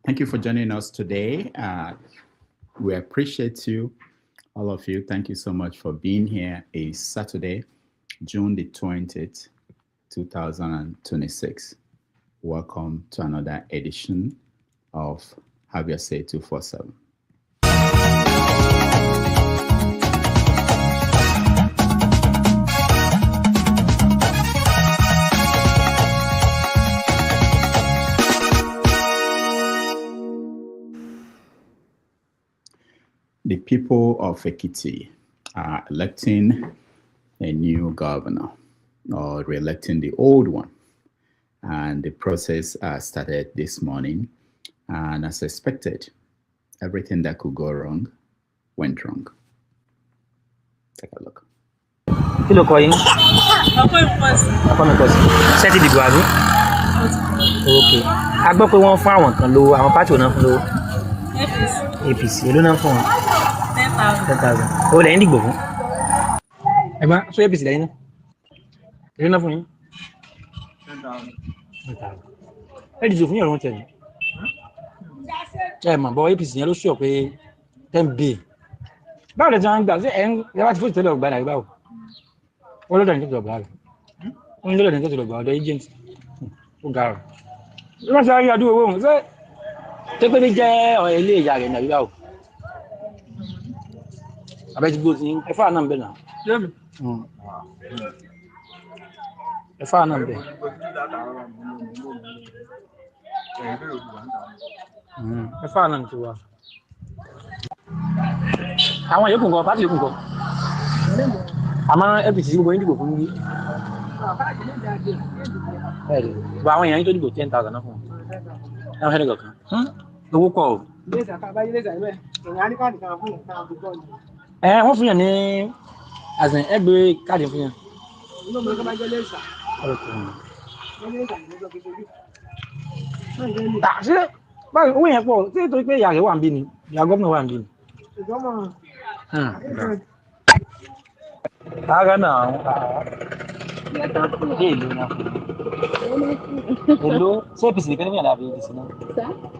Thank you for joining us today. We appreciate you, all of you. Thank you so much for being here. It's Saturday, June the 20th, 2026. Welcome to another edition of Have Your Say 247. The people of Ekiti are electing a new governor or re-electing the old one. And the process started this morning. And as expected, everything that could go wrong went wrong. Take a look. Kí ló kọ yín? Ọkọ ìpọ̀sí. Ọkọ mi pọ̀ sí. Ṣé ti dìbò àbí? Ok. A gbọ́ pé wọ́n fún àwọn kan lówó, àwọn pátì ò náà fún lówó. APC. Èló náà fún wọn? 10,000. Owó lẹ́yìn dìgbò fún. Ẹ̀gbọ́n, ṣé APC lẹ́yìn náà? Èló náà fún yín? 10,000. Ẹ dìbò fún yàrá tẹ̀lé. Ẹ mọ̀ bọ́ APC yẹn ló sọ pé 10 bill. Báwo lè ti máa ń gbà? Ṣé ẹ̀ ń yàrá ti fún ìtẹ́lẹ̀ ọ̀gbà náà báwo? Wọ́n lọ́dọ̀ ní tó ti ọ̀gbà rẹ̀. Wọ́n ní lọ́dọ̀ ní tó ti ọ̀gbà ọ̀dọ̀ agent. Ó ga rẹ̀. Bí wọ́n ṣe rí adúgbò owó òun, ṣé pé ní jẹ́ ọ̀rẹ́ ilé ìyá rẹ̀ nàbí báwo? Àbẹ́tí gbó ti ẹ̀fà náà ń bẹ̀ náà. Ẹ̀fà náà ń bẹ̀. Ẹ̀fà náà ń ti wá. Àwọn yòókù nǹkan, pàtí yòókù nǹkan. Àmọ́ APC gbogbo yín dìbò fún mi. Gbogbo àwọn èèyàn yín tó dìbò 10,000 náà fún wọn. Ẹ̀wọ̀n ṣẹ́ni kọ̀ọ̀kan. Owó pọ̀ o. Wọ́n fún yàn ní àzìn ẹgbẹ́ káàdì fún yàn. Ṣé báyìí owó yẹn pọ̀ tí ètò pé ìyá rẹ̀ wà ń bí ni ìyá gómìnà wà ń bí ni. Ara náà dé ìlú náà. Èló ṣé APC nìkan ní fìyàn láàbí ADC náà?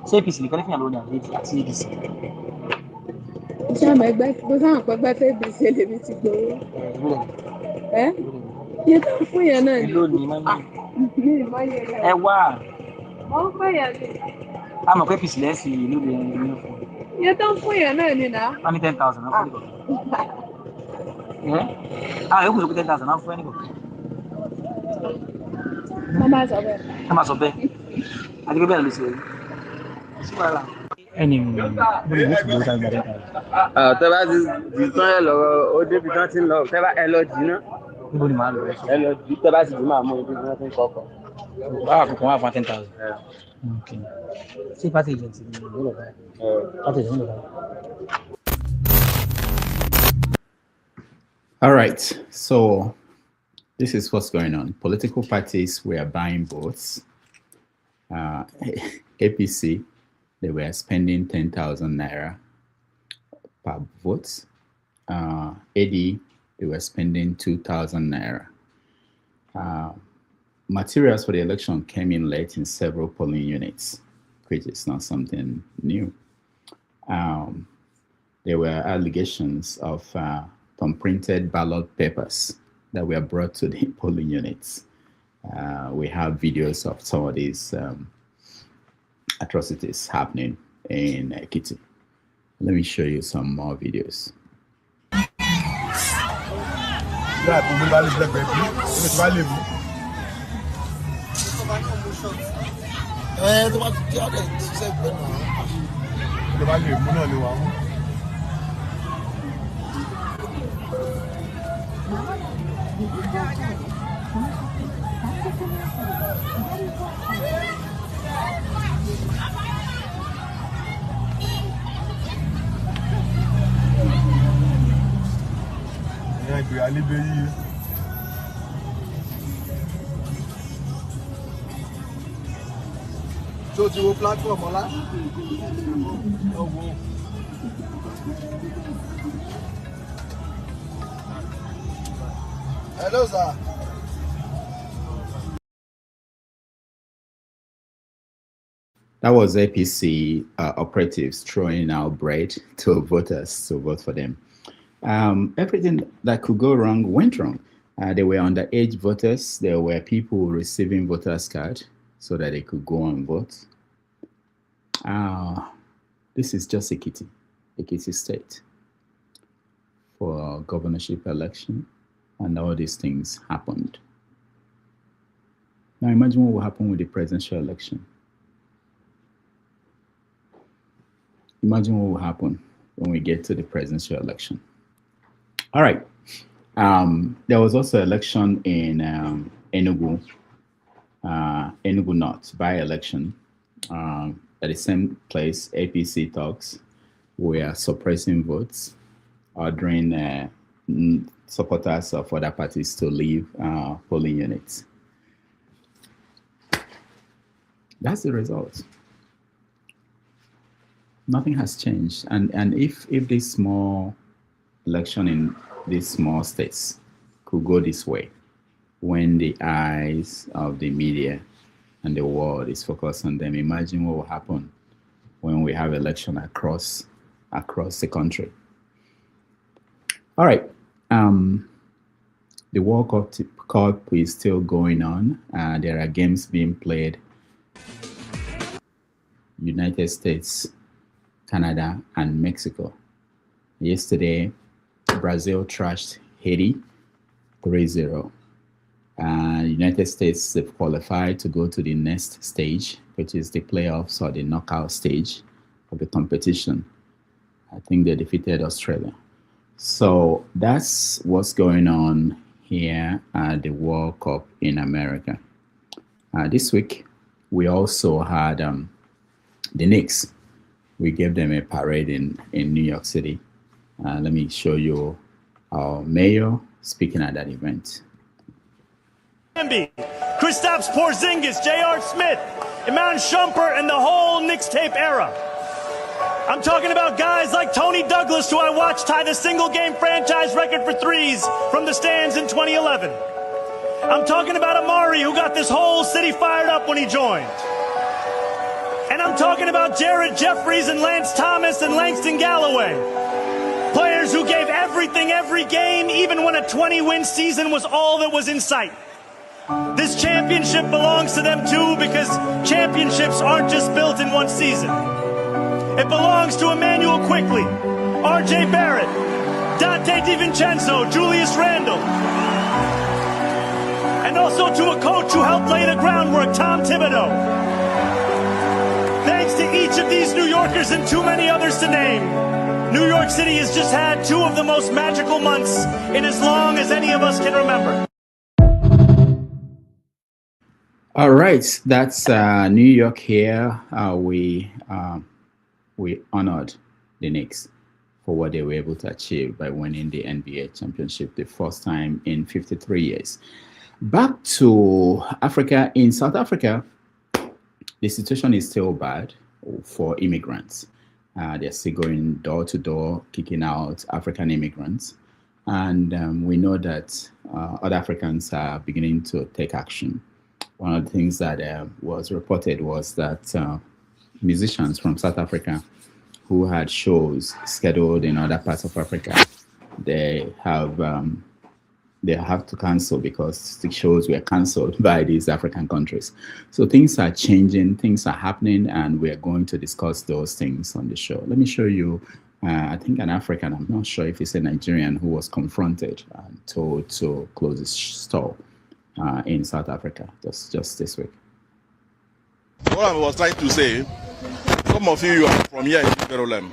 Ṣé APC nìkan ní fìyàn lónìí àti ADC? Iṣẹ́ àmọ́ ẹgbẹ́ bó sáwọn pẹ́pẹ́ fẹ́ bí ṣe lèmi ti gbowó. Iye tó ń fún yẹn náà ni. Èló ni ẹ wá. Wọ́n ń fẹ́ yẹn ni. A mọ̀ pé APC lẹ́sìn ìlú lè ní inú fún. Iye tó ń fún yẹn náà ni náà. Wọ́n ní 10,000 náà fún ẹnìkan. Àwọn yòókù sọ pé 10,000 náà fún ẹnìkan. Wọ́n máa sọ bẹ́ẹ̀. Wọ́n máa sọ bẹ́ẹ̀. Àti pé bẹ́ẹ̀ ló ṣe rí. Ẹni mo lè gbé ọjà gbàdé kan. Tẹ́ bá ti di tán ẹ lọ ó débi tán ti ń lọ tẹ́ bá ẹ lọ jì náà. Níbo ni màá lọ? Ẹ lọ jì tẹ́ bá sì jì máa mú ibi tí wọ́n ti ń kọ́kọ́. Báwa kọ̀ọ̀kan wà fún 10,000. Okay. Ṣé pàtì agent ni ìlú lọ báyìí? Pàtì agent lọ báyìí. All right, so this is what's going on. Political parties were buying votes. APC, they were spending 10,000 naira per vote. AD, they were spending 2,000 naira. Materials for the election came in late in several polling units, which is not something new. There were allegations of printed ballot papers that were brought to the polling units. We have videos of some of these atrocities happening in Ekiti. Let me show you some more videos. So ti wo platform ọlá. Hello sir. That was APC operatives throwing out bread to voters to vote for them. Everything that could go wrong went wrong. There were underage voters. There were people receiving voters' card so that they could go and vote. This is just Ekiti State for governorship election, and all these things happened. Now imagine what will happen with the presidential election. Imagine what will happen when we get to the presidential election. All right. There was also election in Enugu North, by-election. At the same place, APC talks were suppressing votes, ordering supporters of other parties to leave polling units. That's the result. Nothing has changed. And if this small election in these small states could go this way, when the eyes of the media and the world is focused on them, imagine what will happen when we have election across the country. All right. The World Cup is still going on. There are games being played. United States, Canada, and Mexico. Yesterday, Brazil trashed Haiti 3-0. United States have qualified to go to the next stage, which is the playoffs or the knockout stage of the competition. I think they defeated Australia. So that's what's going on here at the World Cup in America. This week, we also had the Knicks. We gave them a parade in New York City. Let me show you our mayor speaking at that event. Kristaps Porzingis, J.R. Smith, Iman Shumpert, and the whole Knicks tape era. I'm talking about guys like Tony Douglas, who I watched tie the single-game franchise record for threes from the stands in 2011. I'm talking about Amari, who got this whole city fired up when he joined. And I'm talking about Jared Jeffries and Lance Thomas and Langston Galloway. Players who gave everything every game, even when a 20-win season was all that was in sight. This championship belongs to them too, because championships aren't just built in one season. It belongs to Emmanuel Quickley, R.J. Barrett, Dante DiVincenzo, Julius Randle, and also to a coach who helped lay the groundwork, Tom Thibodeau. Thanks to each of these New Yorkers and too many others to name, New York City has just had two of the most magical months in as long as any of us can remember. All right, that's New York here. We honored the Knicks for what they were able to achieve by winning the NBA championship the first time in 53 years. Back to Africa. In South Africa, the situation is still bad for immigrants. They're still going door to door, kicking out African immigrants. And we know that other Africans are beginning to take action. One of the things that was reported was that musicians from South Africa who had shows scheduled in other parts of Africa, they have to cancel because the shows were canceled by these African countries. So things are changing, things are happening, and we're going to discuss those things on the show. Let me show you, I think an African, I'm not sure if it's a Nigerian, who was confronted and told to close his store in South Africa just this week. What I was trying to say, some of you are from here in Petroleum.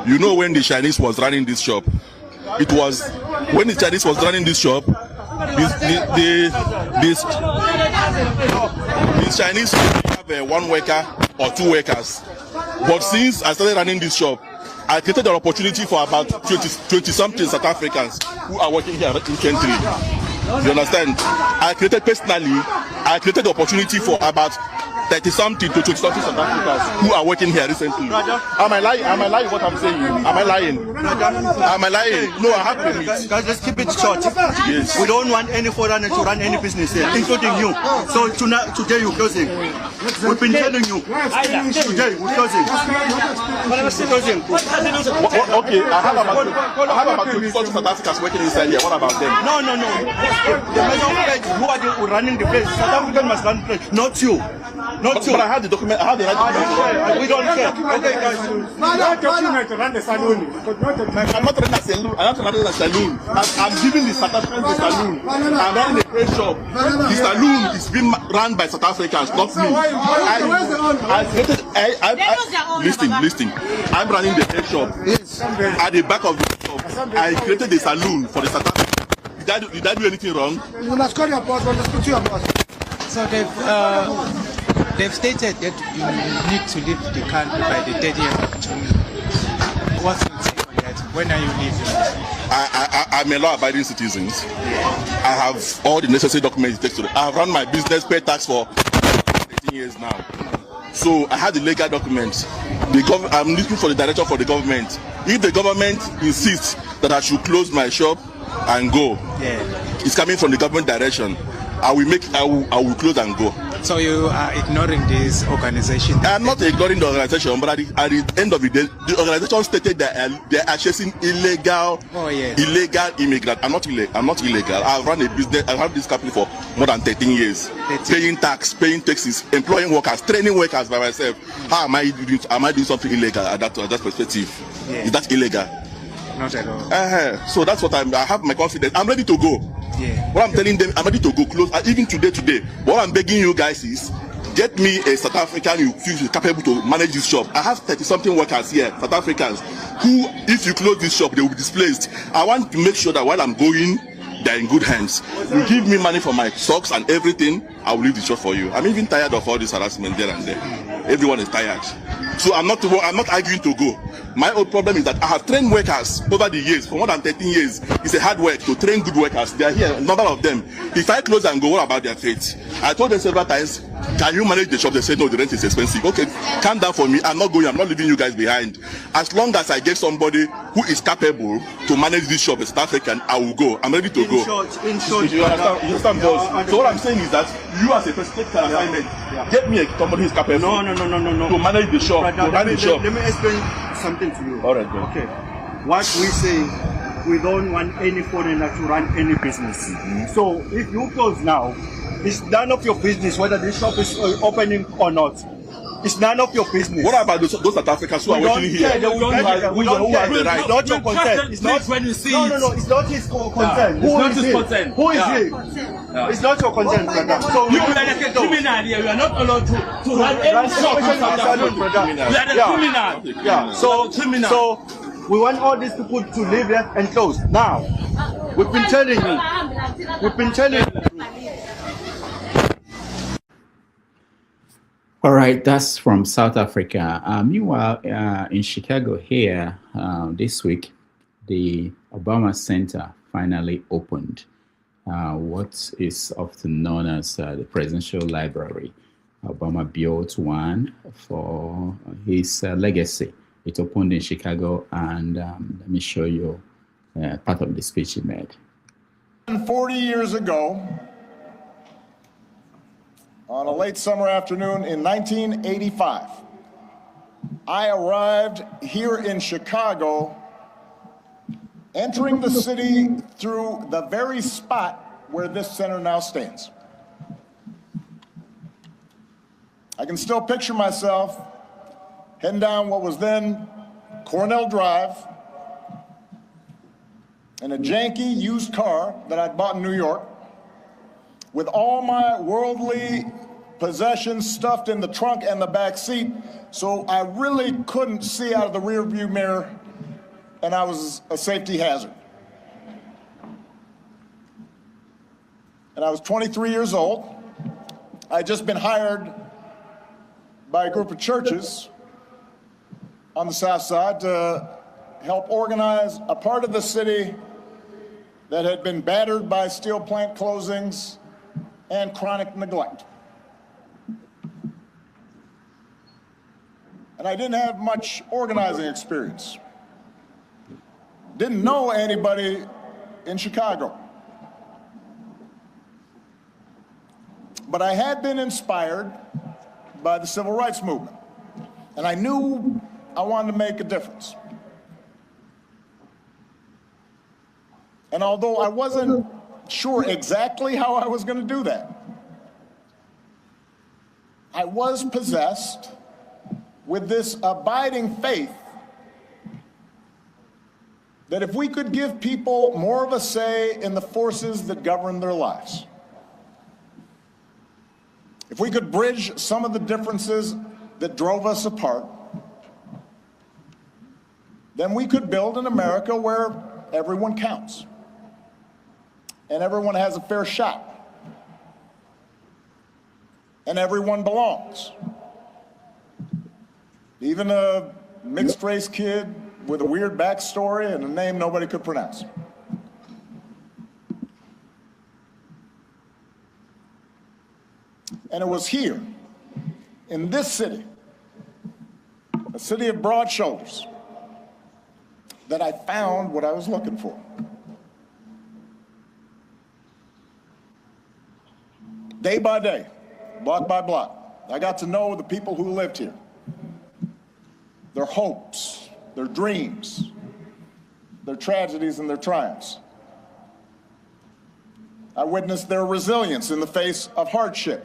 You know when the Chinese was running this shop. It was when the Chinese was running this shop, the Chinese have one worker or two workers. But since I started running this shop, I created an opportunity for about 20-something South Africans who are working here recently. You understand? I created the opportunity for about 30-something to 20-something South Africans who are working here recently. Am I lying? Am I lying what I'm saying? Am I lying? Am I lying? No, I have permits. Guys, just keep it short. Yes. We don't want any foreigner to run any business here, including you. So today you're closing. We've been telling you. Today we're closing. Closing. Okay, I have about 24 South Africans working inside here. What about them? No. The matter of fact, who are running the place? South African must run the place, not you. Not you. But I have the document. I have the right document. We don't care. Okay, guys. To run the saloon. I'm not running a saloon. I'm not running a saloon. I'm giving the South Africans the saloon. I'm running a trade shop. The saloon is being run by South Africans, not me. Listen. I'm running the trade shop. At the back of the shop, I created a saloon for the South Africans. Did I do anything wrong? You must call your boss, but speak to your boss. So they've stated that you need to leave the country by the 30th of June. What's your take on that? When are you leaving? I'm a law-abiding citizen. I have all the necessary documents it takes to. I have run my business, paid tax for 18 years now. So I have the legal documents. I'm looking for the direction for the government. If the government insists that I should close my shop and go, it's coming from the government direction. I will close and go. So you are ignoring this organization? I'm not ignoring the organization, but at the end of the day, the organization stated that they are chasing illegal immigrants. I'm not illegal. I've run a business. I've had this company for more than 13 years, paying tax, paying taxes, employing workers, training workers by myself. How am I doing something illegal at that perspective? Yeah. Is that illegal? Not at all. So that's what I have my confidence. I'm ready to go. Yeah. What I'm telling them, I'm ready to go close. Even today. What I'm begging you guys is, get me a South African who is capable to manage this shop. I have 30-something workers here, South Africans, who, if you close this shop, they will be displaced. I want to make sure that while I'm going, they're in good hands. You give me money for my socks and everything, I will leave the shop for you. I'm even tired of all this harassment there and there. Everyone is tired. So I'm not arguing to go. My own problem is that I have trained workers over the years, for more than 13 years. It's a hard work to train good workers. They are here, a number of them. If I close and go, what about their fate? I told them several times, can you manage the shop? They said, no, the rent is expensive. Okay, calm down for me. I'm not going. I'm not leaving you guys behind. As long as I get somebody who is capable to manage this shop as South African, I will go. I'm ready to go. In short, you understand, boss? So what I'm saying is that you as a president can assignment, get me somebody who is capable to manage the shop. Let me explain something to you. All right, go. Okay. What we say, we don't want any foreigner to run any business. So if you close now, it's none of your business whether this shop is opening or not. It's none of your business. What about those South Africans who are working here? We don't care. It's not your consent. It's not when you see No, it's not his consent. Who is his consent? Who is he? It's not your consent, brother. So you are like a criminal here. You are not allowed to run any shop in South Africa. You are the criminal. Yeah. So we want all these people to leave here and close. Now, we've been telling you. All right, that's from South Africa. Meanwhile, in Chicago here this week, the Obama Center finally opened what is often known as the Presidential Library. Obama built one for his legacy. It opened in Chicago, and let me show you part of the speech he made. 40 years ago, on a late summer afternoon in 1985, I arrived here in Chicago, entering the city through the very spot where this center now stands. I can still picture myself heading down what was then Cornell Drive in a janky used car that I'd bought in New York, with all my worldly possessions stuffed in the trunk and the back seat, so I really couldn't see out of the rearview mirror, and I was a safety hazard. And I was 23 years old. I'd just been hired by a group of churches on the South Side to help organize a part of the city that had been battered by steel plant closings and chronic neglect. and I didn't have much organizing experience. Didn't know anybody in Chicago. But I had been inspired by the civil rights movement, and I knew I wanted to make a difference. And although I wasn't sure exactly how I was going to do that, I was possessed with this abiding faith that if we could give people more of a say in the forces that govern their lives, if we could bridge some of the differences that drove us apart, then we could build an America where everyone counts and everyone has a fair shot and everyone belongs. Even a mixed-race kid with a weird backstory and a name nobody could pronounce. And it was here, in this city, a city of broad shoulders, that I found what I was looking for. Day by day, block by block, I got to know the people who lived here, their hopes, their dreams, their tragedies and their triumphs. I witnessed their resilience in the face of hardship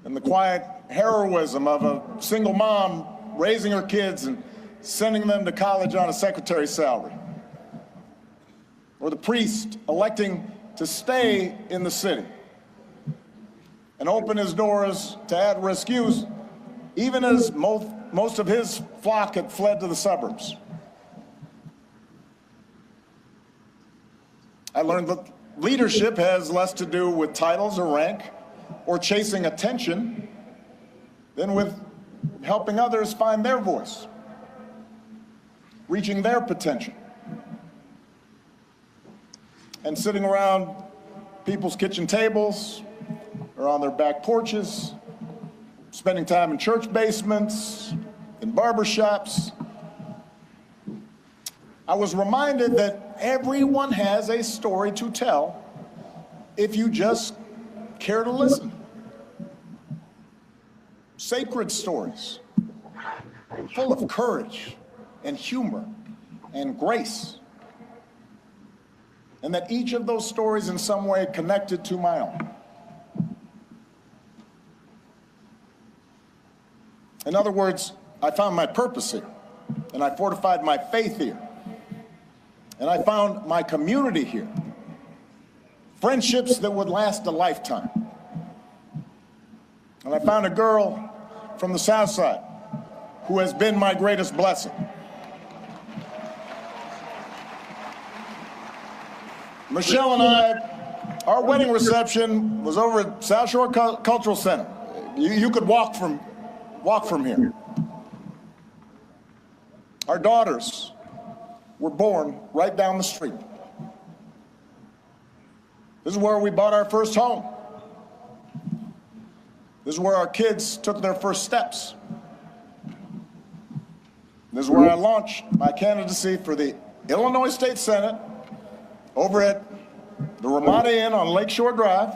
and the quiet heroism of a single mom raising her kids and sending them to college on a secretary's salary, or the priest electing to stay in the city and open his doors to at-risk youth, even as most of his flock had fled to the suburbs. I learned that leadership has less to do with titles or rank or chasing attention than with helping others find their voice, reaching their potential, and sitting around people's kitchen tables or on their back porches, spending time in church basements, in barbershops. I was reminded that everyone has a story to tell if you just care to listen. Sacred stories, full of courage and humor and grace, and that each of those stories in some way connected to my own. In other words, I found my purpose here, and I fortified my faith here, and I found my community here, friendships that would last a lifetime. And I found a girl from the South Side who has been my greatest blessing. Michelle and I, our wedding reception was over at South Shore Cultural Center. You could walk from here. Our daughters were born right down the street. This is where we bought our first home. This is where our kids took their first steps. This is where I launched my candidacy for the Illinois State Senate over at the Ramada Inn on Lakeshore Drive,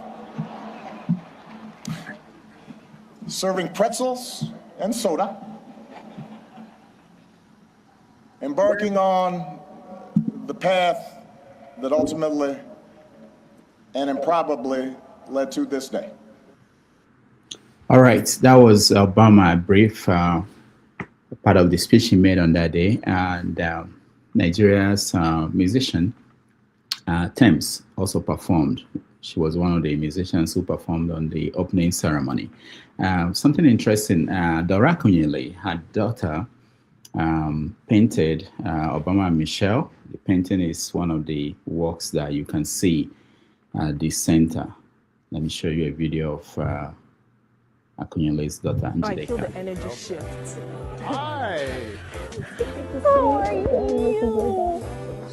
serving pretzels and soda, embarking on the path that ultimately and improbably led to this day. All right, that was Obama, a brief part of the speech he made on that day. And Nigeria's musician, Thames, also performed. She was one of the musicians who performed on the opening ceremony. Something interesting, Dora Akunyili, her daughter, painted Obama and Michelle. The painting is one of the works that you can see at the center. Let me show you a video of Akunyili's daughter, Angelica. I feel the energy shift. Hi! How are you?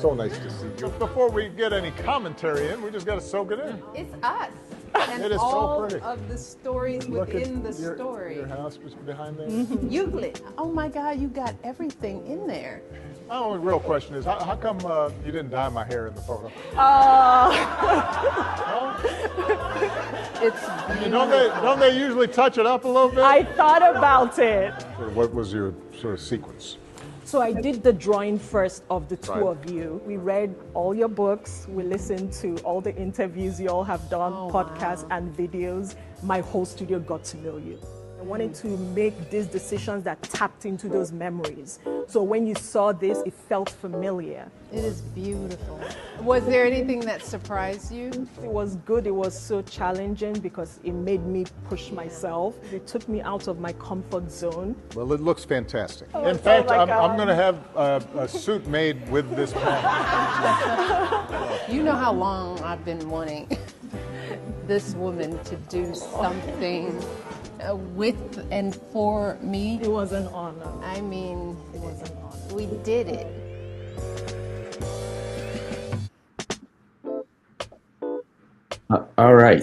So nice to see you. Before we get any commentary in, we just got to soak it in. It's us. And It is all so pretty. of the stories Look within at the story. Your house was behind there. Euclid. Oh my God, you got everything in there. My only real question is, how come you didn't dye my hair in the photo? It's Don't they usually touch it up a little bit? I thought about it. What was your sort of sequence? So I did the drawing first of the two Right. of you. We read all your books. We listened to all the interviews you all have done, podcasts and videos. My whole studio got to know you. I wanted to make these decisions that tapped into those memories. So when you saw this, it felt familiar. It is beautiful. Was there anything that surprised you? It was good. It was so challenging because it made me push myself. It took me out of my comfort zone. Well, it looks fantastic. Oh, In so fact, like, I'm going to have a suit made with this pen. You know how long I've been wanting this woman to do something with and for me. It was an honor. I mean, It was an honor. we did it. All right.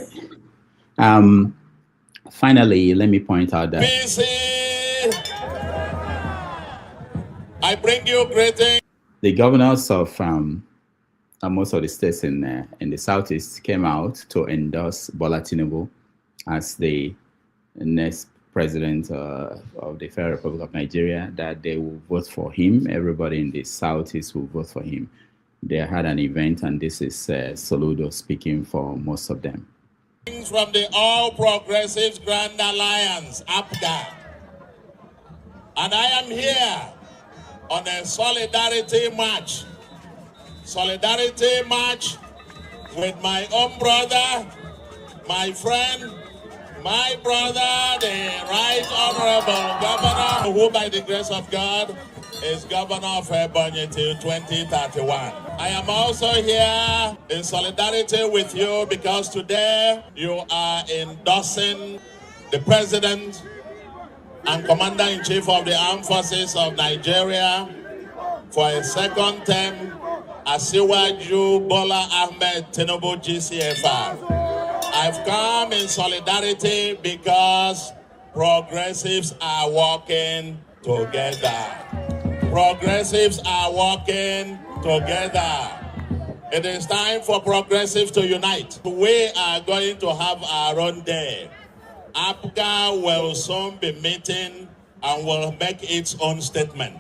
Finally, let me point out that I bring you greetings. the governors of most of the states in the Southeast came out to endorse Bola Tinubu as the next president of the Federal Republic of Nigeria, that they will vote for him. Everybody in the Southeast will vote for him. They had an event, and this is Soludo speaking for most of them. From the All Progressives Grand Alliance, APGA. And I am here on a solidarity march. Solidarity march with my own brother, my friend, my brother, the Right Honorable Governor, who by the grace of God is Governor of Ebonyi till 2031. I am also here in solidarity with you because today you are endorsing the President and Commander-in-Chief of the Armed Forces of Nigeria for a second term, Asiwaju Bola Ahmed Tinubu GCFR. I've come in solidarity because progressives are working together. Progressives are working together. It is time for progressives to unite. We are going to have our own day. APGA will soon be meeting and will make its own statement.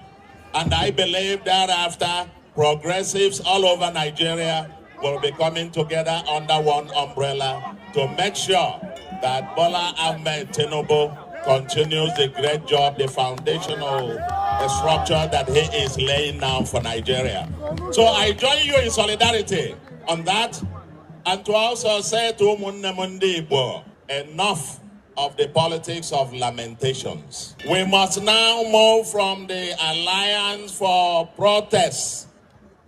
And I believe thereafter, progressives all over Nigeria will be coming together under one umbrella to make sure that Bola Ahmed Tinubu continues the great job, the foundational structure that he is laying now for Nigeria. So I join you in solidarity on that, and to also say to Umunne Mundibo, enough of the politics of lamentations. We must now move from the alliance for protest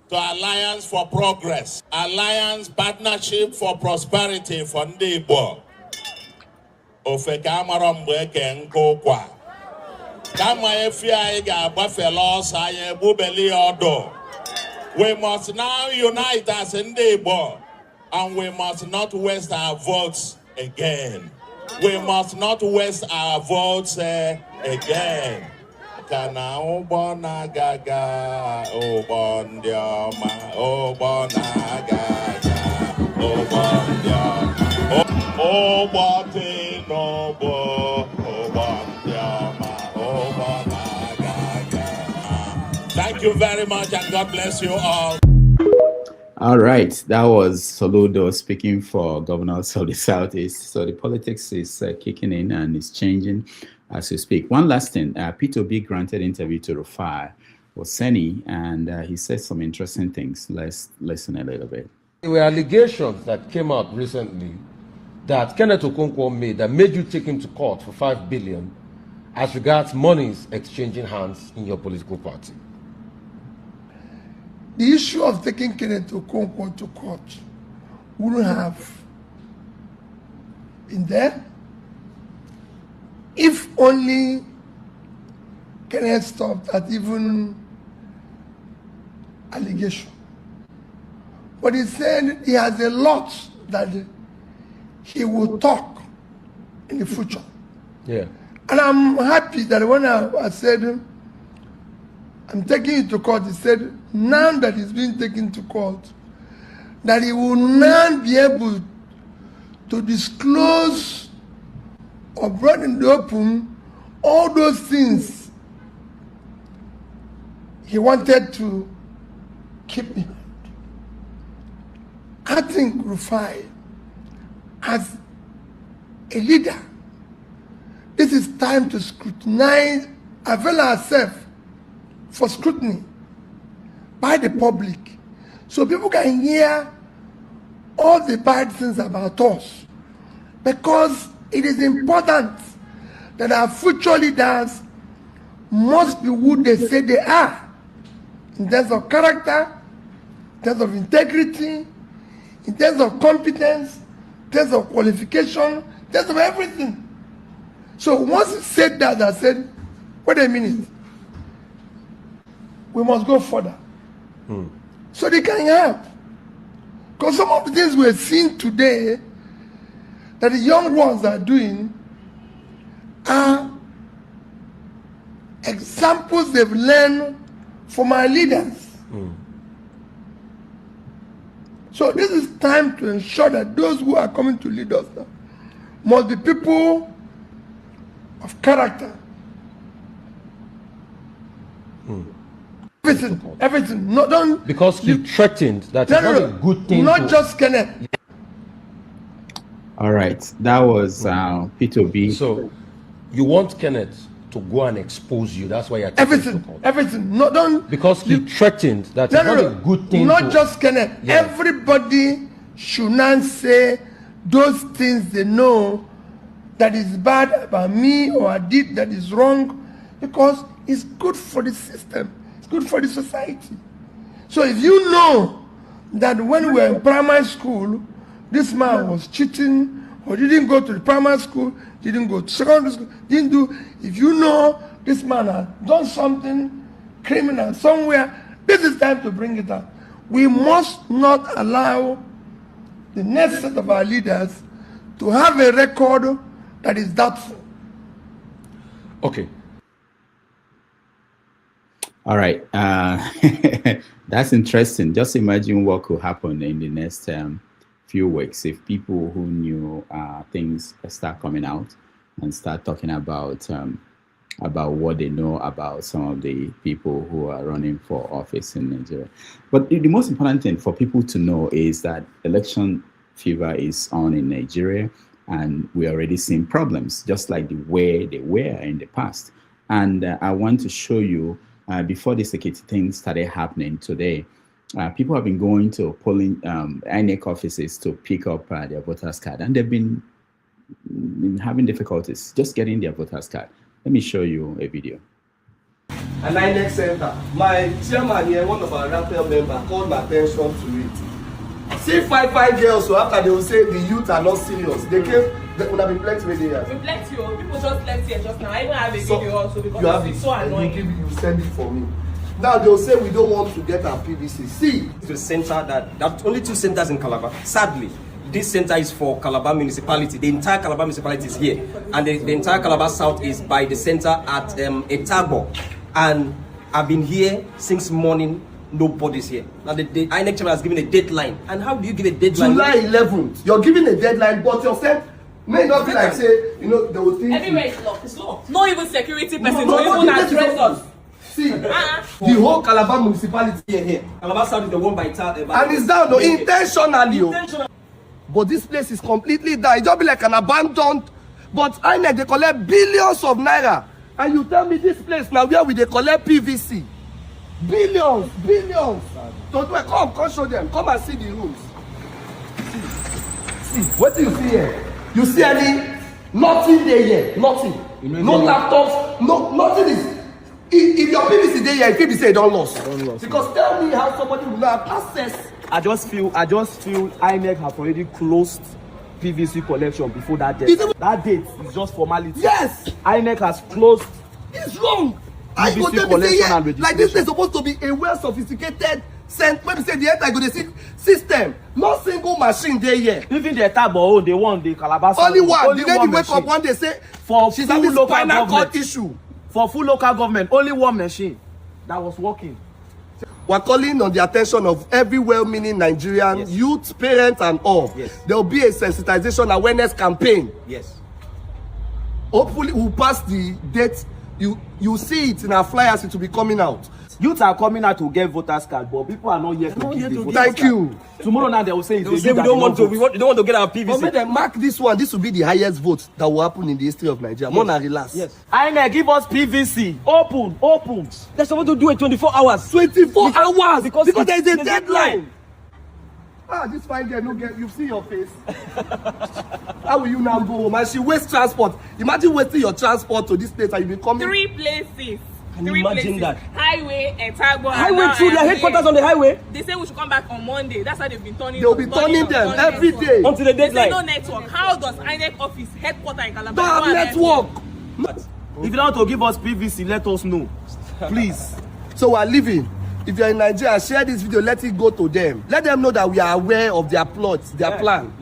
to alliance for progress, alliance partnership for prosperity for Ndibo. Ofeka amara mgbe eke nkokwa. Kama efi anyị ga-agbafela ọsọ anyị egbubeli ọdụ. We must now unite as Ndibo, and we must not waste our votes again. We must not waste our votes again. Kana ụgbọ na-agaga, ụgbọ ndị ọma, ụgbọ na-agaga, ụgbọ ndị ọma, ụgbọ Tinubu, ụgbọ ndị ọma, ụgbọ na-agaga. Thank you very much, and God bless you all. All right, that was Soludo speaking for governors of the Southeast. So the politics is kicking in and it's changing as we speak. One last thing, P2B granted interview to Rufai Oseni, and he said some interesting things. Let's listen a little bit. There were allegations that came out recently that Kenneth Okonkwo made you take him to court for 5 billion as regards monies exchanging hands in your political party. The issue of taking Kenneth Okonkwo to court wouldn't have been there if only Kenneth stopped at even allegation. But he said he has a lot that he will talk in the future. Yeah. And I'm happy that when I said, I'm taking it to court, he said, now that he's been taken to court, that he will now be able to disclose or bring in the open all those things he wanted to keep behind. I think Rufai, as a leader, this is time to scrutinize, avail ourselves for scrutiny by the public, so people can hear all the bad things about us, because it is important that our future leaders must be who they say they are, in terms of character, in terms of integrity, in terms of competence, in terms of qualification, in terms of everything. So once he said that, I said, wait a minute, we must go further. So they can help. Because some of the things we're seeing today that the young ones are doing are examples they've learned from our leaders. So this is time to ensure that those who are coming to lead us now must be people of character. Everything. No, don't. Because he threatened that it's not a good thing. Not just Kenneth. All right, that was P2B. So you want Kenneth to go and expose you? That's why you're taking Everything. No, don't. Because he threatened that it's not a good thing. Not just Kenneth. Yeah. Everybody should not say those things they know that is bad about me or I did that is wrong, because it's good for the system. It's good for the society. So if you know that when we were in primary school, this man was cheating or didn't go to the primary school, didn't go to secondary school, didn't do, if you know this man has done something criminal somewhere, this is time to bring it up. We must not allow the next set of our leaders to have a record that is doubtful. Okay. All right. That's interesting. Just imagine what could happen in the next few weeks if people who knew things start coming out and start talking about what they know about some of the people who are running for office in Nigeria. But the most important thing for people to know is that election fever is on in Nigeria, and we're already seeing problems, just like the way they were in the past. And I want to show you, before the security thing started happening today, people have been going to polling INEC offices to pick up their voters card, and they've been having difficulties just getting their voters card. Let me show you a video. An INEC center. My chairman here, one of our rappel members, called my attention to it. See 5 girls, so after they will say the youth are not serious. They came, they would have been plenty with here. We plenty, people just left here just now. I even have a video also because it's so annoying. You send it for me. Now they'll say we don't want to get our PVC. See, the center that only 2 centers in Calabar. Sadly, this center is for Calabar municipality. The entire Calabar municipality is here, and the entire Calabar South is by the center at Etagbo. And I've been here since morning. Nobody's here. Now the INEC chairman has given a deadline. And how do you give a deadline? July 11th. You're giving a deadline, but your set may not be like say, you know, they will think. Everywhere is locked. It's locked. Not even security person to even address us. See, the whole Calabar municipality here. Calabar South is the one by and it's down though, intentionally. But this place is completely down. It just be like an abandoned. But INEC, they collect billions of naira. And you tell me this place now where we they collect PVC. Billions. So come show them. Come and see the rooms. See. What do you see here? You see any? Nothing there here. Nothing. No laptops. No, nothing is. If your PVC there here, if say don't lost. Because tell me how somebody will not have access. I just feel INEC have already closed PVC collection before that date. That date is just formality. Yes. INEC has closed. It's wrong. PVC collection and registration. Like this is supposed to be a well sophisticated when we say the entire go dey see system, no single machine dey here. Even the Etabo, they want the Calabar. Only one. The lady wake up one day say for she's full having local spinal cord government issue. For full local government, only one machine that was working. We're calling on the attention of every well-meaning Nigerian, youth, parents, and all. Yes. There will be a sensitization awareness campaign. Yes. Hopefully, we'll pass the date. You see it in our flyers. It will be coming out. Youth are coming out to get voters card, but people are not yet to give the voters Thank card. you. Tomorrow now they will say, we don't want to get our PVC. But make them mark this one. This will be the highest vote that will happen in the history of Nigeria. More than relax. Yes. INEC give us PVC. Open. They're supposed to do it 24 hours. 24 hours because there is a deadline. This fine girl, no get. You see your face. How will you now go home? And she wastes transport. Imagine wasting your transport to this place and you be coming. 3 places. Can you imagine that? Highway, Etagbo. Highway through their headquarters on the highway. They say we should come back on Monday. That's how they've been turning. They'll be turning them every day until the deadline. They say no network. How does INEC office headquarters in Calabar? Don't have network. If you don't want to give us PVC, let us know, please. So we're leaving. If you're in Nigeria, share this video. Let it go to them. Let them know that we are aware of their plots, their plan.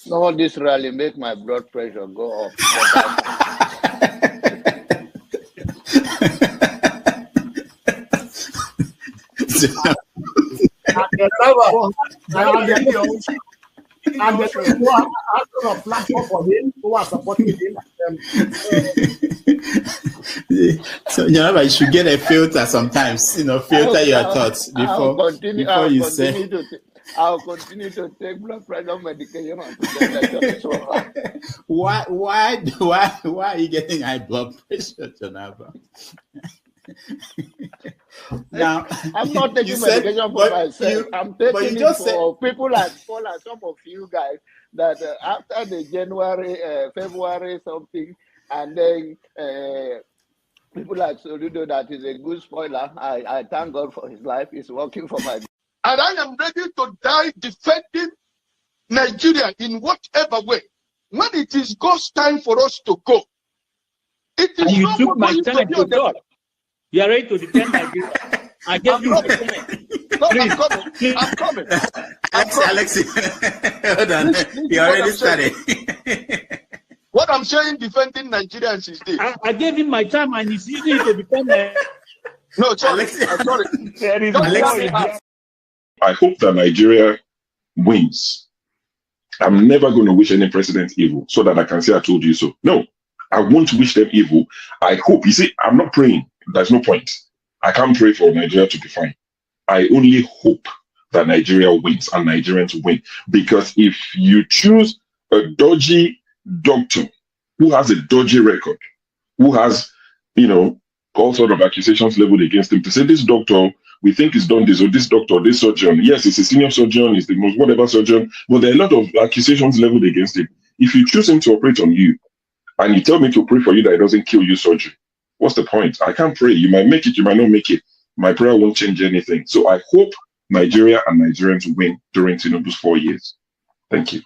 No, this rally make my blood pressure go up. And the people who are asking a platform for him, who are supporting him. So you should get a filter sometimes. Filter your thoughts before you say. I'll continue to take blood pressure medication. Why are you getting high blood pressure, Jonava? Now, I'm not taking medication for myself. I'm taking it for people like some of you guys that after the January, February something, and then people like Soludo that is a good spoiler. I thank God for his life. He's working for my. And I am ready to die defending Nigeria in whatever way. When it is God's time for us to go, it is and you not took my time to talk. You are ready to defend Nigeria. I gave you my comment. No, I'm coming. Alexi, hold on. You already started. What I'm saying, defending Nigerians is this. I gave him my time and he's using it to defend No, sorry. Alexi. I hope that Nigeria wins. I'm never going to wish any president evil so that I can say I told you so. No, I won't wish them evil. I hope. You see, I'm not praying. There's no point. I can't pray for Nigeria to be fine. I only hope that Nigeria wins and Nigerians win. Because if you choose a dodgy doctor who has a dodgy record, who has, all sort of accusations leveled against him, to say this doctor, we think he's done this, or this doctor, this surgeon. Yes, he's a senior surgeon, he's the most whatever surgeon, but there are a lot of accusations leveled against him. If you choose him to operate on you, and you tell me to pray for you that it doesn't kill you surgery, what's the point? I can't pray. You might make it, you might not make it. My prayer won't change anything. So I hope Nigeria and Nigerians win during Tinubu's 4 years. Thank you.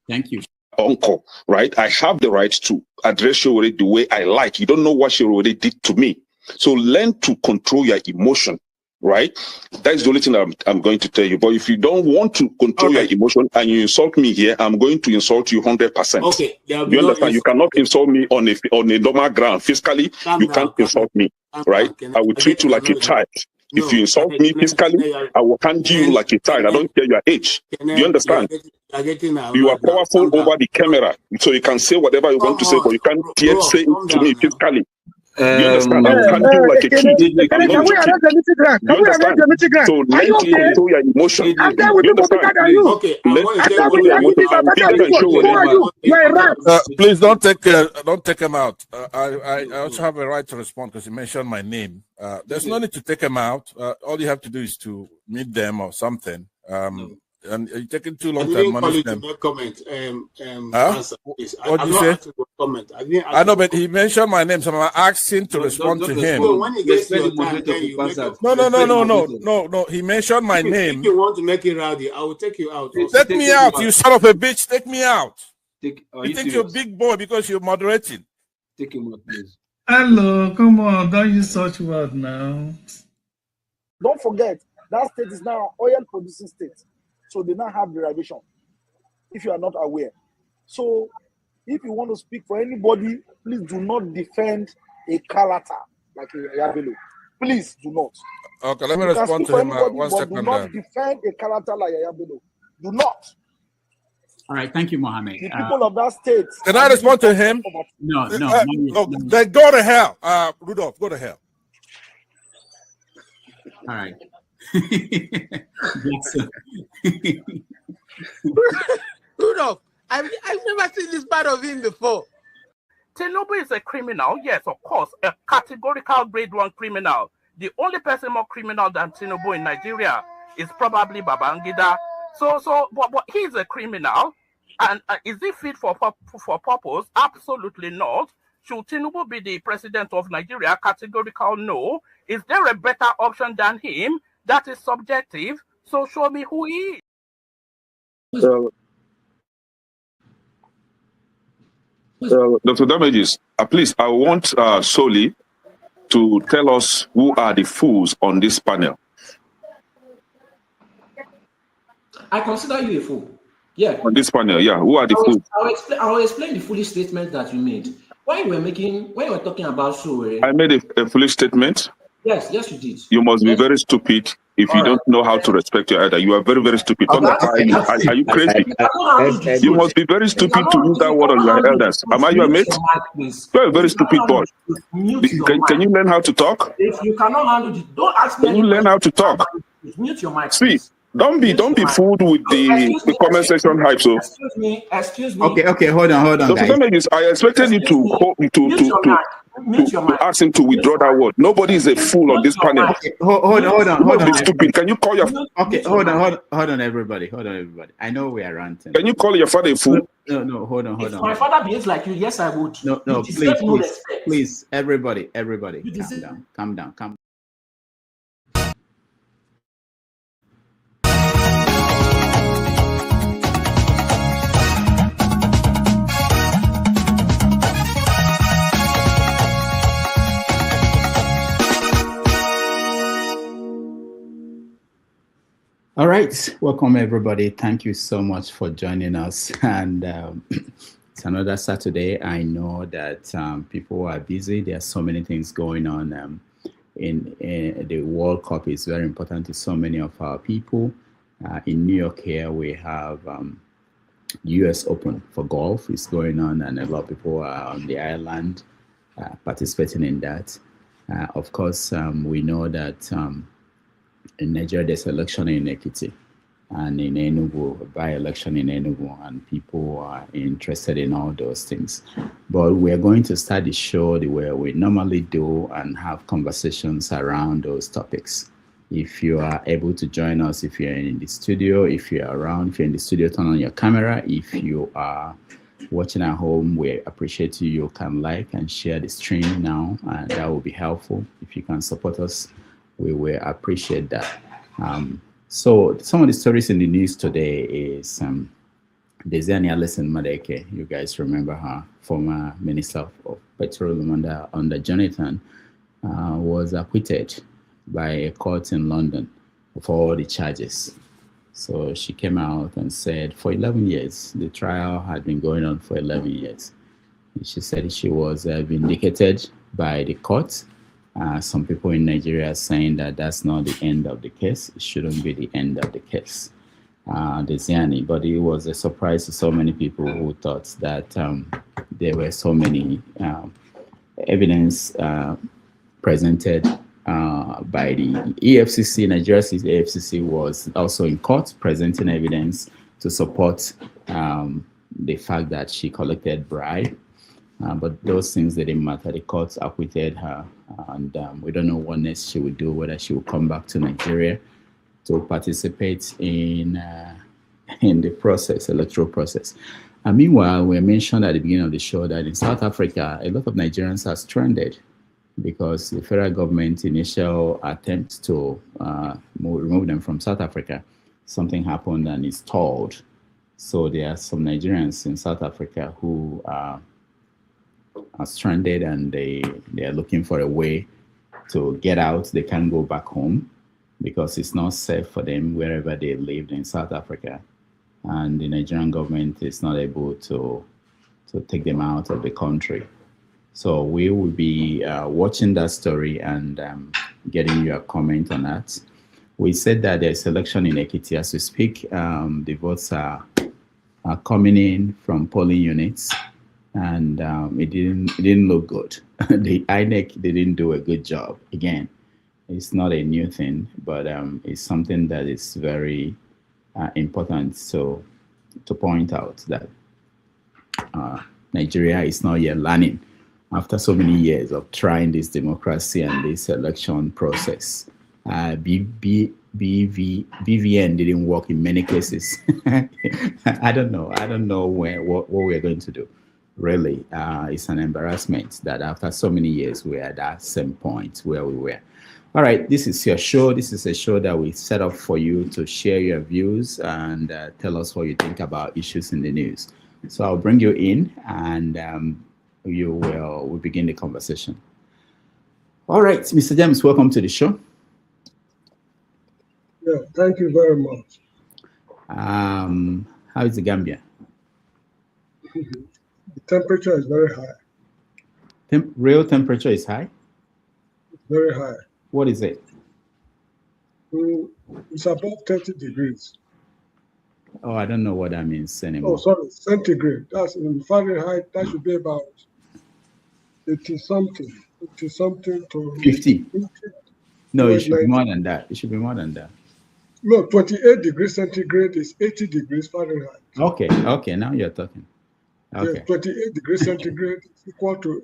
Thank you. Uncle, right? I have the right to address Showore the way I like. You don't know what Showore did to me. So learn to control your emotion, right? That is the only thing I'm going to tell you. But if you don't want to control your emotion and you insult me here, I'm going to insult you 100%. Okay. You understand? You cannot insult me on a normal ground. Fiscally, you can't insult me, right? I will treat you like a child. If you insult me physically, I will handle you like a child. I don't care your age. Do you understand? You are powerful over the camera, so you can say whatever you want to say, but you can't dare say it to me physically. You understand? I will handle you like a kid. Can we arrange the meeting ground? Can we arrange the meeting ground? So learn to control your emotion. You understand? Okay. Please don't take him out. I also have a right to respond because you mentioned my name. There's no need to take him out. All you have to do is to meet them or something. And you're taking too I long to didn't call admonish you to them. make comment. Huh? Answer, please. What did I'm you not say? asking for comment. I didn't. I know, but he mentioned my name, so I'm asking to respond to him. So when he gets your time, then you make your No. He mentioned my name. If you want to make it rowdy, I will take you out. Take me out, you son of a bitch. Take me out. You you think you're a big boy because you're moderating. Take him out, please. Hello, come on, don't use such word now. Don't forget, that state is now an oil producing state. So they now have derivation, if you are not aware. So if you want to speak for anybody, please do not defend a character like Yabelo. Please do not. Okay, let me You can respond speak to for him. anybody, One but second do not there. defend a character like Yabelo. Do not. All right, thank you, Mohammed. The people of that state. Can I respond to him? No. Then go to hell. Rudolph, go to hell. All right. Rudolph, I've never seen this part of him before. Tinubu is a criminal, yes, of course, a categorical grade 1 criminal. The only person more criminal than Tinubu in Nigeria is probably Babangida. But he's a criminal, and is he fit for purpose? Absolutely not. Should Tinubu be the president of Nigeria? Categorical no. Is there a better option than him? That is subjective. So show me who he is. Dr. Damages, please, I want Soli to tell us who are the fools on this panel. I consider you a fool. Yeah. On this panel, yeah. Who are the fools? I will explain the foolish statement that you made. When you were talking about Sowore. I made a foolish statement. Yes, you did. You must be very stupid if you don't know how to respect your elder. You are very, very stupid. Are you crazy? You must be very stupid to use that word on your elders. Am I your mate? You're a very stupid boy. Can you learn how to talk? If you cannot handle it, don't ask me. Can you learn how to talk? Mute your mic. See, don't be fooled with the comment section hype. So excuse me. Okay, hold on, guys. I expected you to ask him to withdraw that word. Nobody is a fool on this panel. Okay, hold on. Be stupid. Can you call your? Okay, hold on, everybody. I know we are ranting. Can you call your father a fool? No, hold on. If my father behaves like you, yes, I would. No, please, everybody, calm down. All right, welcome everybody. Thank you so much for joining us. And it's another Saturday. I know that people are busy. There are so many things going on. In the World Cup is very important to so many of our people. In New York here, we have US Open for golf is going on, and a lot of people are on the island participating in that. Of course, we know that in Nigeria, there's election in Ekiti and in Enugu, a by-election in Enugu, and people are interested in all those things. But we're going to start the show the way we normally do and have conversations around those topics. If you are able to join us, if you're in the studio, if you're around, if you're in the studio, turn on your camera. If you are watching at home, we appreciate you. You can like and share the stream now, and that will be helpful. If you can support us, we will appreciate that. So some of the stories in the news today is Diezani Alison-Madueke. You guys remember her, former Minister of Petroleum under Jonathan, was acquitted by a court in London for all the charges. So she came out and said for 11 years, the trial had been going on for 11 years. She said she was vindicated by the court. Some people in Nigeria are saying that that's not the end of the case. It shouldn't be the end of the case. Deziani, but it was a surprise to so many people who thought that there were so many evidence presented by the EFCC. Nigeria's EFCC was also in court presenting evidence to support the fact that she collected bribe. But those things didn't matter. The courts acquitted her, and we don't know what next she will do, whether she will come back to Nigeria to participate in in the process, electoral process. And meanwhile, we mentioned at the beginning of the show that in South Africa, a lot of Nigerians are stranded because the federal government initial attempts to remove them from South Africa, something happened and it's stalled. So there are some Nigerians in South Africa who are stranded and they are looking for a way to get out. They can't go back home because it's not safe for them wherever they lived in South Africa. And the Nigerian government is not able to take them out of the country. So we will be watching that story and getting your comment on that. We said that there's election in Ekiti as we speak. The votes are coming in from polling units, and it didn't look good. The INEC didn't do a good job. Again, it's not a new thing, but it's something that is very important to point out that Nigeria is not yet learning after so many years of trying this democracy and this election process. BVN didn't work in many cases. I don't know what we're going to do. Really, it's an embarrassment that after so many years we're at that same point where we were. All right, this is your show. This is a show that we set up for you to share your views and tell us what you think about issues in the news. So I'll bring you in and we'll begin the conversation. All right, Mr. James, welcome to the show. Yeah, thank you very much. How is the Gambia? The temperature is very high. Real temperature is high? Very high. What is it? It's above 30 degrees. Oh, I don't know what that means anymore. Oh, sorry, centigrade. That's in Fahrenheit. That should be about 80 something to 50. No, it should be more than that. It should be more than that. No, 28 degrees centigrade is 80 degrees Fahrenheit. Okay, now you're talking. Okay. Yeah, 28 degrees centigrade is equal to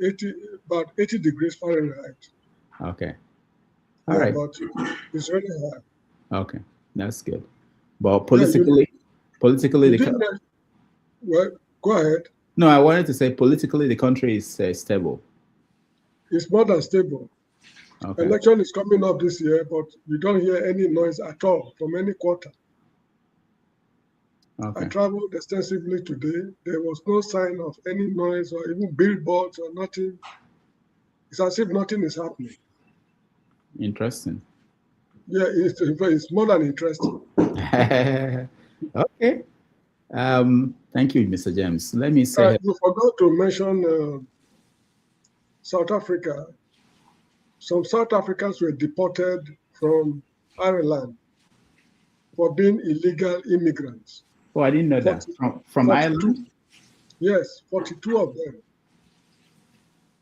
about 80 degrees Fahrenheit. Okay. All right. But it's really high. Okay, that's good. But politically, well, go ahead. No, I wanted to say politically the country is stable. It's more than stable. Okay. Election is coming up this year, but you don't hear any noise at all from any quarter. Okay. I traveled extensively today. There was no sign of any noise or even billboards or nothing. It's as if nothing is happening. Interesting. Yeah, it's more than interesting. Okay. Thank you, Mr. James. Let me say... you forgot to mention South Africa. Some South Africans were deported from Ireland for being illegal immigrants. Oh, I didn't know that. From Ireland? Yes, 42 of them.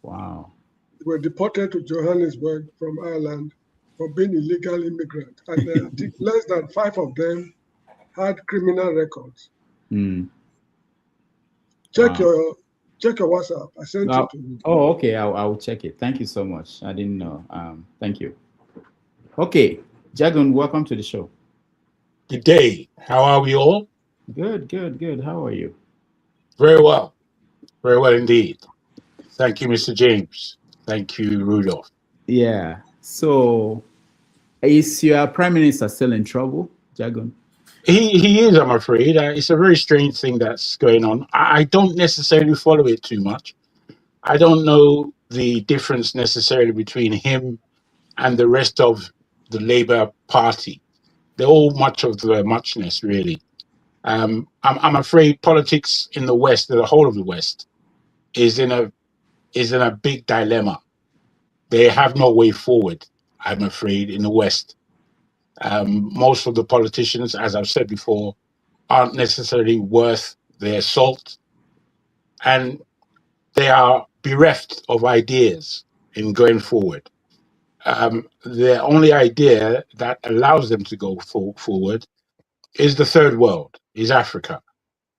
Wow. They were deported to Johannesburg from Ireland for being illegal immigrants. And I think less than 5 of them had criminal records. Mm. Check your WhatsApp. I sent it to you. Oh, okay. I'll check it. Thank you so much. I didn't know. Thank you. Okay. Jagun, welcome to the show. Good day. How are we all? Good. How are you? Very well. Very well indeed. Thank you, Mr. James. Thank you, Rudolph. Yeah. So, is your prime minister still in trouble, Jagun? He is, I'm afraid. It's a very strange thing that's going on. I don't necessarily follow it too much. I don't know the difference necessarily between him and the rest of the Labour Party. They're all much of the muchness, really. I'm afraid politics in the West, the whole of the West, is in a big dilemma. They have no way forward, I'm afraid, in the West. Most of the politicians, as I've said before, aren't necessarily worth their salt, and they are bereft of ideas in going forward. The only idea that allows them to go forward is the third world, is Africa,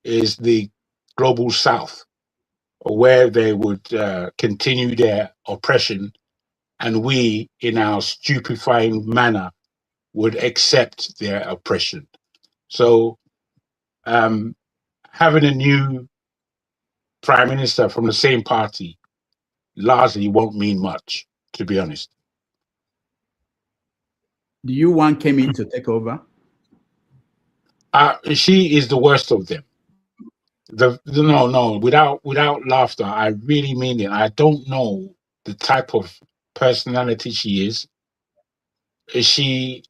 is the global South, where they would continue their oppression, and we, in our stupefying manner, would accept their oppression. So having a new prime minister from the same party largely won't mean much, to be honest. Do you want Kemi to take over? She is the worst of them. No, without laughter, I really mean it. I don't know the type of personality she is. She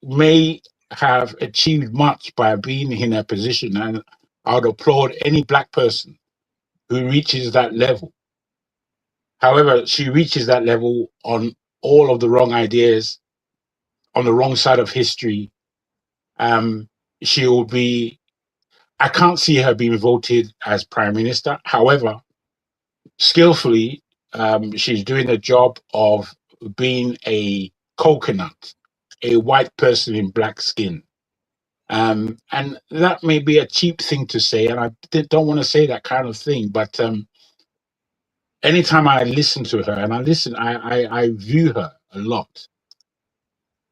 may have achieved much by being in her position, and I would applaud any black person who reaches that level. However, she reaches that level on all of the wrong ideas, on the wrong side of history. She will be, I can't see her being voted as prime minister. However, skillfully, she's doing the job of being a coconut, a white person in black skin. And that may be a cheap thing to say, and I don't want to say that kind of thing, but anytime I listen to her, and I view her a lot.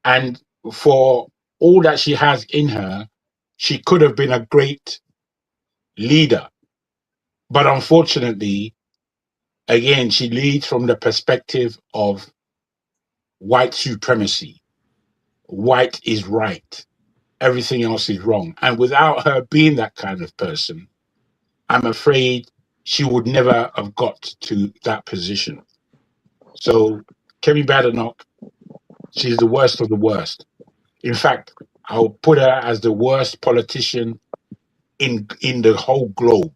And for all that she has in her, she could have been a great leader. But unfortunately, again, she leads from the perspective of white supremacy. White is right. Everything else is wrong. And without her being that kind of person, I'm afraid she would never have got to that position. So Kemi Badenoch, she's the worst of the worst. In fact, I'll put her as the worst politician in the whole globe.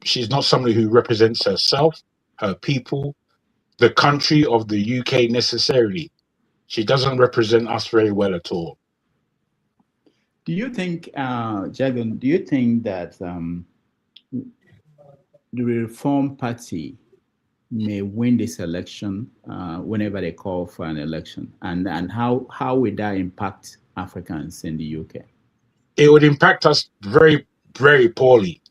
She's not somebody who represents herself, her people, the country of the UK necessarily. She doesn't represent us very well at all. Do you think, Jagan, do you think that the Reform Party may win this election whenever they call for an election? And how would that impact Africans in the UK? It would impact us very, very poorly.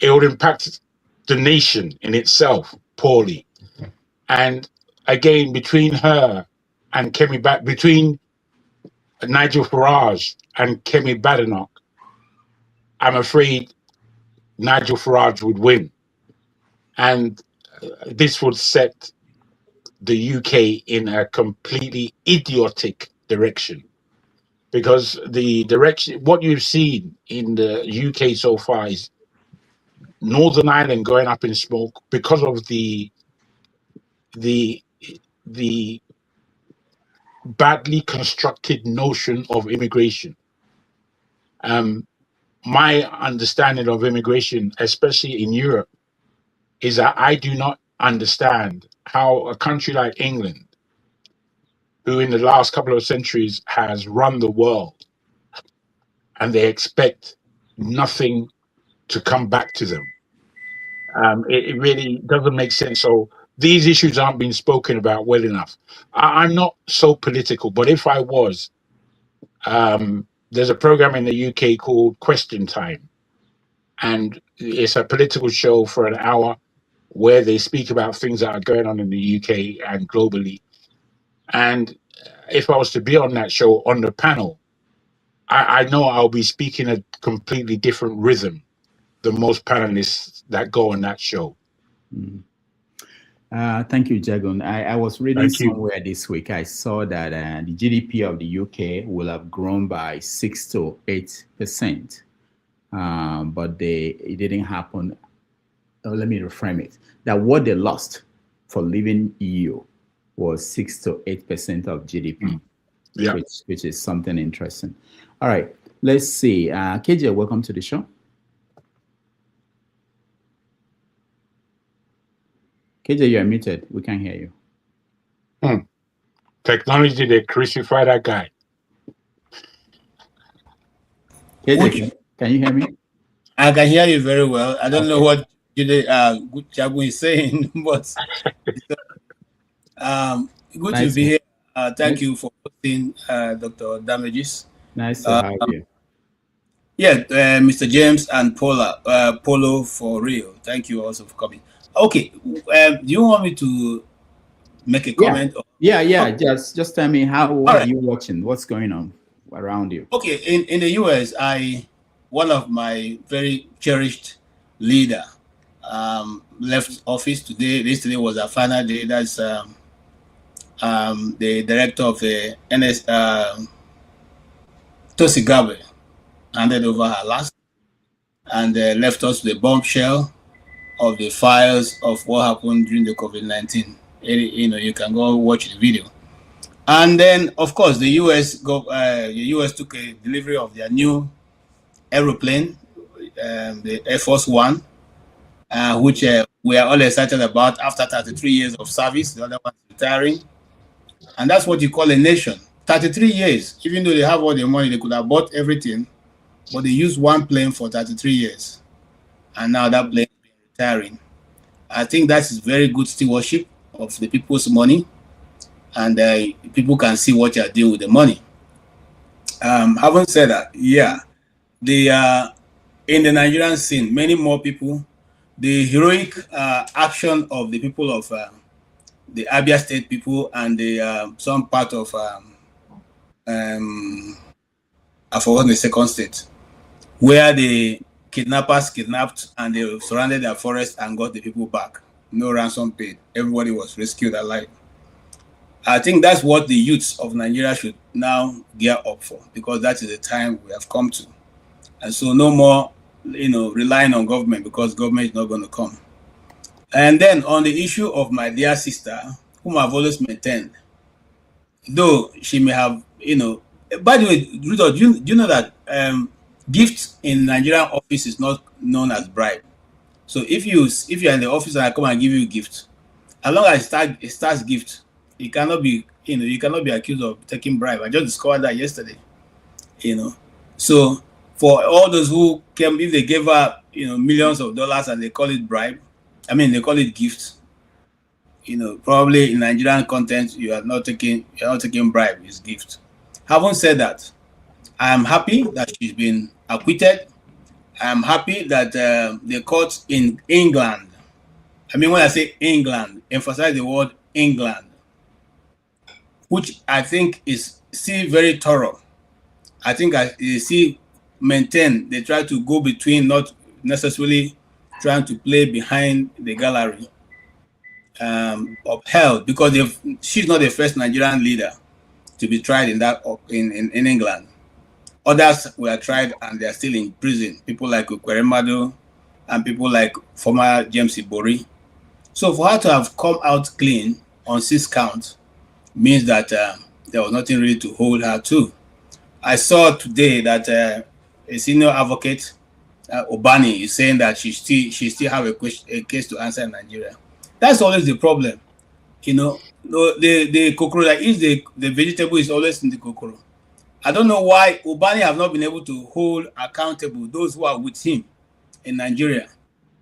It would impact the nation in itself poorly. And again, between her and between Nigel Farage and Kemi Badenoch, I'm afraid Nigel Farage would win. And this would set the UK in a completely idiotic direction. Because the direction, what you've seen in the UK so far is Northern Ireland going up in smoke because of the badly constructed notion of immigration. My understanding of immigration, especially in Europe, is that I do not understand how a country like England, who in the last couple of centuries has run the world, and they expect nothing to come back to them. It really doesn't make sense. So these issues aren't being spoken about well enough. I'm not so political, but if I was, there's a program in the UK called Question Time. And it's a political show for an hour where they speak about things that are going on in the UK and globally. And if I was to be on that show, on the panel, I know I'll be speaking a completely different rhythm than most panelists that go on that show. Mm. Thank you, Jagun. I was reading somewhere this week. I saw that the GDP of the UK will have grown by 6 to 8%, but it didn't happen. Let me reframe it. That what they lost for leaving EU was 6 to 8% of GDP, yeah, which is something interesting. All right, let's see. KJ, welcome to the show. KJ, you're muted. We can't hear you. Technology, they crucify that guy. KJ, can you hear me? I can hear you very well. I don't know what Jagun is saying, but good to be here. Thank you for hosting Dr. Damages. Nice to have you. Yeah, Mr. James and Polo for real. Thank you also for coming. Okay, do you want me to make a comment? Yeah. Okay. Just tell me what are you watching? What's going on? around you? Okay, in the US, one of my very cherished leader left office today. Yesterday was our final day. That's the director of the NS, Tosi Gabe, handed over her last and left us the bombshell of the files of what happened during the COVID-19. You can go watch the video. And then, of course, the US took a delivery of their new aeroplane, the Air Force One, which we are all excited about after 33 years of service. The other one is retiring. And that's what you call a nation. 33 years, even though they have all the money, they could have bought everything, but they used one plane for 33 years. And now that plane is retiring. I think that is very good stewardship of the people's money. And people can see what you are doing with the money. Having said that, yeah, in the Nigerian scene, many more people, the heroic action of the people of the Abia State people and the some part of I forgot the second state, where the kidnappers kidnapped and they surrounded their forest and got the people back. No ransom paid. Everybody was rescued alive. I think that's what the youths of Nigeria should now gear up for, because that is the time we have come to. And so no more, relying on government, because government is not going to come. And then on the issue of my dear sister, whom I've always maintained, though she may have, by the way, Rudolph, do you know that gift in Nigerian office is not known as bribe? So if you're in the office and I come and give you a gift, as long as it starts gift, it cannot be, you cannot be accused of taking bribe. I just discovered that yesterday, So for all those who came, if they gave her, millions of dollars and they call it bribe, they call it gift, probably in Nigerian content, you're not taking bribe, it's gift. Having said that, I am happy that she's been acquitted. I am happy that the court in England, when I say England, emphasize the word England, which I think is still very thorough. I think they try to go between, not necessarily trying to play behind the gallery, upheld, because she's not the first Nigerian leader to be tried in England. Others were tried and they are still in prison. People like Ukweremadu and people like former James Ibori. So for her to have come out clean on 6 counts means that there was nothing really to hold her to. I saw today that a senior advocate, Obani, is saying that she still have a case to answer in Nigeria. That's always the problem. The kokoro that eats the vegetable is always in the kokoro. I don't know why Obani have not been able to hold accountable those who are with him in Nigeria.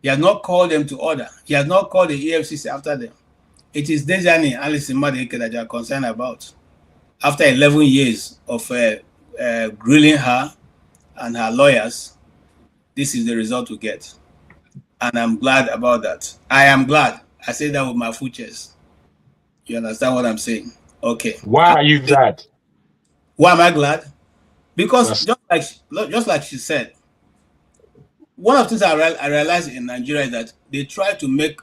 He has not called them to order. He has not called the EFCC after them. It is Diezani Alison-Madueke that you are concerned about. After 11 years of grilling her and her lawyers, this is the result we get. And I'm glad about that. I am glad. I say that with my full chest. You understand what I'm saying? Okay. Why are you glad? Why am I glad? Because just like she said, one of the things I realized in Nigeria is that they try to make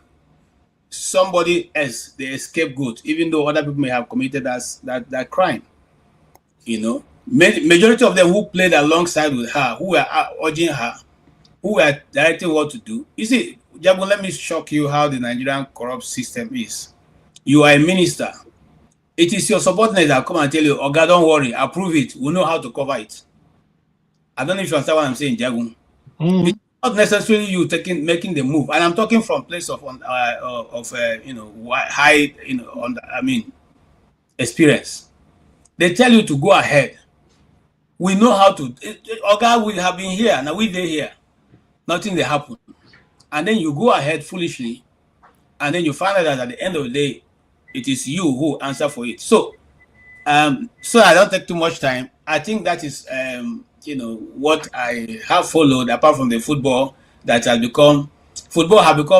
somebody else the scapegoat, even though other people may have committed that crime. Majority of them who played alongside with her, who were urging her, who were directing what to do. You see, Jago, let me shock you how the Nigerian corrupt system is. You are a minister. It is your subordinates that come and tell you, "Oga, don't worry, approve it. We know how to cover it." I don't know if you understand what I'm saying, Jago. It's not necessarily you making the move, and I'm talking from place of high, experience. They tell you to go ahead. We know how to. Oga, we have been here, now we're here. Nothing they happen, and then you go ahead foolishly, and then you find out that at the end of the day, it is you who answer for it. So I don't take too much time. I think that is, what I have followed, apart from the football that has become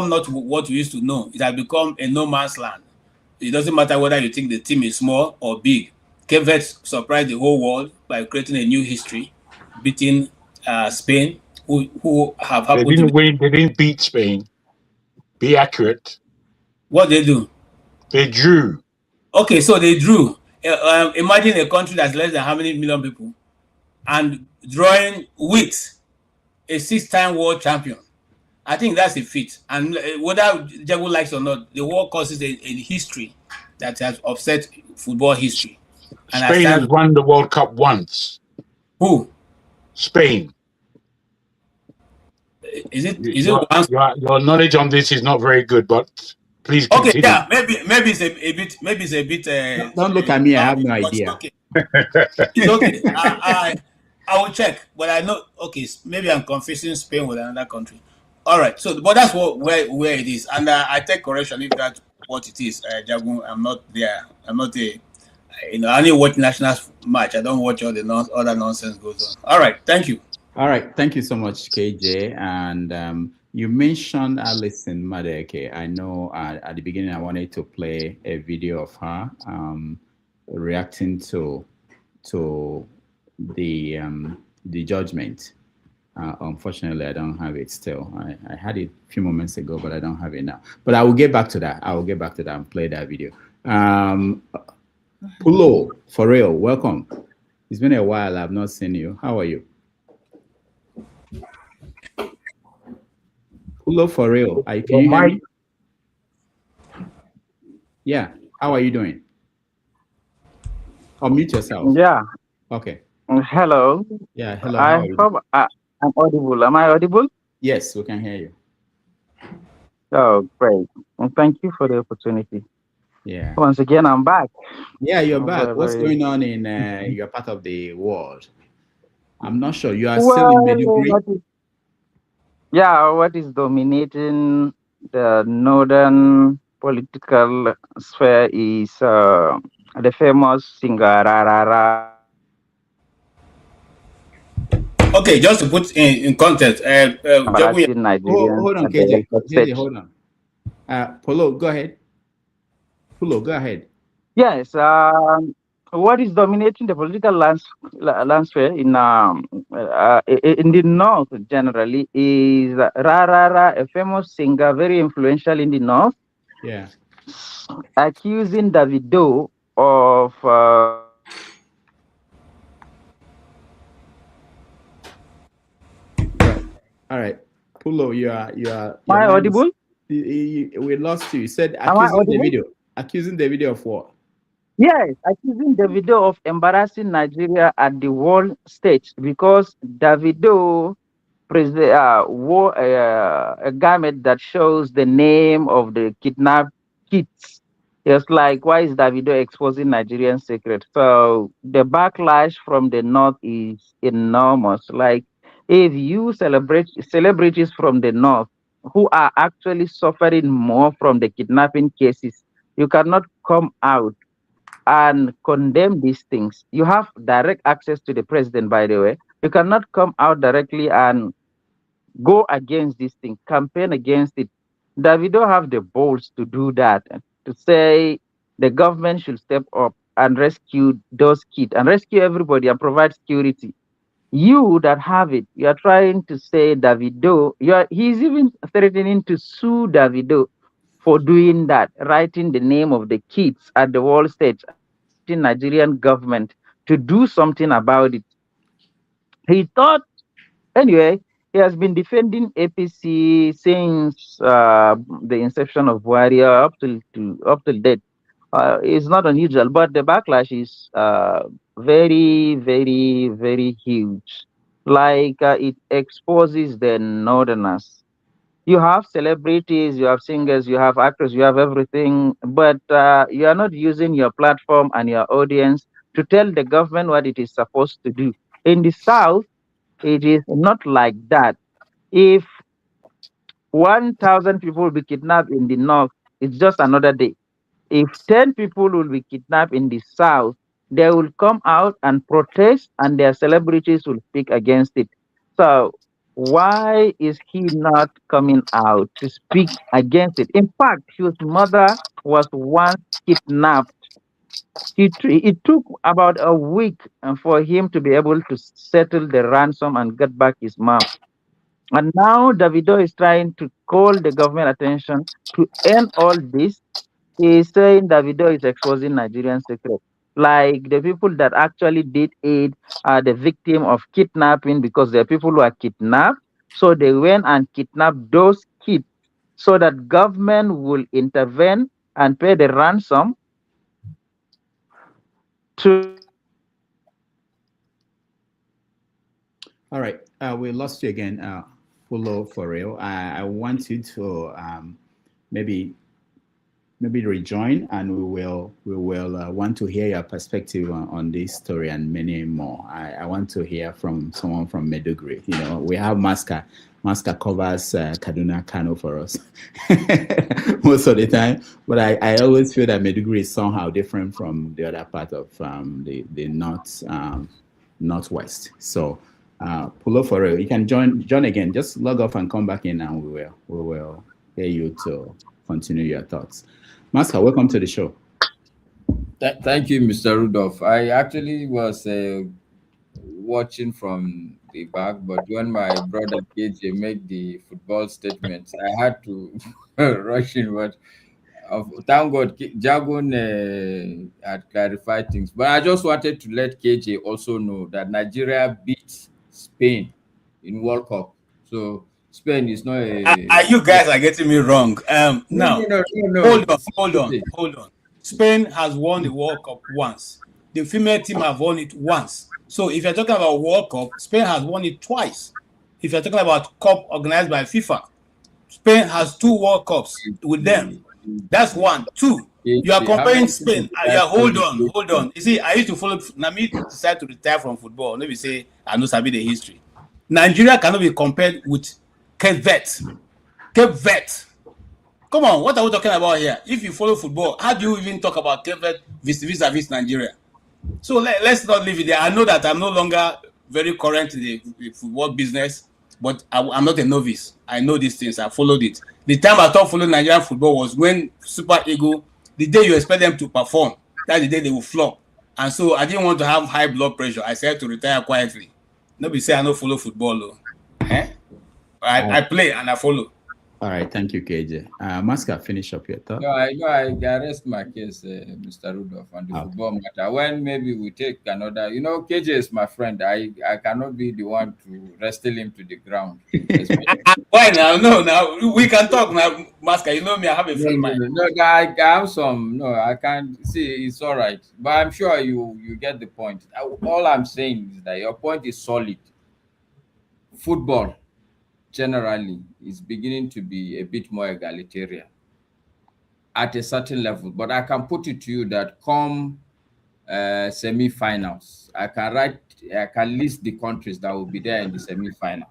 not what we used to know. It has become a no man's land. It doesn't matter whether you think the team is small or big. Cape Verde surprised the whole world by creating a new history, beating Spain, who have They happened to didn't be. win. They didn't beat Spain. Be accurate. What they do? They drew. Okay, so they drew. Imagine a country that's less than how many million people, and drawing with a 6-time world champion. I think that's a feat. And whether Jago likes or not, the world causes a history that has upset football history. And Spain has won the World Cup once. Who? Spain. Is it once? Your knowledge on this is not very good, but please continue. Okay, yeah, maybe it's a bit. Don't look at me. I have no idea. Okay. It's okay. I will check, but I know. Okay, maybe I'm confusing Spain with another country. All right. So, but that's where it is, and I take correction if that's what it is. Jagun, I'm not there. I'm not there. I only watch national match. I don't watch all the other nonsense goes on. All right. Thank you. All right. Thank you so much, KJ. And you mentioned Alison-Madueke. I know at the beginning I wanted to play a video of her reacting to the judgment. Unfortunately, I don't have it still. I had it a few moments ago, but I don't have it now. But I will get back to that. I will get back to that and play that video. Pulo, for real, welcome. It's been a while. I've not seen you. How are you? Pulo, for real. Can you hear me? Yeah. How are you doing? Unmute yourself. Yeah. Okay. Hello. Yeah. Hello. I hope I'm audible. Am I audible? Yes, we can hear you. Oh, great. Well, thank you for the opportunity. Yeah. Once again, I'm back. Yeah, you're back. What's going on in your part of the world? I'm not sure. You are still in Maiduguri? What is dominating the northern political sphere is the famous singer Rarara. Okay, just to put in context, hold on, KJ. Hold on. Polo, go ahead. Polo, go ahead. Yes. What is dominating the political landscape in the north generally is Rarara, a famous singer, very influential in the north. Yeah. Accusing Davido of All right, Pulo, you are. Am I audible? We lost you. You said accusing Davido of what? Yes, accusing Davido of embarrassing Nigeria at the world stage because Davido wore a garment that shows the name of the kidnapped kids. It's like, why is Davido exposing Nigerian secret? So the backlash from the north is enormous. Like, if you celebrate celebrities from the north who are actually suffering more from the kidnapping cases, you cannot come out and condemn these things. You have direct access to the president, by the way. You cannot come out directly and go against this thing, campaign against it. Davido have the balls to do that, to say the government should step up and rescue those kids and rescue everybody and provide security. You that have it, you are trying to say Davido, he's even threatening to sue Davido for doing that, writing the name of the kids at the world stage, the Nigerian government to do something about it. He thought, anyway, he has been defending APC since the inception of Warrior up till date. It's not unusual, but the backlash is very, very, very huge. Like it exposes the northerners. You have celebrities, you have singers, you have actors, you have everything, but you are not using your platform and your audience to tell the government what it is supposed to do. In the South, it is not like that. If 1,000 people will be kidnapped in the North, it's just another day. If 10 people will be kidnapped in the South, they will come out and protest and their celebrities will speak against it. So why is he not coming out to speak against it? In fact, his mother was once kidnapped It took about a week for him to be able to settle the ransom and get back his mom. And now Davido is trying to call the government attention to end all this. He is saying Davido is exposing Nigerian secrets. Like the people that actually did it are the victim of kidnapping, because there are people who are kidnapped. So they went and kidnapped those kids so that government will intervene and pay the ransom to. All right, we lost you again, Pulo, for real. I want you to maybe rejoin, and we will want to hear your perspective on this story and many more. I want to hear from someone from Maiduguri. You know, we have Maska covers Kaduna, Kano for us most of the time, but I always feel that Maiduguri is somehow different from the other part of the northwest. So Pulo, for real, you can join again. Just log off and come back in, and we will hear you to continue your thoughts. Maska, welcome to the show. Thank you, Mr. Rudolph. I actually was watching from the back, but when my brother KJ made the football statements, I had to rush in. But thank God, Jagun had clarified things. But I just wanted to let KJ also know that Nigeria beat Spain in World Cup. So Spain is not a... You guys are getting me wrong. Now, hold on. Spain has won the World Cup once. The female team have won it once. So if you're talking about World Cup, Spain has won it twice. If you're talking about cup organized by FIFA, Spain has 2 World Cups with them. That's 1. 2. You are comparing Spain. Hold on. You see, I used to follow. Nami decided to retire from football. Let me say, I know sabi the history. Nigeria cannot be compared with Cape Verde. Come on, what are we talking about here? If you follow football, how do you even talk about Cape Verde vis-a-vis Nigeria? So let's not leave it there. I know that I'm no longer very current in the football business, but I'm not a novice. I know these things. I followed it. The time I thought following Nigerian football was when Super Eagles, the day you expect them to perform, that's the day they will flop. And so I didn't want to have high blood pressure. I said to retire quietly. Nobody say I don't follow football, though. I play and I follow. All right, thank you, KJ. Maska, finish up your thought. No, I rest my case, Mr. Rudolph, on the football matter. When maybe we take another, KJ is my friend. I cannot be the one to wrestle him to the ground. Why now? No, now we can talk now, Maska. You know me, I have a friend. No, I have some. No, I can't see. It's all right, but I'm sure you get the point. All I'm saying is that your point is solid. Football generally is beginning to be a bit more egalitarian at a certain level, but I can put it to you that come semi-finals, I can list the countries that will be there in the semi-final.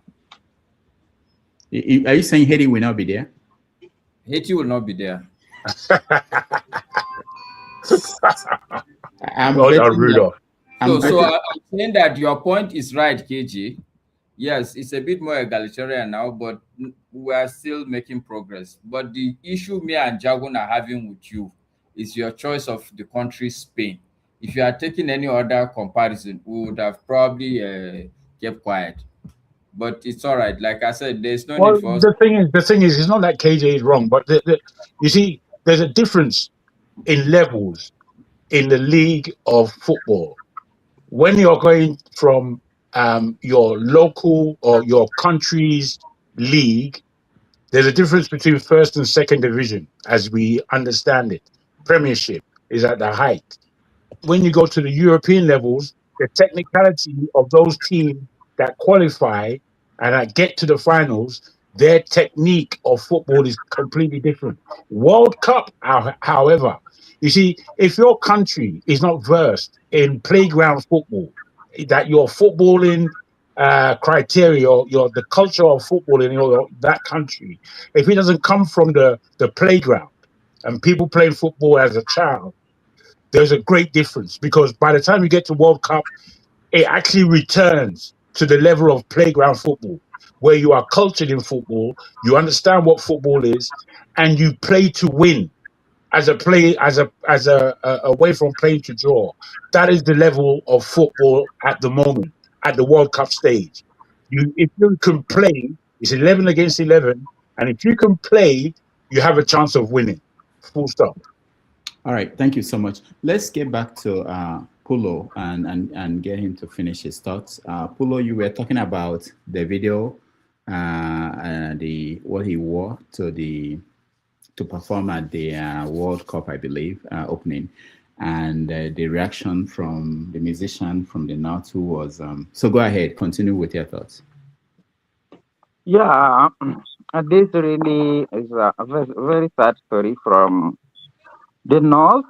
Are you saying Haiti will not be there? Haiti will not be there. I'm Rudolph. So I'm saying that your point is right, KG. Yes, it's a bit more egalitarian now, but we are still making progress. But the issue me and Jagun are having with you is your choice of the country, Spain. If you are taking any other comparison, we would have probably kept quiet. But it's all right. Like I said, there's no need for us. The thing is, it's not that KJ is wrong, but you see, there's a difference in levels in the league of football. When you're going from your local or your country's league, there's a difference between first and second division, as we understand it. Premiership is at the height. When you go to the European levels, the technicality of those teams that qualify and that get to the finals, their technique of football is completely different. World Cup, however, you see, if your country is not versed in playground football, that your footballing criteria, the culture of football in that country, if it doesn't come from the playground and people playing football as a child, there's a great difference, because by the time you get to World Cup, it actually returns to the level of playground football, where you are cultured in football, you understand what football is, and you play to win. as a away from playing to draw. That is the level of football at the moment, at the World Cup stage. If you can play, it's 11 against 11, and if you can play, you have a chance of winning. Full stop. All right, thank you so much. Let's get back to Pulo and get him to finish his thoughts. Pulo, you were talking about the video and what he wore to perform at the World Cup, I believe, opening, and the reaction from the musician from the North who was. So go ahead, continue with your thoughts. Yeah, this really is a very, very sad story from the North.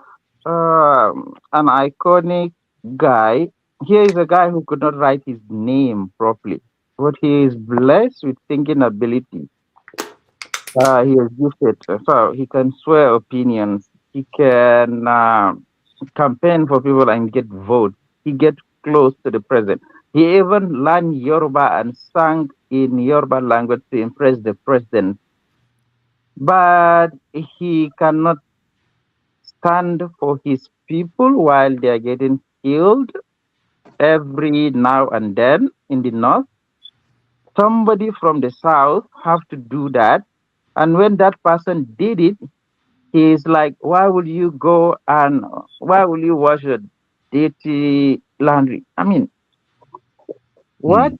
An iconic guy. Here is a guy who could not write his name properly, but he is blessed with thinking ability. He is gifted, so he can swear opinions. He can campaign for people and get votes. He gets close to the president. He even learned Yoruba and sang in Yoruba language to impress the president. But he cannot stand for his people while they are getting killed every now and then in the north. Somebody from the south have to do that. And when that person did it, he is like, why will you go and why will you wash your dirty laundry? I mean, what?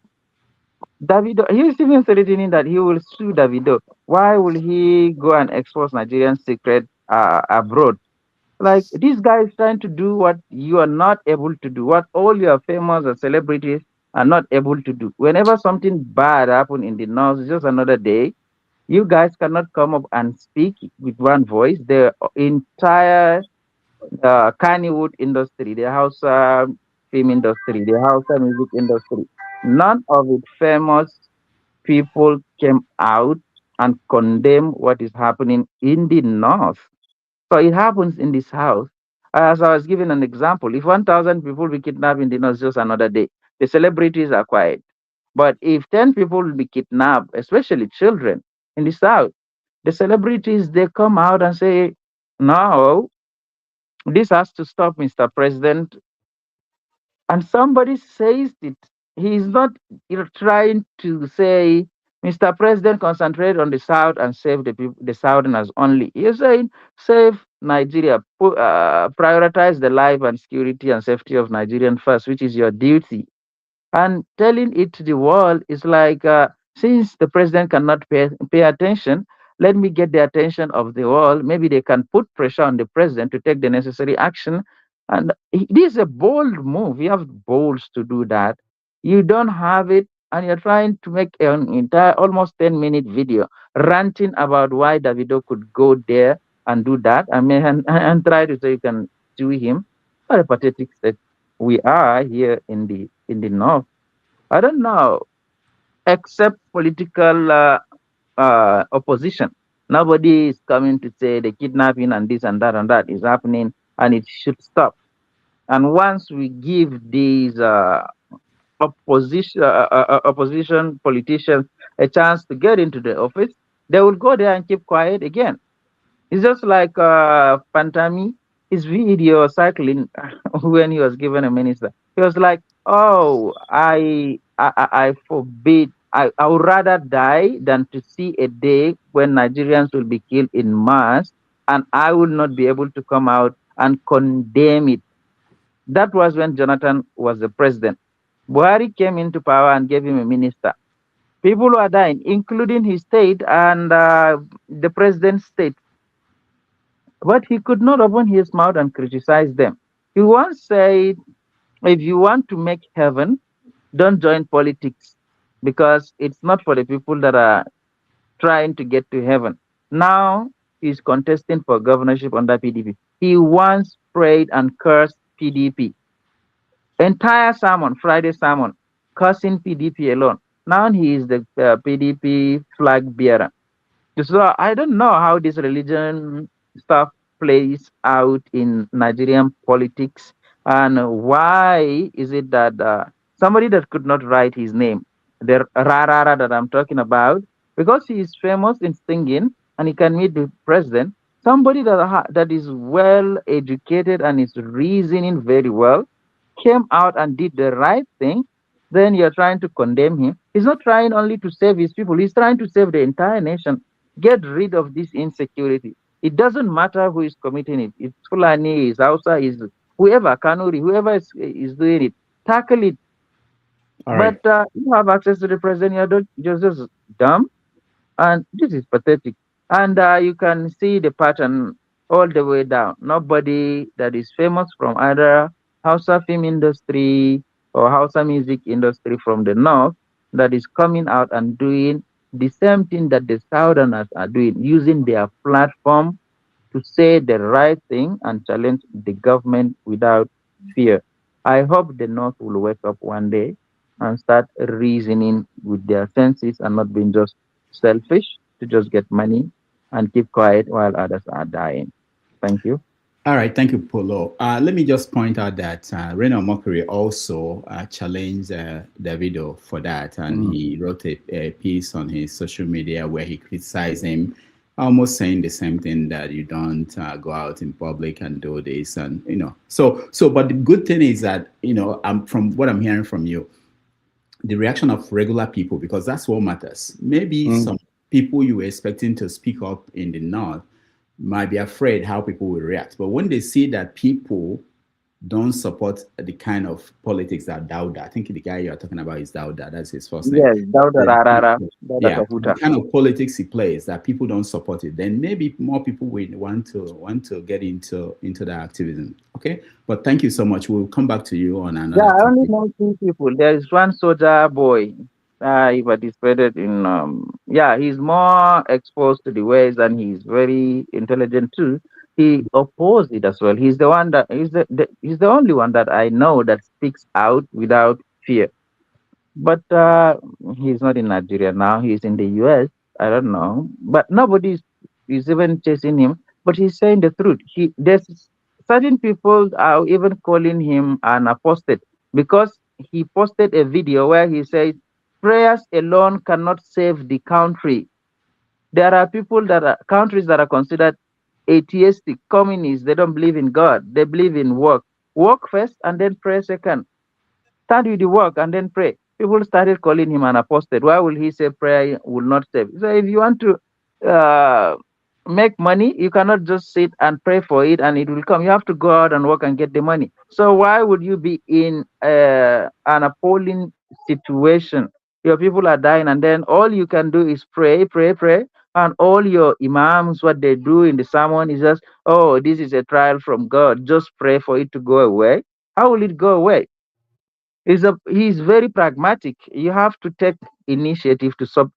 Davido, he is even threatening that he will sue Davido. Why will he go and expose Nigerian secret abroad? Like, this guy is trying to do what you are not able to do, what all your famous or celebrities are not able to do. Whenever something bad happens in the north, it's just another day. You guys cannot come up and speak with one voice. The entire Kannywood industry, the Hausa film industry, the Hausa music industry, none of its famous people came out and condemn what is happening in the north. So it happens in this house. As I was giving an example, if 1,000 people be kidnapped in the north, just another day, the celebrities are quiet. But if 10 people will be kidnapped, especially children in the south, the celebrities, they come out and say, no, this has to stop, Mr. President. And somebody says it. He is not trying to say, Mr. President, concentrate on the South and save the people, the Southerners only. He is saying, save Nigeria, prioritize the life and security and safety of Nigerians first, which is your duty. And telling it to the world is like, since the president cannot pay attention, let me get the attention of the world. Maybe they can put pressure on the president to take the necessary action. And this is a bold move. You have balls to do that. You don't have it, and you're trying to make an entire, almost 10-minute video ranting about why Davido could go there and do that. I mean, and try to say you can sue him. What a pathetic state we are here in the north. I don't know, except political opposition. Nobody is coming to say the kidnapping and this and that is happening, and it should stop. And once we give these opposition politicians a chance to get into the office, they will go there and keep quiet again. It's just like Pantami, his video cycling when he was given a minister. He was like, "Oh, I forbid. I would rather die than to see a day when Nigerians will be killed in mass, and I will not be able to come out and condemn it." That was when Jonathan was the president. Buhari came into power and gave him a minister. People were dying, including his state and the president's state. But he could not open his mouth and criticize them. He once said, if you want to make heaven, don't join politics, because it's not for the people that are trying to get to heaven. Now he's contesting for governorship under PDP. He once prayed and cursed PDP. Entire sermon, Friday sermon, cursing PDP alone. Now he is the PDP flag bearer. So I don't know how this religion stuff plays out in Nigerian politics, and why is it that somebody that could not write his name, the Rarara that I'm talking about, because he is famous in singing and he can meet the president, Somebody that is well educated and is reasoning very well came out and did the right thing, then you're trying to condemn him. He's not trying only to save his people, he's trying to save the entire nation. Get rid of this insecurity. It doesn't matter who is committing it. It's Fulani, is Hausa, is whoever, Kanuri, whoever is doing it. Tackle it. All right. But you have access to the president, you're just dumb. And this is pathetic. And you can see the pattern all the way down. Nobody that is famous from either Hausa film industry or Hausa music industry from the north that is coming out and doing the same thing that the Southerners are doing, using their platform to say the right thing and challenge the government without fear. I hope the North will wake up one day and start reasoning with their senses and not being just selfish to just get money and keep quiet while others are dying. Thank you. All right, thank you, Polo. Let me just point out that Reno Mokri also challenged Davido for that, and he wrote a piece on his social media where he criticized him, almost saying the same thing, that you don't go out in public and do this, and but the good thing is that from what I'm hearing from you, the reaction of regular people, because that's what matters. Maybe some people you were expecting to speak up in the north might be afraid how people will react. But when they see that people don't support the kind of politics that Dauda, I think the guy you're talking about is Dauda, that's his first name. Yes, Dauda Rarara. The kind of politics he plays, that people don't support it, then maybe more people will want to get into that activism. Okay, but thank you so much. We'll come back to you on another. Yeah, I only know two people. There is one soldier boy. He participated in. He's more exposed to the ways, and he's very intelligent too. He opposed it as well. He's the one that he's the only one that I know that speaks out without fear. But he's not in Nigeria now. He's in the US. I don't know. But nobody is even chasing him. But he's saying the truth. There's certain people are even calling him an apostate because he posted a video where he says prayers alone cannot save the country. There are countries that are considered atheistic, communists. They don't believe in God. They believe in work. Work first and then pray second. Start with the work and then pray. People started calling him an apostate. Why will he say prayer will not save? So if you want to make money, you cannot just sit and pray for it and it will come. You have to go out and work and get the money. So why would you be in an appalling situation? Your people are dying and then all you can do is pray, pray, pray. And all your imams, what they do in the sermon is just, oh, this is a trial from God. Just pray for it to go away. How will it go away? He's very pragmatic. You have to take initiative to stop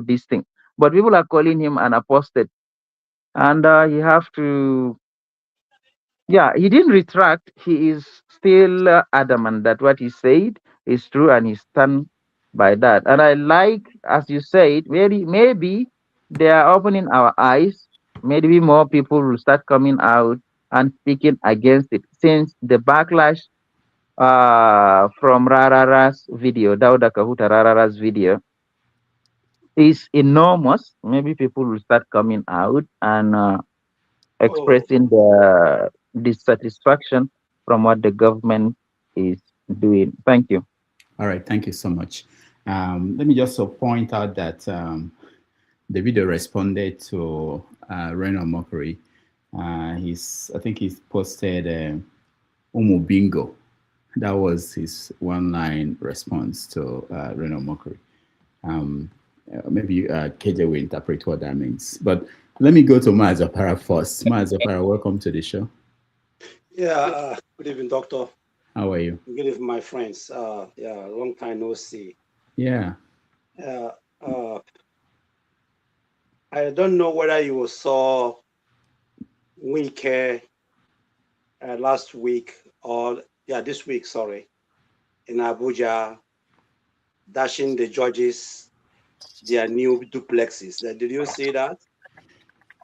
this thing. But people are calling him an apostate. And he have to, he didn't retract. He is still adamant that what he said is true and he stand by that. And I like, as you said, maybe they are opening our eyes. Maybe more people will start coming out and speaking against it, since the backlash from Rarara's video, Dauda Kahuta Rarara's video, is enormous. Maybe people will start coming out and expressing the dissatisfaction from what the government is doing. Thank you. All right, thank you so much. Let me just point out that the video responded to Reno Mokri. I think he's posted Umu Bingo. That was his one-line response to Reno Mokri. Maybe KJ will interpret what that means. But let me go to Mazapara first. Mazapara, welcome to the show. Yeah, good evening, doctor. How are you? Good evening, my friends. Long time no see. Yeah. I don't know whether you saw Wike last week or this week, sorry, in Abuja, dashing the judges their new duplexes. Did you see that?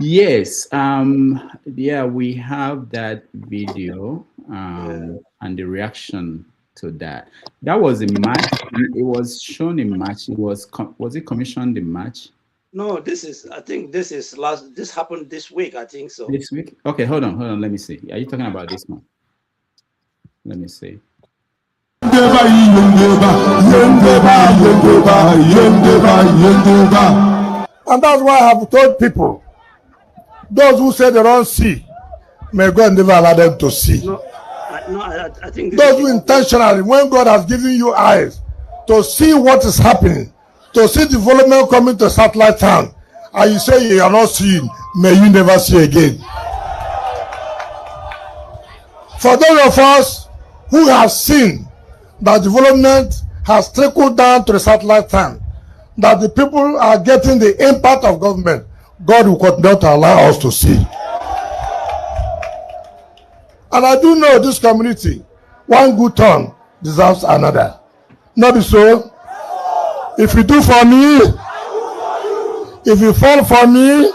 Yes. We have that video and the reaction to that. That was a match. It was shown in March. Was it commissioned in March? No, I think this happened this week, I think so. This week? Okay, hold on, let me see. Are you talking about this one? Let me see. And that's why I have told people, those who say they don't see, may God never allow them to see. I think those who intentionally, when God has given you eyes to see what is happening, to see development coming to satellite town, and you say you are not seeing, may you never see again. For those of us who have seen that development has trickled down to the satellite town, that the people are getting the impact of government, God will continue to allow us to see. And I do know this community, one good turn deserves another. Not be so. If you do for me, if you fall for me,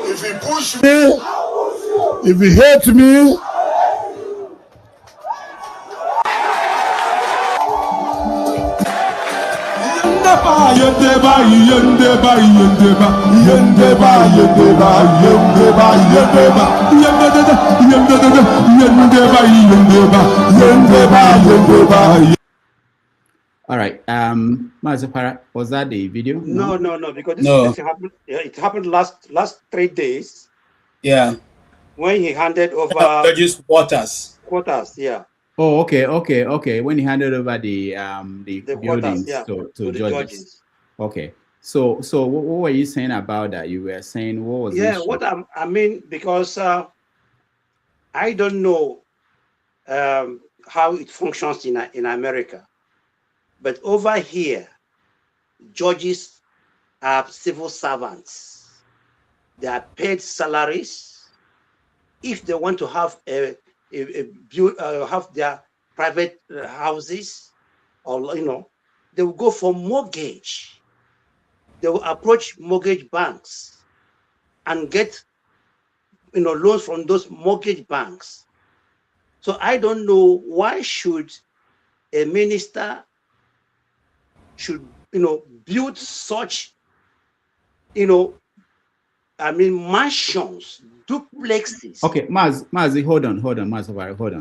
if you push me, if you hate me, All right. Mazapara, was that the video? No, because this happened. It happened last 3 days. Yeah. When he handed over judges' quarters. Yeah. Oh, okay. When he handed over the buildings quarters, to judges. Okay. So what were you saying about that? You were saying what was the issue? I mean, because I don't know how it functions in America, but over here, judges are civil servants. They are paid salaries. If they want to have have their private houses, or they will go for mortgage. They will approach mortgage banks and get loans from those mortgage banks. So I don't know why should a minister should build such mansions, duplexes. Okay, Mazi, hold on, Mazapara, hold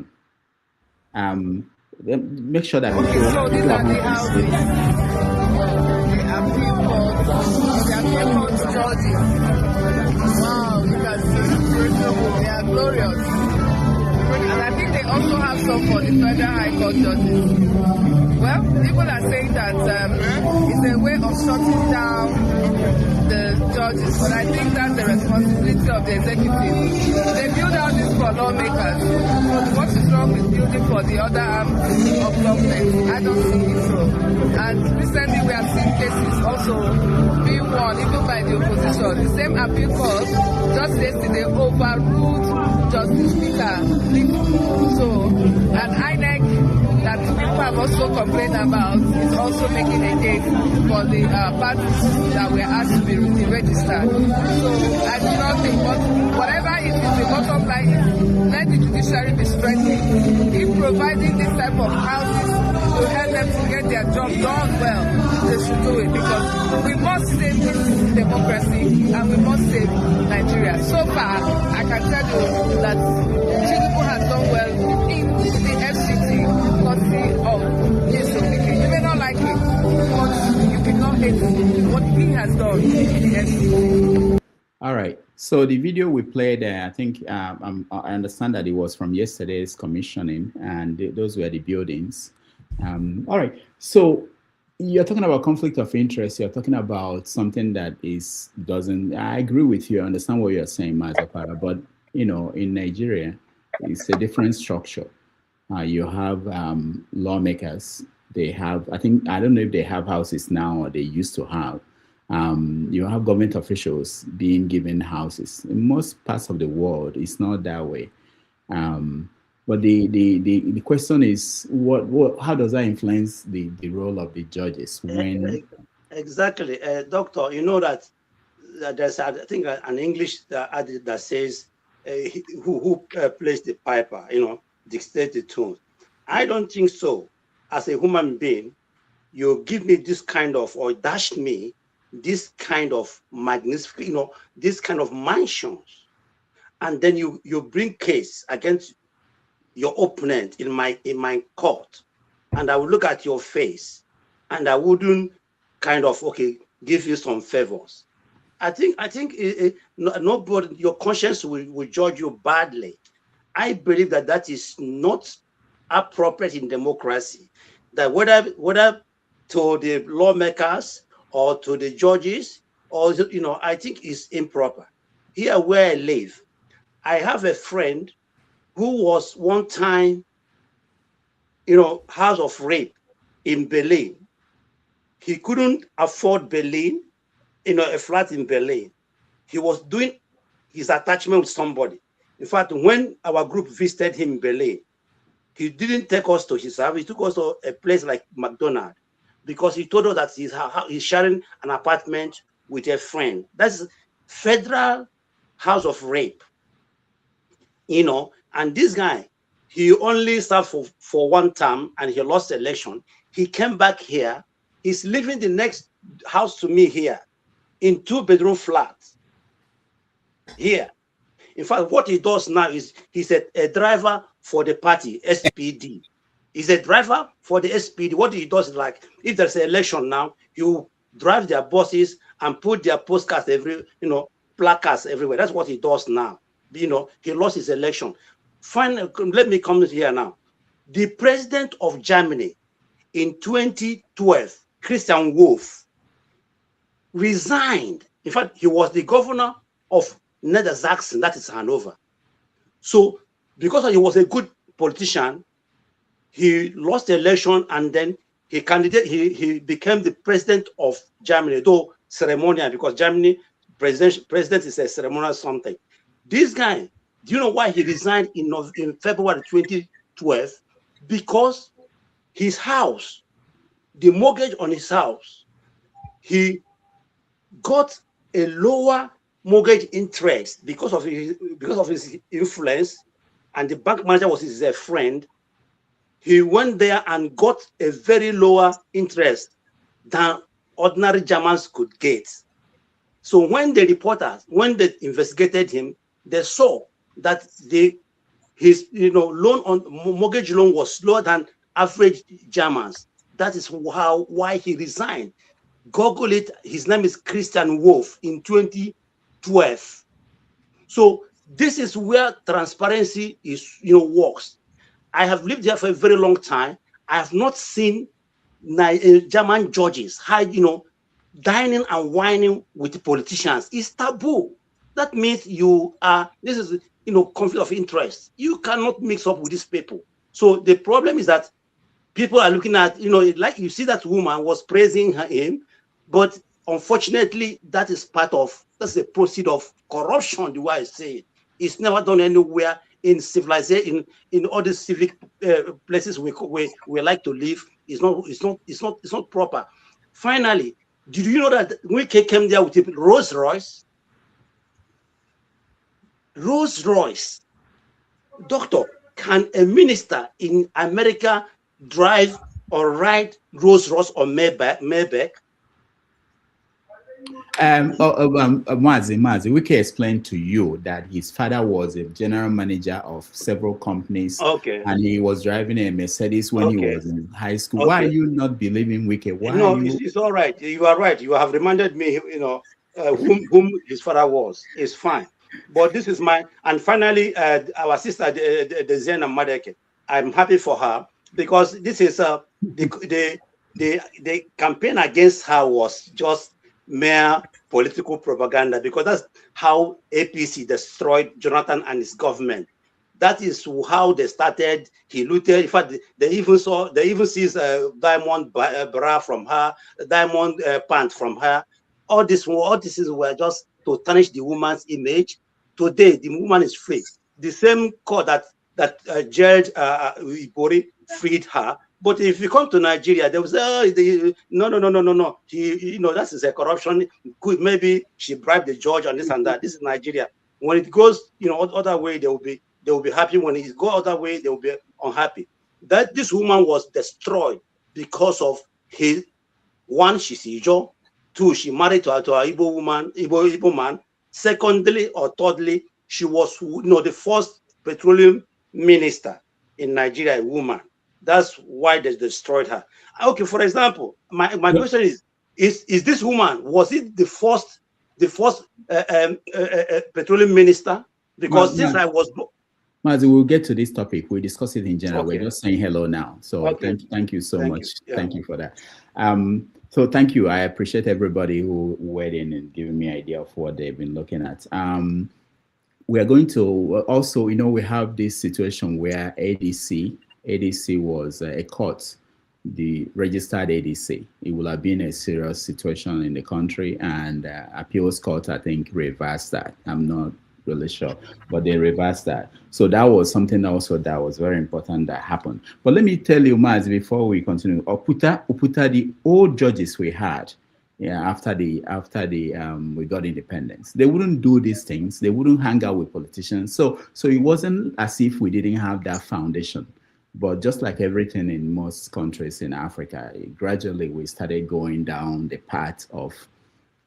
on. Make sure that So these are the houses. Judges. Wow, you can see they are glorious. And I think they also have some for the Federal High Court judges. Well, people are saying that it's a way of shutting down the judges, but I think that's the responsibility of the executive. They build out this for lawmakers. So what is wrong with building for the other arms of government? I don't see it so. And recently we have seen cases also being won even by the opposition. The same appeal court just yesterday overruled Justice Peter. So, and INEC that people have also complained about is also making a case for the parties that were asked to be registered. So I do not think, but whatever it is, the bottom line is let the judiciary be strengthened. If providing this type of houses to help them to get their job done well, they should do it, because we must save this democracy and we must save Nigeria. So far, I can tell you that Tinubu has done well in the FCT courtesy of Diezani. You may not like it, but you cannot hate what he has done in the FCT. All right. So the video we played, I think I understand that it was from yesterday's commissioning, and those were the buildings. All right. So you're talking about conflict of interest. You're talking about something that doesn't. I agree with you. I understand what you're saying, Mazapara. But in Nigeria, it's a different structure. You have lawmakers. They have. I don't know if they have houses now or they used to have. You have government officials being given houses. In most parts of the world, it's not that way. But the question is, how does that influence the role of the judges when? Exactly, Doctor. You know that there's I think an English adage that says, "Who plays the piper? Dictate the tune." I don't think so. As a human being, you give me this kind of, or dash me this kind of magnificent, this kind of mansions, and then you bring case against your opponent in my court, and I will look at your face, and I wouldn't kind of give you some favors. I think nobody, your conscience will judge you badly. I believe that is not appropriate in democracy. That whether to the lawmakers or to the judges, or I think is improper. Here where I live, I have a friend who was one time, house of rape in Berlin. He couldn't afford Berlin, a flat in Berlin. He was doing his attachment with somebody. In fact, when our group visited him in Berlin, he didn't take us to his house. He took us to a place like McDonald's because he told us that he's sharing an apartment with a friend. That's federal house of rape, And this guy, he only served for one term and he lost the election. He came back here. He's living the next house to me here in 2-bedroom flats here. In fact, what he does now is he's a driver for the party, SPD. He's a driver for the SPD. What he does is like, if there's an election now, he will drive their buses and put their postcards placards everywhere. That's what he does now. He lost his election. Finally, let me come here now. The president of Germany in 2012, Christian Wolff, resigned. In fact, he was the governor of Niedersachsen, that is Hanover. So, because he was a good politician, he lost the election and then he became the president of Germany, though ceremonial, because Germany president is a ceremonial something. This guy, do you know why he resigned in February 2012? Because his house, the mortgage on his house, he got a lower mortgage interest because of his influence, and the bank manager was his friend. He went there and got a very lower interest than ordinary Germans could get. So when they investigated him, they saw that his mortgage loan was lower than average Germans. That is why he resigned. Google it. His name is Christian Wolff in 2012. So this is where transparency works. I have lived here for a very long time. I have not seen German judges dining and whining with politicians. It's taboo. That means this is conflict of interest. You cannot mix up with these people. So the problem is that people are looking at, like you see that woman was praising him, but unfortunately, that's a proceed of corruption, the way I say it. It's never done anywhere in civilization, in all these civic places we like to live. It's not proper. Finally, did you know that Wike came there with a Rolls Royce? Rolls Royce. Doctor, can a minister in America drive or ride Rolls Royce or Maybach? Mazi, we can explain to you that his father was a general manager of several companies. Okay. And he was driving a Mercedes when he was in high school. Okay. Why are you not believing Wike? It's all right. You are right. You have reminded me, whom his father was. It's fine. But this is and finally, our sister, Deziani Alison-Madueke. I'm happy for her because this is the campaign against her was just mere political propaganda, because that's how APC destroyed Jonathan and his government. That is how they started. He looted. In fact, they even seized a diamond bra from her, a diamond pant from her. All these were just to tarnish the woman's image. Today, the woman is free. The same court that jailed Ibori freed her. But if you come to Nigeria, they will say, no. That is a corruption. Maybe she bribed the judge and this and that. This is Nigeria. When it goes, other way, they will be happy. When it goes other way, they will be unhappy. That this woman was destroyed because of she's Ijo, Two, she married to an Igbo woman, Igbo man. Secondly or thirdly, she was the first petroleum minister in Nigeria, a woman. That's why they destroyed her. Okay, for example, my question is this woman, was it the first petroleum minister? Because since I was... Mazi, we'll get to this topic. We'll discuss it in general. Okay. We're just saying hello now. So Okay. thank you so much. Yeah. Thank you for that. So thank you. I appreciate everybody who weighed in and giving me an idea of what they've been looking at. We are going to also, we have this situation where ADC was a court, the registered ADC. It would have been a serious situation in the country, and appeals court, I think, reversed that. I'm not really sure, but they reversed that. So that was something also that was very important that happened. But let me tell you, Maz, before we continue, Uputa, the old judges we had, after we got independence, they wouldn't do these things. They wouldn't hang out with politicians. So it wasn't as if we didn't have that foundation. But just like everything in most countries in Africa, gradually we started going down the path of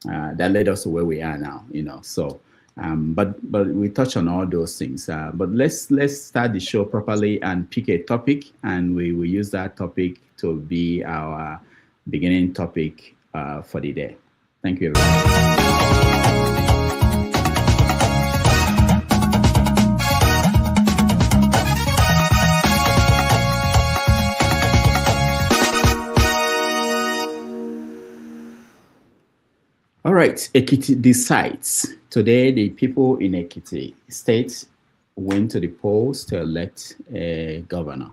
that led us to where we are now. So. But we touch on all those things. But let's start the show properly and pick a topic, and we will use that topic to be our beginning topic for the day. Thank you, everyone. All right, Ekiti decides. Today, the people in Ekiti State went to the polls to elect a governor.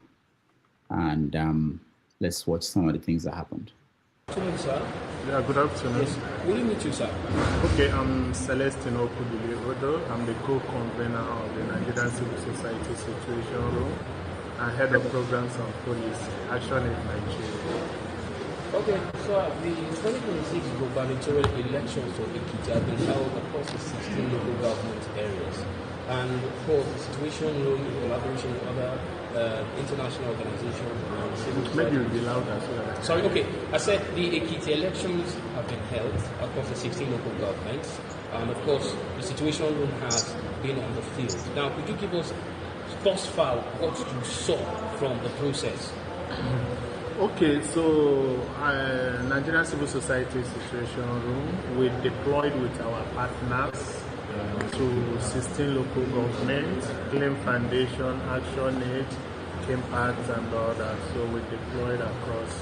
And let's watch some of the things that happened. Good afternoon, sir. Yeah, good afternoon. Yes. Will you meet you, sir? Okay, I'm Celestine Okudili-Odo. I'm the co-convener of the Nigerian Civil Society Situation Room and head of programs on police, Action in Nigeria. Okay, so the 2026 gubernatorial elections for Ekiti have been held across the 16 local government areas. And of course, the Situation Room in collaboration with other international organizations and civil society. Maybe you'll be louder. Sorry, okay. I said the Ekiti elections have been held across the 16 local governments. And of course, the Situation Room has been on the field. Now, could you give us thus far what you saw from the process? Okay, so Nigerian Civil Society Situation Room, we deployed with our partners to 16 local governments, Claim Foundation, Action Aid, Kimpact, and others. So we deployed across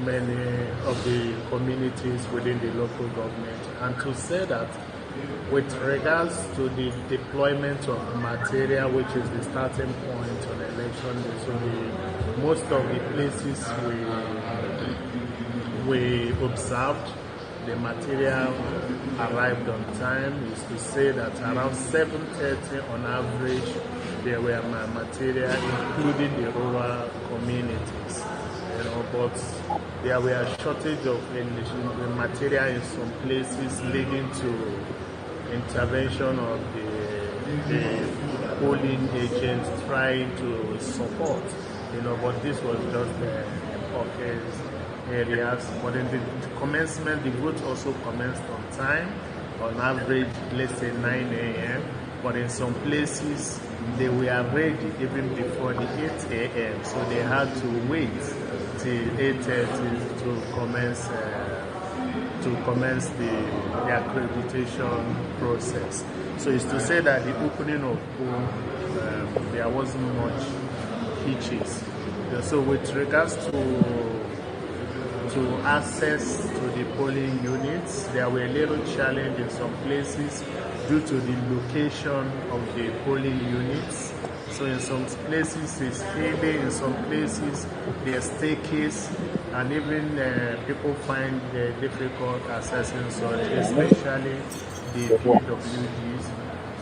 many of the communities within the local government. And to say that with regards to the deployment of material, which is the starting point on election day, so most of the places we observed, the material arrived on time. Is to say that around 7:30 on average, there were material, including the rural communities. But there were a shortage of material in some places, leading to intervention of the polling agents trying to support, but this was just pocket areas. But in the commencement, the vote also commenced on time, on average, let's say 9 a.m. But in some places, they were ready even before the 8 a.m. So they had to wait till 8:30 to commence the accreditation process. So it's to say that the opening of poll, there wasn't much hitches. So with regards to access to the polling units, there were a little challenge in some places due to the location of the polling units. So in some places it's hilly, in some places there's staircase, and even people find it difficult accessing such, especially the PWDs.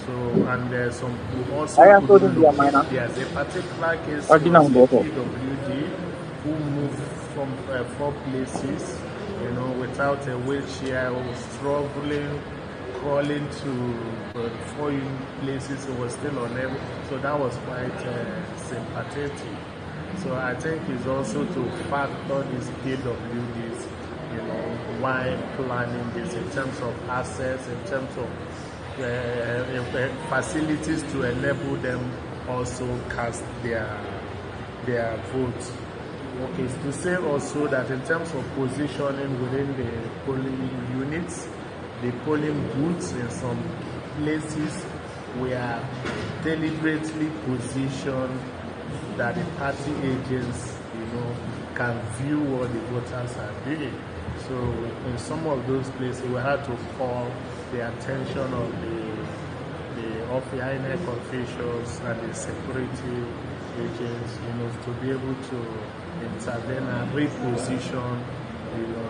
So, and there's some also there's a particular case of the PWD who moved from 4 places, without a wheelchair, was struggling, crawling to 4 places, it was still unable. So that was quite sympathetic. So I think it's also to factor these PWDs while planning this in terms of assets, in terms of facilities to enable them also cast their votes. Okay, to say also that in terms of positioning within the polling units, the polling booths in some places were deliberately positioned that the party agents, can view what the voters are doing. So in some of those places, we had to call the attention of the INEC officials and the security agents, to be able to intervene and reposition,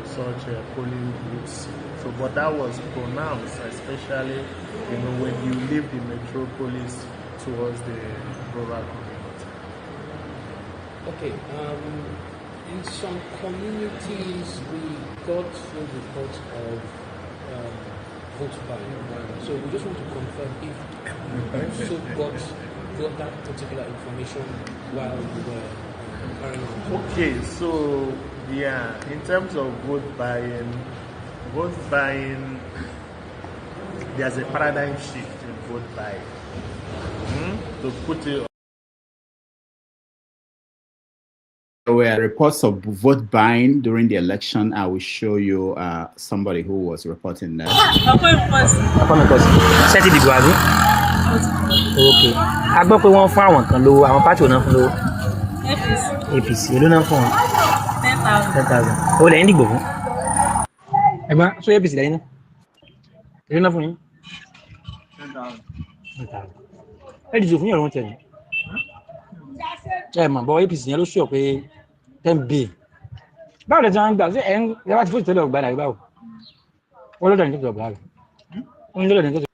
such polling booths. So, but that was pronounced, especially, when you leave the metropolis towards the rural community. Okay. In some communities, we got full reports of vote buying. So we just want to confirm if you also got that particular information while you were carrying on. Okay, so in terms of vote buying, there's a paradigm shift in vote buying. To put it. There were reports of vote buying during the election. I will show you somebody who was reporting that. Okay. A gbọ́ pé wọ́n fún àwọn kan lówó, àwọn pátì náà fún lówó. APC èló náà fún wọn. 10,000. Owó lẹ́yìn dìgbò fún. Ẹ̀gbọ́n sọ APC lẹ́yìn náà. Èló náà fún yín. 10,000. Ẹ dìjọ fún yàrá wọn tẹ̀lé. Ẹ mọ̀ bọ́ APC yẹn ló sọ pé 10 bill. Báwo lè jẹun gbà sí ẹ̀ ń yàrá tí fún ìtẹ́lẹ̀ ọ̀gbà rẹ̀ báwo? Wọ́n lọ́dọ̀ ní tó ọ̀gbà rẹ̀. Wọ́n lọ́dọ̀ ní tó.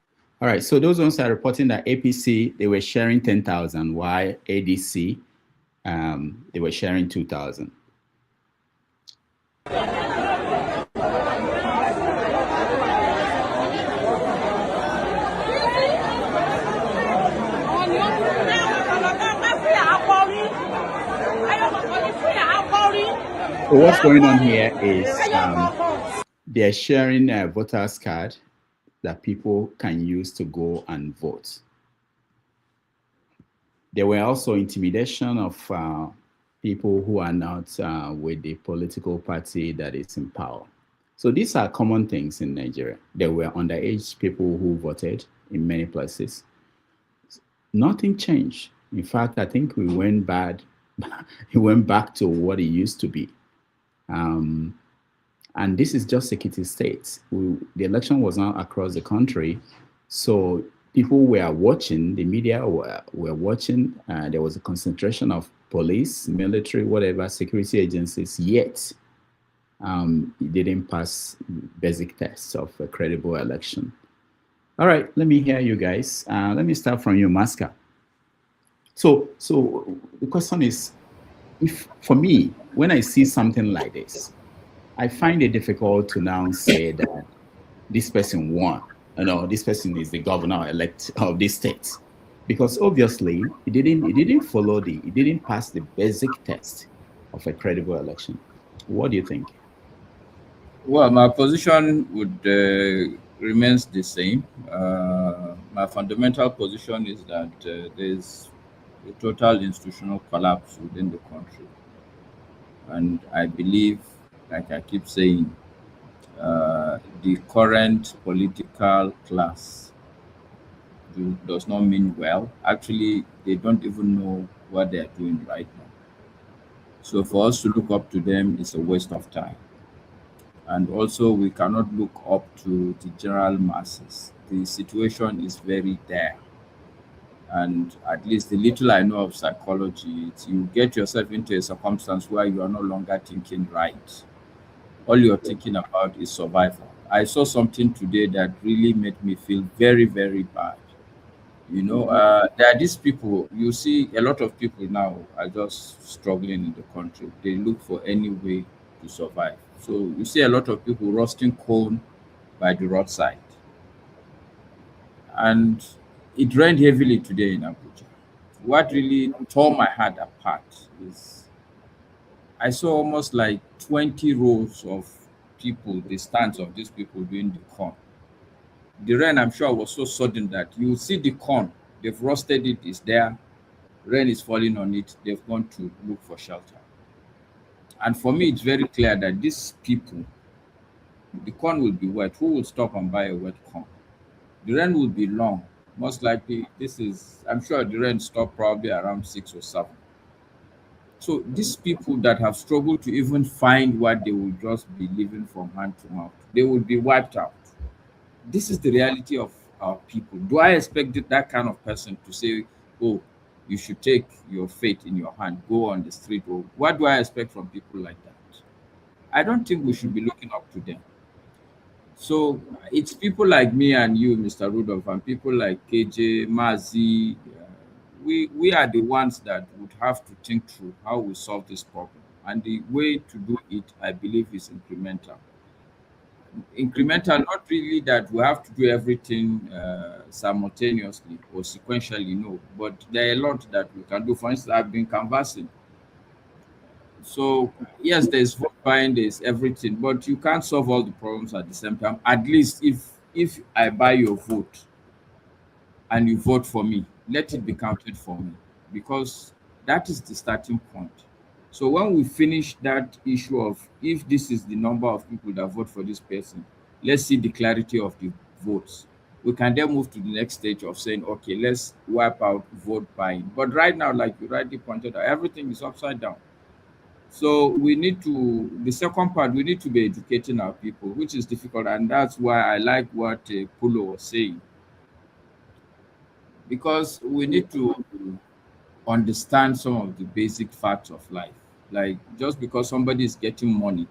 All right, so those ones are reporting that APC, they were sharing 10,000, while ADC, they were sharing 2,000. So what's going on here is they're sharing a voter's card that people can use to go and vote. There were also intimidation of people who are not with the political party that is in power. So these are common things in Nigeria. There were underage people who voted in many places. Nothing changed. In fact, I think we went bad. It went back to what it used to be. And this is just Ekiti State. The election was not across the country. So people were watching, the media were watching. There was a concentration of police, military, whatever, security agencies, yet it didn't pass basic tests of a credible election. All right, let me hear you guys. Let me start from you, Maska. So the question is, for me, when I see something like this, I find it difficult to now say that this person won. This person is the governor-elect of this state, because obviously he didn't pass the basic test of a credible election. What do you think? Well, my position would remains the same. My fundamental position is that there's a total institutional collapse within the country, and I believe, like I keep saying, the current political class does not mean well. Actually, they don't even know what they are doing right now. So for us to look up to them is a waste of time. And also, we cannot look up to the general masses. The situation is very dire. And at least the little I know of psychology, you get yourself into a circumstance where you are no longer thinking right. All you're thinking about is survival. I saw something today that really made me feel very, very bad. There are these people, you see a lot of people now are just struggling in the country. They look for any way to survive. So you see a lot of people roasting corn by the roadside. And it rained heavily today in Abuja. What really tore my heart apart is I saw almost like 20 rows of people, the stance of these people doing the corn. The rain, I'm sure, was so sudden that you see the corn, they've roasted it, it's there, rain is falling on it, they've gone to look for shelter. And for me, it's very clear that these people, the corn will be wet. Who will stop and buy a wet corn? The rain will be long. Most likely, I'm sure the rain stopped probably around 6 or 7. So these people that have struggled to even find what they will just be living from hand to mouth, they will be wiped out. This is the reality of our people. Do I expect that kind of person to say, oh, you should take your fate in your hand, go on the street? Or what do I expect from people like that? I don't think we should be looking up to them. So it's people like me and you, Mr. Rudolph, and people like KJ, Mazi. We are the ones that would have to think through how we solve this problem. And the way to do it, I believe, is incremental. Incremental, not really that we have to do everything simultaneously or sequentially, no. But there are a lot that we can do. For instance, I've been canvassing. So yes, there's vote buying, there's everything, but you can't solve all the problems at the same time. At least if I buy your vote and you vote for me, let it be counted for me, because that is the starting point. So when we finish that issue of if this is the number of people that vote for this person, let's see the clarity of the votes. We can then move to the next stage of saying, okay, let's wipe out vote buying. But right now, like you rightly pointed out, everything is upside down. So we need to, the second part, we need to be educating our people, which is difficult. And that's why I like what Pulo was saying. Because we need to understand some of the basic facts of life. Like just because somebody is getting money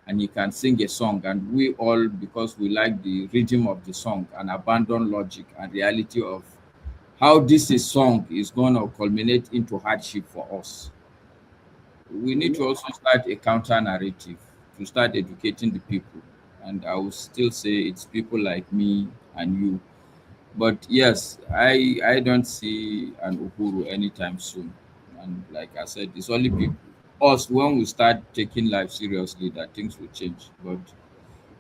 and he can sing a song, and we all, because we like the rhythm of the song, and abandon logic and reality of how this song is going to culminate into hardship for us. We need to also start a counter narrative to start educating the people. And I will still say it's people like me and you. But yes, I don't see an Uhuru anytime soon. And like I said, it's only people, us, when we start taking life seriously, that things will change. But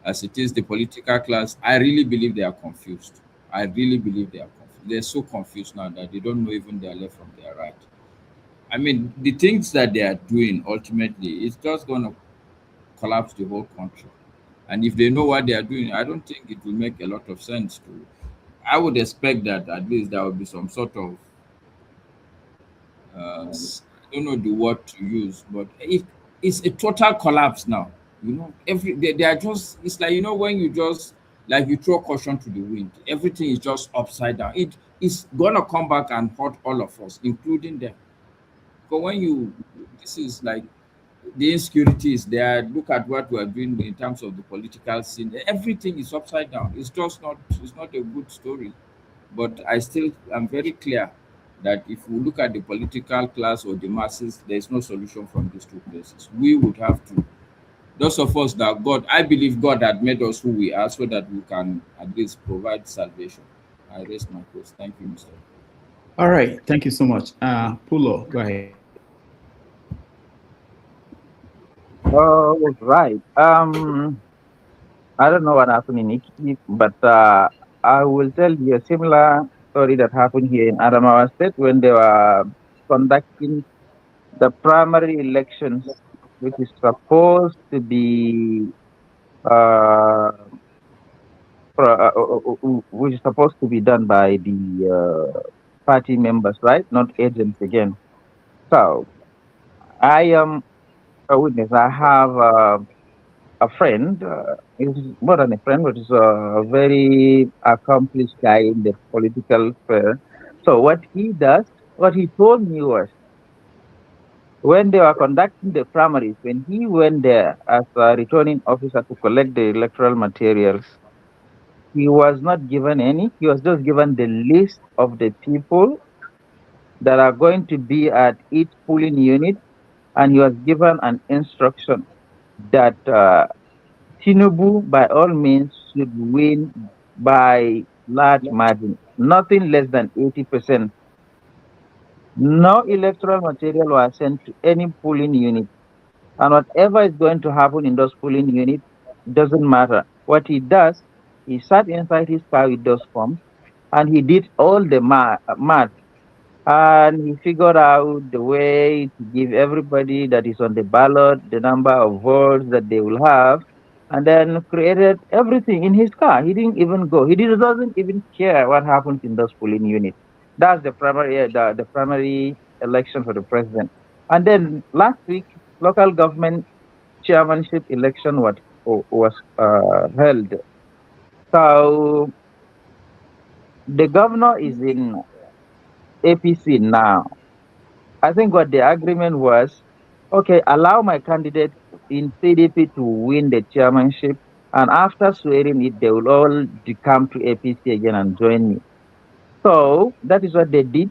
as it is, the political class, I really believe they are confused. I really believe they are confused. They're so confused now that they don't know even their left from their right. I mean, the things that they are doing ultimately, it's just going to collapse the whole country. And if they know what they are doing, I don't think it will make a lot of sense to. I would expect that at least there will be some sort of, I don't know the word to use, but it's a total collapse now. You know, they are just, it's like, you know, when you just, like you throw caution to the wind, everything is just upside down. It is going to come back and hurt all of us, including them. But when this is like, the insecurity is there. Look at what we are doing in terms of the political scene. Everything is upside down. It's just not, it's not a good story. But I'm very clear that if we look at the political class or the masses, there is no solution from these two places. We would have to, those of us that I believe God had made us who we are so that we can at least provide salvation. I raise my case. Thank you, Mr. All right. Thank you so much. Pulo, go ahead. Oh, right. I don't know what happened in Iki, but I will tell you a similar story that happened here in Adamawa State when they were conducting the primary elections, which is supposed to be which is supposed to be done by the party members, right? Not agents again. So I am a witness. I have a friend. He's more than a friend, but he's a very accomplished guy in the political sphere. So what he told me was, when they were conducting the primaries, when he went there as a returning officer to collect the electoral materials, he was not given any. He was just given the list of the people that are going to be at each polling unit, and he was given an instruction that Tinubu, by all means, should win by large margin, nothing less than 80%. No electoral material was sent to any polling unit, and whatever is going to happen in those polling units doesn't matter. What he does, he sat inside his car with those forms, and he did all the math, and he figured out the way to give everybody that is on the ballot the number of votes that they will have, and then created everything in his car. He didn't even go. Doesn't even care what happens in those polling units. That's the primary, the primary election for the president. And then last week, local government chairmanship election was held. So the governor is in APC now. I think what the agreement was, okay, allow my candidate in CDP to win the chairmanship, and after swearing it, they will all come to APC again and join me. So that is what they did.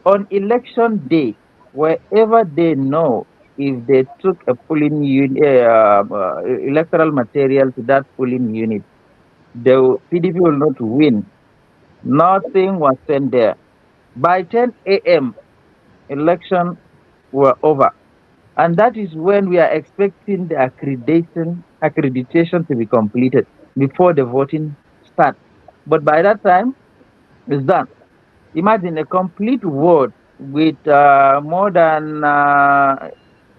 On election day, wherever they know, if they took a polling electoral material to that polling unit, the PDP will not win. Nothing was sent there. By 10 a.m., election were over. And that is when we are expecting the accreditation to be completed before the voting starts. But by that time, it's done. Imagine a complete ward with more than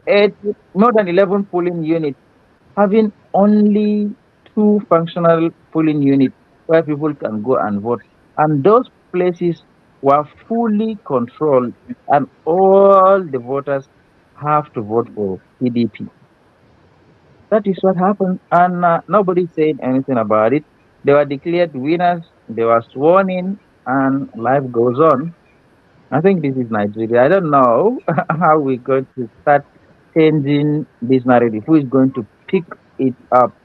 11 polling units having only 2 functional polling units where people can go and vote. And those places were fully controlled, and all the voters have to vote for PDP. That is what happened, and nobody said anything about it. They were declared winners, they were sworn in, and life goes on. I think this is Nigeria. I don't know how we're going to start changing this narrative. Who is going to pick it up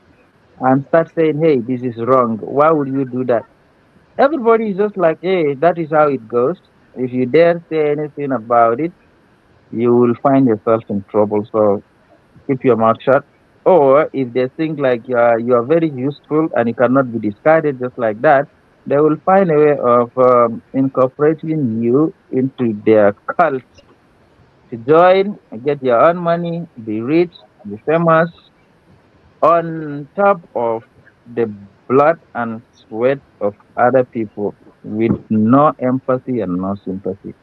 and start saying, hey, this is wrong? Why would you do that? Everybody is just like, hey, that is how it goes. If you dare say anything about it, you will find yourself in trouble. So keep your mouth shut. Or if they think like you are very useful and you cannot be discarded just like that, they will find a way of incorporating you into their cult to join, get your own money, be rich, be famous, on top of the blood and sweat of other people with no empathy and no sympathy.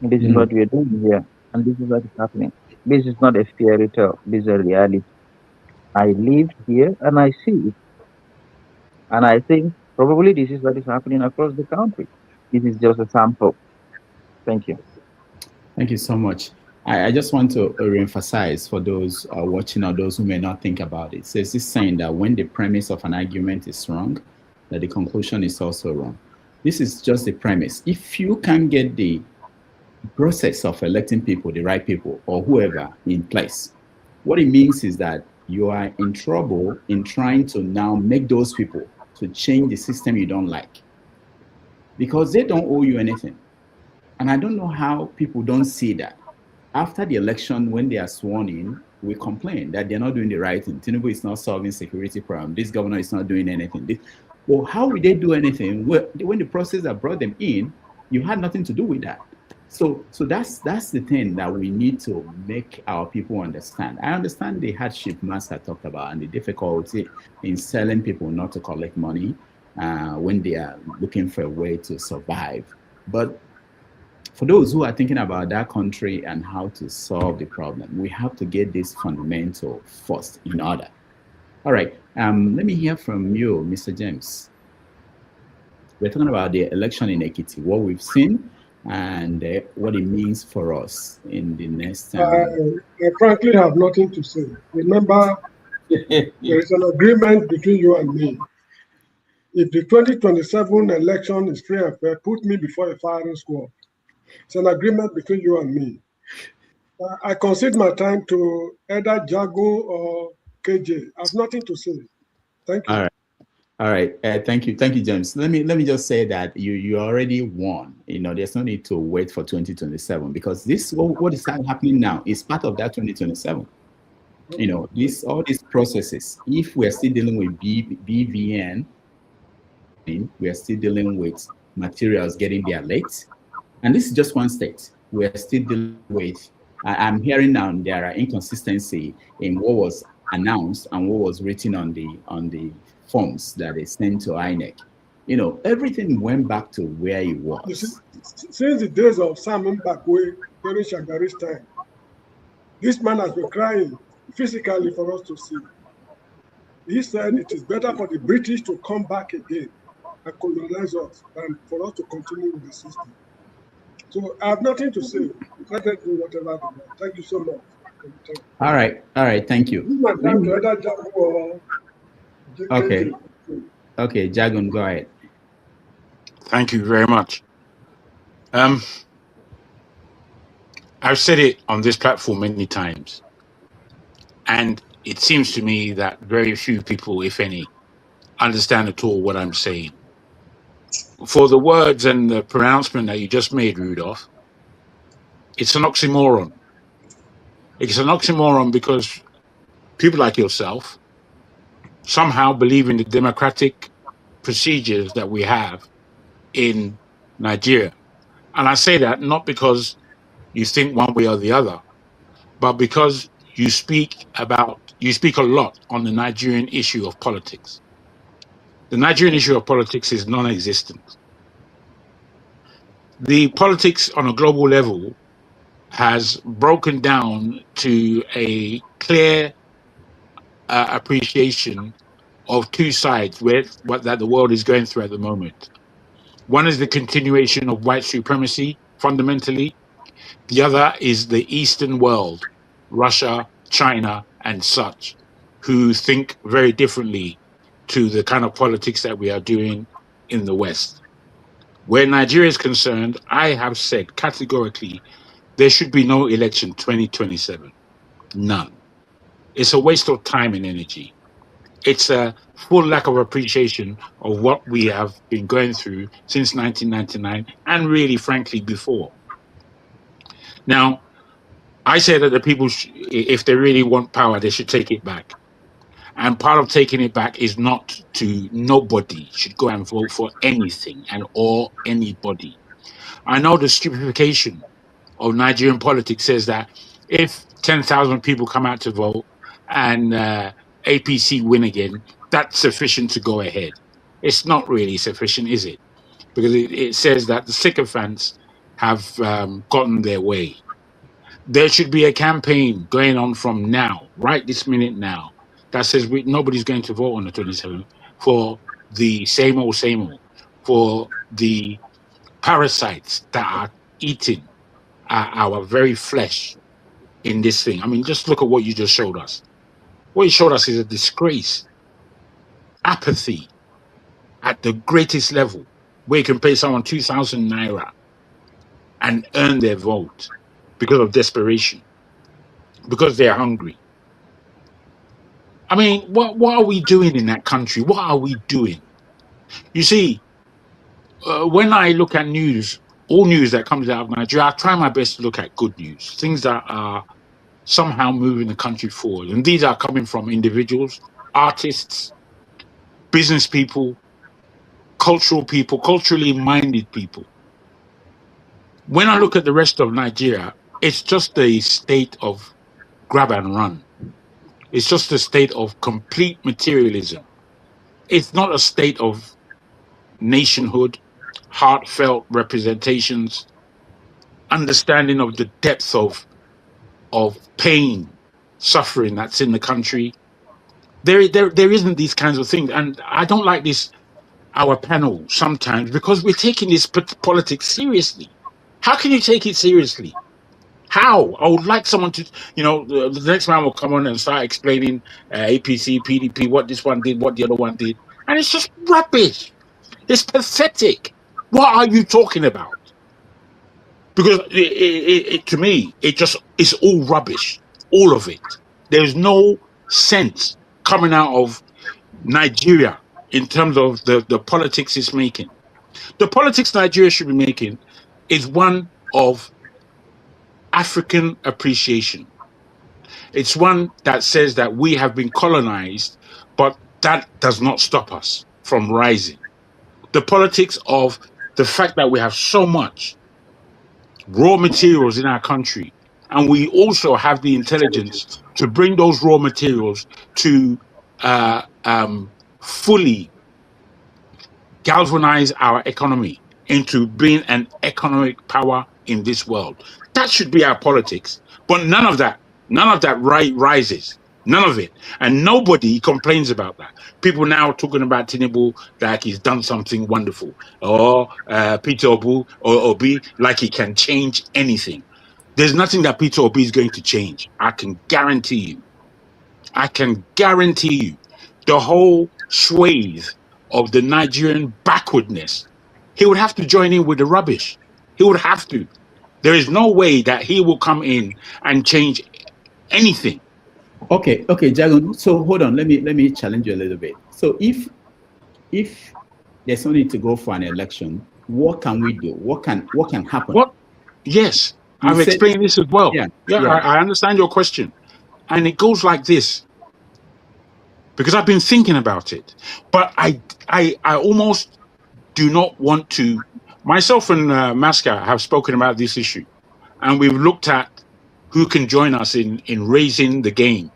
This is what we are doing here, and this is what is happening. This is not a fairy tale, this is a reality. I live here and I see it. And I think probably this is what is happening across the country. This is just a sample. Thank you. Thank you so much. I just want to reemphasize for those watching or those who may not think about it. So it's this saying that when the premise of an argument is wrong, that the conclusion is also wrong. This is just the premise. If you can get the process of electing people, the right people, or whoever in place, what it means is that you are in trouble in trying to now make those people to change the system you don't like, because they don't owe you anything. And I don't know how people don't see that. After the election, when they are sworn in, we complain that they're not doing the right thing. Tinubu is not solving security problem. This governor is not doing anything. Well, how will they do anything? When the process that brought them in, you had nothing to do with that. So that's the thing that we need to make our people understand. I understand the hardship Master talked about and the difficulty in selling people not to collect money when they are looking for a way to survive. But for those who are thinking about that country and how to solve the problem, we have to get this fundamental first in order. All right, let me hear from you, Mr. James. We're talking about the election in Ekiti, what we've seen, and what it means for us in the next time. I frankly have nothing to say. Remember, there is an agreement between you and me. If the 2027 election is free and fair, put me before a firing squad. It's an agreement between you and me. I concede my time to either Jago or KJ. I have nothing to say. Thank you. All right. Thank you, James. Let me just say that you already won. You know, there's no need to wait for 2027 because this what is happening now is part of that 2027. You know, all these processes. If we are still dealing with BVN, we are still dealing with materials getting there late, and this is just one state. We are still dealing with. I'm hearing now there are inconsistency in what was announced and what was written on the forms that they sent to INEC, everything went back to where it was. Since the days of Simon Bakwe during Shagari's time, this man has been crying physically for us to see. He said it is better for the British to come back again and colonize us than for us to continue with the system. So I have nothing to say. Let them do whatever they want. Thank you so much. All right. Thank you. Okay. Okay, Jagun, go ahead. Thank you very much. I've said it on this platform many times, and it seems to me that very few people, if any, understand at all what I'm saying. For the words and the pronouncement that you just made, Rudolph, it's an oxymoron. It's an oxymoron because people like yourself somehow believe in the democratic procedures that we have in Nigeria. And I say that not because you think one way or the other, but because you speak a lot on the Nigerian issue of politics. The Nigerian issue of politics is non-existent. The politics on a global level has broken down to a clear appreciation of two sides that the world is going through at the moment. One is the continuation of white supremacy, fundamentally. The other is the Eastern world, Russia, China, and such, who think very differently to the kind of politics that we are doing in the West. Where Nigeria is concerned, I have said categorically, there should be no election 2027. None. It's a waste of time and energy. It's a full lack of appreciation of what we have been going through since 1999 and really, frankly, before. Now, I say that the people, if they really want power, they should take it back. And part of taking it back is nobody should go and vote for anything or anybody. I know the stupefaction of Nigerian politics says that if 10,000 people come out to vote and APC win again, that's sufficient to go ahead. It's not really sufficient, is it? Because it says that the sycophants have gotten their way. There should be a campaign going on from now, right this minute now, that says nobody's going to vote on the 27th for the same old, for the parasites that are eating our very flesh in this thing. I mean, just look at what you just showed us. What you showed us is a disgrace, apathy at the greatest level, where you can pay someone 2,000 naira and earn their vote because of desperation, because they're hungry. I mean, what are we doing in that country? What are we doing? You see, when I look at news, all news that comes out of Nigeria, I try my best to look at good news, things that are somehow moving the country forward. And these are coming from individuals, artists, business people, culturally minded people. When I look at the rest of Nigeria, it's just a state of grab and run. It's just a state of complete materialism. It's not a state of nationhood, heartfelt representations, understanding of the depth of pain, suffering that's in the country. There isn't these kinds of things. And I don't like this, our panel sometimes, because we're taking this politics seriously. How can you take it seriously? How? I would like someone to, the next man will come on and start explaining APC, PDP, what this one did, what the other one did. And it's just rubbish. It's pathetic. What are you talking about? Because to me, it's all rubbish. All of it. There's no sense coming out of Nigeria in terms of the politics it's making. The politics Nigeria should be making is one of African appreciation. It's one that says that we have been colonized, but that does not stop us from rising. The politics of the fact that we have so much raw materials in our country and we also have the intelligence to bring those raw materials to fully galvanize our economy into being an economic power in this world. That should be our politics. But none of that rises. None of it. And nobody complains about that. People now talking about Tinubu like he's done something wonderful. Or Peter Obi like he can change anything. There's nothing that Peter Obi is going to change. I can guarantee you. I can guarantee you. The whole swathe of the Nigerian backwardness, he would have to join in with the rubbish. He would have to. There is no way that he will come in and change anything. Okay, Jagan. So hold on. Let me challenge you a little bit. So if there's no need to go for an election, what can we do? What can happen? What? Yes, I've explained this as well. Yeah. I understand your question, and it goes like this. Because I've been thinking about it, but I almost do not want to. Myself and Masca have spoken about this issue, and we've looked at who can join us in raising the game,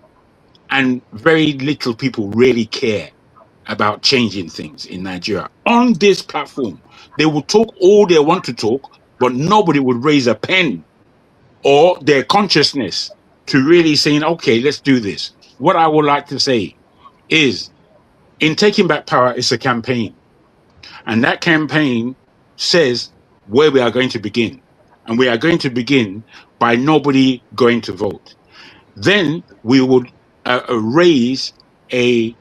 and very little people really care about changing things in Nigeria. On this platform, they will talk all they want to talk, but nobody would raise a pen or their consciousness to really saying, okay, let's do this. What I would like to say is, in taking back power, it's a campaign. And that campaign says where we are going to begin. And we are going to begin by nobody going to vote. Then we would raise a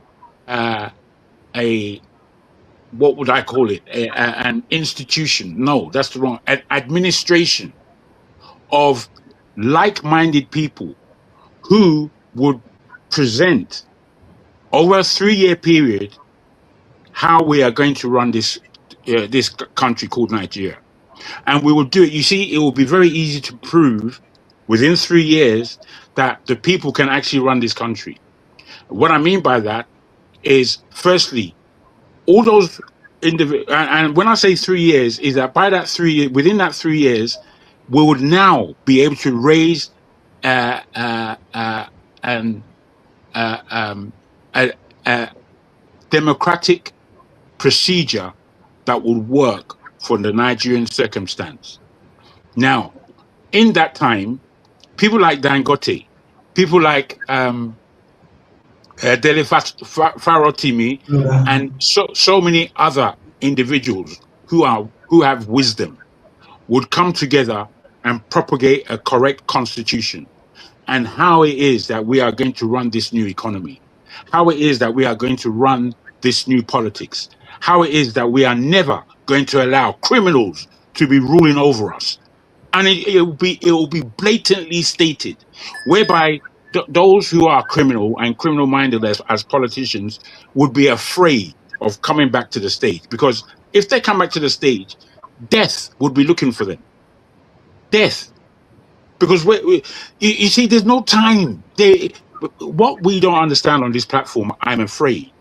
what would I call it? An institution. No, that's the wrong. An administration of like-minded people who would present over a 3-year period how we are going to run this country called Nigeria. And we will do it. You see, it will be very easy to prove within 3 years that the people can actually run this country. What I mean by that is, firstly, all those individuals, and when I say 3 years, is that by that 3 years, within that 3 years, we would now be able to raise a democratic procedure that would work for the Nigerian circumstance. Now, in that time, people like Dangote, people like Dele Farotimi, and so many other individuals who have wisdom would come together and propagate a correct constitution, and how it is that we are going to run this new economy, how it is that we are going to run this new politics, how it is that we are never going to allow criminals to be ruling over us. And it will be blatantly stated, whereby those who are criminal and criminal-minded as politicians would be afraid of coming back to the stage, because if they come back to the stage, death would be looking for them. Death. Because you see, there's no time. What we don't understand on this platform, I'm afraid,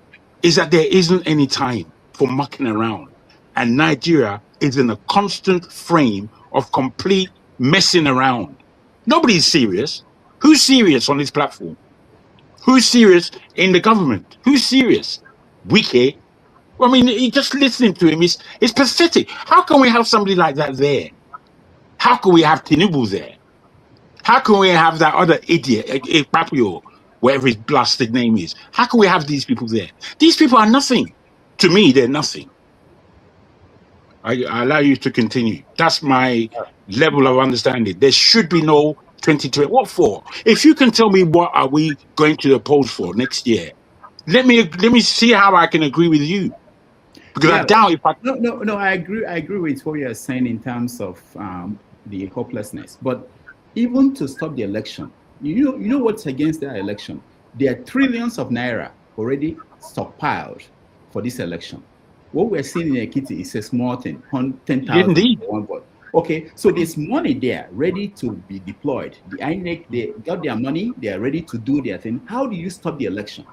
is that there isn't any time for mucking around. And Nigeria is in a constant frame of complete messing around. Nobody's serious. Who's serious on this platform? Who's serious in the government? Who's serious? Wike. I mean, just listening to him, it's pathetic. How can we have somebody like that there? How can we have Tinubu there? How can we have that other idiot, Papio, whatever his blasted name is? How can we have these people there? These people are nothing. To me, they're nothing. I allow you to continue. That's my level of understanding. There should be no 2020. What for? If you can tell me what are we going to oppose for next year, let me see how I can agree with you. Because I doubt if I... No, I agree with what you're saying in terms of the hopelessness. But even to stop the election, you know what's against that election? There are trillions of naira already stockpiled for this election. What we're seeing in Ekiti is a small thing, 10,000 for one vote. Okay, so there's money there ready to be deployed. The INEC, they got their money, they are ready to do their thing. How do you stop the election?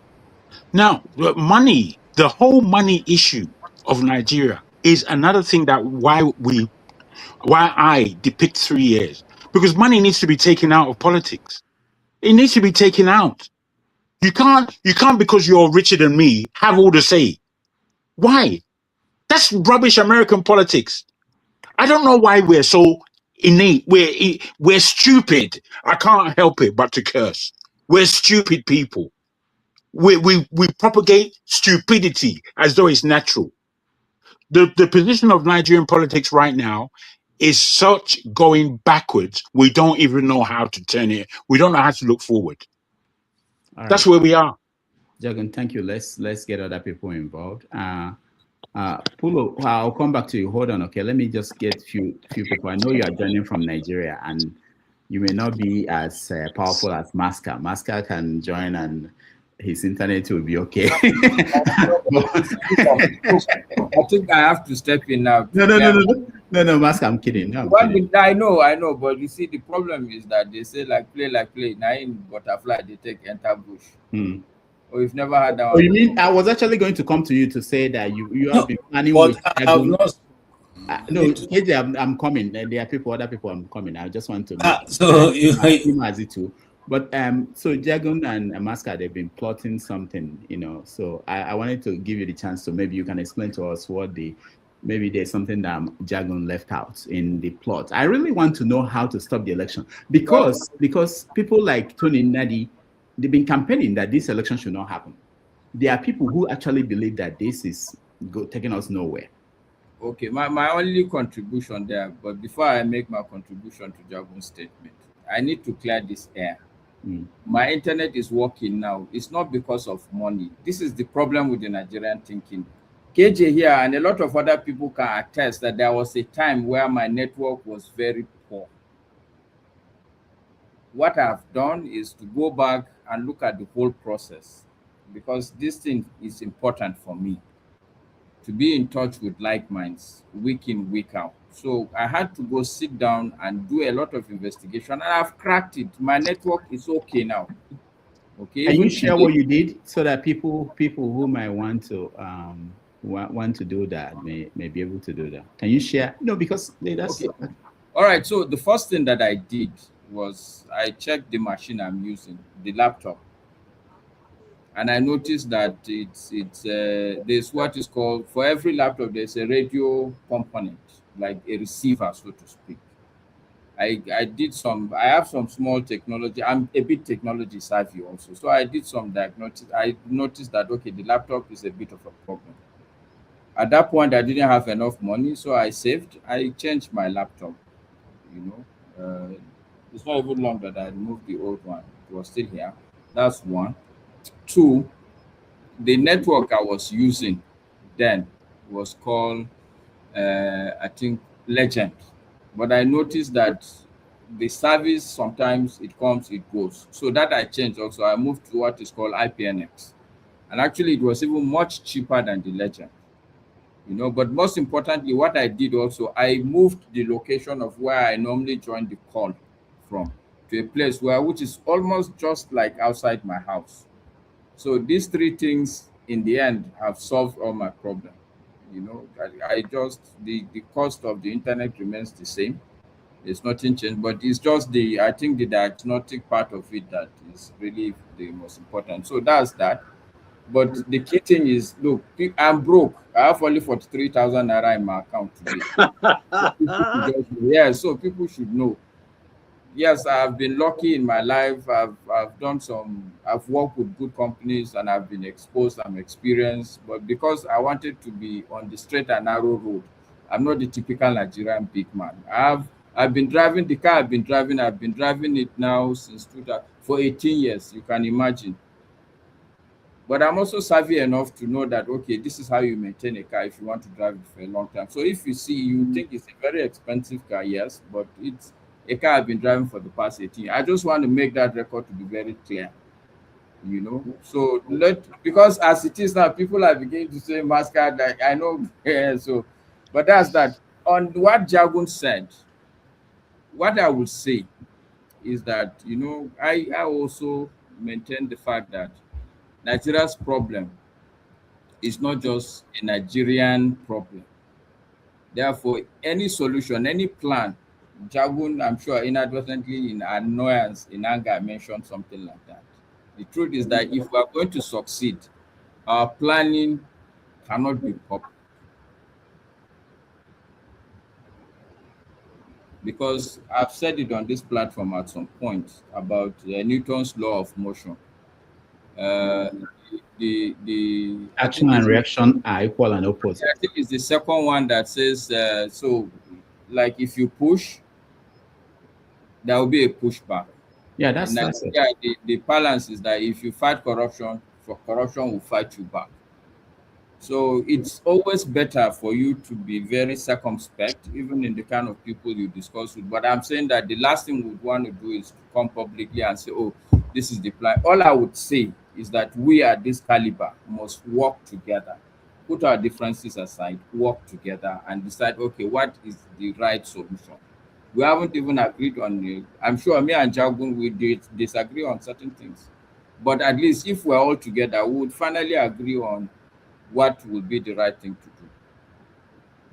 Now, money, the whole money issue of Nigeria is another thing that why I depict 3 years. because money needs to be taken out of politics. It needs to be taken out. You can't because you're richer than me have all the say. Why? That's rubbish American politics. I don't know why we're so innate. We're stupid. I can't help it but to curse. We're stupid people. We propagate stupidity as though it's natural. The position of Nigerian politics right now is such going backwards. We don't even know how to turn it. We don't know how to look forward. That's where we are. Jagan, thank you. Let's get other people involved. Pulo, I'll come back to you. Hold on, okay? Let me just get few people. I know you are joining from Nigeria, and you may not be as powerful as Maska. Maska can join, and his internet will be okay. I think I have to step in now. No, Maska, I'm kidding. No, I'm kidding. I know, but you see, the problem is that they say like play. Now in butterfly, they take enter bush. Or you've never had that. Oh, you mean I was actually going to come to you to say that you have been planning with. No, KJ, I'm coming. There are other people. I'm coming. I just want to. So you as it too. But so Jagun and Maska, they've been plotting something, So I wanted to give you the chance to maybe you can explain to us maybe there's something that Jagun left out in the plot. I really want to know how to stop the election because people like Tony Nadi, they've been campaigning that this election should not happen. There are people who actually believe that this is taking us nowhere. Okay, my only contribution there, but before I make my contribution to Jagun's statement, I need to clear this air. My internet is working now. It's not because of money. This is the problem with the Nigerian thinking. KJ here and a lot of other people can attest that there was a time where my network was very poor. What I've done is to go back and look at the whole process, because this thing is important for me to be in touch with like minds week in, week out. So I had to go sit down and do a lot of investigation, and I've cracked it. My network is okay now. Okay. Can you share what you did so that people who might want to do that may be able to do that? Can you share? No, because that's okay. All right. So the first thing that I did was I checked the machine I'm using, the laptop, and I noticed that there's what is called, for every laptop there's a radio component, like a receiver, so to speak. I have some small technology. I'm a bit technology savvy also, so I did some diagnostics. I noticed that okay, the laptop is a bit of a problem. At that point, I didn't have enough money, so I saved. I changed my laptop. It's not even long that I removed the old one. It was still here. That's one. Two, the network I was using then was called, I think, Legend. But I noticed that the service, sometimes it comes, it goes. So that I changed also. I moved to what is called IPNX. And actually, it was even much cheaper than the Legend. But most importantly, what I did also, I moved the location of where I normally join the call from to a place which is almost just like outside my house. So these three things in the end have solved all my problem. I just, the cost of the internet remains the same. It's nothing changed, but it's just I think the diagnostic part of it that is really the most important. So that's that. But the key thing is, look, I'm broke. I have only 43,000 naira in my account today. So people should know. Yes, I've been lucky in my life. I've worked with good companies and I've been exposed. I'm experienced, but because I wanted to be on the straight and narrow road, I'm not the typical Nigerian big man. I've been driving the car. I've been driving it now for 18 years. You can imagine. But I'm also savvy enough to know that, okay, this is how you maintain a car if you want to drive it for a long time. So if you think it's a very expensive car, yes, but it's a car I've been driving for the past 18 years. I just want to make that record to be very clear, So because as it is now, people are beginning to say mascot, like I know, but that's that. On what Jagun said, what I would say is that, I also maintain the fact that Nigeria's problem is not just a Nigerian problem. Therefore, any solution, any plan Jagun, I'm sure inadvertently, in annoyance, in anger, mentioned something like that. The truth is that if we are going to succeed, our planning cannot be public. Because I've said it on this platform at some point about Newton's law of motion. The Action and reaction are equal and opposite. I think it's the second one that says so, like if you push, there will be a pushback. Yeah, that's it. Yeah, the balance is that if you fight corruption, corruption will fight you back. So it's always better for you to be very circumspect, even in the kind of people you discuss with. But I'm saying that the last thing we would want to do is to come publicly and say, oh, this is the plan. All I would say is that we at this caliber must work together, put our differences aside, work together and decide, okay, what is the right solution? We haven't even agreed on the, I'm sure me and Jagun, we disagree on certain things. But at least if we're all together, we would finally agree on what would be the right thing to do.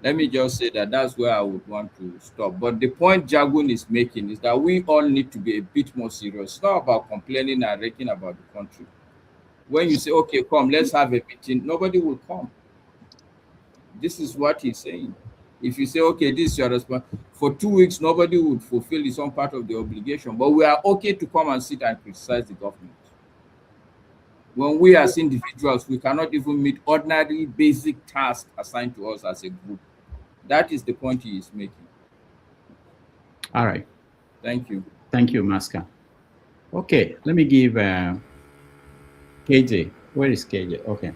Let me just say that that's where I would want to stop. But the point Jagun is making is that we all need to be a bit more serious. It's not about complaining and raking about the country. When you say, okay, come, let's have a meeting, nobody will come. This is what he's saying. If you say, okay, this is your response, for 2 weeks, nobody would fulfill its own part of the obligation. But we are okay to come and sit and criticize the government. When we as individuals, we cannot even meet ordinary basic tasks assigned to us as a group. That is the point he is making. All right. Thank you. Thank you, Maska. Okay, let me give KJ. Where is KJ? Okay.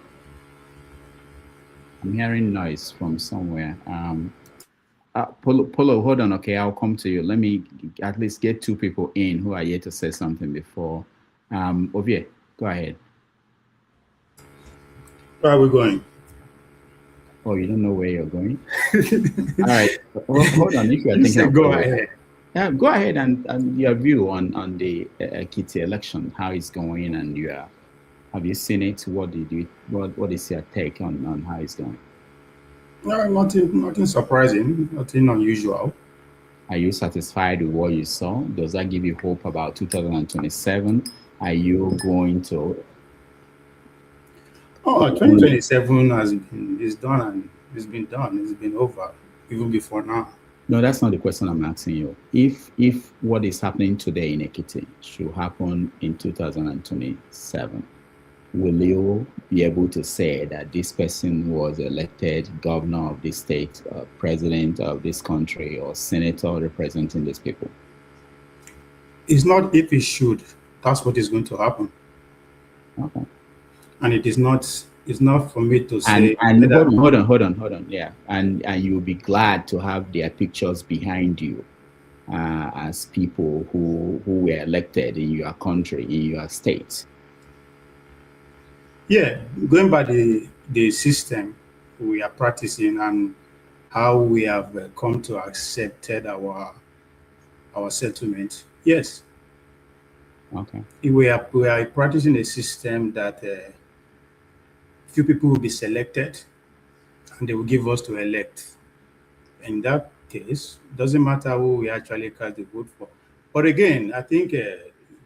I'm hearing noise from somewhere. Polo, hold on. Okay, I'll come to you. Let me at least get 2 people in who are here to say something before. Ovie, go ahead. Where are we going? Oh, you don't know where you're going? All right. Hold on. If you are thinking, go ahead. Yeah, go ahead and your view on the Ekiti election, how it's going, and have you seen it? What is your take on how it's going? No, nothing surprising, nothing unusual. Are you satisfied with what you saw? Does that give you hope about 2027? Are you going to? Oh, 2027 is done and it's been done. It's been over even before now. No, that's not the question I'm asking you. If what is happening today in Ekiti should happen in 2027, will you be able to say that this person was elected governor of this state, president of this country, or senator representing these people? It's not if it should. That's what is going to happen. Okay. And it's not for me to say. And hold on. Yeah. And you'll be glad to have their pictures behind you as people who were elected in your country, in your state. Yeah, going by the system we are practicing and how we have come to accept our settlement, yes. Okay. We are practicing a system that few people will be selected and they will give us to elect. In that case, it doesn't matter who we actually cast the vote for. But again, I think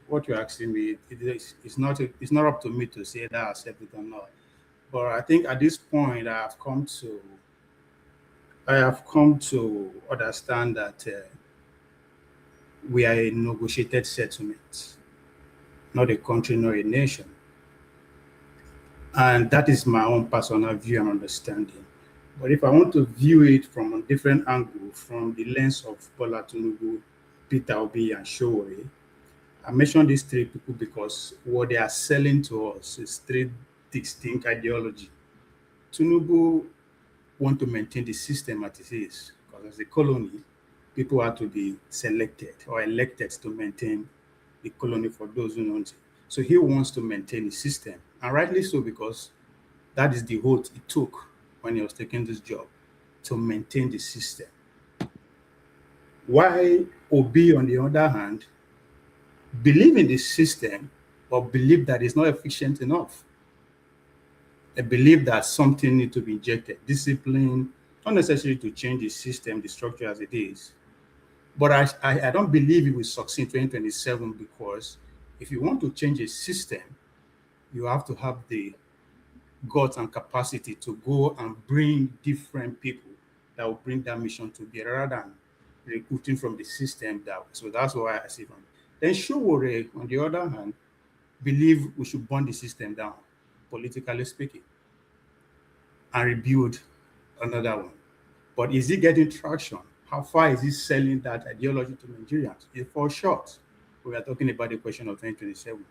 what you're asking me, it's not up to me to say that I accept it or not. But I think at this point, I have come to understand that we are a negotiated settlement, not a country, nor a nation. And that is my own personal view and understanding. But if I want to view it from a different angle, from the lens of Bola Tinubu, Peter Obi, and Showore, I mentioned these 3 people because what they are selling to us is 3 distinct ideology. Tinubu want to maintain the system as it is, because as a colony, people have to be selected or elected to maintain the colony for those who want it. So he wants to maintain the system, and rightly so, because that is the oath he took when he was taking this job, to maintain the system. Why Obi, on the other hand, believe in the system, but believe that it's not efficient enough. They believe that something needs to be injected, discipline, not necessarily to change the system, the structure as it is, But I don't believe it will succeed in 2027, because if you want to change a system, you have to have the guts and capacity to go and bring different people that will bring that mission to bear, rather than recruiting from the system. So that's why I see from. Then Showore, on the other hand, believe we should burn the system down, politically speaking, and rebuild another one. But is he getting traction? How far is he selling that ideology to Nigerians? It falls short. We are talking about the question of 2027.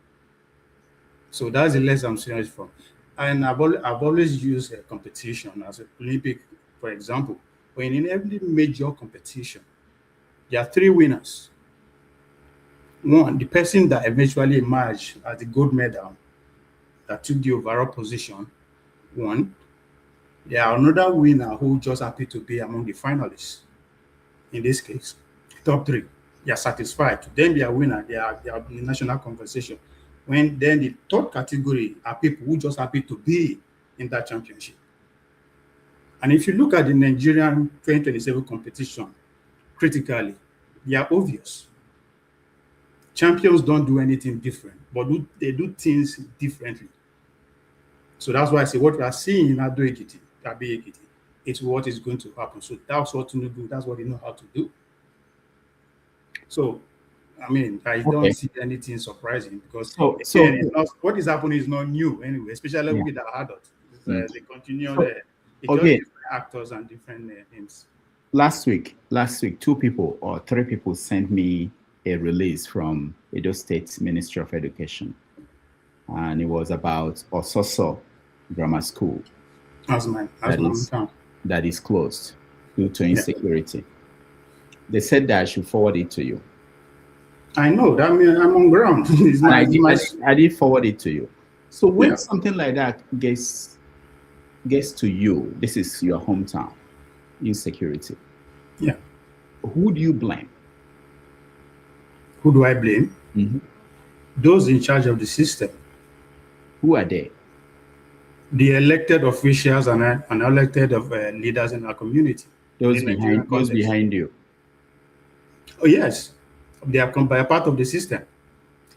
So that's the lesson I'm serious from. And I've always used competition as an Olympic, for example. When in every major competition, there are three winners. One, the person that eventually emerged as the gold medal, that took the overall position, won. There are another winner who just happened to be among the finalists. In this case, top three, they are satisfied. Then they are winner. They are in national conversation. When then the third category are people who just happen to be in that championship. And if you look at the Nigerian 2027 competition critically, they are obvious. Champions don't do anything different, but they do things differently. So that's why I say what we are seeing in Ado Ekiti, Abi Ekiti, it's what is going to happen. So that's what to do. That's what they know how to do. So, I mean, I don't see anything surprising, because again, what is happening is not new anyway, especially with the adults. They continue different actors and different names. Last week, 2 people or 3 people sent me a release from Edo State Ministry of Education, and it was about Ososo Grammar School that is closed due to insecurity. They said that I should forward it to you. I know that. I mean, I'm on ground. I did forward it to you. So when something like that gets to you, this is your hometown, insecurity. Yeah. Who do you blame? Who do I blame? Mm-hmm. Those in charge of the system. Who are they? The elected officials and elected leaders in our community. Those behind you. Oh yes, they have come by a part of the system.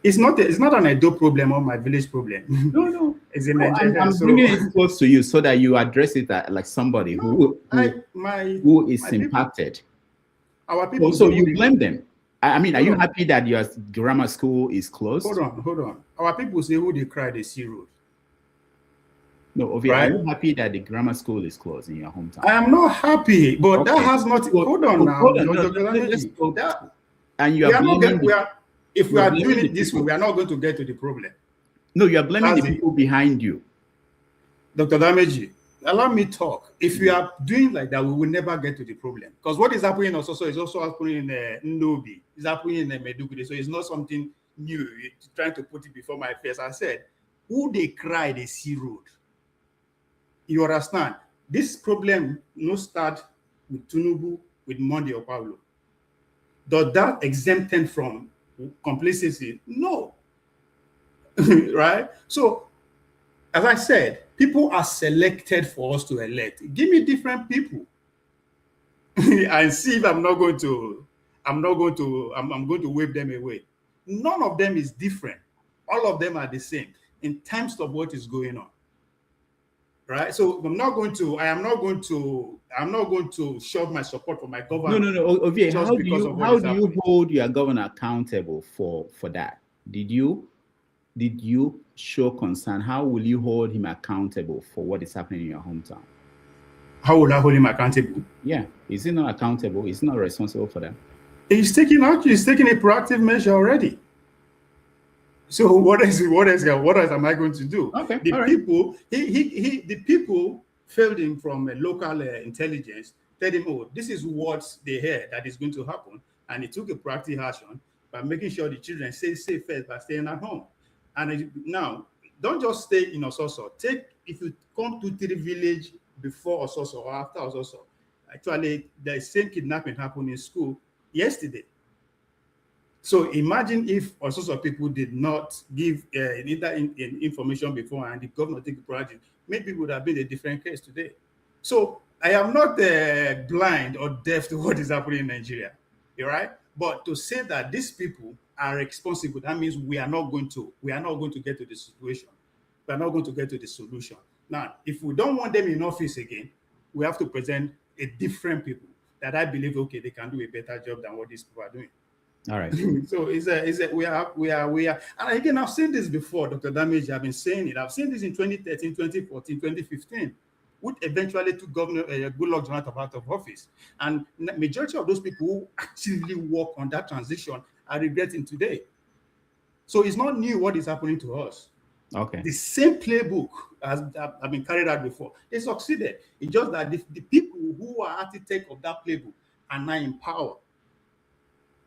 It's not an Edo problem or my village problem. No. It's in Nigeria. I'm bringing it close to you so that you address it like somebody who is impacted. Our people. So you blame them. I mean, are you happy that your grammar school is closed? Hold on. Our people say who they cry, they see road. No, are you happy that the grammar school is closed in your hometown? I am not happy, but that has not. Hold on now. And you are blaming. If we are doing it this way, we are not going to get to the problem. No, you are blaming the people behind you. Dr. Dameji, allow me talk. If we are doing like that, we will never get to the problem. Because what is happening also is also happening in Nnobi. It's happening in Meduguri. So it's not something new. You're trying to put it before my face. I said, who they cry, they see road. You understand? This problem no start with Tinubu, with Monday or Pablo. Does that exempt them from complacency? No. Right? So, as I said, people are selected for us to elect. Give me different people and see if I'm going to wave them away. None of them is different. All of them are the same in terms of what is going on. Right? So I'm not going to show my support for my governor. No. Ovie, how do you hold your governor accountable for that? Did you show concern? How will you hold him accountable for what is happening in your hometown? How will I hold him accountable? Yeah, is he not accountable? Is he not responsible for that? He's taking a proactive measure already. So what else am I going to do? Okay, the people failed him from local intelligence, told him, oh, this is what they heard that is going to happen. And he took a proactive action by making sure the children stay safe first by staying at home. And now, don't just stay in Ososo. If you come to Tiri village before Ososo or after Ososo, actually, the same kidnapping happened in school yesterday. So imagine if Ososo people did not give information before and the governor take the project, maybe it would have been a different case today. So I am not blind or deaf to what is happening in Nigeria. right? But to say that these people are responsible, that means we are not going to get to the situation. We are not going to get to the solution. Now, if we don't want them in office again, we have to present a different people that I believe, okay, they can do a better job than what these people are doing. All right. So we are, and again, I've seen this before, Dr. Damage, I've been saying it. I've seen this in 2013, 2014, 2015, which eventually took Governor Goodluck Jonathan out of office. And majority of those people who actively work on that transition are regretting today. So it's not new what is happening to us. Okay. The same playbook has been carried out before. They succeeded. It's just that the people who are architects of that playbook are now in power.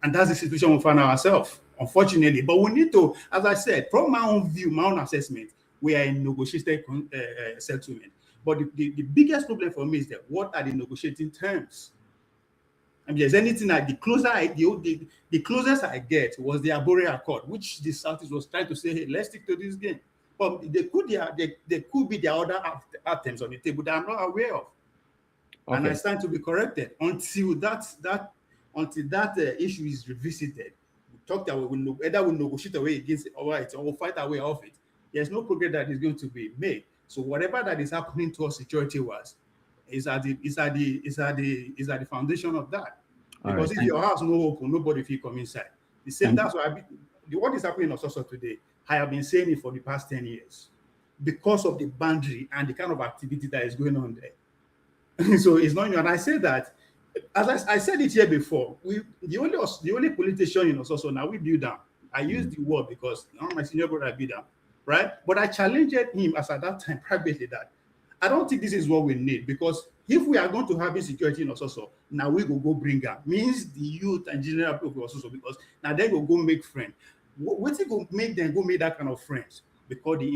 And that's the situation we find ourselves, unfortunately. But we need to, as I said, from my own view, my own assessment, we are in negotiated settlement. But the biggest problem for me is that what are the negotiating terms? I mean, there's anything like the closest I get was the Abore Accord, which the Southeast was trying to say, hey, let's stick to this game. But there could be the other items on the table that I'm not aware of. Okay. And I stand to be corrected until that issue is revisited. We talk that we will either negotiate away against it or we'll fight our way off it. There's no progress that is going to be made. So whatever that is happening to us security-wise is at the foundation of that. Because if your house no open, nobody will come inside. The same. That's why what is happening in Ososo today, I have been saying it for the past 10 years, because of the boundary and the kind of activity that is going on there. So it's not new. And I say that, as I said it here before, the only politician in Ososo now we build down. I use the word because my senior brother build down, right? But I challenged him as at that time privately that I don't think this is what we need, because if we are going to have insecurity in Ososo, now we go bring her. Means the youth and general people of Ososo, because now they go make friends. What it go make them go make that kind of friends? Because the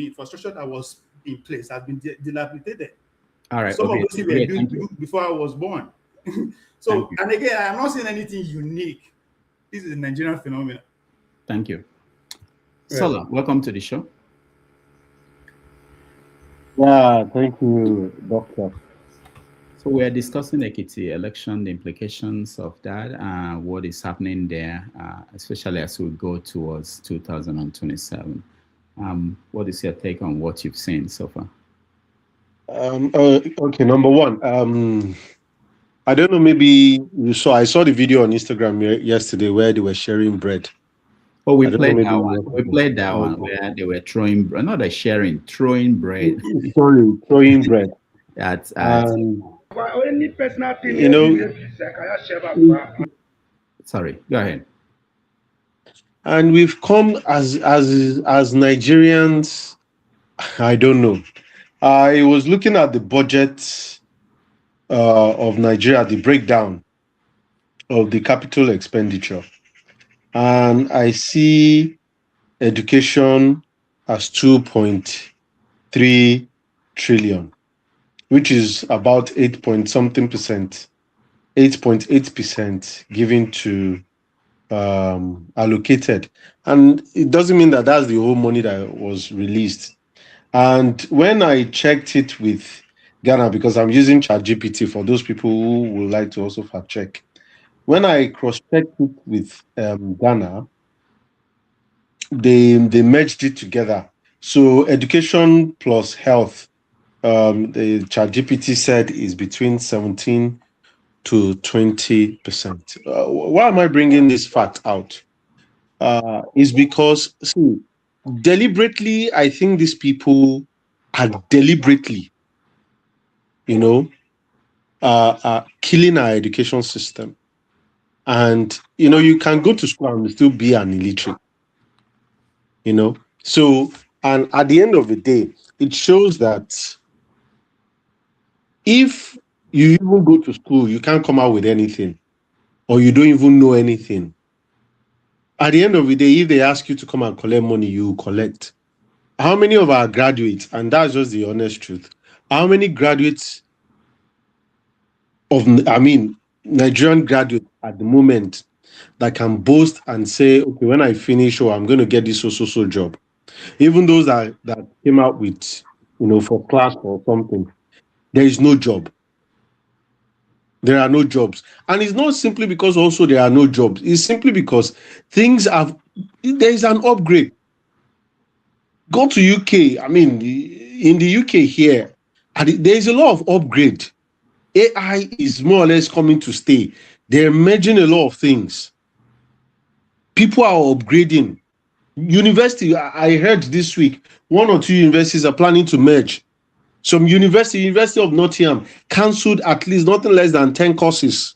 infrastructure that was in place has been dilapidated. All right. Some of those people were doing before I was born. So, and again, I'm not saying anything unique. This is a Nigerian phenomenon. Thank you. Sola, welcome to the show. Yeah, thank you, Doctor. So we are discussing Ekiti election, the implications of that, what is happening there, especially as we go towards 2027. What is your take on what you've seen so far? Okay, number one, I don't know, maybe you saw, I saw the video on Instagram yesterday where they were sharing bread. Oh, we played that one. We played that one where they were throwing, not a sharing, throwing bread. Sorry, throwing bread. That's you know. Sorry, go ahead. And we've come as Nigerians. I don't know. I was looking at the budget of Nigeria, the breakdown of the capital expenditure, and I see education as 2.3 trillion, which is about 8.8% given to allocated. And it doesn't mean that that's the whole money that was released. And when I checked it with Ghana, because I'm using ChatGPT for those people who would like to also fact check, when I cross-checked it with Ghana, they merged it together. So education plus health, the ChatGPT said is between 17 to 20%. Why am I bringing this fact out? Is because, see, deliberately, I think these people are deliberately, killing our education system. And, you can go to school and still be an illiterate, So, and at the end of the day, it shows that if you even go to school, you can't come out with anything, or you don't even know anything. At the end of the day, if they ask you to come and collect money, you collect. How many of our graduates, and that's just the honest truth, how many graduates Nigerian graduates at the moment that can boast and say, okay, when I finish, I'm going to get this so job. Even those that came out with, for class or something, there is no job. There are no jobs. And it's not simply because also there are no jobs. It's simply because things have, there is an upgrade. Go to UK. I mean, in the UK here, there is a lot of upgrade. AI is more or less coming to stay. They're merging a lot of things. People are upgrading. University, I heard this week, 1 or 2 universities are planning to merge. Some University of Nottingham cancelled at least nothing less than 10 courses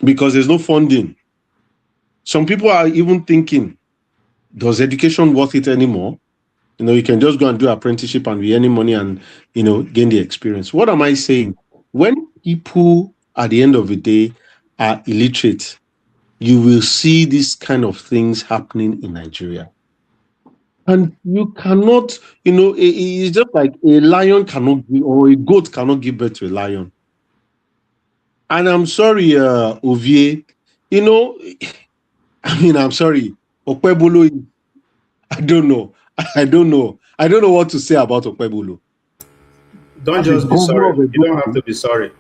because there's no funding. Some people are even thinking, does education worth it anymore? You can just go and do apprenticeship and be earning money and, gain the experience. What am I saying? When people at the end of the day are illiterate, you will see these kind of things happening in Nigeria. And you cannot, it's just like a lion cannot give, or a goat cannot give birth to a lion. And I'm sorry, Ovie, I'm sorry, Okpebolo, I don't know what to say about Okpebolo. Don't just be sorry. You don't have to be sorry.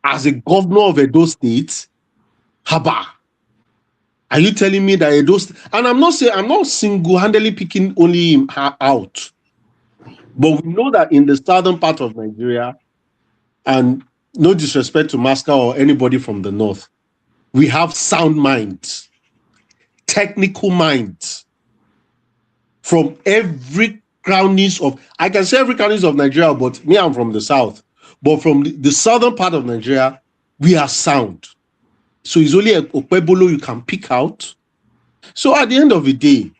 As a governor of Edo State, haba. Are you telling me that Edo State, and I'm not single-handedly picking only him out, but we know that in the southern part of Nigeria, and no disrespect to Masker or anybody from the north, we have sound minds, technical minds from every counties of, I can say every counties of Nigeria, but me, I'm from the south. But from the southern part of Nigeria, we are sound. So it's only a Okpebolo you can pick out. So at the end of the day,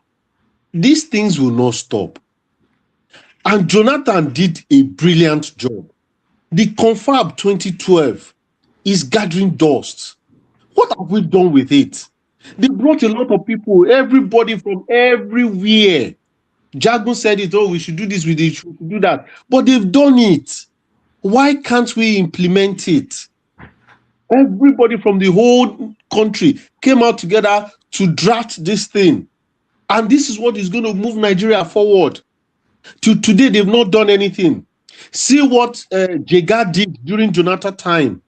these things will not stop. And Jonathan did a brilliant job. The Confab 2012 is gathering dust. What have we done with it? They brought a lot of people, everybody from everywhere. Jagun said it, we should do this, we should do that. But they've done it. Why can't we implement it? Everybody from the whole country came out together to draft this thing. And this is what is going to move Nigeria forward. To today, they've not done anything. See what Jega did during Jonathan time.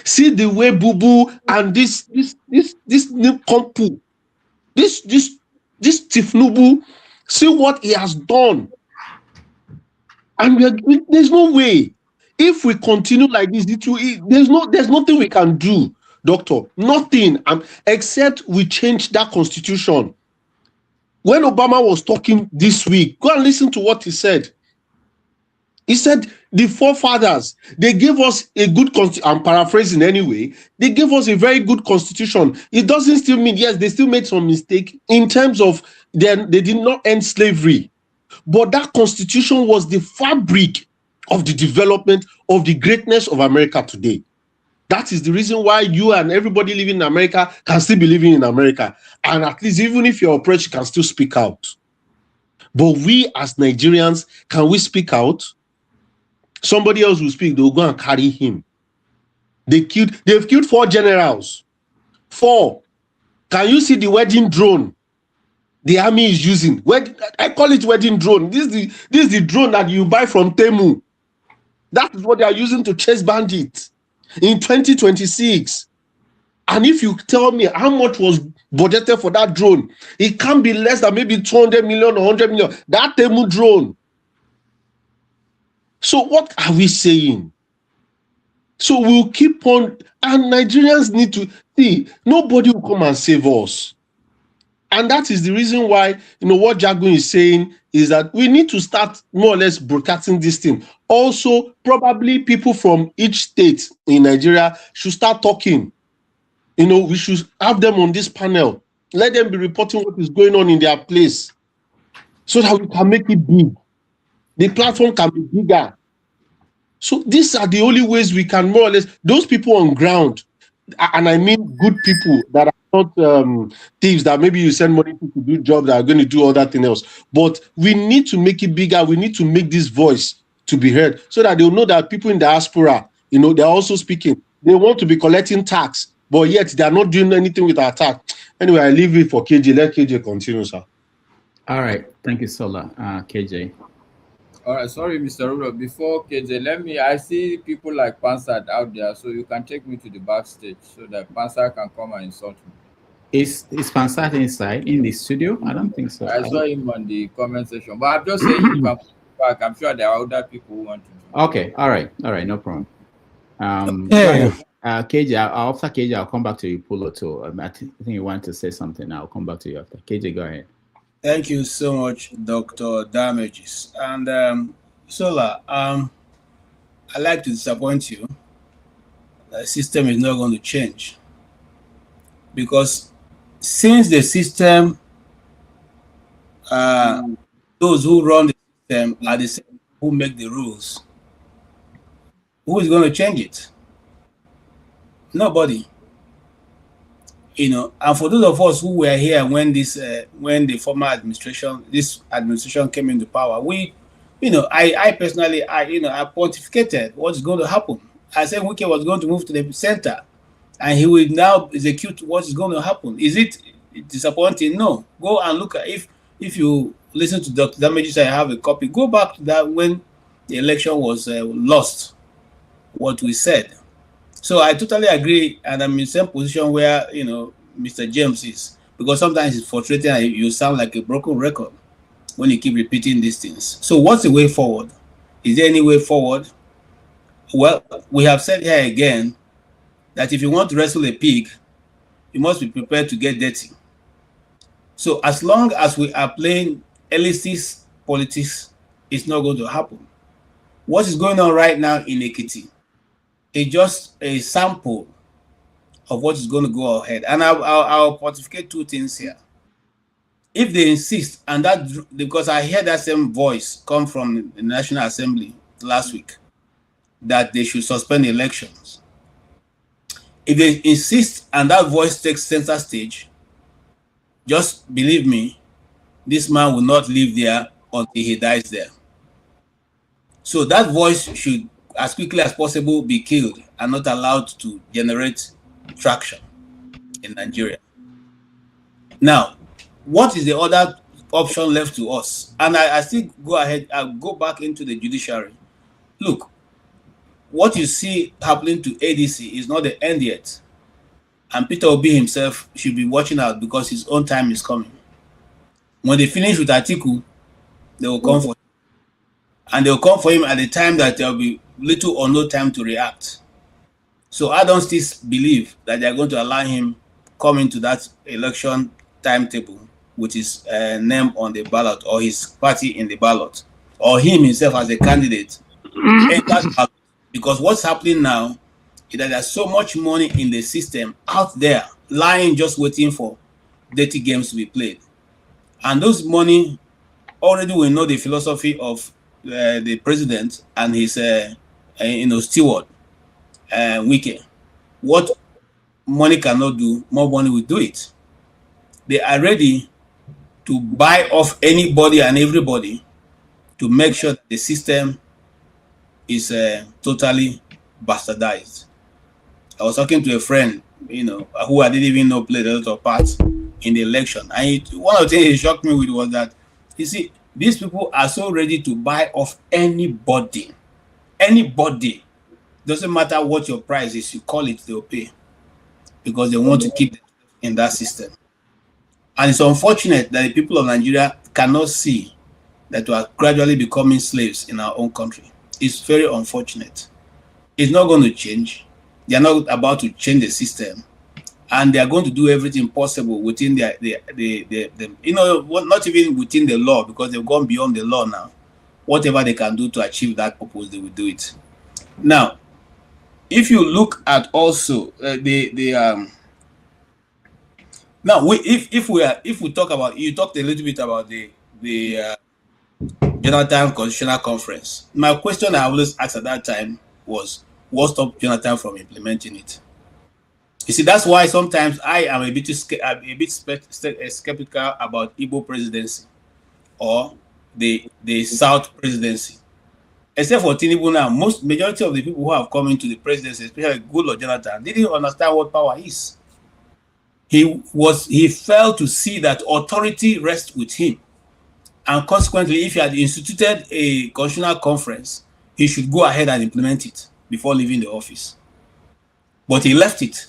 See the way Bubu and this new Kompu, this Tifnubu, see what he has done. And there's no way. If we continue like this, there's nothing we can do, Doctor. Nothing, except we change that constitution. When Obama was talking this week, go and listen to what he said. He said the forefathers, they gave us a good constitution. I'm paraphrasing anyway. They gave us a very good constitution. It doesn't still mean, yes, they still made some mistake in terms of they did not end slavery. But that constitution was the fabric of the development of the greatness of America today. That is the reason why you and everybody living in America can still be living in America. And at least even if you're oppressed, you can still speak out. But we as Nigerians, can we speak out? Somebody else will speak, they'll go and carry him. They've killed 4 generals. 4. Can you see the wedding drone the army is using? I call it wedding drone. This is the drone that you buy from Temu. That is what they are using to chase bandits in 2026. And if you tell me how much was budgeted for that drone, it can't be less than maybe 200 million or 100 million. That Temu drone. So what are we saying? So we'll keep on, and Nigerians need to see, nobody will come and save us. And that is the reason why, what Jagun is saying is that we need to start more or less broadcasting this thing. Also, probably people from each state in Nigeria should start talking. We should have them on this panel. Let them be reporting what is going on in their place so that we can make it big. The platform can be bigger. So these are the only ways we can more or less, those people on ground, and I mean good people that are not thieves that maybe you send money to do jobs that are going to do all that thing else. But we need to make it bigger. We need to make this voice to be heard so that they'll know that people in diaspora, they're also speaking. They want to be collecting tax, but yet they're not doing anything with our tax. Anyway, I leave it for KJ. Let KJ continue, sir. All right. Thank you, Sola. KJ. All right, sorry, Mr. Rudolph. Before KJ, I see people like Pansat out there, so you can take me to the backstage so that Pansat can come and insult me. Is Pansat inside in the studio? I don't think so. I saw him on the comment section, but I'm just saying you can put it back. I'm sure there are other people who want to. Okay, all right, no problem. KJ, after KJ, I'll come back to you, Pulo, too. I think you want to say something. I'll come back to you after. KJ, go ahead. Thank you so much, Dr. Damages. And Sola, I like to disappoint you. The system is not going to change. Because since the system, those who run the system are the same who make the rules, who is going to change it? Nobody. You know, and for those of us who were here when the former administration, this administration came into power, I personally, I pontificated what's going to happen. I said Wike was going to move to the center, and he will now execute what is going to happen. Is it disappointing? No. Go and look at if you listen to Dr. Damages, I have a copy. Go back to that when the election was lost. What we said. So I totally agree, and I'm in the same position where Mr. James is, because sometimes it's frustrating and you sound like a broken record when you keep repeating these things. So what's the way forward? Is there any way forward? Well, we have said here again that if you want to wrestle a pig, you must be prepared to get dirty. So as long as we are playing elitist politics, it's not going to happen. What is going on right now in Ekiti is just a sample of what is going to go ahead. And I'll pontificate two things here. If they insist, and that, because I heard that same voice come from the National Assembly last week, that they should suspend elections. If they insist and that voice takes center stage, just believe me, this man will not live there until he dies there. So that voice should, as quickly as possible, be killed and not allowed to generate traction in Nigeria. Now, what is the other option left to us? And I still go ahead, I'll go back into the judiciary. Look, what you see happening to ADC is not the end yet. And Peter Obi himself should be watching out, because his own time is coming. When they finish with Atiku, they will come for him. And they will come for him at the time that there will be little or no time to react. So I don't still believe that they're going to allow him come into that election timetable with his name on the ballot, or his party in the ballot, or him himself as a candidate. Because what's happening now is that there's so much money in the system out there, lying just waiting for dirty games to be played. And those money, already we know the philosophy of the president and his steward, Wike. What money cannot do, more money will do it. They are ready to buy off anybody and everybody to make sure that the system is totally bastardized. I was talking to a friend, who I didn't even know played a lot of parts in the election. And one of the things he shocked me with was that, you see, these people are so ready to buy off anybody. Anybody. Doesn't matter what your price is, you call it, they'll pay. Because they want to keep in that system. And it's unfortunate that the people of Nigeria cannot see that we are gradually becoming slaves in our own country. It's very unfortunate. It's not going to change. They are not about to change the system. And they are going to do everything possible within not even within the law, because they've gone beyond the law now. Whatever they can do to achieve that purpose, they will do it. Now, if you look at also if we talk about, you talked a little bit about the Jonathan Constitutional Conference. My question I always asked at that time was, what stopped Jonathan from implementing it? You see, that's why sometimes I am a bit skeptical about Igbo presidency or the South presidency. Except for Tinubu now, majority of the people who have come into the presidency, especially Goodluck Jonathan, didn't understand what power is. He failed to see that authority rests with him. And consequently, if he had instituted a constitutional conference, he should go ahead and implement it before leaving the office. But he left it.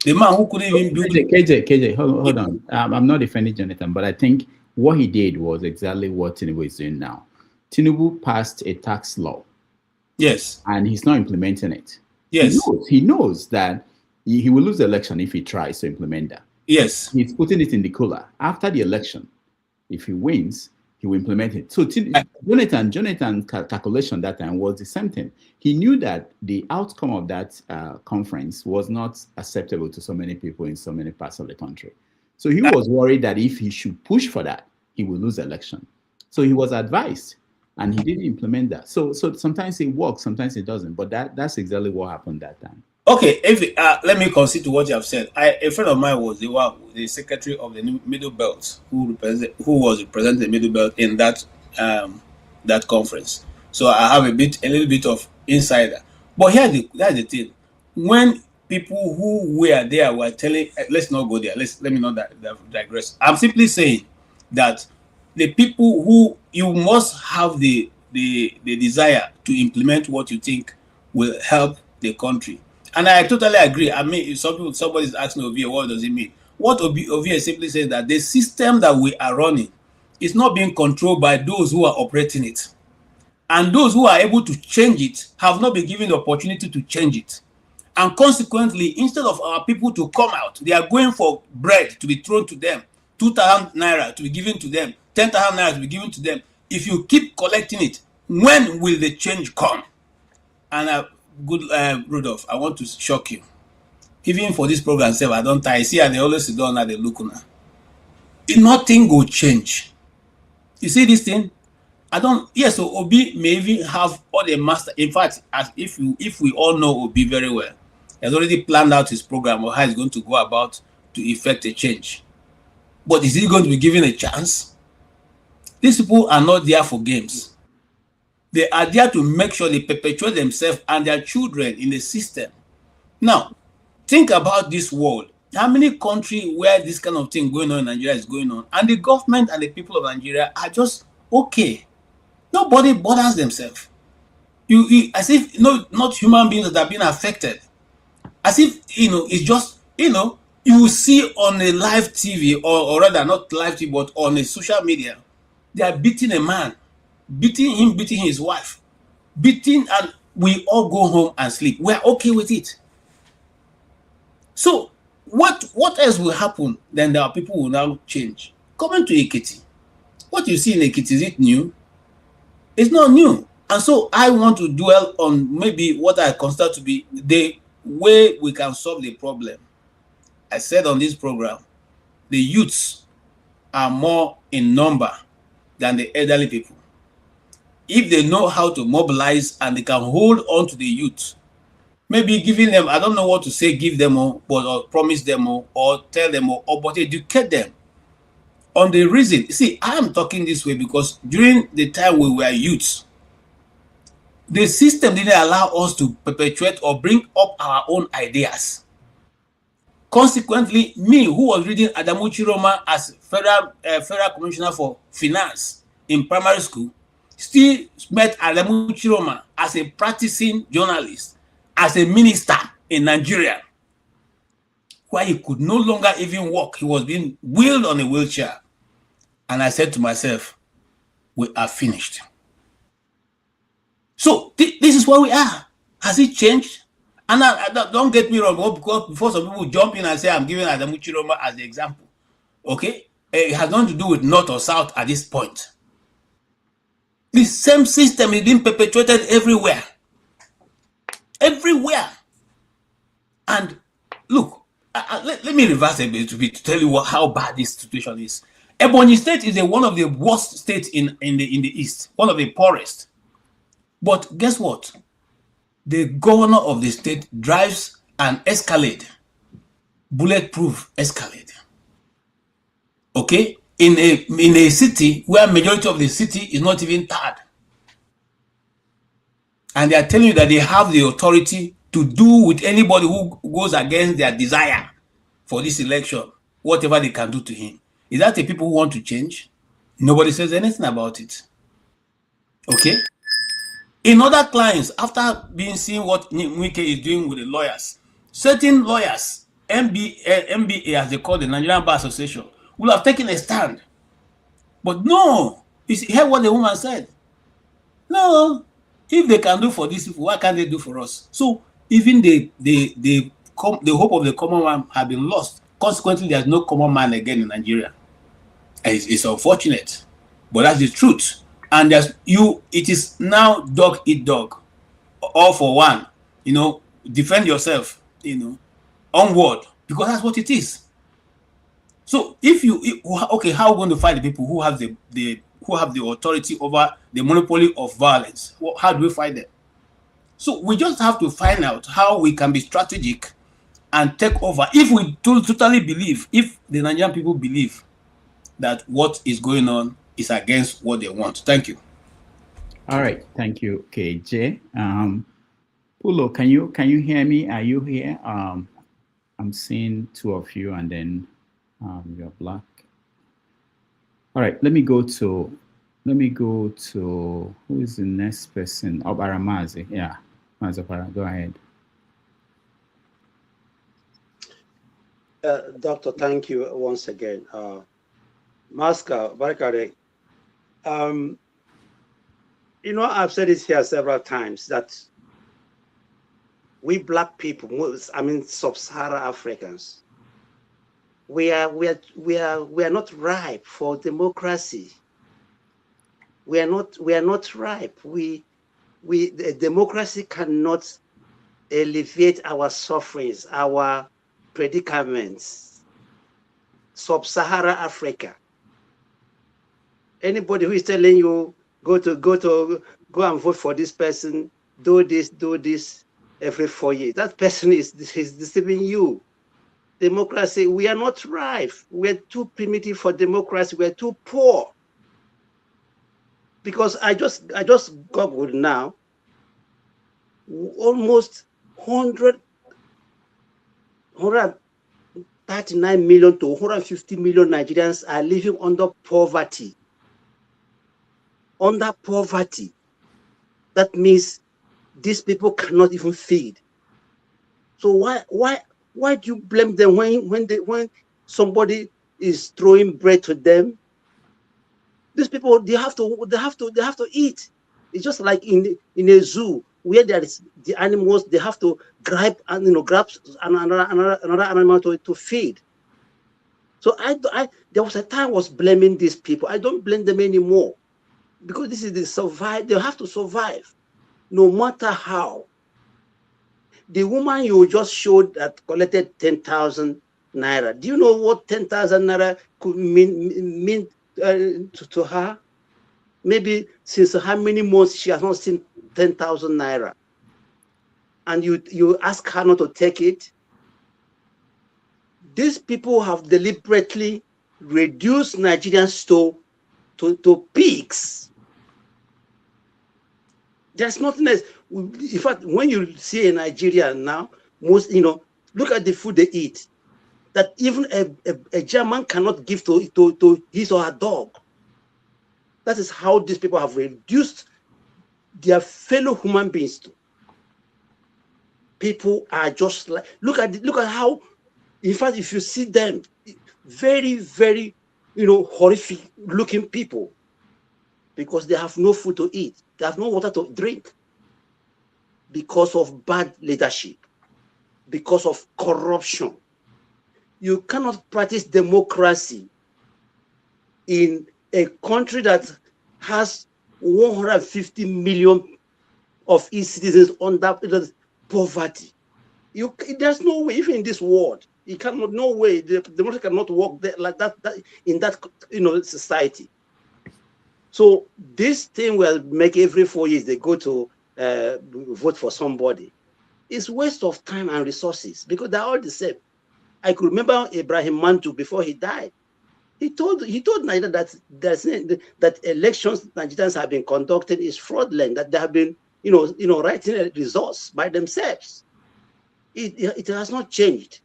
The man who couldn't even build KJ, hold on. I'm not defending Jonathan, but I think what he did was exactly what Tinubu is doing now. Tinubu passed a tax law. Yes. And he's not implementing it. Yes. He knows that he will lose the election if he tries to implement that. Yes. He's putting it in the cooler. After the election, if he wins, he will implement it. So Jonathan's calculation that time was the same thing. He knew that the outcome of that conference was not acceptable to so many people in so many parts of the country. So he was worried that if he should push for that, he will lose the election. So he was advised, and he didn't implement that. So sometimes it works, sometimes it doesn't. But that's exactly what happened that time. Okay, let me concede to what you have said. A friend of mine was the secretary of the Middle Belt, who was representing the Middle Belt in that that conference. So I have a little bit of insider. But that's the thing. When people who were there were telling, let's not go there. Let me not digress. I'm simply saying that the people who you must have the desire to implement what you think will help the country. And I totally agree. I mean, if somebody's asking Ovie, what does it mean? What Ovie simply says that the system that we are running is not being controlled by those who are operating it. And those who are able to change it have not been given the opportunity to change it. And consequently, instead of our people to come out, they are going for bread to be thrown to them, 2,000 naira to be given to them, 10,000 naira to be given to them. If you keep collecting it, when will the change come? And Rudolph, I want to shock you. Even for this program, I don't tie. See, and they always sit down at the look now. Nothing will change. You see this thing? Yes, so Obi may even have all the master. In fact, if we all know Obi very well, he has already planned out his program or how he's going to go about to effect a change. But is he going to be given a chance? These people are not there for games. They are there to make sure they perpetuate themselves and their children in the system. Now, think about this world. How many countries where this kind of thing going on in Nigeria is going on, and the government and the people of Nigeria are just okay. Nobody bothers themselves. As if not human beings that are being affected. As if it's just you see on a live TV or rather not live TV but on a social media, they are beating a man. Beating his wife, and we all go home and sleep. We're okay with it. So what else will happen? Then our people will now change. Coming to Ekiti, what you see in Ekiti, is it new? It's not new. And so I want to dwell on maybe what I consider to be the way we can solve the problem. I said on this program, the youths are more in number than the elderly people. If they know how to mobilize and they can hold on to the youth, maybe giving them, I don't know what to say, give them or promise them or tell them but educate them on the reason. See, I am talking this way because during the time we were youths, the system didn't allow us to perpetuate or bring up our own ideas. Consequently, me, who was reading Adamu Chiroma as Federal Commissioner for Finance in primary school, still met Adamu Chiroma as a practicing journalist, as a minister in Nigeria, where he could no longer even walk. He was being wheeled on a wheelchair. And I said to myself, we are finished. So this is where we are. Has it changed? And don't get me wrong, because before some people jump in and say, I'm giving Adamu Chiroma as the example. Okay? It has nothing to do with North or South at this point. The same system is being perpetuated everywhere. Everywhere. And look, let me reverse a bit to tell you how bad this situation is. Ebonyi State is one of the worst states in the East, one of the poorest. But guess what? The governor of the state drives an Escalade, bulletproof Escalade. Okay? In a city where majority of the city is not even tarred. And they are telling you that they have the authority to do with anybody who goes against their desire for this election, whatever they can do to him. Is that the people who want to change? Nobody says anything about it. Okay? In other clients, after being seen what Wike is doing with the lawyers, certain lawyers, MBA as they call the Nigerian Bar Association, will have taken a stand. But no, you hear what the woman said. No, if they can do for these people, why can't they do for us? So even the hope of the common man have been lost. Consequently, there's no common man again in Nigeria. It's unfortunate, but that's the truth. And it is now dog eat dog, all for one. Defend yourself. Onward, because that's what it is. So okay, how are we going to fight the people who have the authority over the monopoly of violence? How do we fight them? So we just have to find out how we can be strategic and take over. If we totally believe, if the Nigerian people believe that what is going on is against what they want. Thank you. All right, thank you, KJ. Pulo, can you hear me? Are you here? I'm seeing two of you, and then you're black. All right, let me go to who is the next person? Obaramazi. Yeah, Mazapara, go ahead. Doctor, thank you once again. Maska, Barikade, I've said this here several times that we black people, sub-Saharan Africans, we are not ripe for democracy. We are not ripe. Democracy cannot alleviate our sufferings, our predicaments. Sub-Saharan Africa. Anybody who is telling you go and vote for this person, do this every 4 years, that person is deceiving you. Democracy, we are not ripe. We're too primitive for democracy. We're too poor. Because I just googled now, almost 139 million to 150 million Nigerians are living under poverty. Under poverty. That means these people cannot even feed. So why do you blame them when somebody is throwing bread to them? These people, they have to eat. It's just like in a zoo where there is the animals, they have to grab another animal to feed. So there was a time I was blaming these people. I don't blame them anymore, because this is the survive. They have to survive, no matter how. The woman you just showed that collected 10,000 naira. Do you know what 10,000 naira could mean to her? Maybe since how many months she has not seen 10,000 naira, and you ask her not to take it. These people have deliberately reduced Nigerian store to pigs. There's nothing else. In fact, when you see in Nigeria now, most look at the food they eat, that even a German cannot give to his or her dog. That is how these people have reduced their fellow human beings to. People are just like, look at how, in fact, if you see them, very, very, horrific looking people, because they have no food to eat, they have no water to drink, because of bad leadership, because of corruption. You cannot practice democracy in a country that has 150 million of its citizens under poverty. There's no way, even in this world, you cannot. No way, the democracy cannot work like that in that society. So this thing will make every 4 years they go to vote for somebody. It's waste of time and resources, because they're all the same. I could remember Ibrahim Mantu before he died. He told Nigeria that elections Nigerians have been conducted is fraudulent, that they have been writing a results by themselves. It has not changed.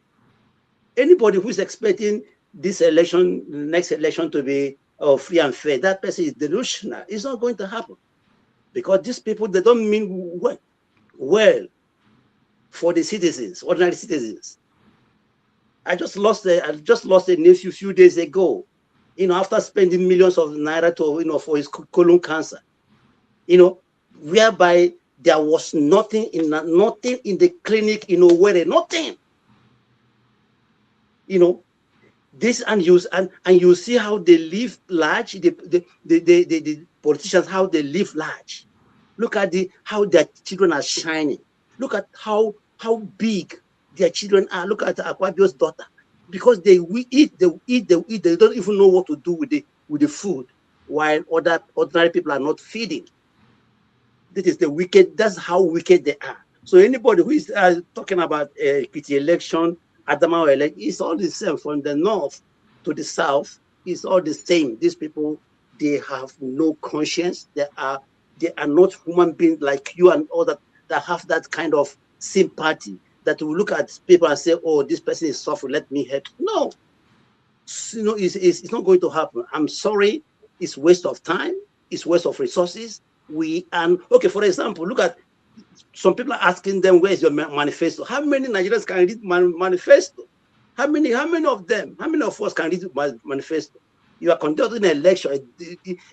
Anybody who's expecting this election, the next election, to be or free and fair, that person is delusional. It's not going to happen. Because these people, they don't mean well for the citizens, ordinary citizens. I just lost a nephew a few days ago, after spending millions of naira to, for his colon cancer, whereby there was nothing in the clinic, where nothing, this and you see how they live large, the politicians, how they live large. Look at how their children are shining. Look at how big their children are. Look at Akpabio's daughter, because they eat, they don't even know what to do with the food, while ordinary people are not feeding. This is the wicked. That's how wicked they are. So anybody who is talking about Ekiti election, Adamawa election, it's all the same. From the north to the south, it's all the same. These people, they have no conscience. They are not human beings like you and others that have that kind of sympathy, that will look at people and say, oh, this person is suffering, let me help. No, it's not going to happen. I'm sorry, it's waste of time, it's waste of resources. Okay, for example, look at some people are asking them, where's your manifesto? How many Nigerians can read manifesto? How many of them? How many of us can read manifesto? You are conducting an election,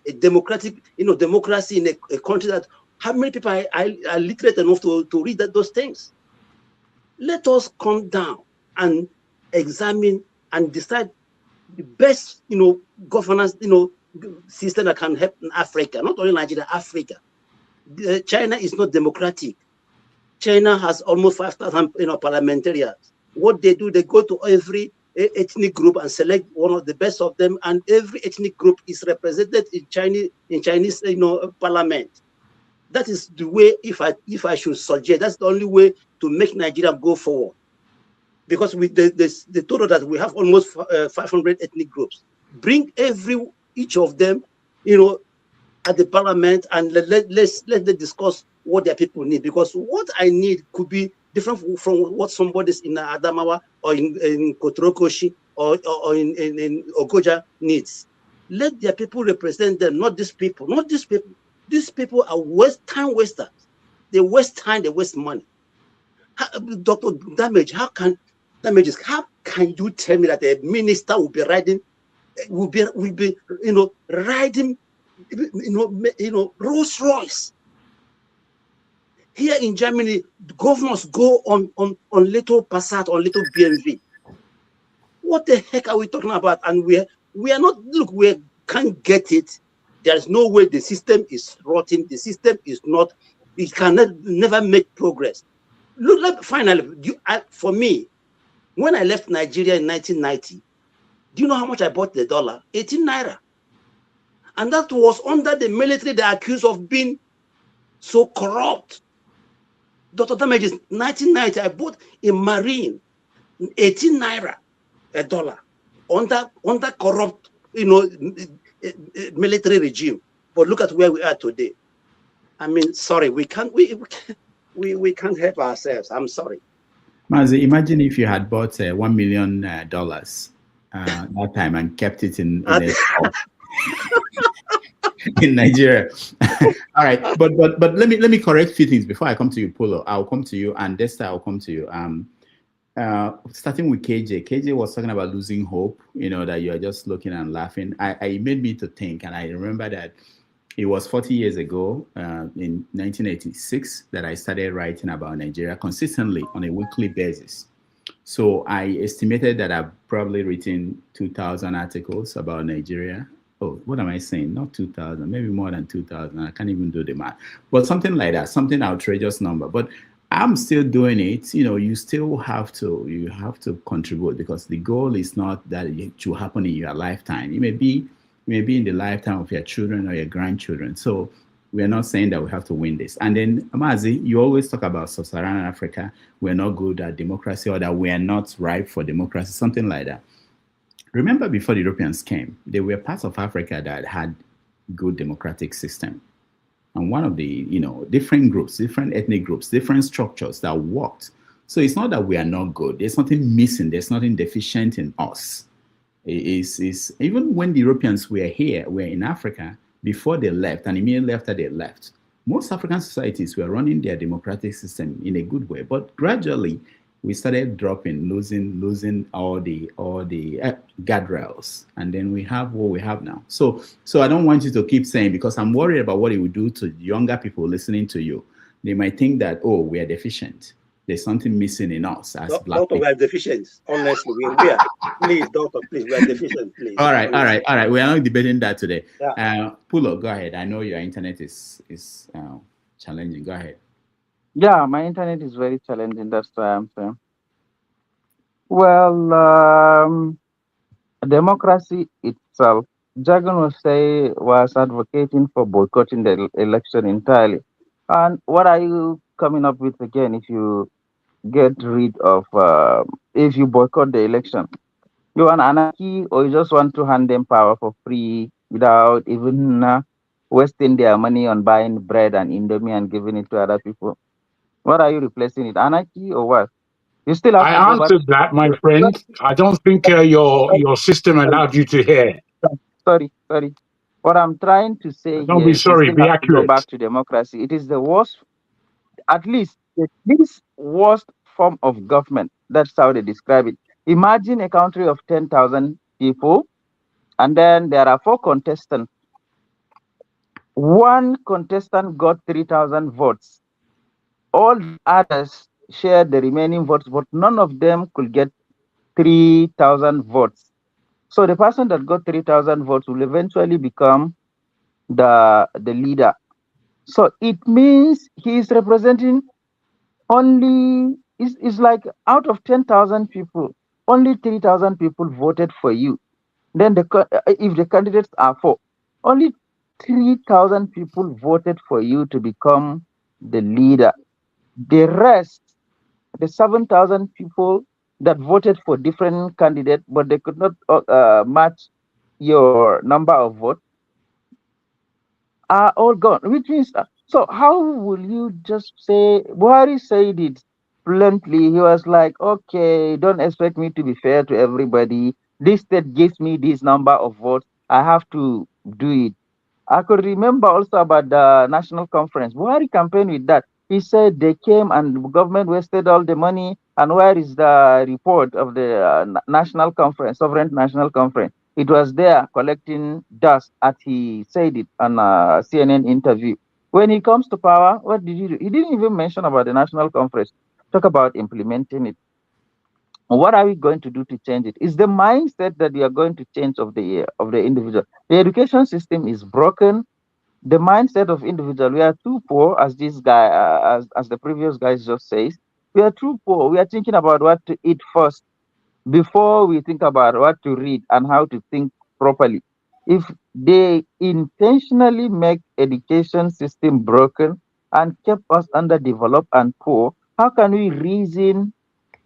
a democratic, democracy in a country that, how many people are literate enough to read those things? Let us come down and examine and decide the best, governance, system that can help in Africa, not only Nigeria, Africa. China is not democratic. China has almost 5,000, parliamentarians. What they do, they go to every ethnic group and select one of the best of them, and every ethnic group is represented in Chinese, parliament. That is the way. If I should suggest, that's the only way to make Nigeria go forward. Because with the total that we have almost 500 ethnic groups, bring each of them, at the parliament, and let's discuss what their people need. Because what I need could be different from what somebody's in Adamawa or in Kotorokoshi or in Ogoja needs. Let their people represent them, not these people. Not these people. These people are time wasters. They waste time, they waste money. Dr. Damage, how can you tell me that a minister will be riding, riding, Rolls Royce? Here in Germany, the governors go on little Passat, on little BMW. What the heck are we talking about? And we are not, look, we can't get it. There's no way. The system is rotting. The system is not, it cannot never make progress. Look, like, finally, for me, when I left Nigeria in 1990, do you know how much I bought the dollar? 18 naira. And that was under the military they are accused of being so corrupt. Dr. Damages, 1990, I bought a Marine, 18 naira a dollar, under corrupt, military regime. But look at where we are today. I mean, sorry, we can't help ourselves. I'm sorry. Mazi, imagine if you had bought $1 million that time and kept it in in Nigeria. All right, but let me correct a few things before I come to you, Polo. I'll come to you, and Desta, I'll come to you. Starting with KJ. KJ was talking about losing hope. That you are just looking and laughing. It made me to think, and I remember that it was 40 years ago, in 1986, that I started writing about Nigeria consistently on a weekly basis. So I estimated that I've probably written 2,000 articles about Nigeria. Oh, what am I saying? Not 2,000, maybe more than 2,000. I can't even do the math. But something like that, something outrageous number. But I'm still doing it. You still have to contribute, because the goal is not that it should happen in your lifetime. It may be in the lifetime of your children or your grandchildren. So we're not saying that we have to win this. And then, Amazi, you always talk about Sub-Saharan Africa. We're not good at democracy, or that we are not ripe for democracy, something like that. Remember, before the Europeans came, there were parts of Africa that had good democratic system. And one of the, different groups, different ethnic groups, different structures that worked. So it's not that we are not good. There's nothing missing. There's nothing deficient in us. Is even when the Europeans were here, were in Africa before they left, and immediately after they left, most African societies were running their democratic system in a good way. But gradually, we started dropping, losing all the guardrails, and then we have what we have now. So I don't want you to keep saying, because I'm worried about what it will do to younger people listening to you. They might think that, oh, we are deficient. There's something missing in us as black Doctor, people. we are deficient. Honestly, we are. Please, doctor, please, we are deficient, please. All right. We are not debating that today. Yeah. Pulo, go ahead. I know your internet is challenging. Go ahead. Yeah, my internet is very challenging. That's why I'm saying. Well, democracy itself, Jagan was advocating for boycotting the election entirely. And what are you coming up with again if you get rid of, if you boycott the election? You want anarchy, or you just want to hand them power for free without even wasting their money on buying bread and indomie and giving it to other people? What are you replacing it? Anarchy or what? You still have to I go back. answered that, my friend. I don't think your system allowed you to hear. Sorry. What I'm trying to say Don't here be is sorry, you still be have to go accurate. back to democracy. It is the worst, at least the least worst form of government. That's how they describe it. Imagine a country of 10,000 people, and then there are 4 contestants. One contestant got 3,000 votes. All the others shared the remaining votes, but none of them could get 3,000 votes. So the person that got 3,000 votes will eventually become the leader. So it means he is representing only, it's like out of 10,000 people, only 3,000 people voted for you. Then if the candidates are 4, only 3,000 people voted for you to become the leader. The rest, the 7,000 people that voted for different candidates, but they could not match your number of votes, are all gone. Which means, so how will you just say, Buhari said it bluntly. He was like, okay, don't expect me to be fair to everybody. This state gives me this number of votes. I have to do it. I could remember also about the national conference. Buhari campaigned with that. He said they came and the government wasted all the money. And where is the report of the national conference, sovereign national conference? It was there collecting dust, as he said it on a CNN interview. When he comes to power, what did he do? He didn't even mention about the national conference. Talk about implementing it. What are we going to do to change it? It's the mindset that we are going to change of the individual. The education system is broken. The mindset of individual, we are too poor, as this guy, as the previous guy just says. We are too poor. We are thinking about what to eat first before we think about what to read and how to think properly. If they intentionally make education system broken and kept us underdeveloped and poor, how can we reason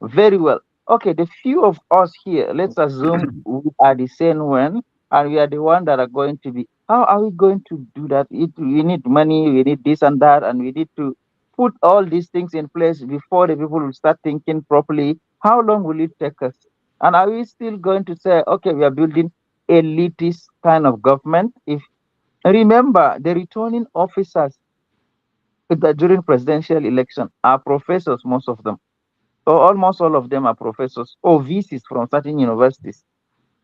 very well? Okay, the few of us here, let's assume we are the same one, and we are the one that are going to be. How are we going to do that? We need money, we need this and that, and we need to put all these things in place before the people will start thinking properly. How long will it take us? And are we still going to say, okay, we are building elitist kind of government? If remember, the returning officers during presidential election are professors, most of them. So almost all of them are professors or VCs from certain universities.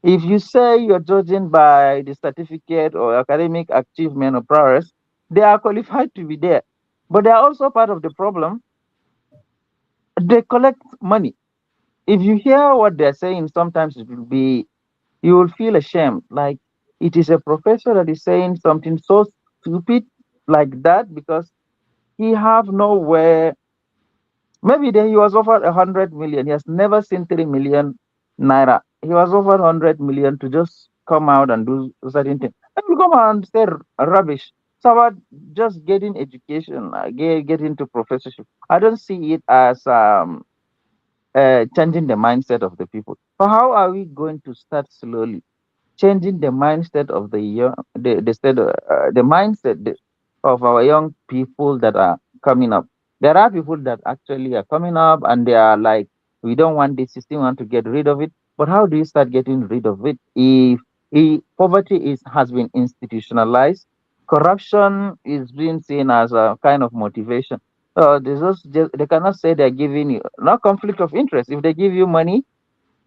If you say you're judging by the certificate or academic achievement or prowess, they are qualified to be there. But they are also part of the problem. They collect money. If you hear what they're saying, sometimes it will be, you will feel ashamed. Like it is a professor that is saying something so stupid like that because he have nowhere. Maybe then he was offered 100 million. He has never seen 3 million naira. He was offered 100 million to just come out and do certain things. And you come out and say rubbish. So about just getting education, get into professorship. I don't see it as changing the mindset of the people. So how are we going to start slowly changing the mindset of the young, the mindset of our young people that are coming up? There are people that actually are coming up and they are like, we don't want this system, we want to get rid of it. But how do you start getting rid of it if poverty has been institutionalized? Corruption is being seen as a kind of motivation. They cannot say they're giving you no conflict of interest. If they give you money,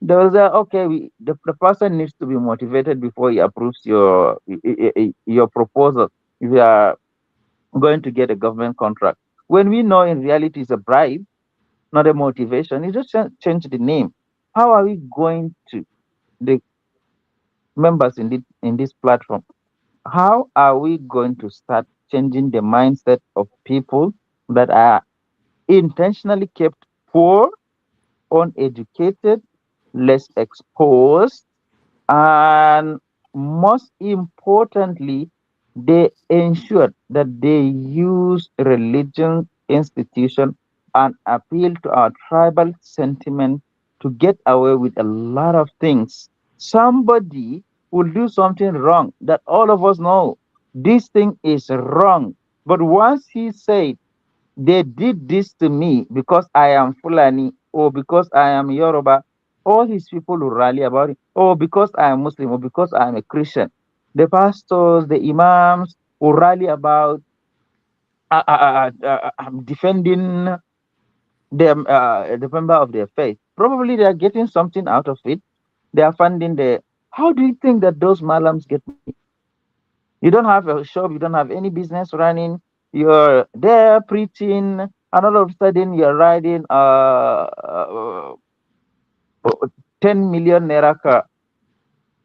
they will say, okay, the person needs to be motivated before he approves your proposal. If you are going to get a government contract, when we know in reality it's a bribe, not a motivation, you just change the name. How are we going to the members in this platform? How are we going to start changing the mindset of people that are intentionally kept poor, uneducated, less exposed, and most importantly, they ensured that they use religion, institution, and appeal to our tribal sentiment to get away with a lot of things. Somebody will do something wrong that all of us know this thing is wrong. But once he said, they did this to me because I am Fulani or because I am Yoruba, all his people will rally about it, or because I am Muslim or because I am a Christian. The pastors, the imams will rally about defending them, the member of their faith. Probably they are getting something out of it. They are funding the. How do you think that those malams get money? You don't have a shop, you don't have any business running. You're there preaching, and all of a sudden you're riding 10 million naira car.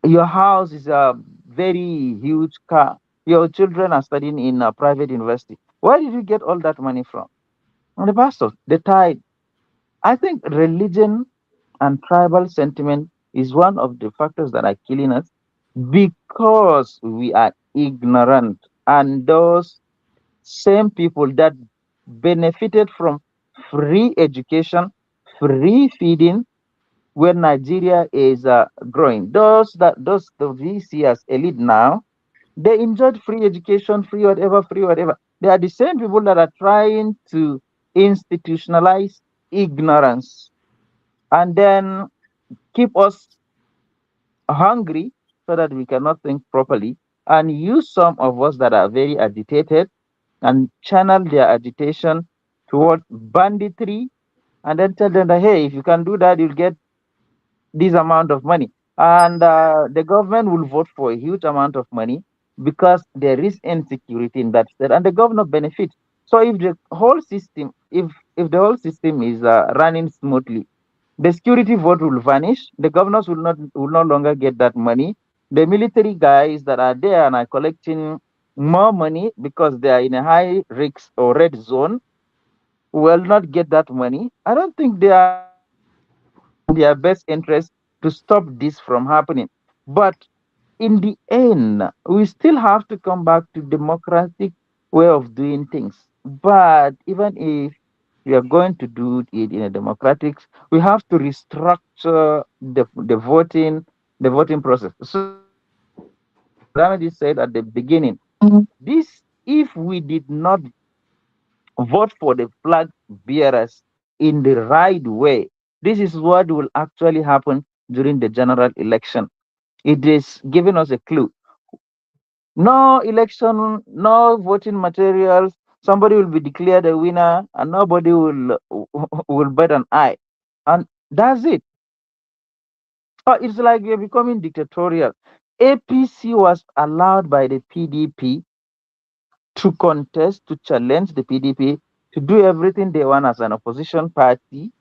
Your house is a very huge car. Your children are studying in a private university. Where did you get all that money from? And the pastors, the tithe. I think religion and tribal sentiment is one of the factors that are killing us because we are ignorant. And those same people that benefited from free education, free feeding, when Nigeria is growing. Those we see as elite now, they enjoyed free education, free whatever, free whatever. They are the same people that are trying to institutionalize ignorance and then keep us hungry so that we cannot think properly and use some of us that are very agitated and channel their agitation towards banditry and then tell them that, hey, if you can do that, you'll get this amount of money. And the government will vote for a huge amount of money because there is insecurity in that state and the governor benefits. So if the whole system, if the whole system is running smoothly, the security vote will vanish. The governors will no longer get that money. The military guys that are there and are collecting more money because they are in a high risk or red zone will not get that money. I don't think they are in their best interest to stop this from happening. But in the end, we still have to come back to democratic way of doing things. But even if we are going to do it in a democratic, we have to restructure the voting process. So Madam said at the beginning, this if we did not vote for the flag bearers in the right way, this is what will actually happen during the general election. It is giving us a clue. No election, no voting materials. Somebody will be declared a winner, and nobody will will bet an eye, and that's it. Oh, it's like we're becoming dictatorial. APC was allowed by the PDP to contest, to challenge the PDP, to do everything they want as an opposition party.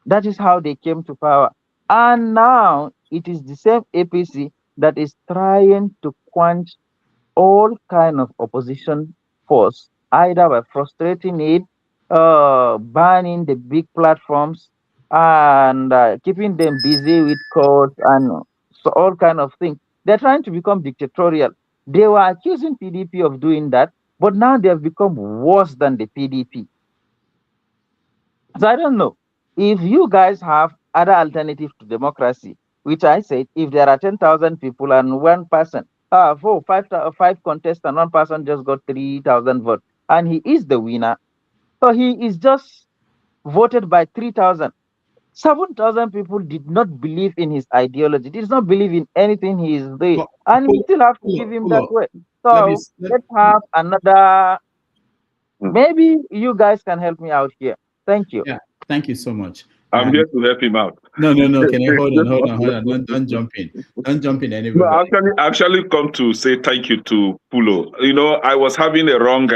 That is how they came to power. And now it is the same APC that is trying to quench all kind of opposition force, either by frustrating it, banning the big platforms, and keeping them busy with courts and so all kind of things. They're trying to become dictatorial. They were accusing PDP of doing that, but now they have become worse than the PDP. So I don't know if you guys have other alternative to democracy, which I said, if there are 10,000 people and one person, five contests and one person just got 3,000 votes, and he is the winner. So he is just voted by 3,000. 7,000 people did not believe in his ideology, did not believe in anything he is doing, and we still have to give him that way. So let's have another. Maybe you guys can help me out here. Thank you. Yeah, thank you so much. I'm here to help him out. No. Can you hold on? Don't jump in. Don't jump in anywhere. No, actually come to say thank you to Pulo. You know, I was having a wrong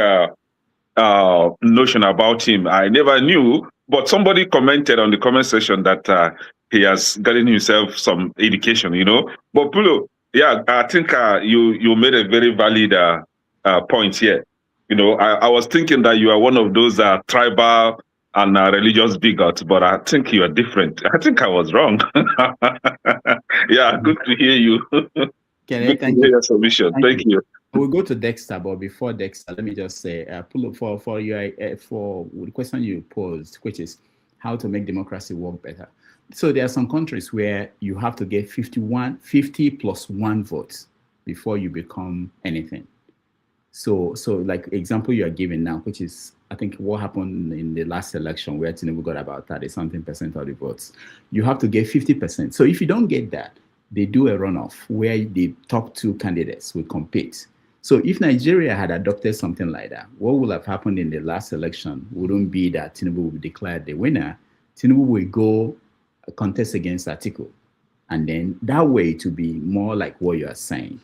notion about him. I never knew, but somebody commented on the comment section that he has gotten himself some education, you know. But Pulo, yeah, I think you made a very valid point here. You know, I was thinking that you are one of those tribal and religious bigots, but I think you are different. I think I was wrong. Yeah, good to hear you. Good to hear your submission. Thank you. We'll go to Dexter, but before Dexter, let me just say, Pulo, for the question you posed, which is how to make democracy work better. So there are some countries where you have to get 50 plus 1 votes before you become anything. So like example you are giving now, which is I think what happened in the last election where Tinubu got about 30-something% of the votes. You have to get 50%. So if you don't get that, they do a runoff where the top 2 candidates will compete. So if Nigeria had adopted something like that, what would have happened in the last election wouldn't be that Tinubu will be declared the winner. Tinubu will go contest against Atiku. And then that way to be more like what you are saying.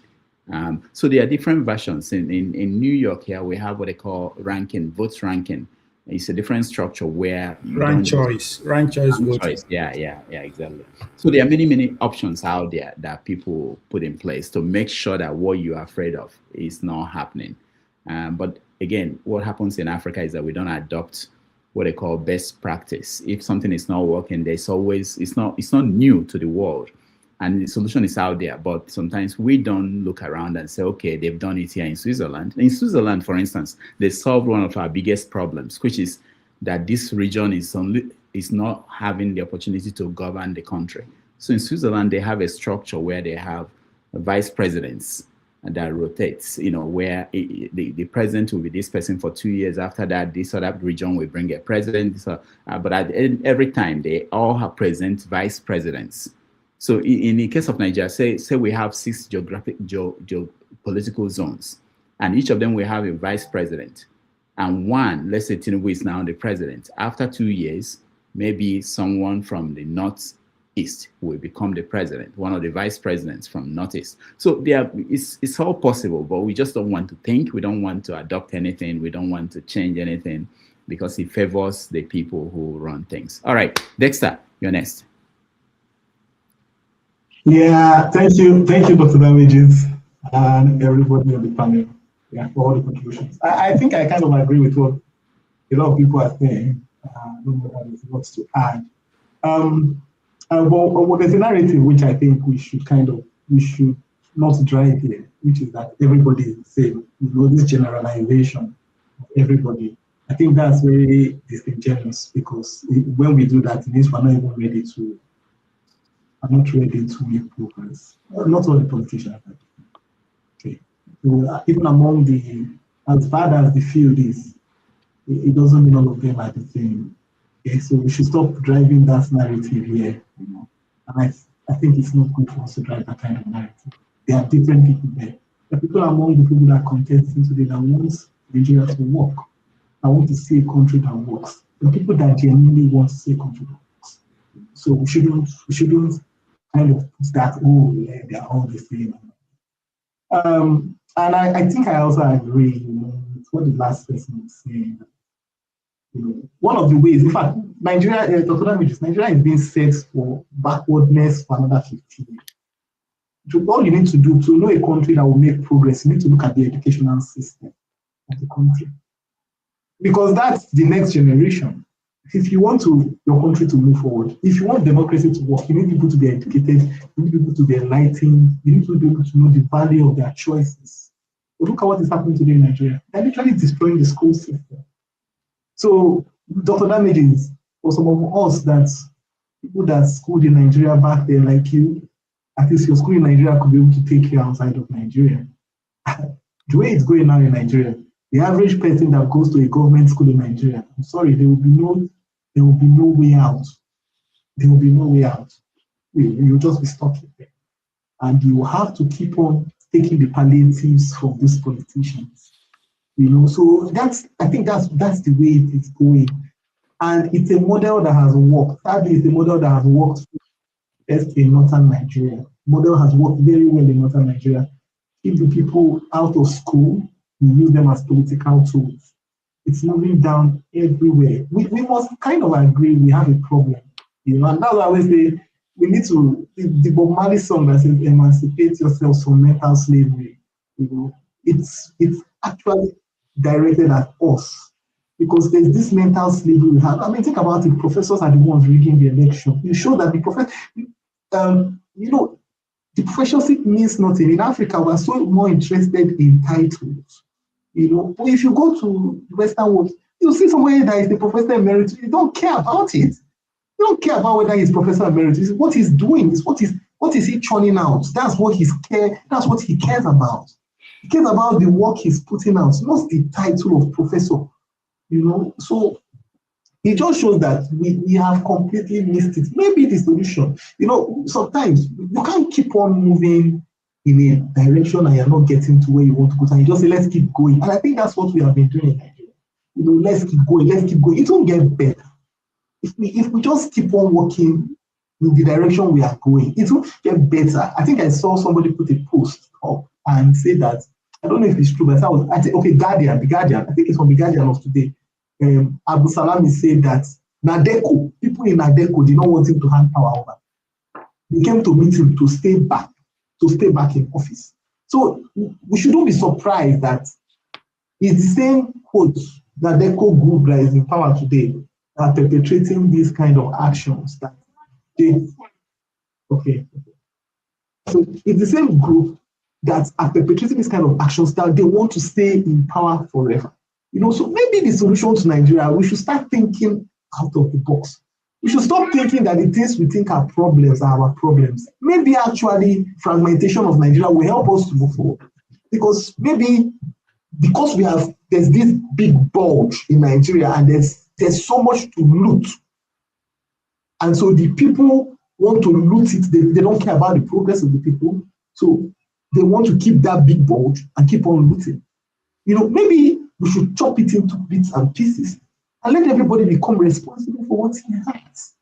So there are different versions. In New York here, we have what they call ranking, votes ranking. It's a different structure where you rank choice voting. Yeah, exactly. So there are many options out there that people put in place to make sure that what you are afraid of is not happening. But again, what happens in Africa is that we don't adopt what they call best practice. If something is not working, there's always it's not new to the world. And the solution is out there, but sometimes we don't look around and say, okay, they've done it here in Switzerland. In Switzerland, for instance, they solved one of our biggest problems, which is that this region is not having the opportunity to govern the country. So in Switzerland, they have a structure where they have vice presidents that rotates, you know, where the president will be this person for 2 years. After that, this other region will bring a president. So, but at the end, every time, they all have present vice presidents. So in the case of Nigeria, say we have 6 geopolitical zones, and each of them will have a vice president. And one, let's say Tinubu is now the president. After 2 years, maybe someone from the northeast will become the president, one of the vice presidents from northeast. So it's all possible, but we just don't want to think. We don't want to adopt anything. We don't want to change anything because it favors the people who run things. All right, Dexter, you're next. Yeah, thank you, Dr. Damages, and everybody on the panel, for all the contributions. I think I kind of agree with what a lot of people are saying. I don't know if there's lots to add. But there's a narrative which I think we should not drive here, which is that everybody is the same. You know, this generalization of everybody. I think that's very disingenuous because when we do that, it means we're not even ready to. I'm not ready to make progress. Not all the politicians. Okay. So even among as bad as the field is, it doesn't mean all of them are the same. Okay, so we should stop driving that narrative here. You know, and I think it's not good for us to drive that kind of narrative. There are different people there. The people among the people that contest today that want Nigeria to work. I want to see a country that works. The people that genuinely want to see a country that works. So we shouldn't kind of put that, yeah, they're all the same. And I think I also agree, you know, with what the last person was saying. You know, one of the ways, in fact, Nigeria is being set for backwardness for another 15 years. All you need to do to know a country that will make progress, you need to look at the educational system of the country. Because that's the next generation. If you want your country to move forward, if you want democracy to work, you need people to be educated, you need people to be enlightened, you need to be able to know the value of their choices. But look at what is happening today in Nigeria. They're literally destroying the school system. So, Dr. Damages, for some of us, people that schooled in Nigeria back there like you, at least your school in Nigeria could be able to take you outside of Nigeria. The way it's going now in Nigeria, the average person that goes to a government school in Nigeria, I'm sorry, there will be no way out. there will be no way out. You'll just be stuck in there. And you have to keep on taking the palliatives from these politicians. So I think that's the way it is going. And it's a model that has worked. Sadly, it's a model that has worked in northern Nigeria. Model has worked very well in northern Nigeria. Keep the people out of school, we use them as political tools. It's moving down everywhere. We must kind of agree we have a problem. And that's why I always say we need to, the Bob Marley song that says emancipate yourselves from mental slavery. It's actually directed at us. Because there's this mental slavery we have. I mean, think about it. Professors are the ones rigging the election. You show that the the professorship means nothing. In Africa, we're so more interested in titles. But if you go to the Western world, you see somebody that is the professor emeritus. You don't care about it. You don't care about whether he's professor emeritus. What he's doing is what is he churning out. That's what he cares about. He cares about the work he's putting out, not the title of professor. So it just shows that we have completely missed it. Maybe the solution, sometimes you can't keep on moving in a direction and you're not getting to where you want to go. And you just say, let's keep going. And I think that's what we have been doing in Nigeria. Let's keep going. It won't get better. If we just keep on working in the direction we are going, it will get better. I think I saw somebody put a post up and say that, I don't know if it's true, but I think, okay, The Guardian, I think it's from The Guardian of today. Abu Salami said that people in Nadeco did not want him to hand power over. They came to meet him to stay back in office. So we shouldn't be surprised that it's the same quote Nadeco group that is in power today that are perpetrating these kind of actions. So it's the same group that are perpetrating this kind of actions that they want to stay in power forever. So maybe the solution to Nigeria, we should start thinking out of the box. We should stop thinking that the things we think are problems are our problems. Maybe actually fragmentation of Nigeria will help us to move forward. Because there's this big bulge in Nigeria and there's so much to loot. And so the people want to loot it. They don't care about the progress of the people. So they want to keep that big bulge and keep on looting. Maybe we should chop it into bits and pieces and let everybody become responsible for what he has.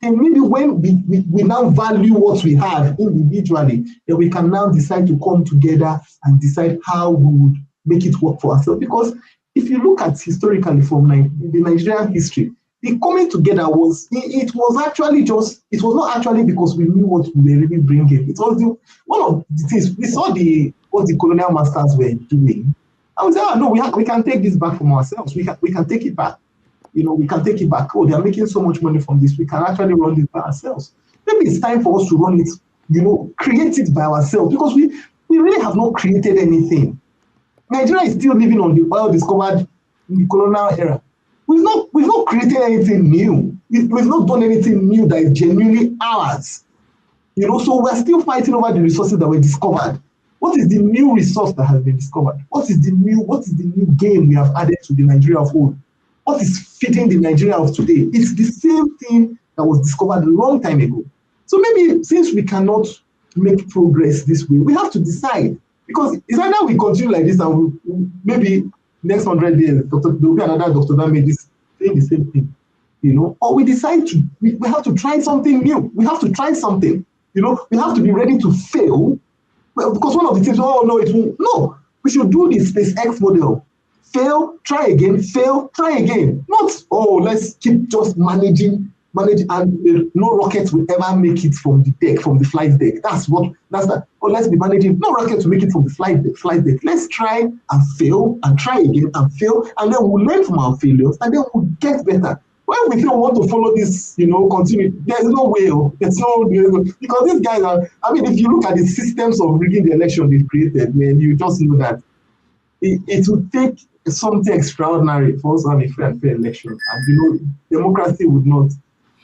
And maybe when we now value what we have individually, then we can now decide to come together and decide how we would make it work for ourselves. Because if you look at historically from the Nigerian history, the coming together was not actually because we knew what we were really bringing. It was one of the things we saw what the colonial masters were doing. I would say, no, we can take this back from ourselves. We can take it back. We can take it back. Oh, they are making so much money from this. We can actually run this by ourselves. Maybe it's time for us to run it, create it by ourselves, because we really have not created anything. Nigeria is still living on the oil discovered in the colonial era. We've not created anything new. We've not done anything new that is genuinely ours. So we're still fighting over the resources that were discovered. What is the new resource that has been discovered? What is the new game we have added to the Nigeria of old? What is feeding the Nigeria of today? It's the same thing that was discovered a long time ago. So maybe since we cannot make progress this way, we have to decide. Because it's either we continue like this and maybe next 100 years, there will be another Dr. Dame saying the same thing. Or we decide we have to try something new. We have to try something. We have to be ready to fail. Well, because one of the things, no, we should do the SpaceX model. Fail, try again, fail, try again. Not, let's keep just managing, and no rocket will ever make it from the flight deck. That's that. Or let's be managing, no rocket will make it from the flight deck. Let's try and fail, and try again and fail, and then we'll learn from our failures, and then we'll get better. When we don't want to follow this, continue, there's no way. Because these guys are, if you look at the systems of rigging the election they've created, man, you just know that it would take something extraordinary for us to have a free and fair election. And, democracy would not,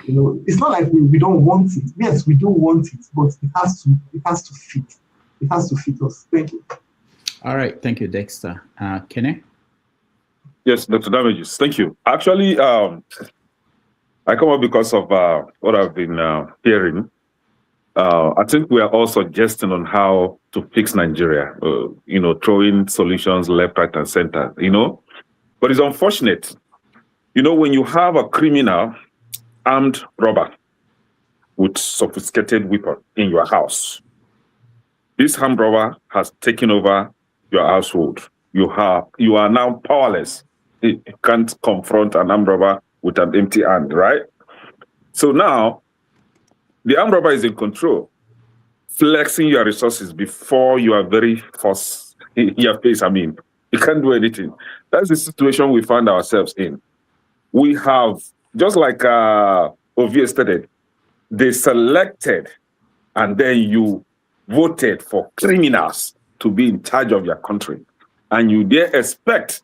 it's not like we don't want it. Yes, we do want it, but it has to fit. It has to fit us. Thank you. All right. Thank you, Dexter. Kene? Yes, Dr. Damages. Thank you. Actually, I come up because of what I've been hearing. I think we are all suggesting on how to fix Nigeria, throwing solutions left, right, and center, But it's unfortunate, when you have a criminal armed robber with sophisticated weapon in your house, this armed robber has taken over your household. You are now powerless. You can't confront an armed robber with an empty hand, right? So now, the armed robber is in control, flexing your resources before you are very forced in your face. I mean, you can't do anything. That's the situation we find ourselves in. We have, just like Ovie stated, they selected and then you voted for criminals to be in charge of your country. And you dare expect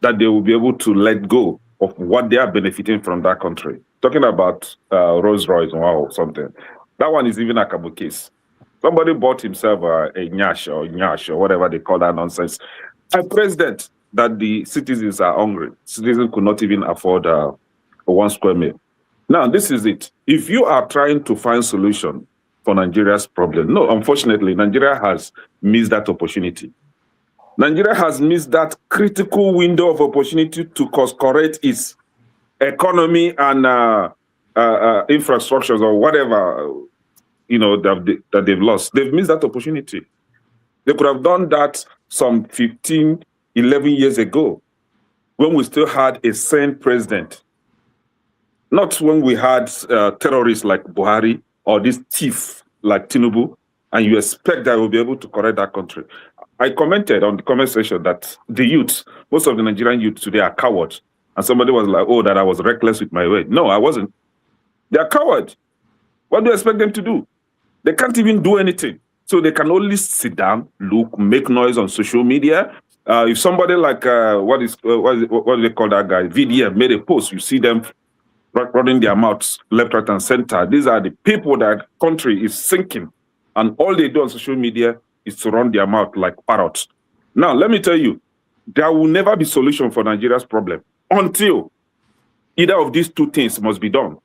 that they will be able to let go of what they are benefiting from that country. Talking about Rolls Royce or something. That one is even a Kabu case. Somebody bought himself a nyash or whatever they call that nonsense. A president that the citizens are hungry. Citizens could not even afford a 1 square meal. Now, this is it. If you are trying to find solution for Nigeria's problem, no, unfortunately, Nigeria has missed that opportunity. Nigeria has missed that critical window of opportunity to course-correct its economy and infrastructures or whatever, that they've lost. They've missed that opportunity. They could have done that some 15, 11 years ago when we still had a sane president. Not when we had terrorists like Buhari or this thief like Tinubu, and you expect that we'll be able to correct that country. I commented on the comment section that the youth, most of the Nigerian youth today are cowards. And somebody was like, oh, that I was reckless with my word. No, I wasn't. They are cowards. What do you expect them to do? They can't even do anything. So they can only sit down, look, make noise on social media. If somebody like, what do they call that guy? VDM made a post, you see them running their mouths left, right, and center. These are the people that country is sinking. And all they do on social media is to run their mouth like parrots. Now, let me tell you, there will never be solution for Nigeria's problem until either of these two things must be done.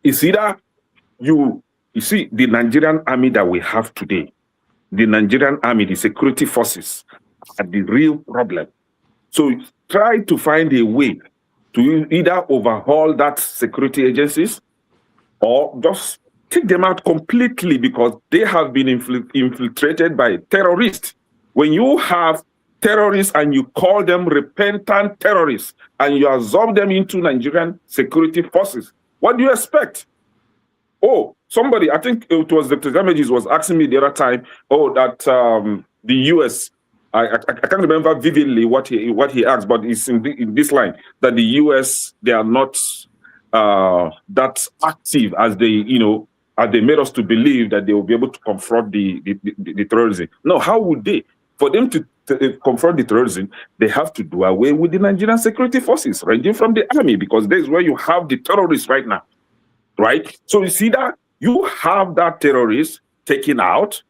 It's either you see, the Nigerian army that we have today, the Nigerian army, the security forces, are the real problem. So try to find a way to either overhaul that security agencies or just take them out completely because they have been infiltrated by terrorists. When you have terrorists and you call them repentant terrorists and you absorb them into Nigerian security forces, what do you expect? Oh, somebody, I think it was Dr. Damages was asking me the other time, that the US, I can't remember vividly what he asked, but it's in this line, that the US, they are not that active as they, as they made us to believe that they will be able to confront the terrorism. No, how would they? For them to confront the terrorism, they have to do away with the Nigerian security forces, ranging from the army, because that's where you have the terrorists right now, right? So you see that you have that terrorist taken out,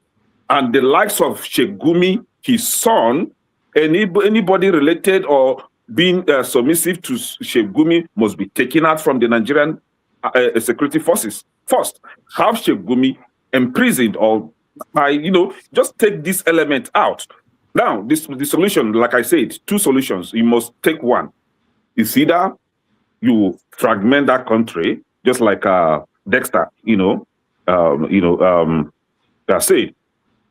and the likes of Sheikh Gumi, his son, anybody related or being submissive to Sheikh Gumi must be taken out from the Nigerian security forces. First, have Sheikh Gumi imprisoned or just take this element out. Now, the solution, like I said, two solutions. You must take one. It's either you fragment that country, just like Dexter, say,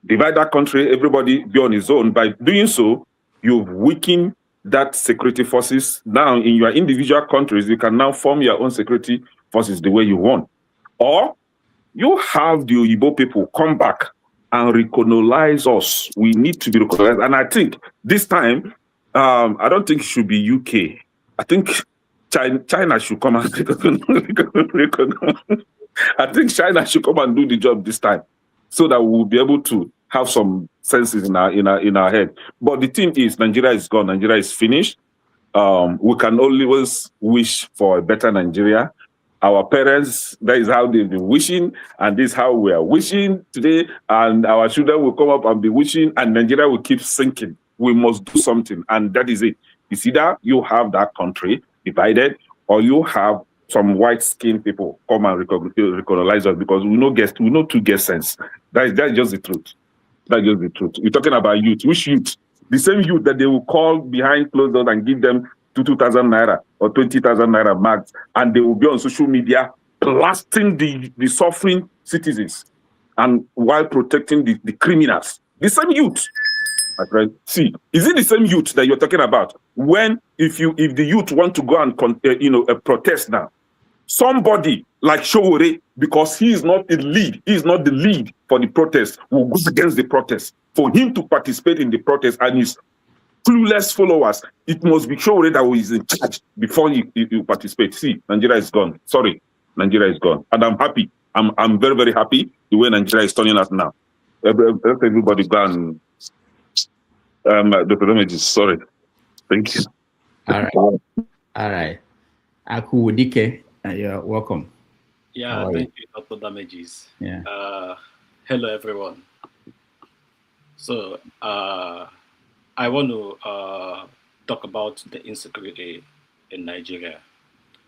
divide that country, everybody be on his own. By doing so, you've weakened that security forces. Now, in your individual countries, you can now form your own security forces the way you want. Or you have the Oyibo people come back and recolonize us. We need to be recognized. And I think this time, I don't think it should be UK. I think China should come and I think China should come and do the job this time, so that we'll be able to have some senses in our head. But the thing is, Nigeria is gone. Nigeria is finished. We can always wish for a better Nigeria. Our parents, that is how they've been wishing, and this is how we are wishing today. And our children will come up and be wishing, and Nigeria will keep sinking. We must do something, and that is it. It's either you have that country divided, or you have some white-skinned people come and recognize us because we know to get sense. That's just the truth. That's just the truth. We're talking about youth. Which youth? The same youth that they will call behind closed doors and give them 2,000 naira or 20,000 naira max, and they will be on social media blasting the suffering citizens and while protecting the criminals. The same youth. Right. See, is it the same youth that you're talking about? When if the youth want to go and protest now, somebody like Showore, because he is not the lead for the protest, will go against the protest. For him to participate in the protest and his clueless followers, it must be Showore that is in charge before you participate. See, Nigeria is gone. Sorry, Nigeria is gone, and I'm happy. I'm very, very happy the way Nigeria is turning out now. Everybody gone. Dr. Damages, sorry. Thank you. All right. Akudike, you're welcome. Yeah, thank you, Dr. Damages. Yeah. Hello, everyone. So, I want to talk about the insecurity in Nigeria.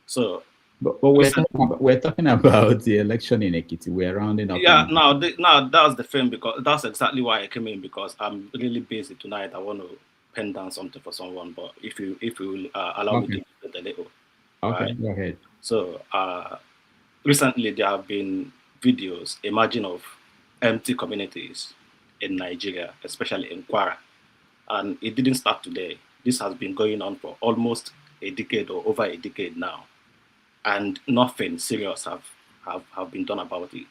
So, but we're talking about the election in Ekiti. We're rounding up. Yeah, now that's the thing, because that's exactly why I came in, because I'm really busy tonight. I want to pen down something for someone, but if you will allow me to do it a little. Okay, right? go ahead. So recently there have been videos emerging of empty communities in Nigeria, especially in Kwara, and it didn't start today. This has been going on for almost a decade or over a decade now, and nothing serious have been done about it.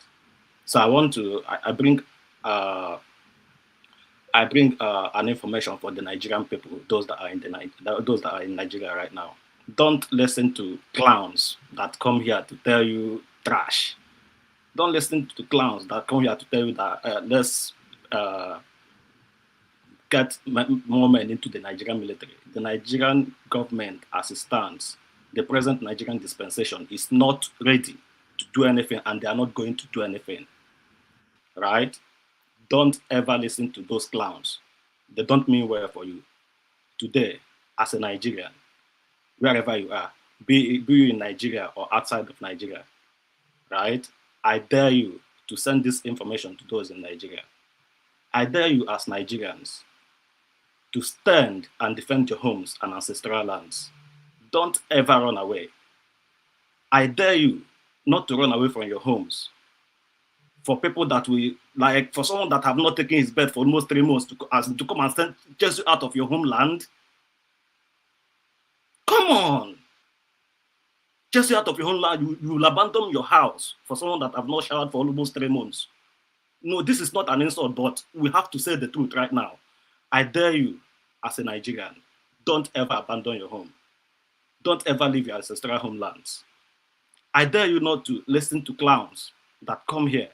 So I bring an information for the Nigerian people, those that are in Nigeria right now. Don't listen to clowns that come here to tell you trash. Don't listen to clowns that come here to tell you that let's get more men into the Nigerian military. The Nigerian government, as it stands, the present Nigerian dispensation, is not ready to do anything, and they are not going to do anything. Right? Don't ever listen to those clowns. They don't mean well for you. Today, as a Nigerian, wherever you are, be you in Nigeria or outside of Nigeria, right? I dare you to send this information to those in Nigeria. I dare you as Nigerians to stand and defend your homes and ancestral lands. Don't ever run away. I dare you not to run away from your homes. For people that for someone that have not taken his bed for almost 3 months to come and chase you out of your homeland. Come on. Chase you out of your homeland, you will abandon your house for someone that have not showered for almost 3 months. No, this is not an insult, but we have to say the truth right now. I dare you, as a Nigerian, don't ever abandon your home. Don't ever leave your ancestral homelands. I dare you not to listen to clowns that come here,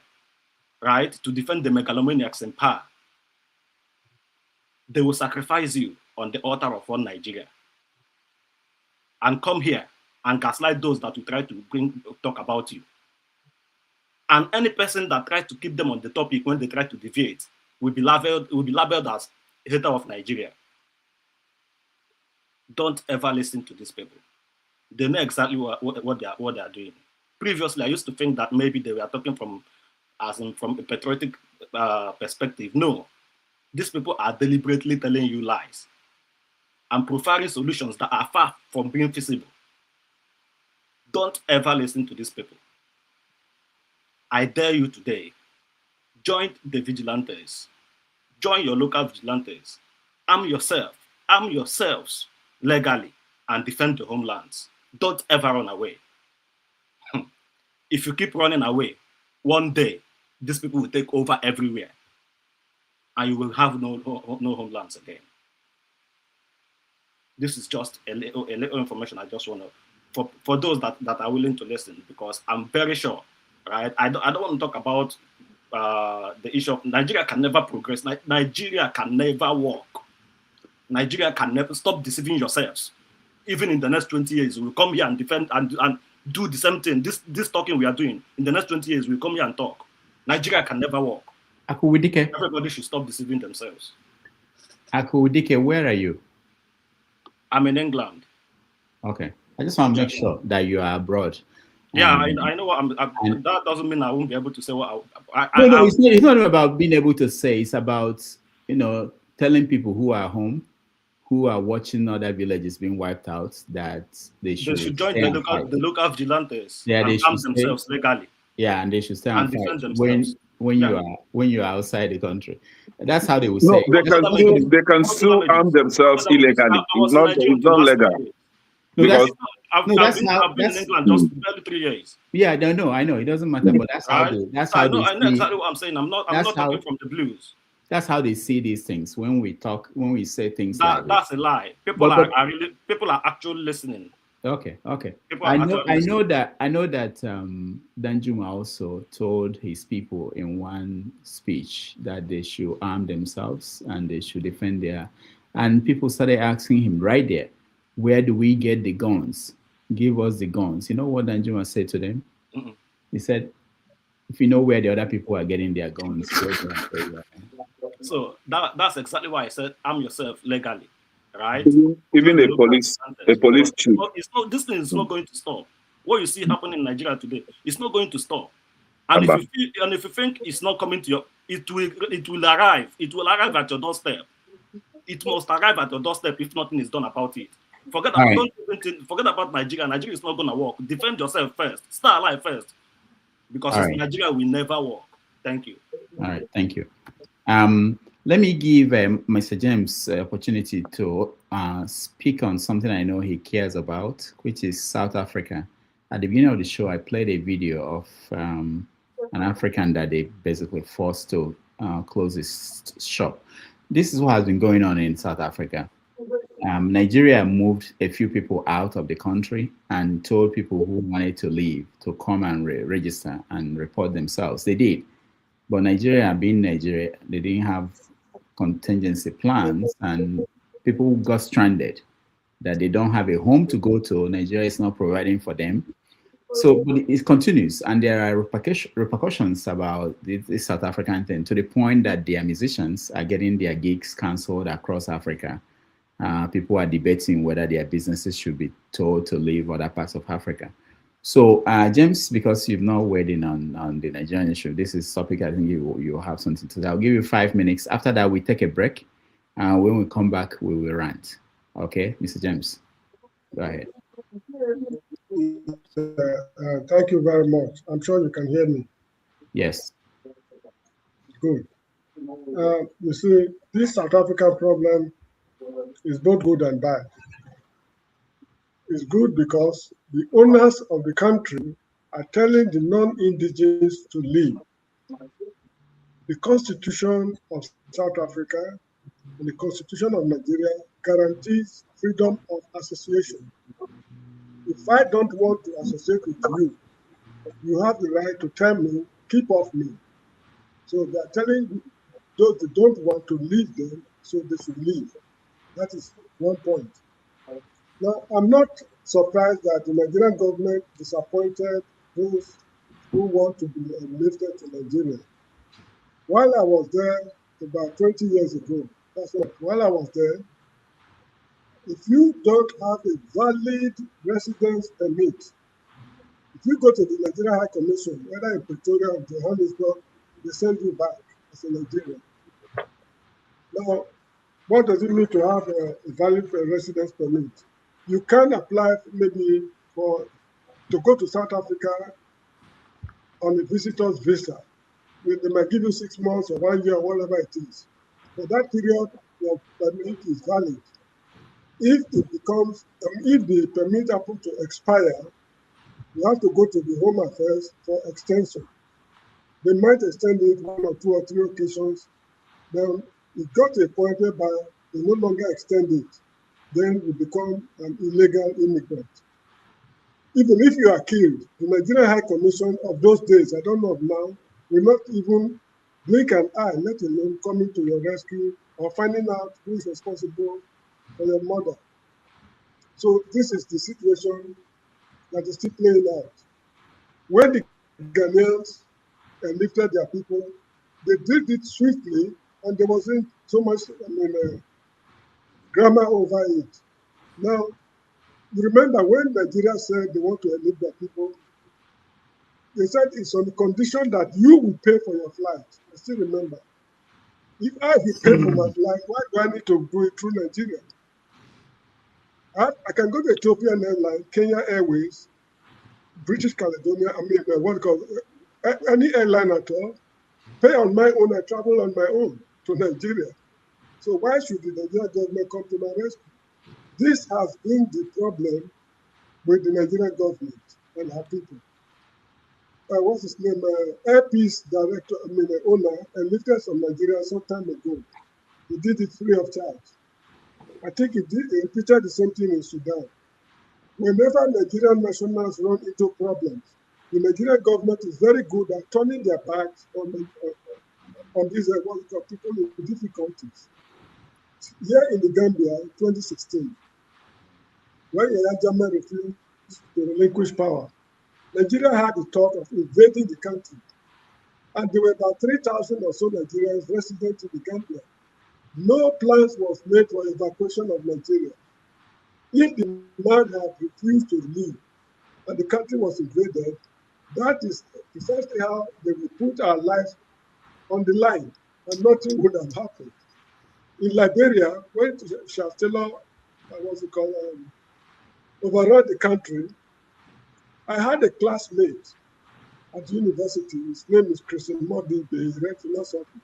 right, to defend the megalomaniacs in power. They will sacrifice you on the altar of one Nigeria and come here and gaslight those that will try to talk about you. And any person that tries to keep them on the topic when they try to deviate will be labeled as a hater of Nigeria. Don't ever listen to these people. They know exactly what they are doing. Previously, I used to think that maybe they were talking from a patriotic perspective. No, these people are deliberately telling you lies and profiling solutions that are far from being feasible. Don't ever listen to these people. I dare you today, join the vigilantes, join your local vigilantes, arm yourselves legally and defend your homelands. Don't ever run away. If you keep running away, one day, these people will take over everywhere and you will have no homelands again. This is just a little information I just want to, for those that are willing to listen, because I'm very sure, right? I don't want to talk about the issue of Nigeria can never progress. Nigeria can never work. Nigeria can never stop deceiving yourselves. Even in the next 20 years, we'll come here and defend and do the same thing. This talking we are doing, in the next 20 years, we'll come here and talk. Nigeria can never work. Akudike. Everybody should stop deceiving themselves. Akudike, where are you? I'm in England. Okay. I just want to make sure that you are abroad. Yeah, I know what that doesn't mean I won't be able to say what no, it's not about being able to say. It's about, telling people who are home, who are watching other villages being wiped out, that they should join the local vigilantes. Yeah, and they should arm themselves legally. Yeah, and they should stay and defend fight themselves. when you are outside the country. That's how they will No, say. they can still arm themselves illegally. It's not legal. No, I've been in England just barely 3 years. Yeah, I know it doesn't matter, but that's how they. That's how I know see, exactly what I'm saying. I'm not talking from the blues. That's how they see these things when we say things like that's a lie. People are actually listening. Okay. I know that Danjuma also told his people in one speech that they should arm themselves and they should defend and people started asking him right there, where do we get the guns? Give us the guns. You know what Danjuma said to them? Mm-mm. He said, if you know where the other people are getting their guns. So that's exactly why I said arm yourself legally. Right? Even a police chief. This thing is not going to stop. What you see happening in Nigeria today, it's not going to stop. And if you think it's not coming to your, it will arrive. It will arrive at your doorstep. It must arrive at your doorstep if nothing is done about it. Forget about Nigeria. Nigeria is not going to work. Defend yourself first. Stay alive first. Because Nigeria will never work. Thank you. All right. Thank you. Let me give Mr. James opportunity to speak on something I know he cares about, which is South Africa. At the beginning of the show, I played a video of an African that they basically forced to close his shop. This is what has been going on in South Africa. Nigeria moved a few people out of the country and told people who wanted to leave to come and register and report themselves. They did. But Nigeria, being Nigeria, they didn't have contingency plans, and people got stranded, that they don't have a home to go to. Nigeria is not providing for them. So but it continues, and there are repercussions about this South African thing, to the point that their musicians are getting their gigs cancelled across Africa. People are debating whether their businesses should be told to leave other parts of Africa. So, James, because you've not weighed in on the Nigerian issue, this is topic I think you have something to say. I'll give you 5 minutes. After that, we take a break. When we come back, we will rant. Okay, Mr. James, go ahead. Thank you very much. I'm sure you can hear me. Yes. Good. You see, this South African problem is both good and bad. It's good because the owners of the country are telling the non-indigenous to leave. The Constitution of South Africa and the Constitution of Nigeria guarantees freedom of association. If I don't want to associate with you, you have the right to tell me, keep off me. So they're telling those that don't want to leave them, so they should leave. That is one point. Now, I'm not surprised that the Nigerian government disappointed those who want to be lifted to Nigeria. While I was there about 20 years ago, while I was there, if you don't have a valid residence permit, if you go to the Nigerian High Commission, whether in Pretoria or Johannesburg, they send you back as a Nigerian. Now, what does it mean to have a valid residence permit? You can apply maybe to go to South Africa on a visitor's visa. They might give you 6 months or 1 year or whatever it is. For that period, your permit is valid. If the permit happens to expire, you have to go to the Home Affairs for extension. They might extend it 1 or 2 or 3 occasions. Then it got to a point whereby they no longer extend it. Then you become an illegal immigrant. Even if you are killed, the Nigerian High Commission of those days, I don't know of now, will not even blink an eye, let alone coming to your rescue or finding out who is responsible for your murder. So this is the situation that is still playing out. When the Ghanaians lifted their people, they did it swiftly, and there wasn't so much grammar over it. Now, remember when Nigeria said they want to elite their people, they said it's on the condition that you will pay for your flight. I still remember. If I will pay for my flight, why do I need to go it through Nigeria? I can go to Ethiopian Airlines, Kenya Airways, British Caledonia, what called any airline at all, pay on my own, I travel on my own to Nigeria. So why should the Nigerian government come to my rescue? This has been the problem with the Nigerian government and our people. What's his name? Airpeace director, owner, enlisted from Nigeria some time ago. He did it free of charge. I think he repeated the same thing in Sudan. Whenever Nigerian nationals run into problems, the Nigerian government is very good at turning their backs on these people in difficulties. Here in the Gambia, in 2016, when Yahya Jammeh refused to relinquish power, Nigeria had the thought of invading the country. And there were about 3,000 or so Nigerians resident in the Gambia. No plans was made for evacuation of Nigeria. If the man had refused to leave and the country was invaded, that is precisely how they would put our lives on the line and nothing would have happened. In Liberia, when Charles Taylor, overran the country, I had a classmate at university. His name is Christian Modi, he read philosophy.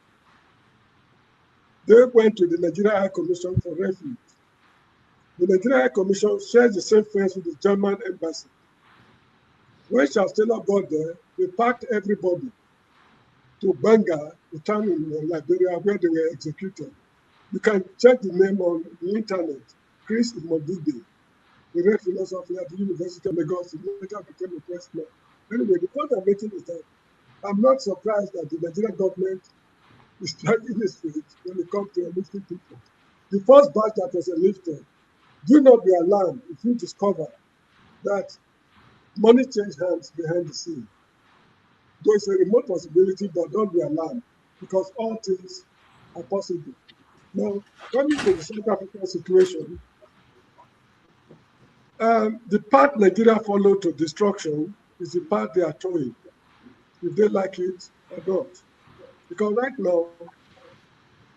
They went to the Nigerian High Commission for Refuge. The Nigerian High Commission shares the same fence with the German embassy. When Charles Taylor got there, they packed everybody to Banga, the town in Liberia where they were executed. You can check the name on the internet. Chris Imodide. He read philosophy at the University of Lagos. He later became a pressman. Anyway, the point I'm making is that I'm not surprised that the Nigerian government is dragging its feet when it comes to enlisting people. The first batch that was enlisted, do not be alarmed if you discover that money changed hands behind the scene. Though it's a remote possibility, but don't be alarmed because all things are possible. Now, coming to the South African situation, the path Nigeria followed to destruction is the path they are towing, if they like it or not. Because right now,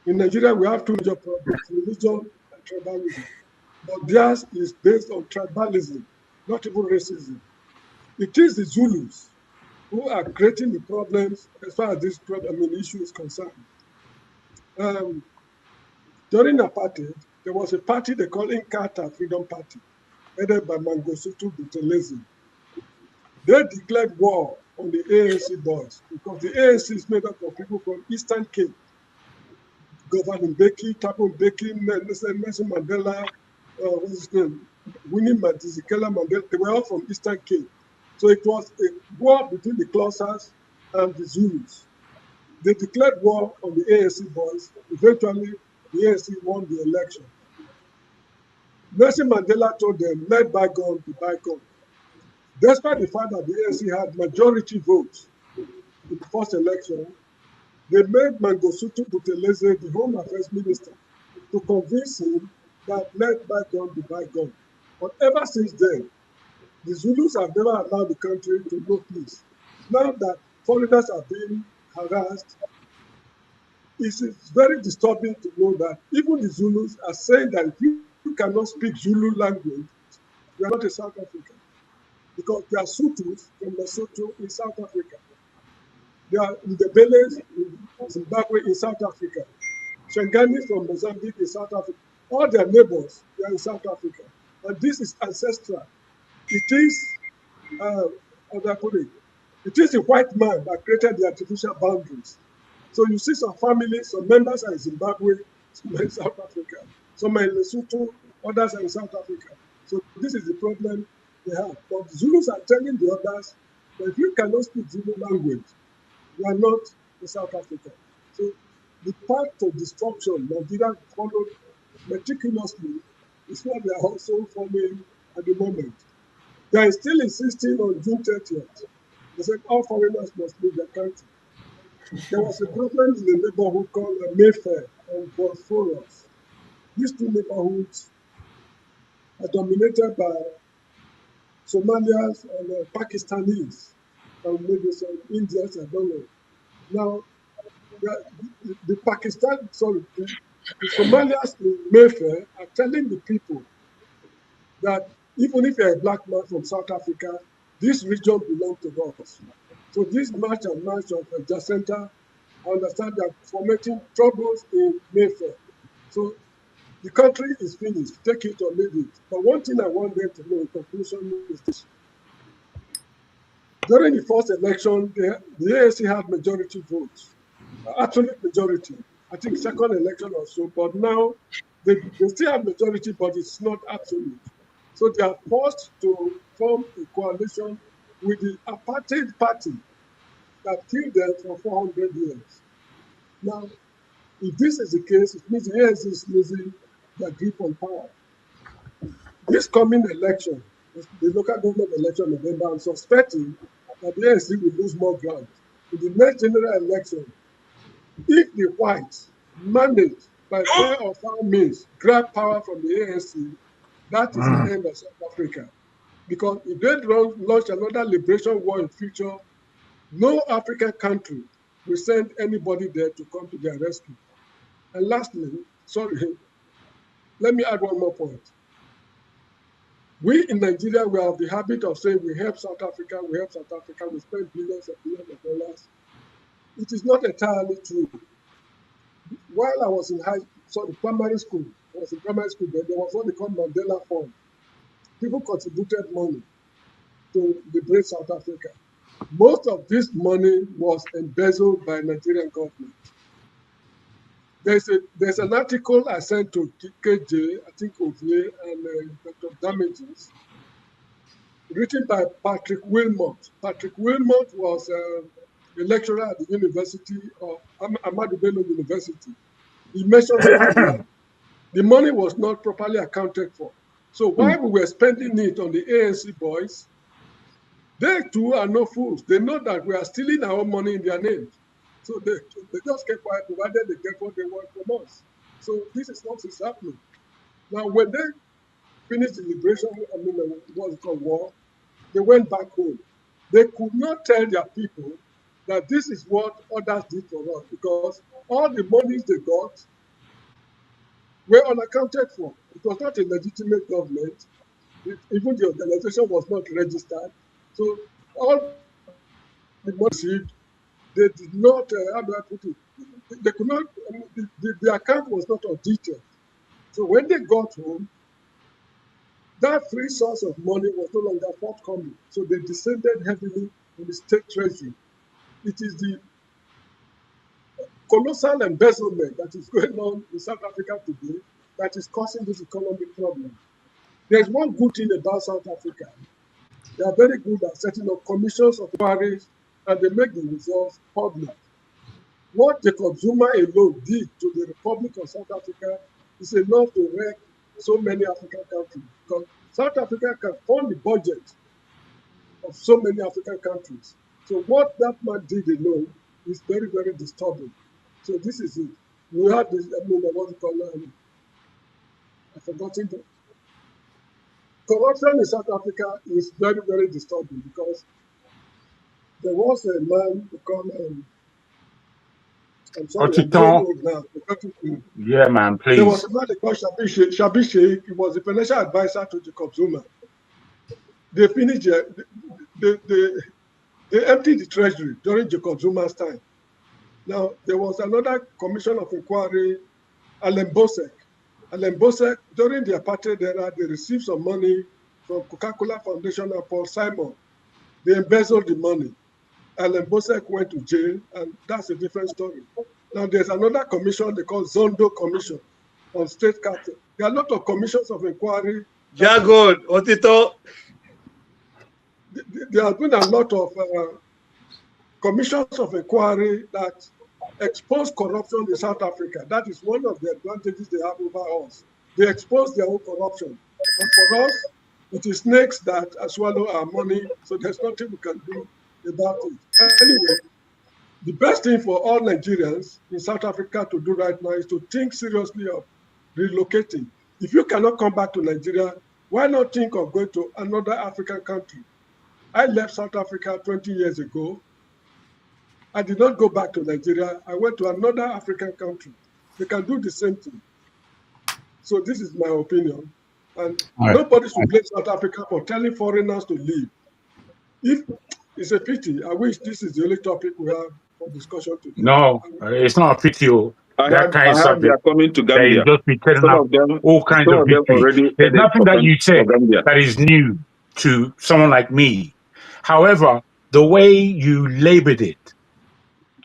in Nigeria, we have two major problems, religion and tribalism. But theirs is based on tribalism, not even racism. It is the Zulus who are creating the problems as far as this issue is concerned. During apartheid, there was a party they call NICASA Freedom Party, headed by Mangosuthu Buthelezi. They declared war on the ANC boys because the ANC is made up of people from Eastern Cape. Governor Mbeki, Thabo Mbeki, Nelson Mandela, what's his name? Winnie Madikizela Mandela, they were all from Eastern Cape. So it was a war between the Xhosas and the Zulus. They declared war on the ANC boys. Eventually, the ANC won the election. Nelson Mandela told them, let bygone be bygone. Despite the fact that the ANC had majority votes in the first election, they made Mangosuthu Buthelezi the Home Affairs Minister to convince him that let bygone be bygone. But ever since then, the Zulus have never allowed the country to know peace. Now that foreigners are being harassed, it is very disturbing to know that even the Zulus are saying that if you cannot speak Zulu language, you are not a South African. Because there are Sutus from Lesotho in South Africa. There are Ndebeles in Zimbabwe in South Africa. Shangani from Mozambique in South Africa. All their neighbors, they are in South Africa. And this is ancestral. It is, how do I put it? It is a white man that created the artificial boundaries. So you see some families, some members are in Zimbabwe, some are in South Africa. Some are in Lesotho, others are in South Africa. So this is the problem they have. But the Zulus are telling the others that if you cannot speak Zulu language, you are not in South Africa. So the path to destruction Nigeria followed meticulously is what they are also following at the moment. They are still insisting on June 30th. They said all foreigners must leave the country. There was a problem in the neighborhood called Mayfair and Bosphorus. These two neighborhoods are dominated by Somalians and Pakistanis, and maybe some Indians, I don't know. Now, the Somalians in Mayfair are telling the people that even if you're a black man from South Africa, this region belongs to us. So this march and march of Jacinta, I understand they're fomenting troubles in Mayfair. So the country is finished, take it or leave it. But one thing I want them to know in conclusion is this. During the first election, the ANC had majority votes, absolute majority. I think second election or so, but now they still have majority, but it's not absolute. So they are forced to form a coalition with the apartheid party that killed them for 400 years. Now, if this is the case, it means the ANC is losing their grip on power. This coming election, the local government election in November, I'm suspecting that the ANC will lose more ground. In the next general election, if the whites manage by fair or foul means grab power from the ANC, that is the end of South Africa. Because if they launch another liberation war in future, no African country will send anybody there to come to their rescue. And lastly, sorry, let me add one more point. We in Nigeria, we have the habit of saying we help South Africa, we spend billions and billions of dollars. It is not entirely true. While I was in primary school, there was what they call Mandela Fund. People contributed money to liberate South Africa. Most of this money was embezzled by Nigerian government. There's an article I sent to KJ, I think Ovie and Dr. Damages, written by Patrick Wilmot. Patrick Wilmot was a lecturer at the University of Ahmadu Bello University. He mentioned that the money was not properly accounted for. So while we were spending it on the ANC boys, they too are no fools. They know that we are stealing our own money in their names. So they just keep quiet, provided they get what they want from us. So this is what is happening. Now, when they finished the liberation, what's it called, war, they went back home. They could not tell their people that this is what others did for us, because all the monies they got were unaccounted for. It was not a legitimate government. Even the organization was not registered. So all the money received, they did not, how do I put it? They could not, the account was not audited. So when they got home, that free source of money was no longer forthcoming. So they descended heavily on the state treasury. It is the colossal embezzlement that is going on in South Africa today that is causing this economic problem. There's one good thing about South Africa. They are very good at setting up commissions of inquiries, and they make the results public. What Jacob Zuma alone did to the Republic of South Africa is enough to wreck so many African countries, because South Africa can fund the budget of so many African countries. So what that man did alone is very, very disturbing. So this is it. We have this, what's it called? I've forgotten that. Corruption in South Africa is very, very disturbing, because there was a man who called, I'm sorry, yeah, man, please. There was a man called Shabi Sheikh. He was the financial advisor to Jacob Zuma. They finished, they emptied the treasury during Jacob Zuma's time. Now, there was another commission of inquiry, Allen Bosek. Allen Bosek, during the apartheid era, they received some money from Coca-Cola Foundation and Paul Simon. They embezzled the money. Allen Bosek went to jail, and that's a different story. Now, there's another commission they call Zondo Commission on State Capital. There are a lot of commissions of inquiry. Jargon, Otito. There have been a lot of commissions of inquiry that expose corruption in South Africa. That is one of the advantages they have over us. They expose their own corruption. And for us, it is snakes that swallow our money, so there's nothing we can do about it. Anyway, the best thing for all Nigerians in South Africa to do right now is to think seriously of relocating. If you cannot come back to Nigeria, Why not think of going to another African country? I left South Africa 20 years ago. I did not go back to Nigeria. I went to another African country. They can do the same thing. So this is my opinion. And nobody should blame South Africa for telling foreigners to leave. If it's a pity, I wish this is the only topic we have for discussion today. No, it's not a pity. I heard they are coming to Gambia. Just be telling Some of them, all kinds of history. There's nothing that you said that is new to someone like me. However, the way you labored it,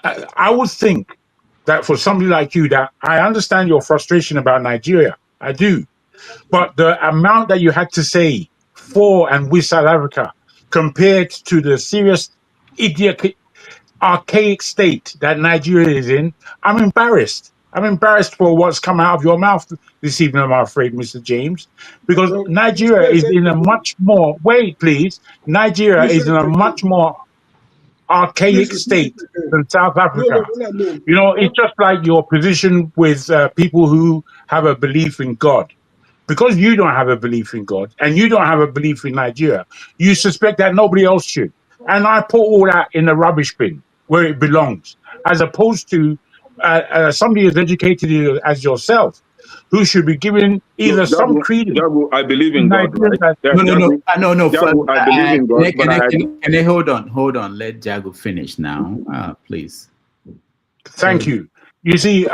I would think that for somebody like you, that I understand your frustration about Nigeria. I do. But the amount that you had to say for and with South Africa compared to the serious archaic state that Nigeria is in, I'm embarrassed. I'm embarrassed for what's come out of your mouth this evening, I'm afraid, Mr. James, because Nigeria is in a much more, wait, please, Nigeria is in a much more archaic state than South Africa. You know, it's just like your position with people who have a belief in God. Because you don't have a belief in God and you don't have a belief in Nigeria, you suspect that nobody else should. And I put all that in the rubbish bin where it belongs, as opposed to somebody as educated as yourself, who should be given either some credence. I believe in God, right? No. I believe in God. Can I hold on? Let Jago finish now, please. Thank you. You see,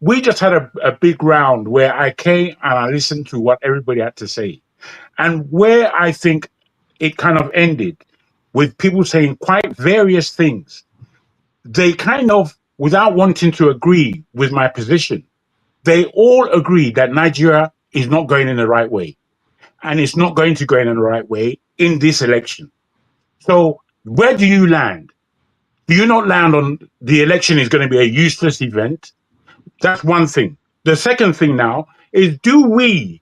we just had a big round where I came and I listened to what everybody had to say. And where I think it kind of ended with people saying quite various things, they kind of, without wanting to agree with my position, they all agree that Nigeria is not going in the right way. And it's not going to go in the right way in this election. So where do you land? Do you not land on the election is going to be a useless event? That's one thing. The second thing now is, do we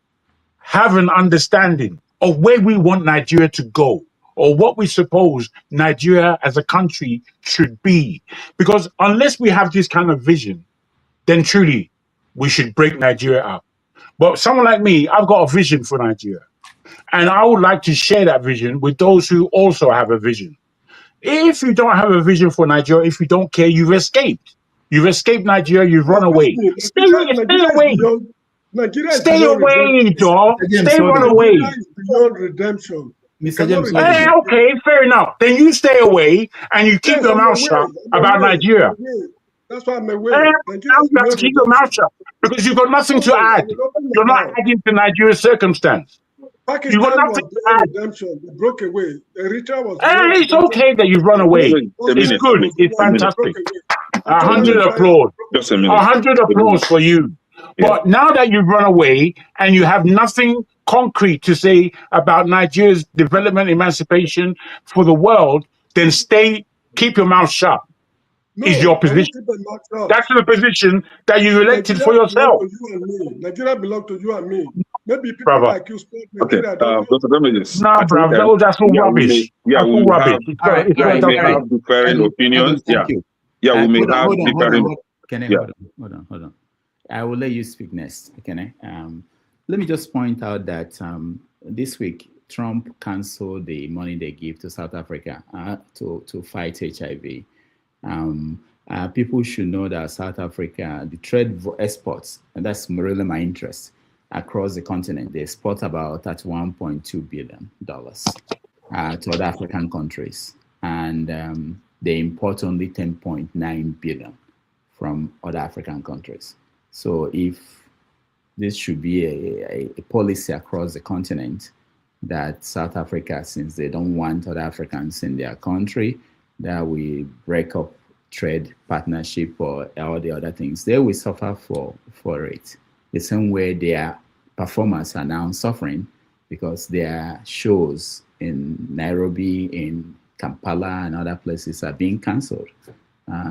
have an understanding of where we want Nigeria to go, or what we suppose Nigeria as a country should be? Because unless we have this kind of vision, then truly we should break Nigeria up. But someone like me, I've got a vision for Nigeria. And I would like to share that vision with those who also have a vision. If you don't have a vision for Nigeria, if you don't care, you've escaped. You've escaped Nigeria, you've run away. Stay away. Stay away, dog. Stay run away. Nigeria is beyond redemption. Mr. James, okay, fair enough. Then you stay away and you keep your mouth shut about Nigeria. That's why I'm away. You have to keep your mouth shut because you've got nothing to add. You're not adding to Nigeria's circumstance. Pakistan you got nothing to add. Redemption. They broke away. Eritrea was. It's okay that you've run away. It's good. It's fantastic. 100 applause. Just a minute. 100 applause for you. Yeah. But now that you've run away and you have nothing concrete to say about Nigeria's development, emancipation for the world, then keep your mouth shut. Is your position. That's the position that you elected for yourself. Nigeria belongs to you and me. Maybe people like you spoke Nigeria. Nah, brother, that's all rubbish. Yeah, we may have different opinions. Yeah, we may have different. Hold on. I will let you speak next. Can I? Let me just point out that this week Trump canceled the money they give to South Africa to fight HIV. People should know that South Africa, the trade exports, and that's really my interest, across the continent, they export about $31.2 billion to other African countries. And they import only $10.9 billion from other African countries. So if this should be a policy across the continent that South Africa, since they don't want other Africans in their country, that we break up trade partnership or all the other things, they will suffer for it. The same way their performers are now suffering because their shows in Nairobi, in Kampala, and other places are being cancelled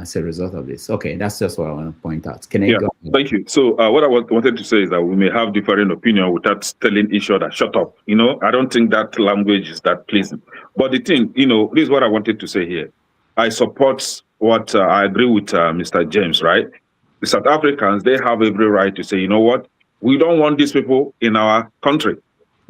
as a result of this. Okay, that's just what I want to point out. Can I go? Thank you. So what I wanted to say is that we may have different opinion without telling each other, shut up. I don't think that language is that pleasing. But the thing, this is what I wanted to say here. I support what I agree with Mr. James, right? The South Africans, they have every right to say, you know what? We don't want these people in our country.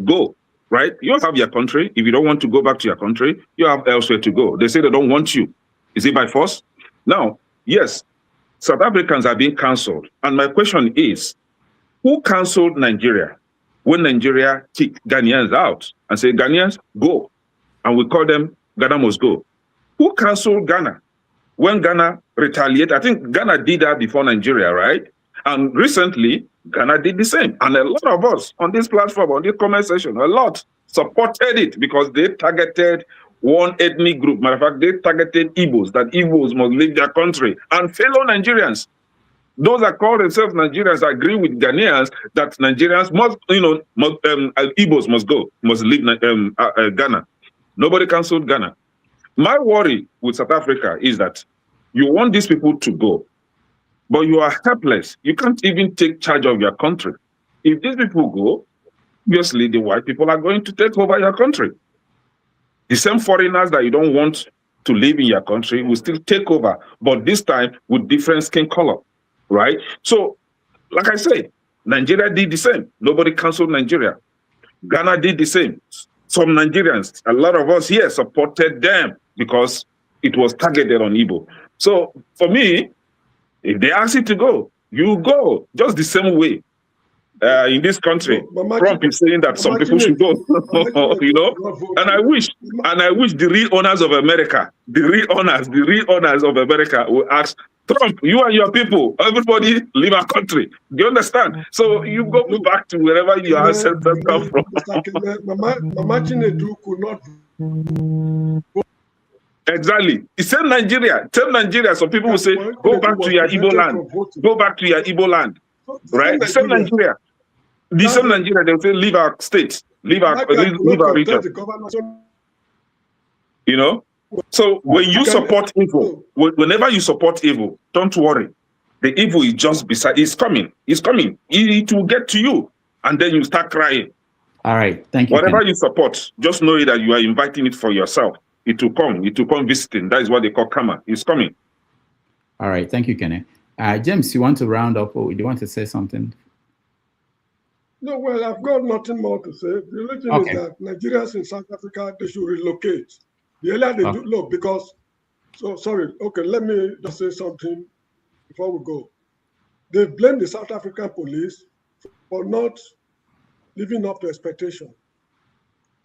go, right? You have your country. If you don't want to go back to your country, you have elsewhere to go. They say they don't want you. Is it by force? Now, yes, South Africans are being cancelled. And my question is, who cancelled Nigeria when Nigeria kicked Ghanaians out and said, Ghanaians, go? And we call them, Ghana must go. Who cancelled Ghana when Ghana retaliated? I think Ghana did that before Nigeria, right? And recently, Ghana did the same. And a lot of us on this platform, on this comment section, a lot supported it because they targeted one ethnic group. Matter of fact, they targeted Igbos, that Igbos must leave their country, and fellow Nigerians. Those that call themselves Nigerians agree with Ghanaians that Nigerians must, Igbos must go, must leave Ghana. Nobody cancelled Ghana. My worry with South Africa is that you want these people to go, but you are helpless. You can't even take charge of your country. If these people go, obviously the white people are going to take over your country. The same foreigners that you don't want to live in your country will still take over, but this time with different skin color, right? So, like I say, Nigeria did the same. Nobody cancelled Nigeria. Ghana did the same. Some Nigerians, a lot of us here supported them because it was targeted on Igbo. So for me, if they ask you to go, you go just the same way. In this country, Trump is saying that some people should go, you know, and I wish the real owners of America, the real owners of America will ask Trump, you and your people, everybody leave our country. Do you understand? So you go back to wherever your ancestors come from. Mama Chinedu could not. Exactly. It's same Nigeria. Some people will say, go back to your Igbo land. Go back to your Igbo land. Right? The same Nigeria. The same Nigeria, they will say, leave our state, leave our region. You know? So when you support evil, whenever you support evil, don't worry. The evil is just beside, it's coming. It will get to you. And then you start crying. All right. Thank you. Whatever you support, just know that you are inviting it for yourself. It will come visiting. That is what they call karma. It's coming. All right. Thank you, Kenny. James, you want to round up or do you want to say something? No, well, I've got nothing more to say. The only thing is that Nigerians in South Africa, they should relocate. The earlier they do, look, because, let me just say something before we go. They blame the South African police for not living up to expectation.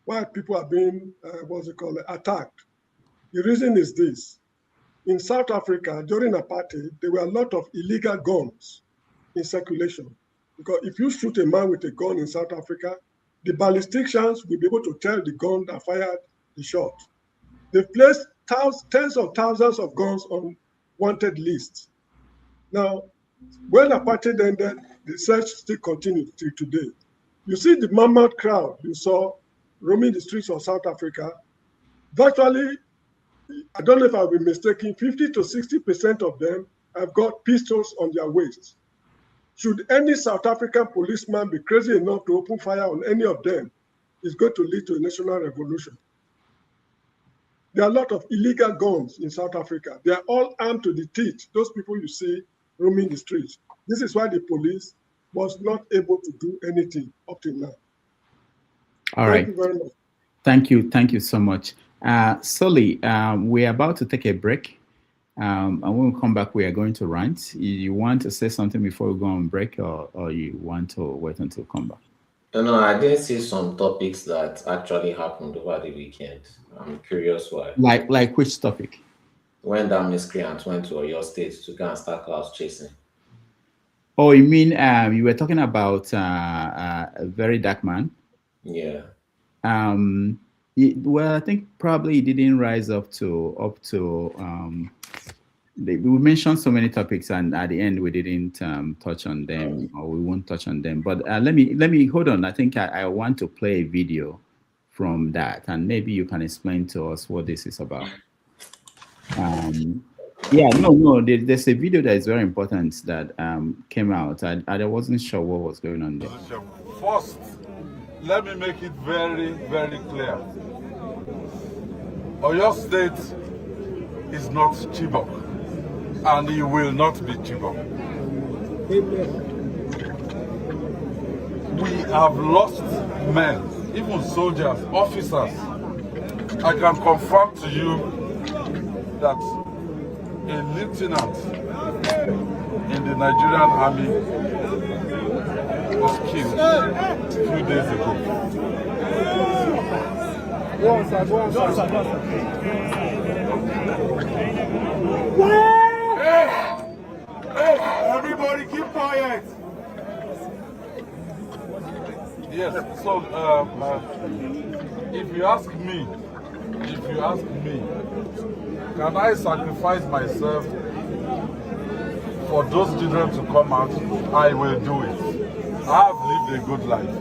Why people are being, attacked. The reason is this. In South Africa, during apartheid, there were a lot of illegal guns in circulation. Because if you shoot a man with a gun in South Africa, the ballisticians will be able to tell the gun that fired the shot. They've placed tens of thousands of guns on wanted lists. Now, when apartheid ended, the search still continues till today. You see the mammoth crowd you saw roaming the streets of South Africa. Virtually, I don't know if I'll be mistaken, 50 to 60% of them have got pistols on their waists. Should any South African policeman be crazy enough to open fire on any of them, it's going to lead to a national revolution. There are a lot of illegal guns in South Africa. They are all armed to the teeth, those people you see roaming the streets. This is why the police was not able to do anything up till now. All right. Thank you very much. Thank you so much. Sully, we're about to take a break. And when we come back, we are going to rant. You want to say something before we go on break, or you want to wait until we come back? No, I did see some topics that actually happened over the weekend. I'm curious why. Like which topic? When that miscreant went to your state to go and start cloud chasing. Oh, you mean you were talking about a very dark man? Yeah. Well, I think probably it didn't rise up to we mentioned so many topics, and at the end we didn't touch on them, or we won't touch on them. But let me hold on. I think I want to play a video from that, and maybe you can explain to us what this is about. There's a video that is very important that came out. I wasn't sure what was going on there. First, let me make it very, very clear. Oyo State is not Chibok, and it will not be Chibok. We have lost men even soldiers, officers. I can confirm to you that a lieutenant in the Nigerian army was killed a few days ago. Hey, everybody keep quiet. Yes, so if you ask me, can I sacrifice myself for those children to come out? I will do it. I have lived a good life.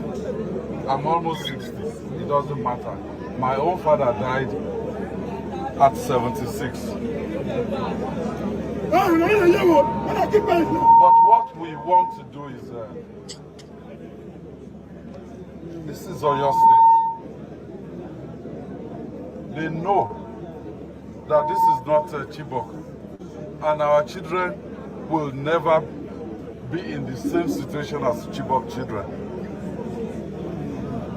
I'm almost 60. It doesn't matter. My own father died at 76. But what we want to do is, this is Oyo State. They know that this is not Chibok, and our children will never be in the same situation as Chibok children.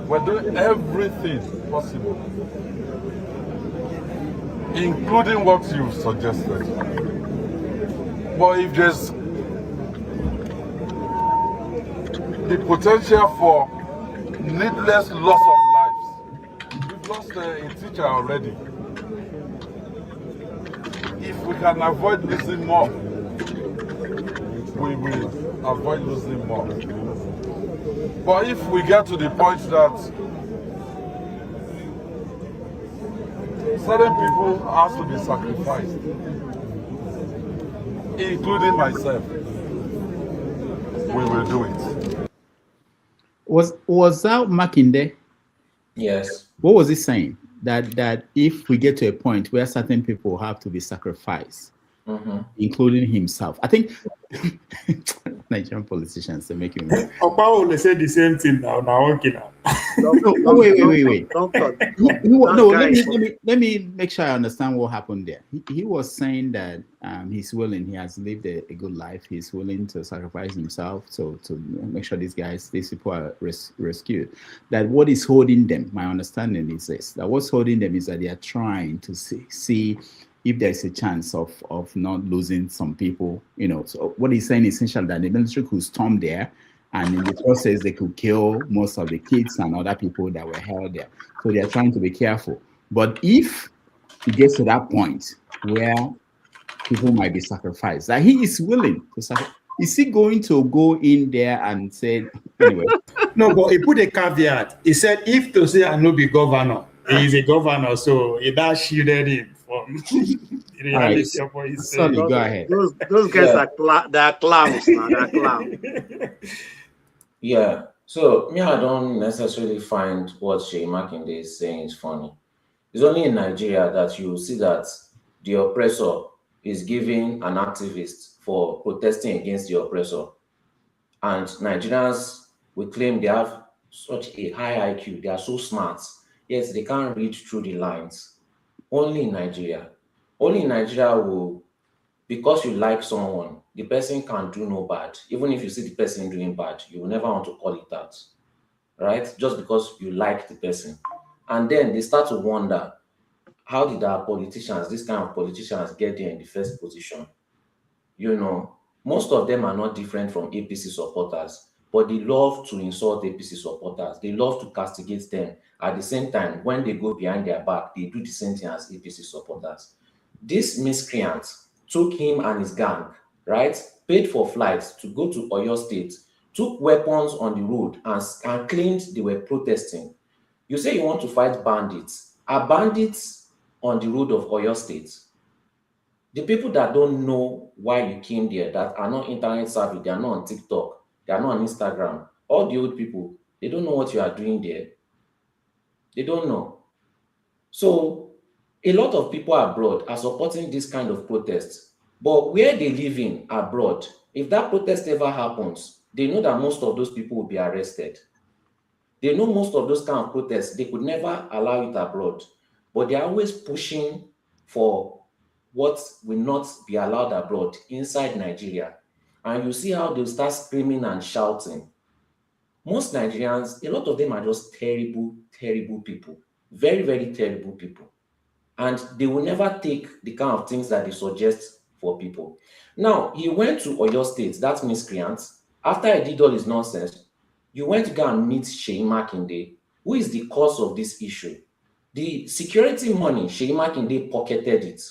We're doing everything possible, including what you suggested. But if there's the potential for needless loss of lives, we've lost a teacher already. If we can avoid losing more, we will avoid losing more. But if we get to the point that certain people have to be sacrificed, including myself, we will do it. Was that Makinde? Yes. What was he saying? That if we get to a point where certain people have to be sacrificed, including himself, I think Nigerian politicians, they make you mad. Opa said the same thing now. Okay, now. Wait. No, let me make sure I understand what happened there. He was saying that he's willing. He has lived a good life. He's willing to sacrifice himself to make sure these people are rescued. That what is holding them, my understanding is this: that what's holding them is that they are trying to see if there's a chance of not losing some people. So what he's saying is essentially that the military could storm there, and in the process they could kill most of the kids and other people that were held there. So they are trying to be careful. But if it gets to that point where people might be sacrificed, that he is willing to sacrifice, is he going to go in there and say, anyway? No, but he put a caveat. He said, if to say I no be governor, he is a governor, so it has shielded him from the reality of what he's saying. Sorry, go ahead. Those guys are clowns now. They're clowns. Yeah. So me, I don't necessarily find what Sheyi Makinde is saying is funny. It's only in Nigeria that you see that the oppressor is giving an activist for protesting against the oppressor. And Nigerians will claim they have such a high IQ. They are so smart. Yes, they can't read through the lines. Only in Nigeria. Only in Nigeria will, because you like someone, the person can do no bad. Even if you see the person doing bad, you will never want to call it out, right? Just because you like the person. And then they start to wonder, how did our politicians, this kind of politicians, get there in the first position? Most of them are not different from APC supporters, but they love to insult APC supporters. They love to castigate them. At the same time, when they go behind their back, they do the same thing as APC supporters. This miscreant took him and his gang, right, paid for flights to go to Oyo State, took weapons on the road and claimed they were protesting. You say you want to fight bandits. Are bandits on the road of Oyo State? The people that don't know why you came there, that are not internet savvy, they are not on TikTok, they are not on Instagram, all the old people, they don't know what you are doing there. They don't know. So a lot of people abroad are supporting this kind of protest. But where they live in abroad, if that protest ever happens, they know that most of those people will be arrested. They know most of those kind of protests, they could never allow it abroad. But they are always pushing for what will not be allowed abroad inside Nigeria. And you see how they'll start screaming and shouting. most Nigerians, a lot of them are just terrible, terrible people. Very, very terrible people. And they will never take the kind of things that they suggest for people. Now, he went to Oyo State, that miscreant. After he did all his nonsense, you went to go and meet Sheyi Makinde, who is the cause of this issue. The security money, Sheyi Makinde pocketed it.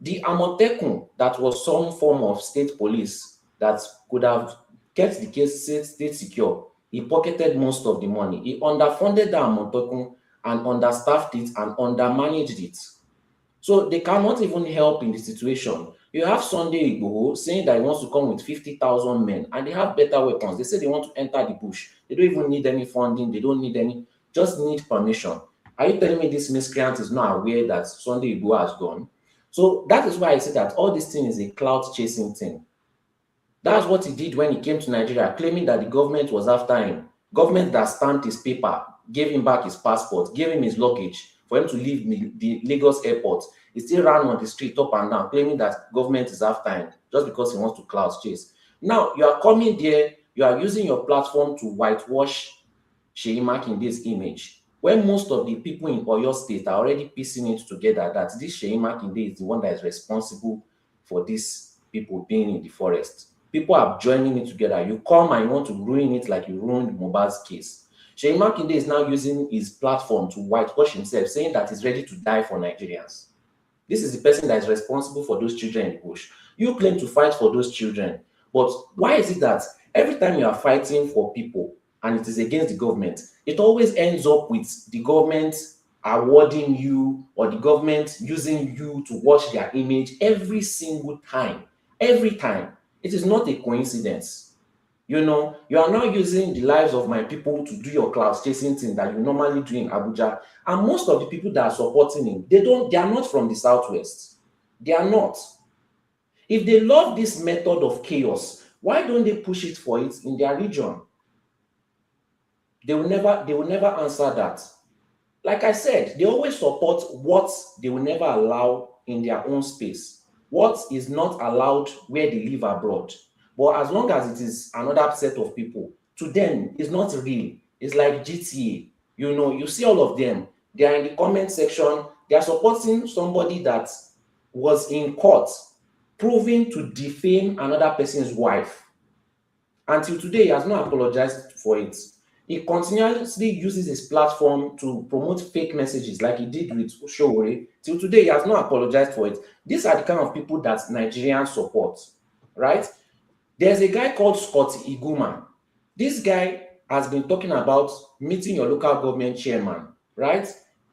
The Amotekun, that was some form of state police that could have kept the case state secure, he pocketed most of the money. He underfunded the Amotekun and understaffed it and undermanaged it. So they cannot even help in the situation. You have Sunday Igboho saying that he wants to come with 50,000 men and they have better weapons. They say they want to enter the bush. They don't even need any funding. They don't need any, just need permission. Are you telling me this miscreant is not aware that Sunday Igboho has gone? So that is why I say that all this thing is a clout chasing thing. That's what he did when he came to Nigeria, claiming that the government was after him. Government that stamped his paper, gave him back his passport, gave him his luggage for him to leave the Lagos airport. He still ran on the street up and down, claiming that government is after him just because he wants to clout chase. Now, you are coming there, you are using your platform to whitewash Sheyi Makinde's image, when most of the people in Oyo State are already piecing it together that this Sheyi Makinde is the one that is responsible for these people being in the forest. People are joining it together. You come and you want to ruin it like you ruined Mohbad's case. Sheyi Makinde is now using his platform to whitewash himself, saying that he's ready to die for Nigerians. This is the person that is responsible for those children in the bush. You claim to fight for those children, but why is it that every time you are fighting for people and it is against the government, it always ends up with the government awarding you or the government using you to watch their image every single time? Every time. It is not a coincidence. You know, you are now using the lives of my people to do your clout chasing thing that you normally do in Abuja. And most of the people that are supporting him, they are not from the Southwest. They are not. If they love this method of chaos, why don't they push it for it in their region? They will never answer that. Like I said, they always support what they will never allow in their own space. What is not allowed where they live abroad. But as long as it is another set of people, to them, it's not real. It's like GTA. You know, you see all of them. They are in the comment section. They are supporting somebody that was in court, proving to defame another person's wife. Until today, he has not apologized for it. He continuously uses his platform to promote fake messages like he did with Showore. Till today, he has not apologized for it. These are the kind of people that Nigerians support, right? There's a guy called Scott Iguma. This guy has been talking about meeting your local government chairman, right?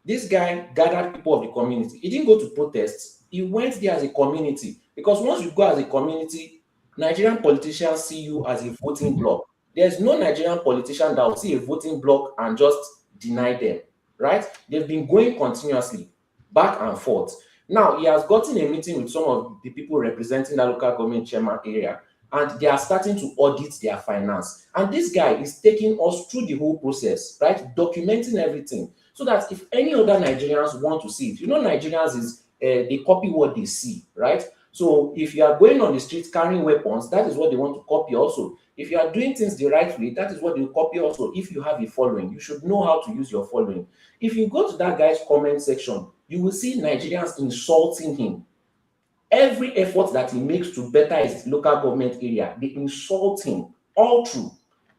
This guy gathered people of the community. He didn't go to protests. He went there as a community. Because once you go as a community, Nigerian politicians see you as a voting bloc. There's no Nigerian politician that will see a voting bloc and just deny them, right? They've been going continuously, back and forth. Now, he has gotten a meeting with some of the people representing the local government chairman area, and they are starting to audit their finance. And this guy is taking us through the whole process, right? Documenting everything, so that if any other Nigerians want to see it, you know, Nigerians is, they copy what they see, right? So if you are going on the streets carrying weapons, that is what they want to copy also. If you are doing things the right way, that is what they will copy also. If you have a following, you should know how to use your following. If you go to that guy's comment section, you will see Nigerians insulting him. Every effort that he makes to better his local government area, they insult him all through.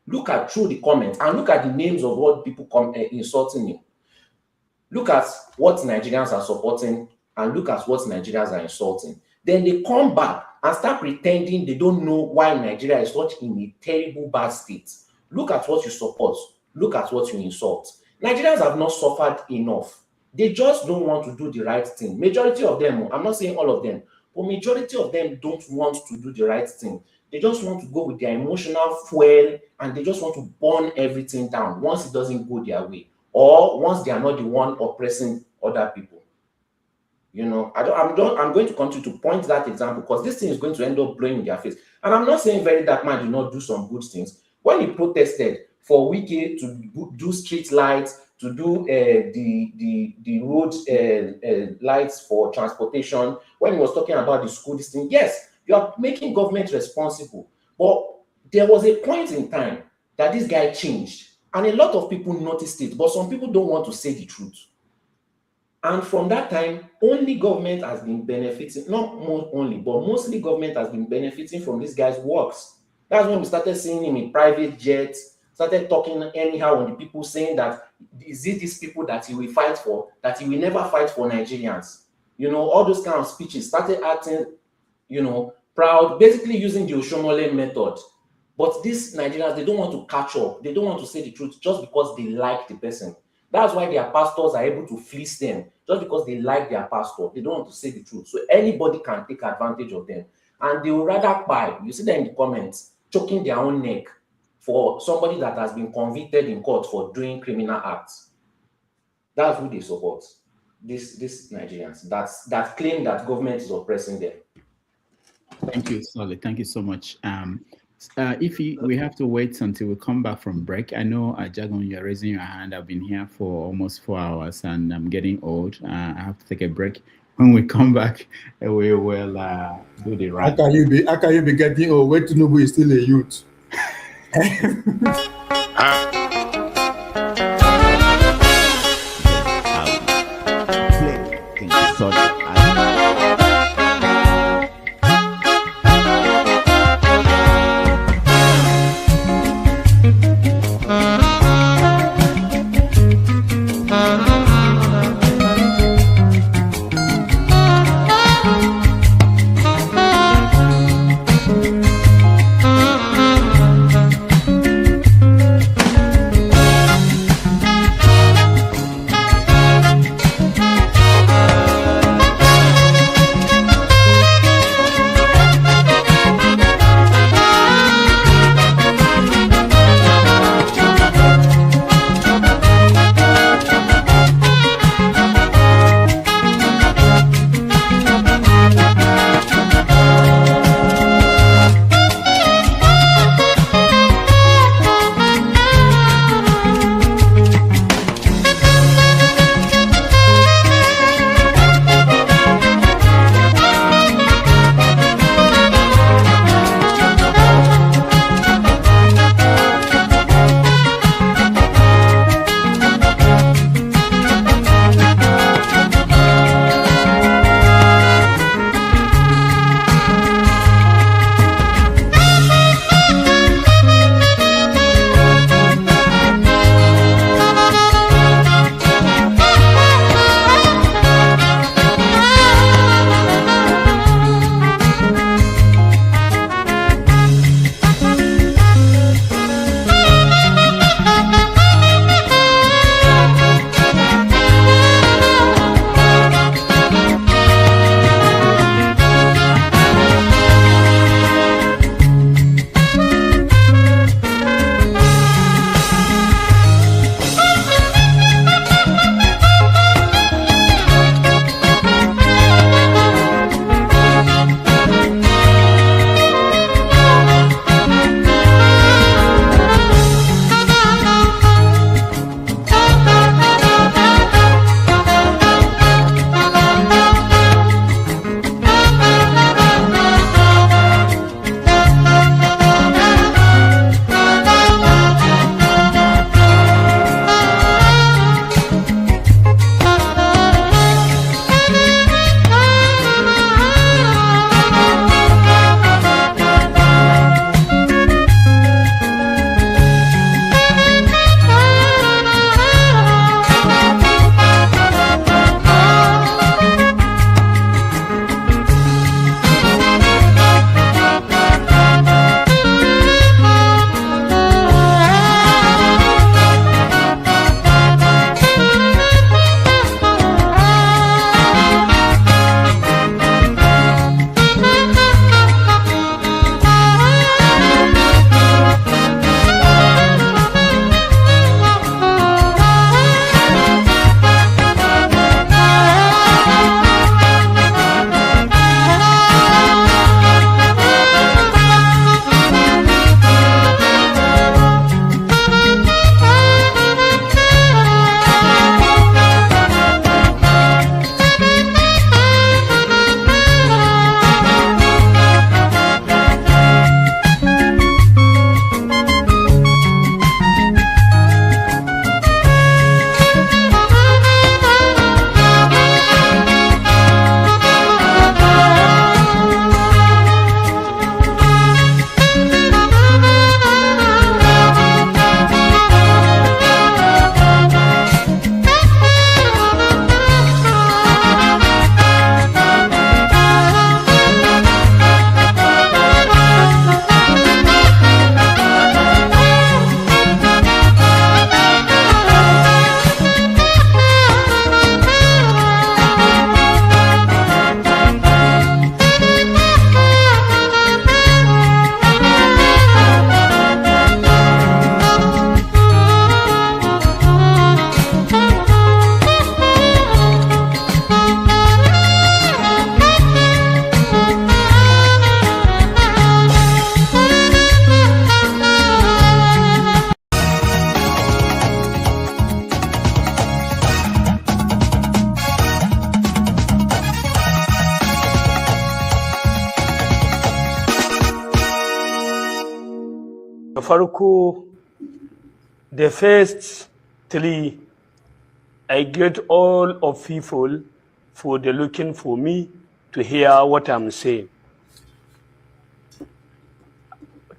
Look at through the comments and look at the names of what people insulting him. Look at what Nigerians are supporting and look at what Nigerians are insulting. Then they come back and start pretending they don't know why Nigeria is such in a terrible bad state. Look at what you support. Look at what you insult. Nigerians have not suffered enough. They just don't want to do the right thing. Majority of them, I'm not saying all of them, but majority of them don't want to do the right thing. They just want to go with their emotional fuel and they just want to burn everything down once it doesn't go their way or once they are not the one oppressing other people. You know, I'm going to continue to point that example because this thing is going to end up blowing in their face. And I'm not saying Very Dark Man did not do some good things. When he protested for Wike to do street lights, to do the road lights for transportation, when he was talking about the school, this thing, yes, you are making government responsible. But there was a point in time that this guy changed. And a lot of people noticed it, but some people don't want to say the truth. And from that time, only government has been benefiting, not more only, but mostly government has been benefiting from this guy's works. That's when we started seeing him in private jets, started talking anyhow on the people, saying that, is it these people that he will fight for, that he will never fight for Nigerians? You know, all those kind of speeches, started acting, you know, proud, basically using the Oshomole method. But these Nigerians, they don't want to catch up. They don't want to say the truth just because they like the person. That's why their pastors are able to fleece them, just because they like their pastor. They don't want to say the truth. So anybody can take advantage of them. And they will rather buy, you see that in the comments, choking their own neck for somebody that has been convicted in court for doing criminal acts. That's who they support. These Nigerians that claim that government is oppressing them. Thank you, Solid. Thank you so much. We have to wait until we come back from break. I know, Jagon, you're raising your hand. I've been here for almost 4 hours and I'm getting old. I have to take a break. When we come back, we will do the right. How can you be getting old? Wait to know who is still a youth. farko, the first three, I get all of people for the looking for me to hear what I'm saying.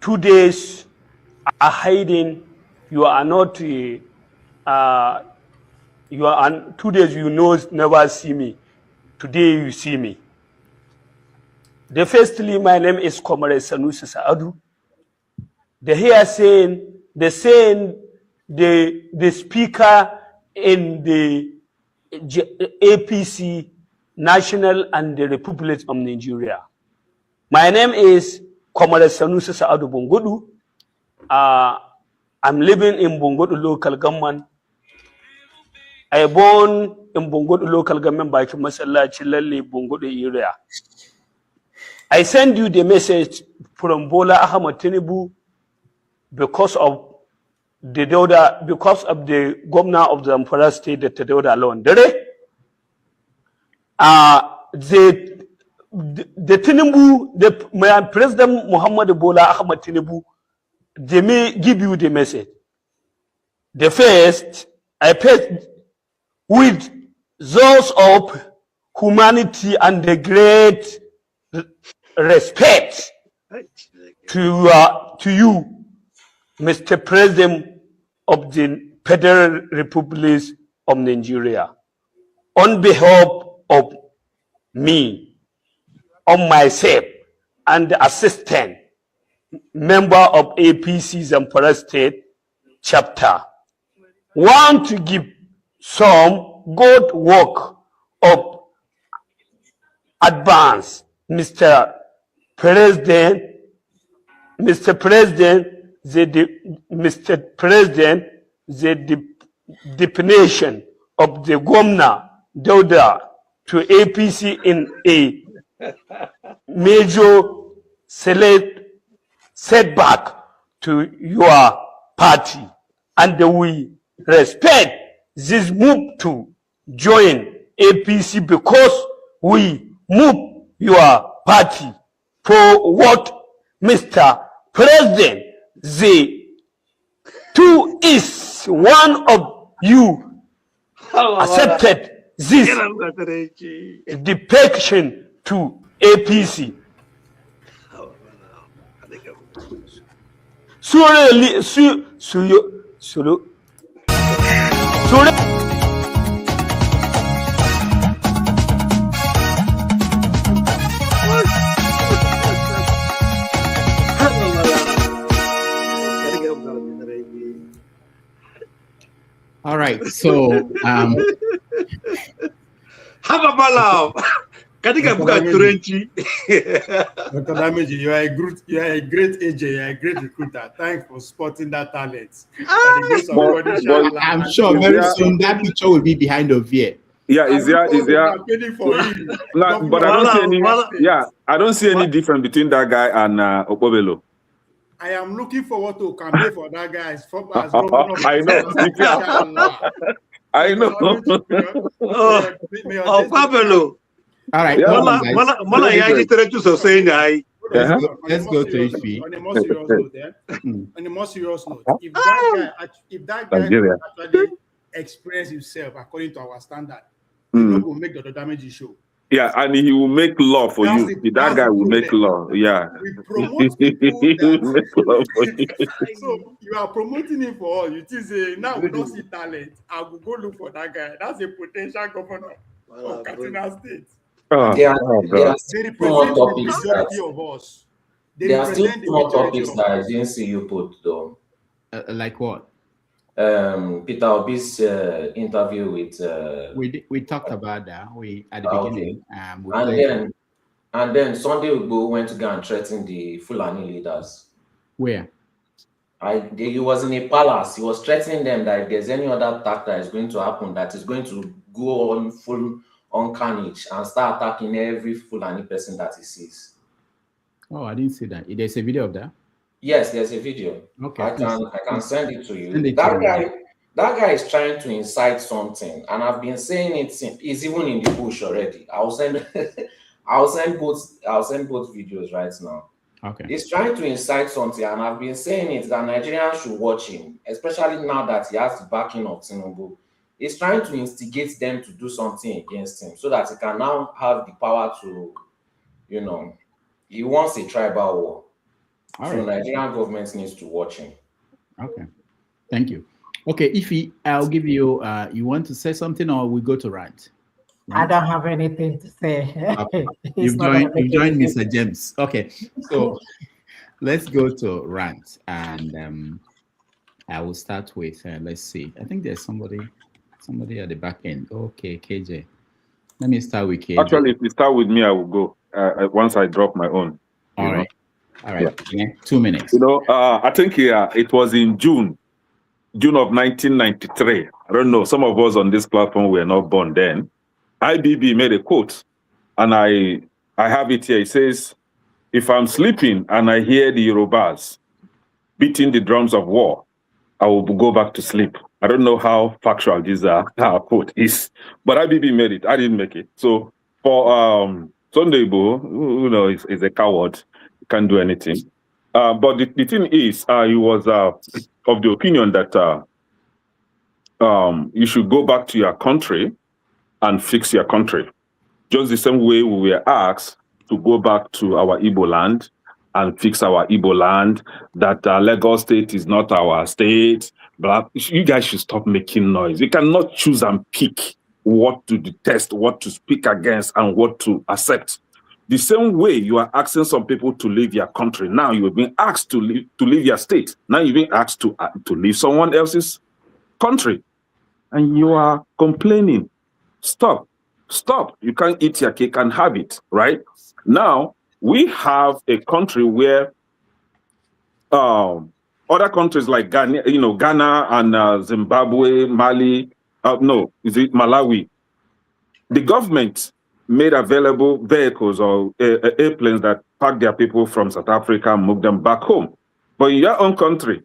2 days are hiding. You are not. You are 2 days. You know, never see me. Today you see me. The firstly, my name is Comrade Sanusi Saadu. The here saying the speaker in the APC National and the Republic of Nigeria. My name is Comrade Sanusi Saadu Bungudu. I'm living in Bungudu local government. I born in Bungudu local government by Masallaci Lalle Bungudu area. I send you the message from Bola Ahmed Tinubu because of the governor of the Zamfara state, the Dauda alone. The Tinubu, my President Muhammad Bola Ahmed Tinubu, they may give you the message. The first, I paid with those of humanity and the great respect to you, Mr. President of the Federal Republic of Nigeria. On behalf of me, on myself, and the assistant member of APC Zamfara State chapter, want to give some good work of advance, Mr. President, the definition of the governor Dauda to APC in a major setback to your party, and we respect this move to join APC because we move your party for what Mr. President, the two is one of you accepted this defection to APC. All right, so Dr. Dameji, you are a great AJ, you are a great recruiter. Thanks for spotting that talent. I'm sure very soon that picture will be behind the veil. Yeah, is there? But I don't see any. Yeah, I don't see any difference between that guy and Okpobelo. I am looking forward to campaign for that guy. I know. Pablo. All right. Let's go to HP. On a more serious note, if that guy actually express himself according to our standard, he will make the damage show. Yeah, and he will make law for you. That guy will make law. Yeah. We promote people so you are promoting him for all. You say now we don't see talent. I will go look for that guy. That's a potential governor of Katsina State. There are still more topics that I didn't see you put though. Like what? Peter Obi's interview with we talked about that at the beginning. And then Sunday Igboho went to go and threaten the Fulani leaders. Where? He was in a palace. He was threatening them that if there's any other attack that is going to happen, that is going to go on full on carnage and start attacking every Fulani person that he sees. Oh, I didn't see that. There's a video of that? Yes, there's a video. Okay, I can send it to you. That guy is trying to incite something, and I've been saying it since. He's even in the bush already. I'll send both videos right now. Okay. He's trying to incite something, and I've been saying it that Nigerians should watch him, especially now that he has the backing of Tinubu. He's trying to instigate them to do something against him so that he can now have the power to, you know, he wants a tribal war. All so right. Nigerian government needs to watch him. Okay. Thank you. Okay, Ify, I'll give you, you want to say something or we go to rant? I don't have anything to say. Okay. You've joined Mr. James. Okay, so let's go to rant, and I will start with, let's see. I think there's somebody at the back end. Okay, KJ. Let me start with KJ. Actually, if you start with me, I will go once I drop my own. All right. All right. Yeah. 2 minutes. You know, I think it was in June of 1993. I don't know. Some of us on this platform were not born then. IBB made a quote, and I have it here. It says, "If I'm sleeping and I hear the Yorubas beating the drums of war, I will go back to sleep." I don't know how factual this quote is, but IBB made it. I didn't make it. So for Sunday Igboho, who knows, is a coward, he can't do anything. But the thing is, he was of the opinion that you should go back to your country and fix your country. Just the same way we were asked to go back to our Igbo land and fix our Igbo land, that Lagos State is not our state. But you guys should stop making noise. You cannot choose and pick what to detest, what to speak against, and what to accept. The same way you are asking some people to leave your country. Now you have been asked to leave your state. Now you've been asked to leave someone else's country. And you are complaining. Stop. You can't eat your cake and have it, right? Now, we have a country where other countries like Ghana, Ghana and Zimbabwe, Mali, Malawi, the government made available vehicles or airplanes that pack their people from South Africa and move them back home. But in your own country,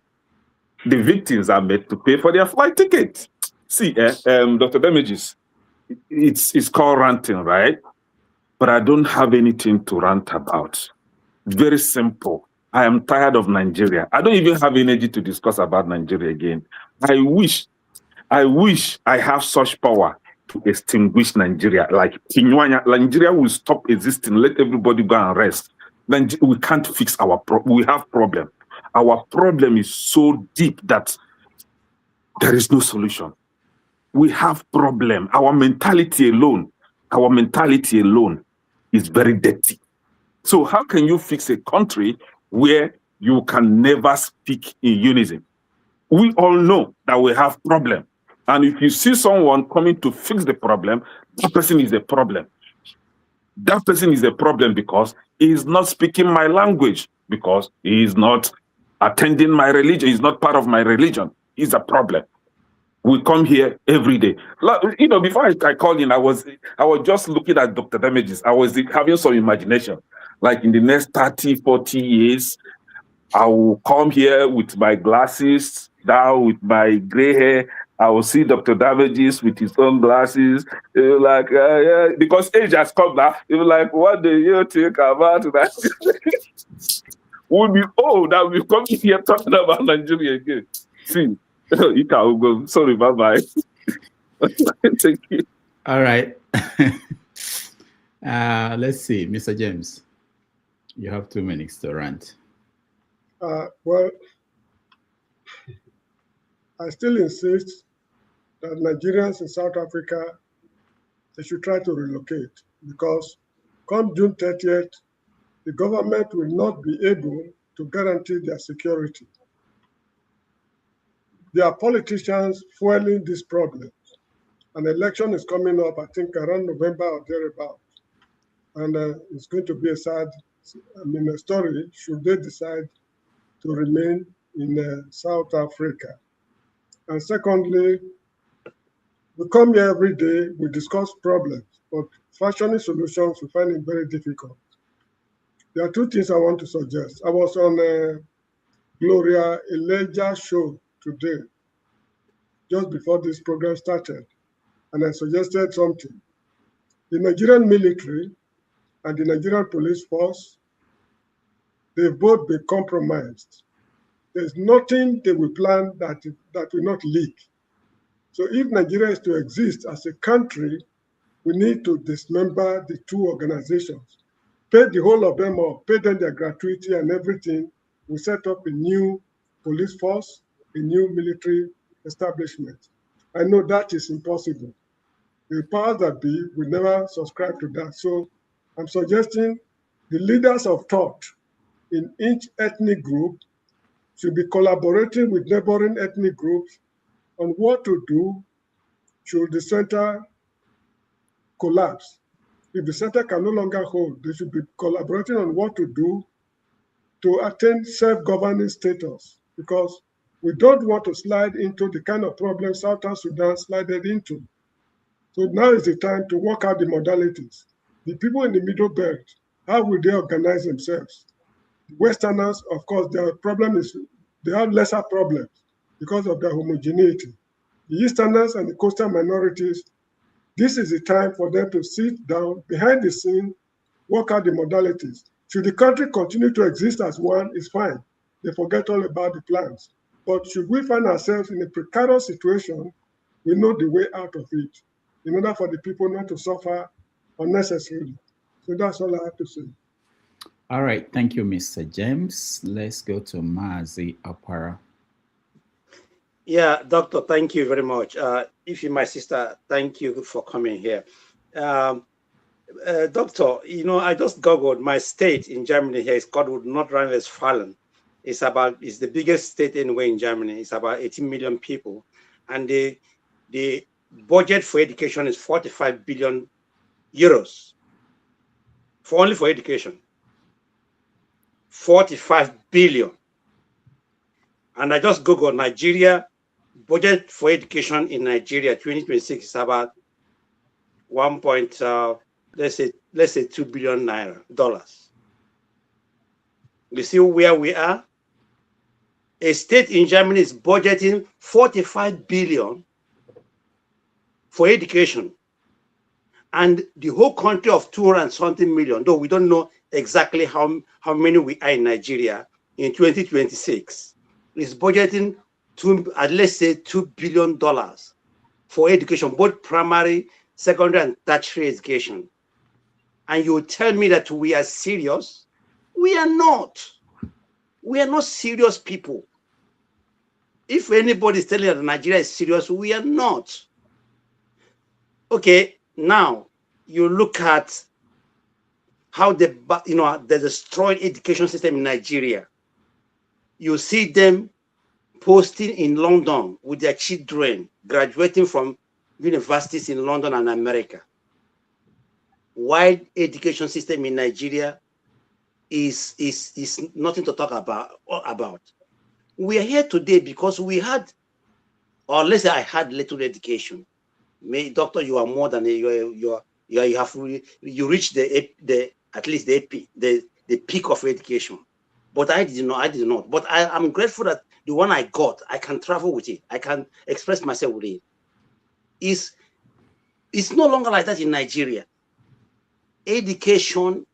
the victims are made to pay for their flight tickets. See, Dr. Damages, it's called ranting, right? But I don't have anything to rant about. Very simple. I am tired of Nigeria. I don't even have energy to discuss about Nigeria again. I wish I have such power to extinguish Nigeria. Like Nigeria will stop existing. Let everybody go and rest. We can't fix our problem. We have problem. Our problem is so deep that there is no solution. We have problem. Our mentality alone is very dirty. So how can you fix a country where you can never speak in unison? We all know that we have problem. And if you see someone coming to fix the problem, that person is a problem. That person is a problem because he is not speaking my language, because he is not attending my religion. He's not part of my religion. He's a problem. We come here every day. Before I called in, I was just looking at Dr. Damages. I was having some imagination. Like in the next 30, 40 years, I will come here with my glasses, down with my gray hair. I will see Dr. Damages with his own glasses. Yeah, because age has come now. You're like, what do you think about that? We'll be old that we'll come here talking about Nigeria again. See. Ika will go. Sorry, bye-bye. Thank you. All right. Let's see, Mr. James. You have 2 minutes to rant. Well, I still insist that Nigerians in South Africa, they should try to relocate, because come June 30th, the government will not be able to guarantee their security. There are politicians fueling this problem. An election is coming up, I think, around November or thereabout. And it's going to be a sad, story should they decide to remain in South Africa. And secondly, we come here every day, we discuss problems, but fashioning solutions, we find it very difficult. There are 2 things I want to suggest. I was on Gloria Elijah's show today, just before this program started, and I suggested something. The Nigerian military and the Nigerian police force they've both been compromised. There's nothing they will plan that will not leak. So if Nigeria is to exist as a country, we need to dismember the two organizations, pay the whole of them off, pay them their gratuity and everything. We set up a new police force, a new military establishment. I know that is impossible. The powers that be will never subscribe to that. So I'm suggesting the leaders of thought in each ethnic group should be collaborating with neighboring ethnic groups on what to do should the center collapse. If the center can no longer hold, they should be collaborating on what to do to attain self-governing status, because we don't want to slide into the kind of problem Southern Sudan slided into. So now is the time to work out the modalities. The people in the Middle Belt, how will they organize themselves? The Westerners, of course, their problem is they have lesser problems because of their homogeneity. The Easterners and the coastal minorities, this is the time for them to sit down behind the scene, work out the modalities. Should the country continue to exist as one, it's fine. They forget all about the plans. But should we find ourselves in a precarious situation, we know the way out of it, in order for the people not to suffer unnecessarily. So that's all I have to say. All right, thank you, Mr. James. Let's go to Mazi Apara. Yeah, Doctor, thank you very much. If you, my sister, thank you for coming here. Doctor, you know, I just googled my state in Germany here is called North Rhine-Westphalia. It's the biggest state anywhere in Germany. It's about 18 million people. And the budget for education is 45 billion euros. Only for education. 45 billion. And I just googled Nigeria, budget for education in Nigeria 2026 is about let's say $2 billion. You see where we are? A state in Germany is budgeting 45 billion for education. And the whole country of 200-something million, though we don't know exactly how many we are in Nigeria in 2026, is budgeting let's say $2 billion for education, both primary, secondary, and tertiary education. And you tell me that we are serious? We are not. We are not serious people. If anybody is telling you that Nigeria is serious, we are not. Okay, now you look at how they destroyed education system in Nigeria. You see them posting in London with their children graduating from universities in London and America. Why education system in Nigeria is nothing to talk about. We are here today because we had, or let's say I had little education. Doctor, you are more than you reached at least the peak of education. But I did not. But I'm grateful that the one I got, I can travel with it. I can express myself with it. It's no longer like that in Nigeria. Education.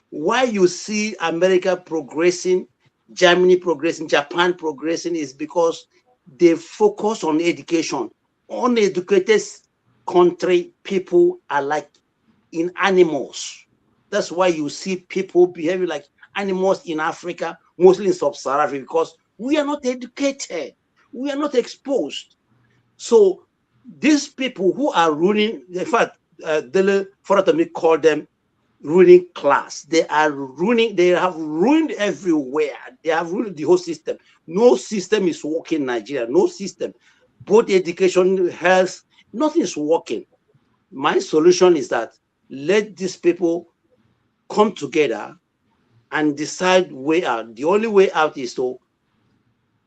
Why you see America progressing, Germany progressing, Japan progressing is because they focus on education. Uneducated country people are like in animals. That's why you see people behaving like animals in Africa, mostly in Sub-Saharan Africa, because we are not educated. We are not exposed. So these people who are ruling, in fact, Dele Foratomi called them ruling class. They have ruined everywhere. They have ruined the whole system. No system is working in Nigeria. No system. Both education, health, nothing is working. My solution is that let these people come together and decide way out. The only way out is to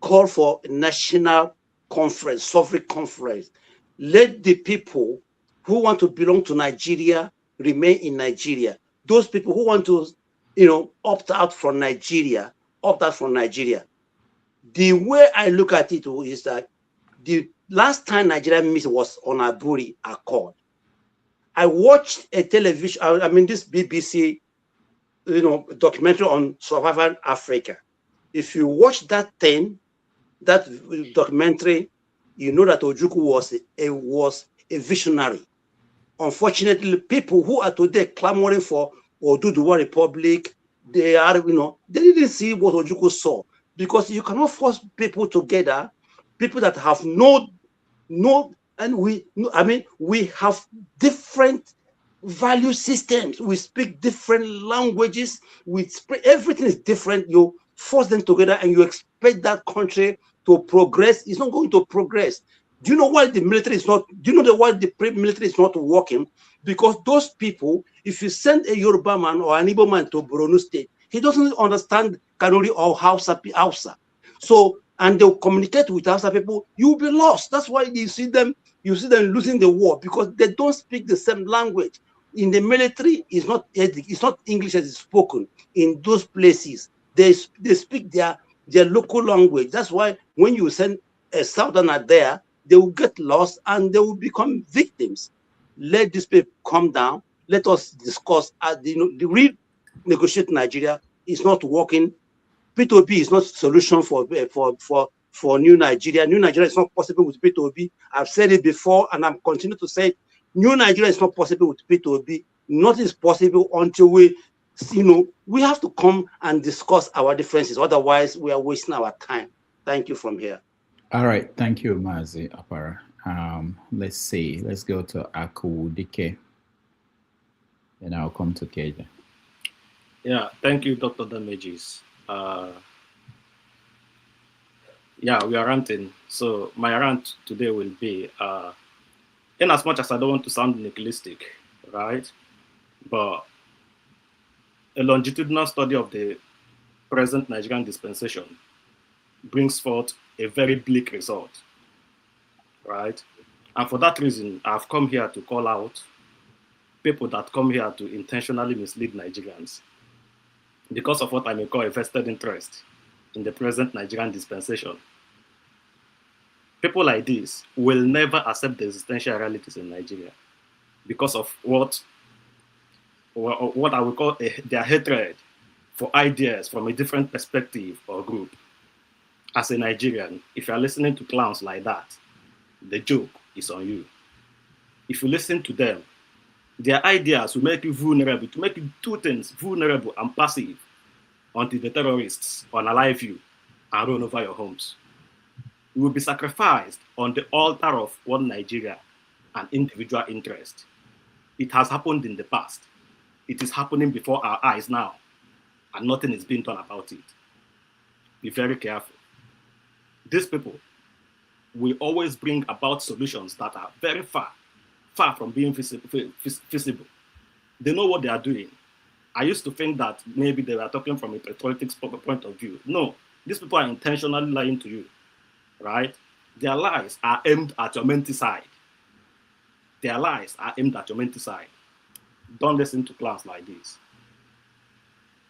call for a national conference, sovereign conference. Let the people who want to belong to Nigeria remain in Nigeria. Those people who want to, opt out from Nigeria, opt out from Nigeria. The way I look at it is that the last time Nigeria meeting was on Aburi Accord. I watched a television, this BBC documentary on Surviving Africa. If you watch that documentary, you know that Ojukwu was a visionary. Unfortunately, people who are today clamoring for Oduduwa Republic, they didn't see what Ojukwu saw, because you cannot force people together, people that have we have different value systems, we speak different languages, everything is different. You force them together and you expect that country to progress. It's not going to progress. Do you know why the military is not? Do you know why the military is not working? Because those people, if you send a Yoruba man or an Igbo man to Borno State, he doesn't understand Kanuri or Hausa. So, and they'll communicate with Hausa people, you'll be lost. That's why you see them losing the war, because they don't speak the same language. In the military, it's not English as is spoken in those places. They speak their local language. That's why when you send a southerner there, they will get lost and they will become victims. Let these people calm down. Let us discuss. The renegotiate Nigeria is not working. P2P is not a solution for new Nigeria. New Nigeria is not possible with P2P. I've said it before, and I'm continuing to say it. New Nigeria is not possible with P2P. Nothing is possible until we have to come and discuss our differences. Otherwise, we are wasting our time. Thank you from here. All right. Thank you, Mazi Apara. Let's see. Let's go to Akudike. And I'll come to KJ. Yeah, thank you, Dr. Damages. Yeah, we are ranting. So my rant today will be, in as much as I don't want to sound nihilistic, right? But a longitudinal study of the present Nigerian dispensation brings forth a very bleak result, right? And for that reason, I've come here to call out people that come here to intentionally mislead Nigerians because of what I may call a vested interest in the present Nigerian dispensation. People like this will never accept the existential realities in Nigeria because of what I would call their hatred for ideas from a different perspective or group. As a Nigerian, if you're listening to clowns like that, the joke is on you. If you listen to them, their ideas will make you vulnerable, to make you two things, vulnerable and passive, until the terrorists unalive you and run over your homes. You will be sacrificed on the altar of one Nigeria and individual interest. It has happened in the past. It is happening before our eyes now, and nothing is being done about it. Be very careful. These people will always bring about solutions that are very far from being feasible. They know what they are doing. I used to think that maybe they were talking from a patriotic point of view. No, these people are intentionally lying to you, right? Their lies are aimed at your mental side. Their lies are aimed at your mental side. Don't listen to clowns like this.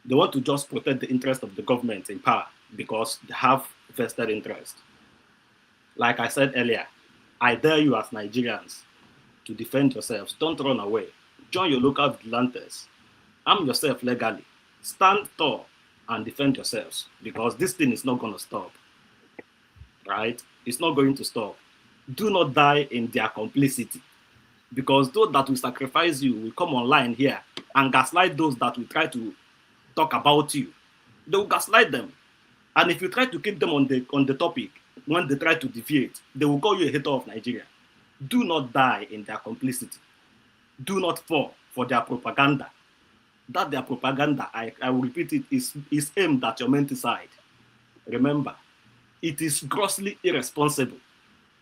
They want to just protect the interest of the government in power because they have vested interest. Like I said earlier, I dare you as Nigerians to defend yourselves. Don't run away. Join your local vigilantes. Arm yourself legally. Stand tall and defend yourselves, because this thing is not going to stop. Right? It's not going to stop. Do not die in their complicity, because those that will sacrifice you will come online here and gaslight those that will try to talk about you. They will gaslight them. And if you try to keep them on the topic, when they try to deviate, they will call you a hater of Nigeria. Do not die in their complicity. Do not fall for their propaganda. That their propaganda, I will repeat it, is aimed at your mental side. Remember, it is grossly irresponsible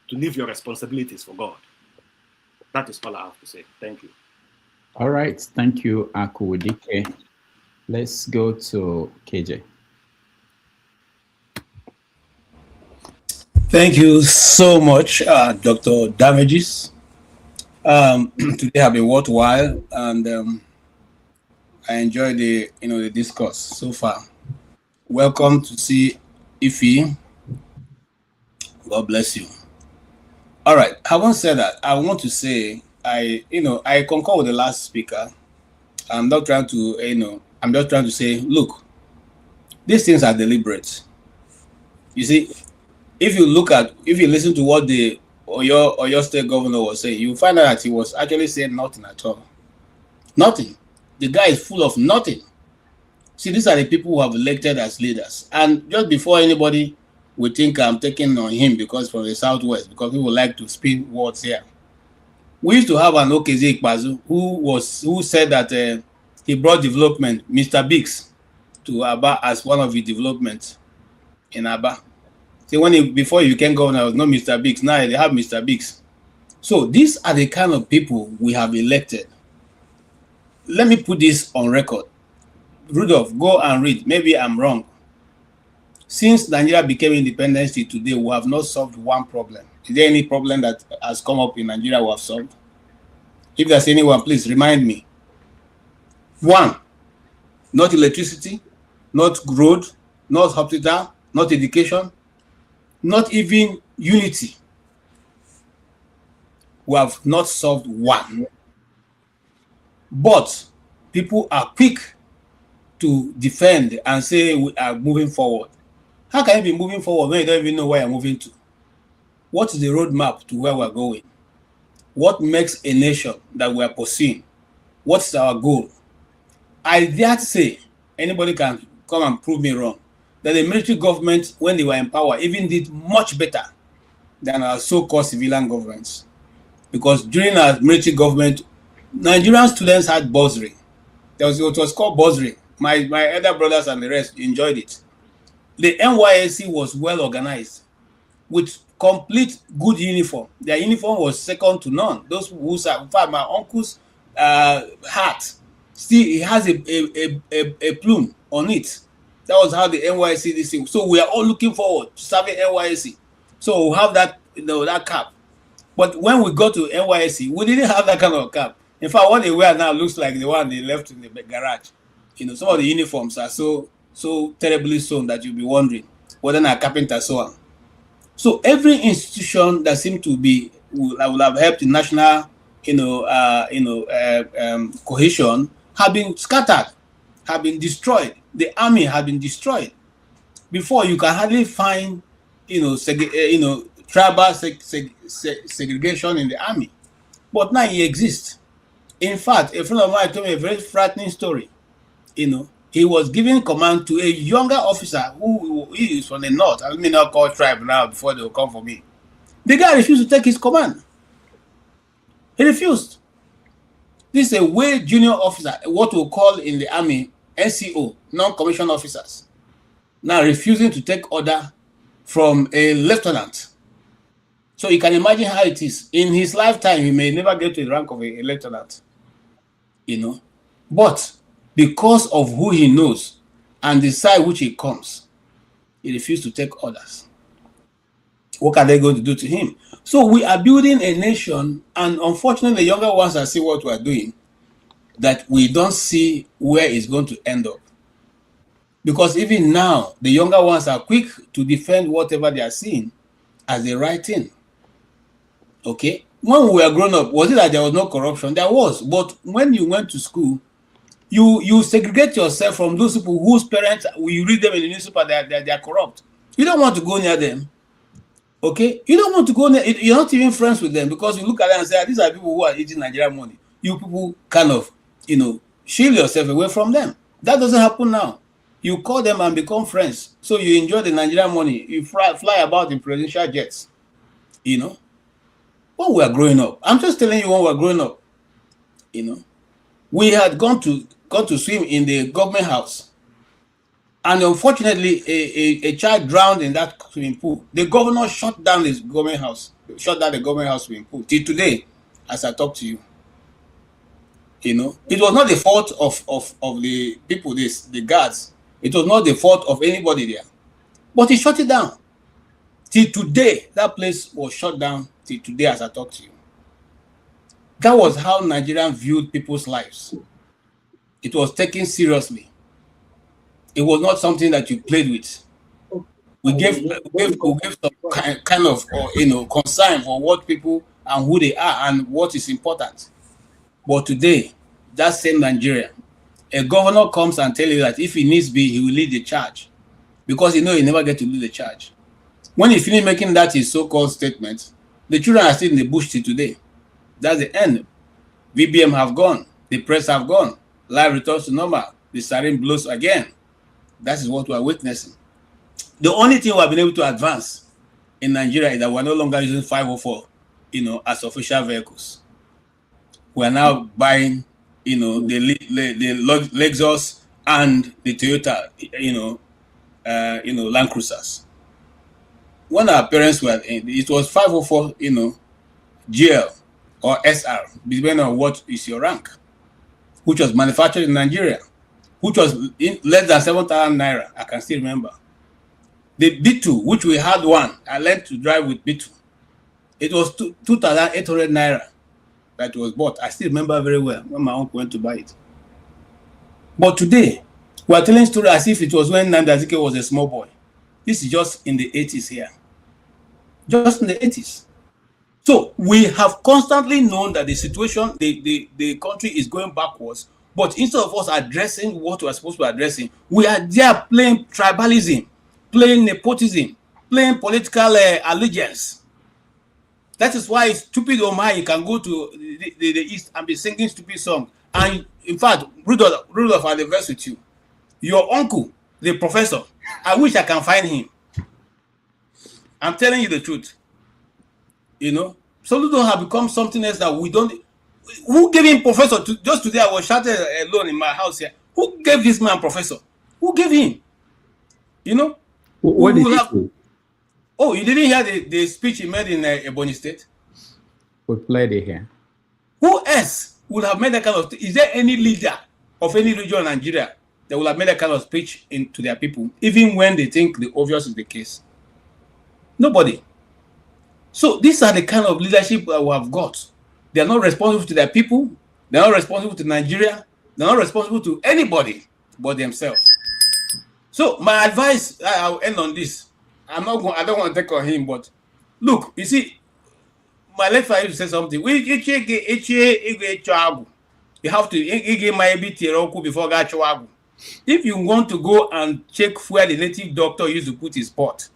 to leave your responsibilities for God. That is all I have to say. Thank you. All right. Thank you, Akudike. Let's go to KJ. Thank you so much, Dr. Damages. Today have been worthwhile, and I enjoyed the discourse so far. Welcome to see Ife. God bless you. All right. Having said that, I want to say I concur with the last speaker. I'm not trying to I'm just trying to say, look, these things are deliberate. You see, if you listen to what the Oyo state governor was saying, you find out that he was actually saying nothing at all. Nothing. The guy is full of nothing. See, these are the people who have elected as leaders. And just before anybody would think I'm taking on him because from the Southwest, because people like to spin words here. We used to have an Okeze Ikpazu who said that he brought development, Mr. Biggs, to Aba as one of his developments in Aba. See, before you became governor, there was no Mr. Biggs. Now they have Mr. Biggs. So these are the kind of people we have elected. Let me put this on record. Rudolph, go and read. Maybe I'm wrong. Since Nigeria became independent today, we have not solved one problem. Is there any problem that has come up in Nigeria we have solved? If there's anyone, please remind me. One, not electricity, not road, not hospital, not education, not even unity. We have not solved one. But people are quick to defend and say we are moving forward. How can you be moving forward when you don't even know where you're moving to? What is the roadmap to where we're going? What makes a nation that we are pursuing? What's our goal? I dare say, anybody can come and prove me wrong, that the military government, when they were in power, even did much better than our so-called civilian governments. Because during our military government, Nigerian students had bursary. It was called bursary. My elder brothers and the rest enjoyed it. The NYSC was well organized with complete good uniform. Their uniform was second to none. Those who saw, in fact, my uncle's hat, still he has a plume on it. That was how the NYSC this thing. So we are all looking forward to serving NYSC. So we have that, that cap. But when we got to NYSC, we didn't have that kind of cap. In fact, what they wear now looks like the one they left in the garage. Some of the uniforms are so terribly sewn that you'll be wondering whether a carpenter sew them. So every institution that seemed to be will have helped the national, cohesion have been scattered, have been destroyed. The army have been destroyed. Before you can hardly find, tribal segregation in the army, but now it exists. In fact, a friend of mine told me a very frightening story. He was giving command to a younger officer who is from the north. I may not call tribe now before they will come for me. The guy refused to take his command. He refused. This is a way junior officer, what we call in the army NCO, non-commissioned officers, now refusing to take order from a lieutenant. So you can imagine how it is. In his lifetime, he may never get to the rank of a lieutenant. But because of who he knows and the side which he comes, he refused to take orders. What are they going to do to him? So we are building a nation, and unfortunately, the younger ones are seeing what we are doing, that we don't see where it's going to end up. Because even now, the younger ones are quick to defend whatever they are seeing as the right thing. Okay? When we were growing up, was it that there was no corruption? There was. But when you went to school, you segregate yourself from those people whose parents, you read them in the newspaper, they are corrupt. You don't want to go near them. Okay? You don't want to go near, you're not even friends with them, because you look at them and say, these are people who are eating Nigerian money. You people kind of, shield yourself away from them. That doesn't happen now. You call them and become friends. So you enjoy the Nigerian money. You fly about in presidential jets. When we are growing up, I'm just telling you, when we are growing up, we had gone to swim in the government house. And unfortunately, a child drowned in that swimming pool. The governor shut down his government house, swimming pool. Till today, as I talk to you. It was not the fault of the people, the guards. It was not the fault of anybody there. But he shut it down. Till today, that place was shut down till today as I talk to you. That was how Nigerians viewed people's lives. It was taken seriously. It was not something that you played with. We gave some kind of concern for what people and who they are and what is important. But today, that same Nigeria a governor comes and tells you that if he needs be, he will lead the charge, because he knows he never get to lead the charge. When he finished making that his so-called statement, the children are still in the bush till today. That's the end. VBM have gone. The press have gone. Life returns to normal. The siren blows again. That is what we are witnessing. The only thing we have been able to advance in Nigeria is that we're no longer using 504, as official vehicles. We are now buying, the Lexus and the Toyota, Land Cruisers. When our parents were in, it was 504, GL or SR, depending on what is your rank, which was manufactured in Nigeria, which was in less than 7,000 naira. I can still remember. The B2, which we had one, I learned to drive with B2. It was 2,800 naira that was bought. I still remember very well when my uncle went to buy it. But today, we are telling story as if it was when Nnamdi Azikiwe was a small boy. This is just in the 80s here. Just in the 80s. So we have constantly known that the situation, the country is going backwards, but instead of us addressing what we are supposed to be addressing, we are there playing tribalism, playing nepotism, playing political allegiance. That is why stupid Omar can go to the East and be singing stupid songs. And in fact, Rudolph, I'll verse with you. Your uncle, the professor, I wish I can find him. I'm telling you the truth. Soludo have become something else that we don't. Who gave him professor? Just today, I was shouting alone in my house here. Who gave this man professor? Who gave him? What did he do? Oh, you didn't hear the speech he made in Ebonyi State? We played it here. Who else would have made that kind of? Is there any leader of any region in Nigeria that will have made that kind of speech to their people, even when they think the obvious is the case? Nobody. So these are the kind of leadership that we have got. They are not responsible to their people. They are not responsible to Nigeria. They are not responsible to anybody but themselves. So my advice, I'll end on this. I don't want to take on him, but look, you see, my late father used to say something. You have to before gachu. If you want to go and check where the native doctor used to put his pot,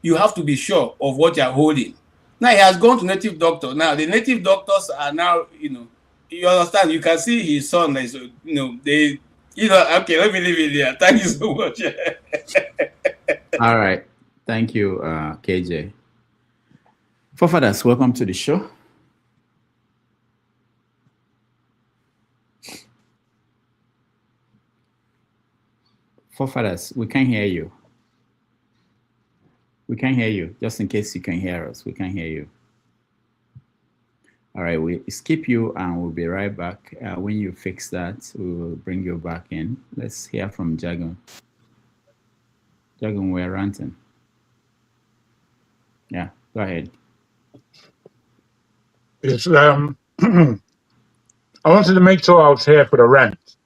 you have to be sure of what you are holding. Now he has gone to native doctor. Now the native doctors are now, you understand. You can see his son. Okay, let me leave it there. Thank you so much. All right, thank you, KJ. Forefathers, welcome to the show. Forefathers, we can't hear you. We can't hear you. Just in case you can hear us, we can't hear you. All right, we skip you and we'll be right back. When you fix that, we will bring you back in. Let's hear from Jagun. Jagun, we're ranting. Yeah, go ahead. It's, I wanted to make sure I was here for the rant.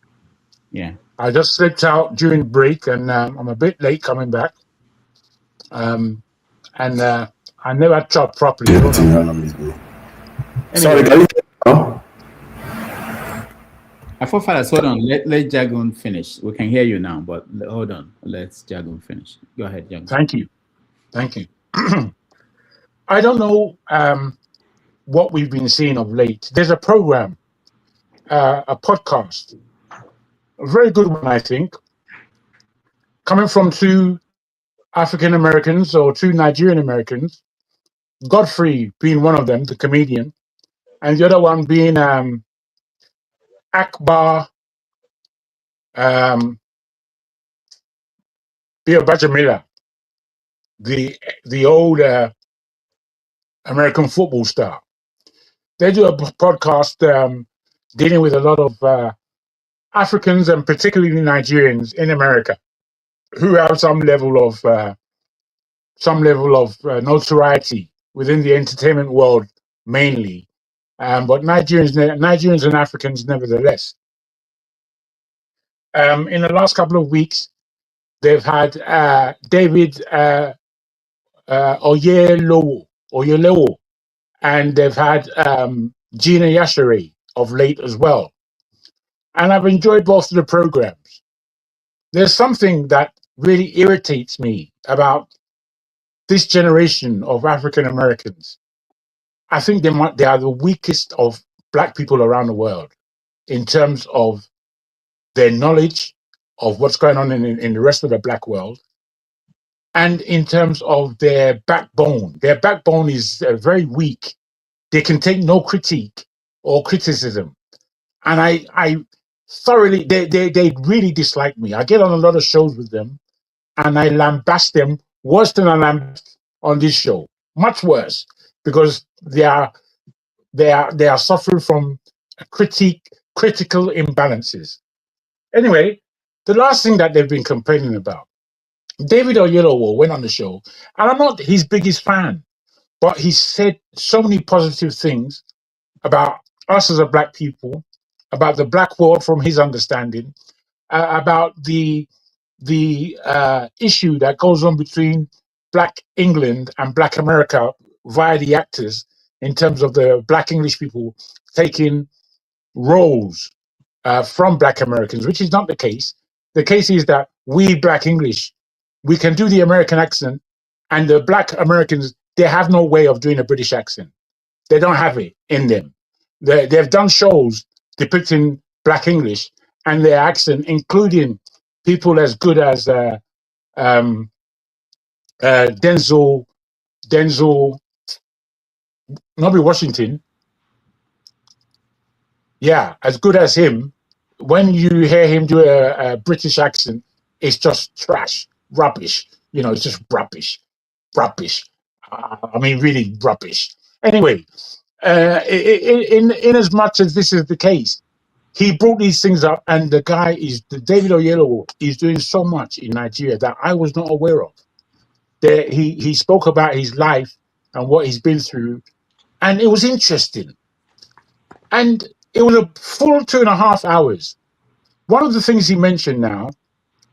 Yeah. I just slipped out during break and I'm a bit late coming back. I never chopped properly. Anyway, sorry, can you Forefathers, hold on. Let Jagun finish. We can hear you now, but hold on. Let's Jagun finish. Go ahead, Jagun. Thank you. Thank you. I don't know what we've been seeing of late. There's a program, a podcast, a very good one, I think, coming from two African Americans or two Nigerian Americans, Godfrey being one of them, the comedian, and the other one being Akbar Bajamila, the old American football star. They do a podcast dealing with a lot of Africans and particularly Nigerians in America who have some level of notoriety within the entertainment world mainly, but Nigerians and Africans nevertheless. In the last couple of weeks, they've had David Oyelowo, and they've had Gina Yashere of late as well. and I've enjoyed both of the programs. There's something that really irritates me about this generation of African Americans. I think they are the weakest of Black people around the world in terms of their knowledge of what's going on in the rest of the Black world, and in terms of their backbone. Their backbone is very weak. They can take no critique or criticism. And I thoroughly, they really dislike me. I get on a lot of shows with them and I lambast them worse than I lambast on this show. Much worse, because they are suffering from critical imbalances. Anyway, the last thing that they've been complaining about, David Oyelowo went on the show, and I'm not his biggest fan, but he said so many positive things about us as a Black people, about the Black world from his understanding, about the issue that goes on between Black England and Black America via the actors in terms of the Black English people taking roles from Black Americans, which is not the case. The case is that we Black English, we can do the American accent, and the Black Americans, they have no way of doing a British accent. They don't have it in them. They've done shows depicting Black English and their accent, including people as good as Denzel, Nobby Washington. Yeah, as good as him. When you hear him do a British accent, it's just trash, rubbish. You know, it's just rubbish. I mean, really rubbish. Anyway, in as much as this is the case, he brought these things up, and David Oyelowo is doing so much in Nigeria that I was not aware of. He spoke about his life and what he's been through, and it was interesting. And it was a full 2.5 hours. One of the things he mentioned now,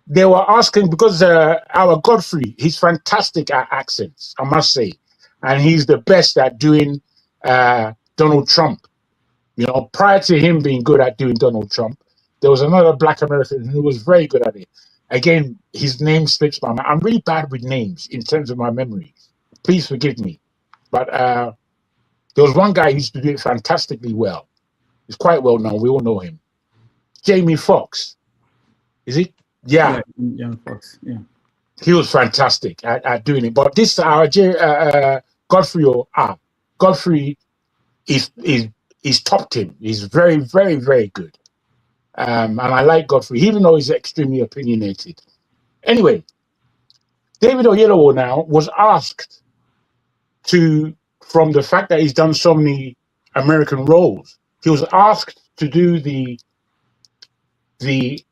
they were asking, because our Godfrey, he's fantastic at accents, I must say. And he's the best at doing Donald Trump. You know, prior to him being good at doing Donald Trump, there was another Black American who was very good at it. Again, his name slips my mind. I'm really bad with names in terms of my memory. Please forgive me. But there was one guy who used to do it fantastically well. He's quite well known. We all know him. Jamie Foxx. Is it? Yeah. Young Fox. Yeah. He was fantastic at doing it. But this Godfrey is topped him. He's very, very, very good. And I like Godfrey, even though he's extremely opinionated. Anyway, David Oyelowo now was asked from the fact that he's done so many American roles, he was asked to do the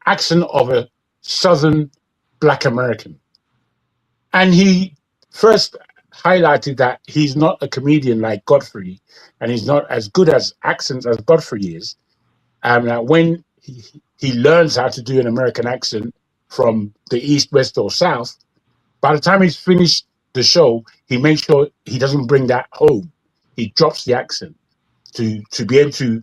accent of a Southern Black American. And he first highlighted that he's not a comedian like Godfrey, and he's not as good as accents as Godfrey is. And when he learns how to do an American accent from the East, West, or South, by the time he's finished the show, he makes sure he doesn't bring that home. He drops the accent to be able to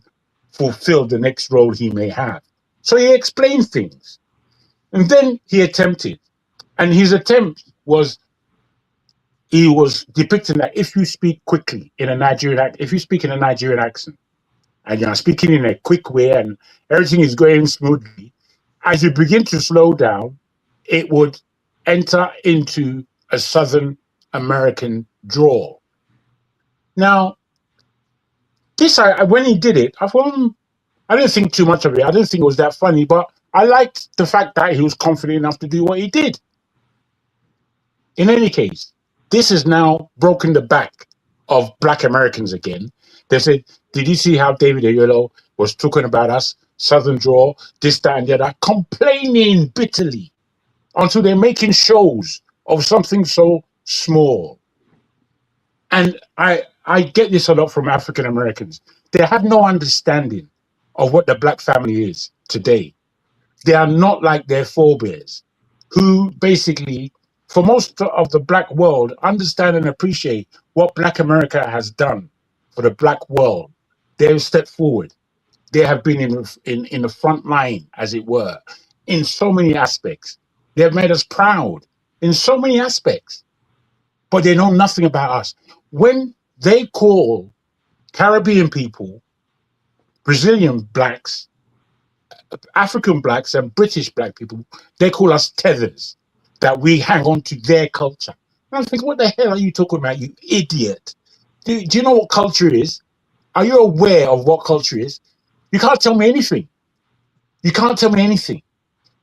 fulfill the next role he may have. So he explained things. And then he attempted. And his attempt was, he was depicting that if you speak quickly in a Nigerian accent, if you speak in a Nigerian accent, and you're speaking in a quick way and everything is going smoothly, as you begin to slow down, it would enter into a Southern American drawl. Now, this, when he did it, I thought, I didn't think too much of it. I didn't think it was that funny, but I liked the fact that he was confident enough to do what he did. In any case, this has now broken the back of Black Americans again. They said, did you see how David Oyelowo was talking about us, Southern drawl, this, that, and the other, complaining bitterly until they're making shows of something so small. And I get this a lot from African Americans. They have no understanding of what the Black family is today. They are not like their forebears, who basically, for most of the Black world, understand and appreciate what Black America has done for the Black world. They've stepped forward. they have been in the front line, as it were, in so many aspects. They have made us proud in so many aspects, but they know nothing about us. When they call Caribbean people, Brazilian blacks, African blacks, and British black people, they call us tethers, that we hang on to their culture. And I think, what the hell are you talking about, you idiot? Do you know what culture is? Are you aware of what culture is? You can't tell me anything. You can't tell me anything.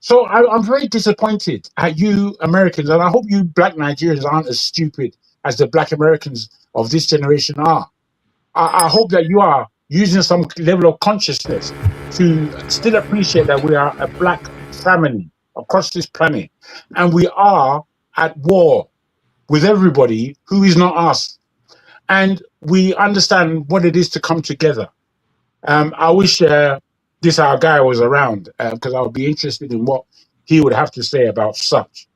So I'm very disappointed at you Americans, and I hope you black Nigerians aren't as stupid as the black Americans of this generation are. I hope that you are using some level of consciousness to still appreciate that we are a black family across this planet, and we are at war with everybody who is not us. And we understand what it is to come together. I wish this our guy was around, because I would be interested in what he would have to say about such.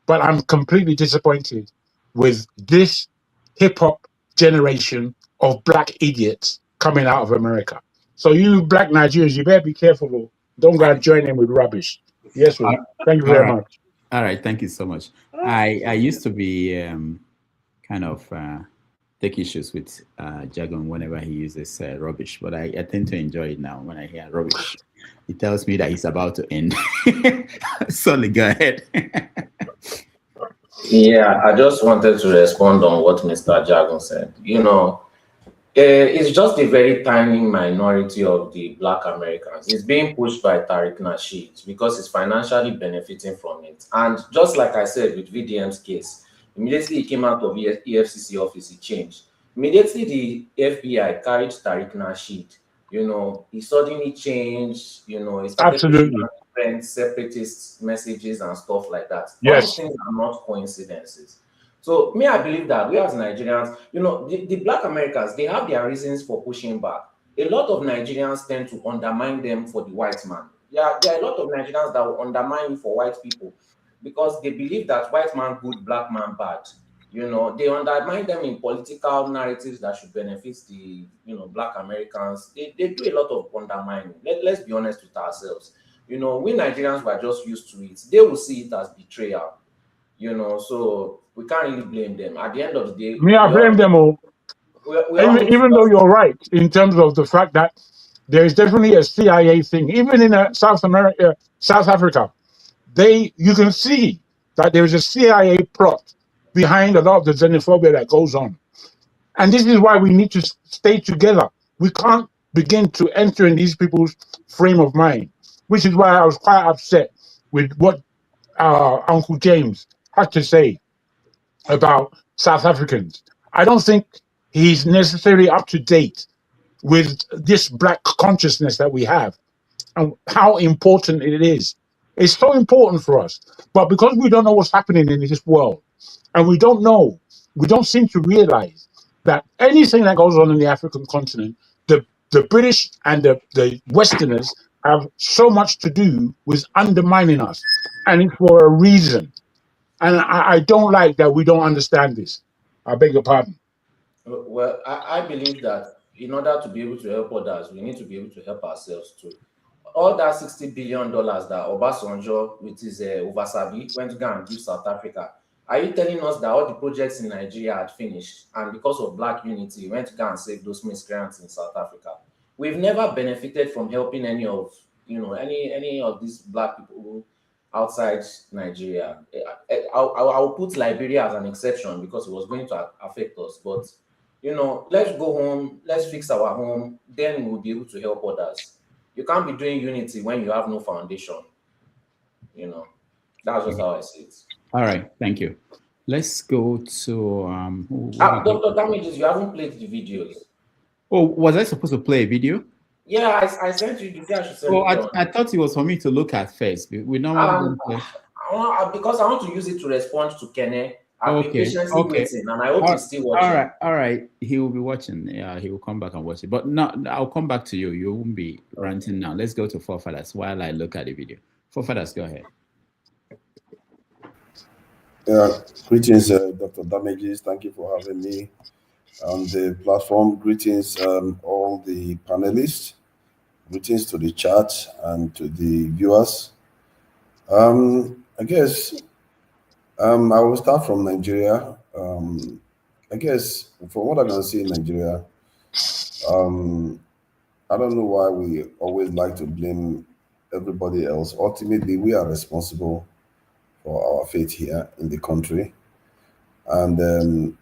But I'm completely disappointed with this hip hop generation of black idiots coming out of America. So you black Nigerians, you better be careful. Though. Don't go and join in with rubbish. Yes, well, thank you very much. All right, thank you so much. I used to be kind of take issues with jargon whenever he uses rubbish, but I tend to enjoy it now when I hear rubbish. It tells me that he's about to end. Sorry, go ahead. Yeah, I just wanted to respond on what Mr. Jagon said. You know, it's just a very tiny minority of the black Americans. It's being pushed by Tariq Nasheed because he's financially benefiting from it. And just like I said with VDM's case, immediately he came out of EFCC office, he changed. Immediately the FBI carried Tariq Nasheed. You know, he suddenly changed, you know, he started pushing different separatist messages and stuff like that. Yes. All these things are not coincidences. So me, I believe that we as Nigerians, you know, the black Americans, they have their reasons for pushing back. A lot of Nigerians tend to undermine them for the white man. Yeah, there are a lot of Nigerians that will undermine for white people because they believe that white man good, black man bad. You know, they undermine them in political narratives that should benefit the, you know, black Americans. They do a lot of undermining. Let's be honest with ourselves. You know, we Nigerians were just used to it. They will see it as betrayal. You know, so we can't really blame them. At the end of the day, I blame them all. Even though you're right in terms of the fact that there is definitely a CIA thing, even in South Africa, you can see that there is a CIA plot behind a lot of the xenophobia that goes on. And this is why we need to stay together. We can't begin to enter in these people's frame of mind, which is why I was quite upset with what Uncle James had to say about South Africans. I don't think he's necessarily up to date with this black consciousness that we have and how important it is. It's so important for us. But because we don't know what's happening in this world, and we don't seem to realize that anything that goes on in the African continent, the British and the Westerners have so much to do with undermining us. And it's for a reason. And I don't like that we don't understand this. I beg your pardon. Well, I believe that in order to be able to help others, we need to be able to help ourselves too. All that $60 billion that Obasanjo, with his Ovasabi, went to go and give South Africa. Are you telling us that all the projects in Nigeria had finished, and because of black unity, went to go and save those miscreants in South Africa? We've never benefited from helping any of these black people outside Nigeria. I'll put Liberia as an exception because it was going to affect us. But you know, let's go home, let's fix our home, then we'll be able to help others. You can't be doing unity when you have no foundation. You know, that's just how I see it. All right, thank you. Let's go to Dr. Damages, you haven't played the videos. Oh, was I supposed to play a video? Yeah, I sent you the video. I thought it was for me to look at first. We normally because I want to use it to respond to Kene. I've been patiently waiting, and I hope he's still watching. All right. He will be watching. Yeah, he will come back and watch it. But no, I'll come back to you. You won't be ranting now. Let's go to Forefathers while I look at the video. Forefathers, go ahead. Greetings, Dr. Damages. Thank you for having me on the platform. Greetings, all the panelists. Greetings to the chat and to the viewers. I guess I will start from Nigeria. I guess from what I can see in Nigeria, I don't know why we always like to blame everybody else. Ultimately, we are responsible for our fate here in the country. And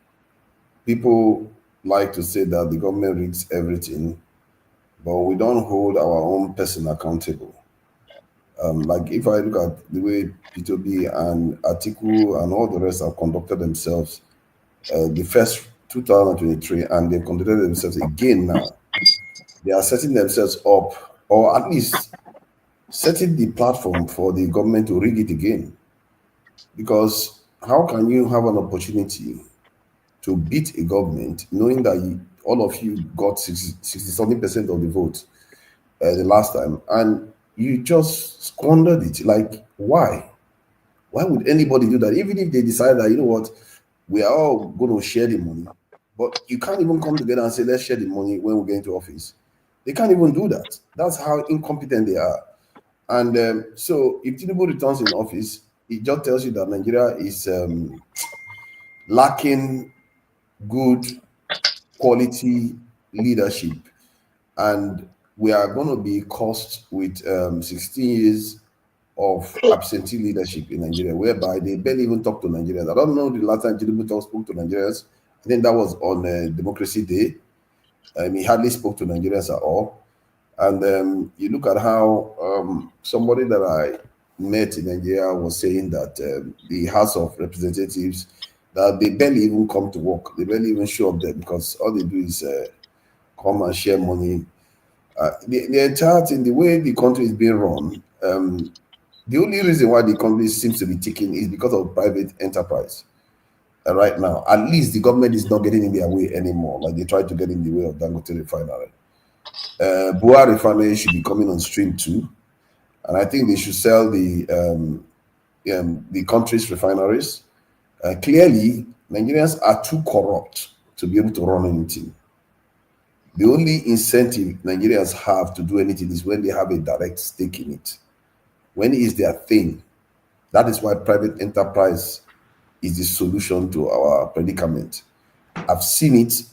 people like to say that the government rigs everything, but we don't hold our own person accountable. Like if I look at the way P2B and Atiku and all the rest have conducted themselves, the first 2023, and they've conducted themselves again now, they are setting themselves up, or at least setting the platform for the government to rig it again. Because how can you have an opportunity to beat a government knowing that all of you got 60-something% of the vote the last time, and you just squandered it? Like, why? Why would anybody do that? Even if they decide that, you know what, we are all going to share the money, but you can't even come together and say, let's share the money when we get into office. They can't even do that. That's how incompetent they are. And so if Tinubu returns in office, it just tells you that Nigeria is lacking good quality leadership, and we are going to be cursed with 16 years of absentee leadership in Nigeria, whereby they barely even talk to Nigerians. I don't know the last time Tinubu spoke to Nigerians. I think that was on Democracy Day. He hardly spoke to Nigerians at all. And you look at how somebody that I met in Nigeria was saying that the House of Representatives, that they barely even come to work. They barely even show up there because all they do is come and share money. The entire thing, the way the country is being run, the only reason why the country seems to be ticking is because of private enterprise. Right now, at least the government is not getting in their way anymore, like they tried to get in the way of Dangote refinery. Bua refinery should be coming on stream too, and I think they should sell the country's refineries. Clearly, Nigerians are too corrupt to be able to run anything. The only incentive Nigerians have to do anything is when they have a direct stake in it. When it is their thing. That is why private enterprise is the solution to our predicament. I've seen it,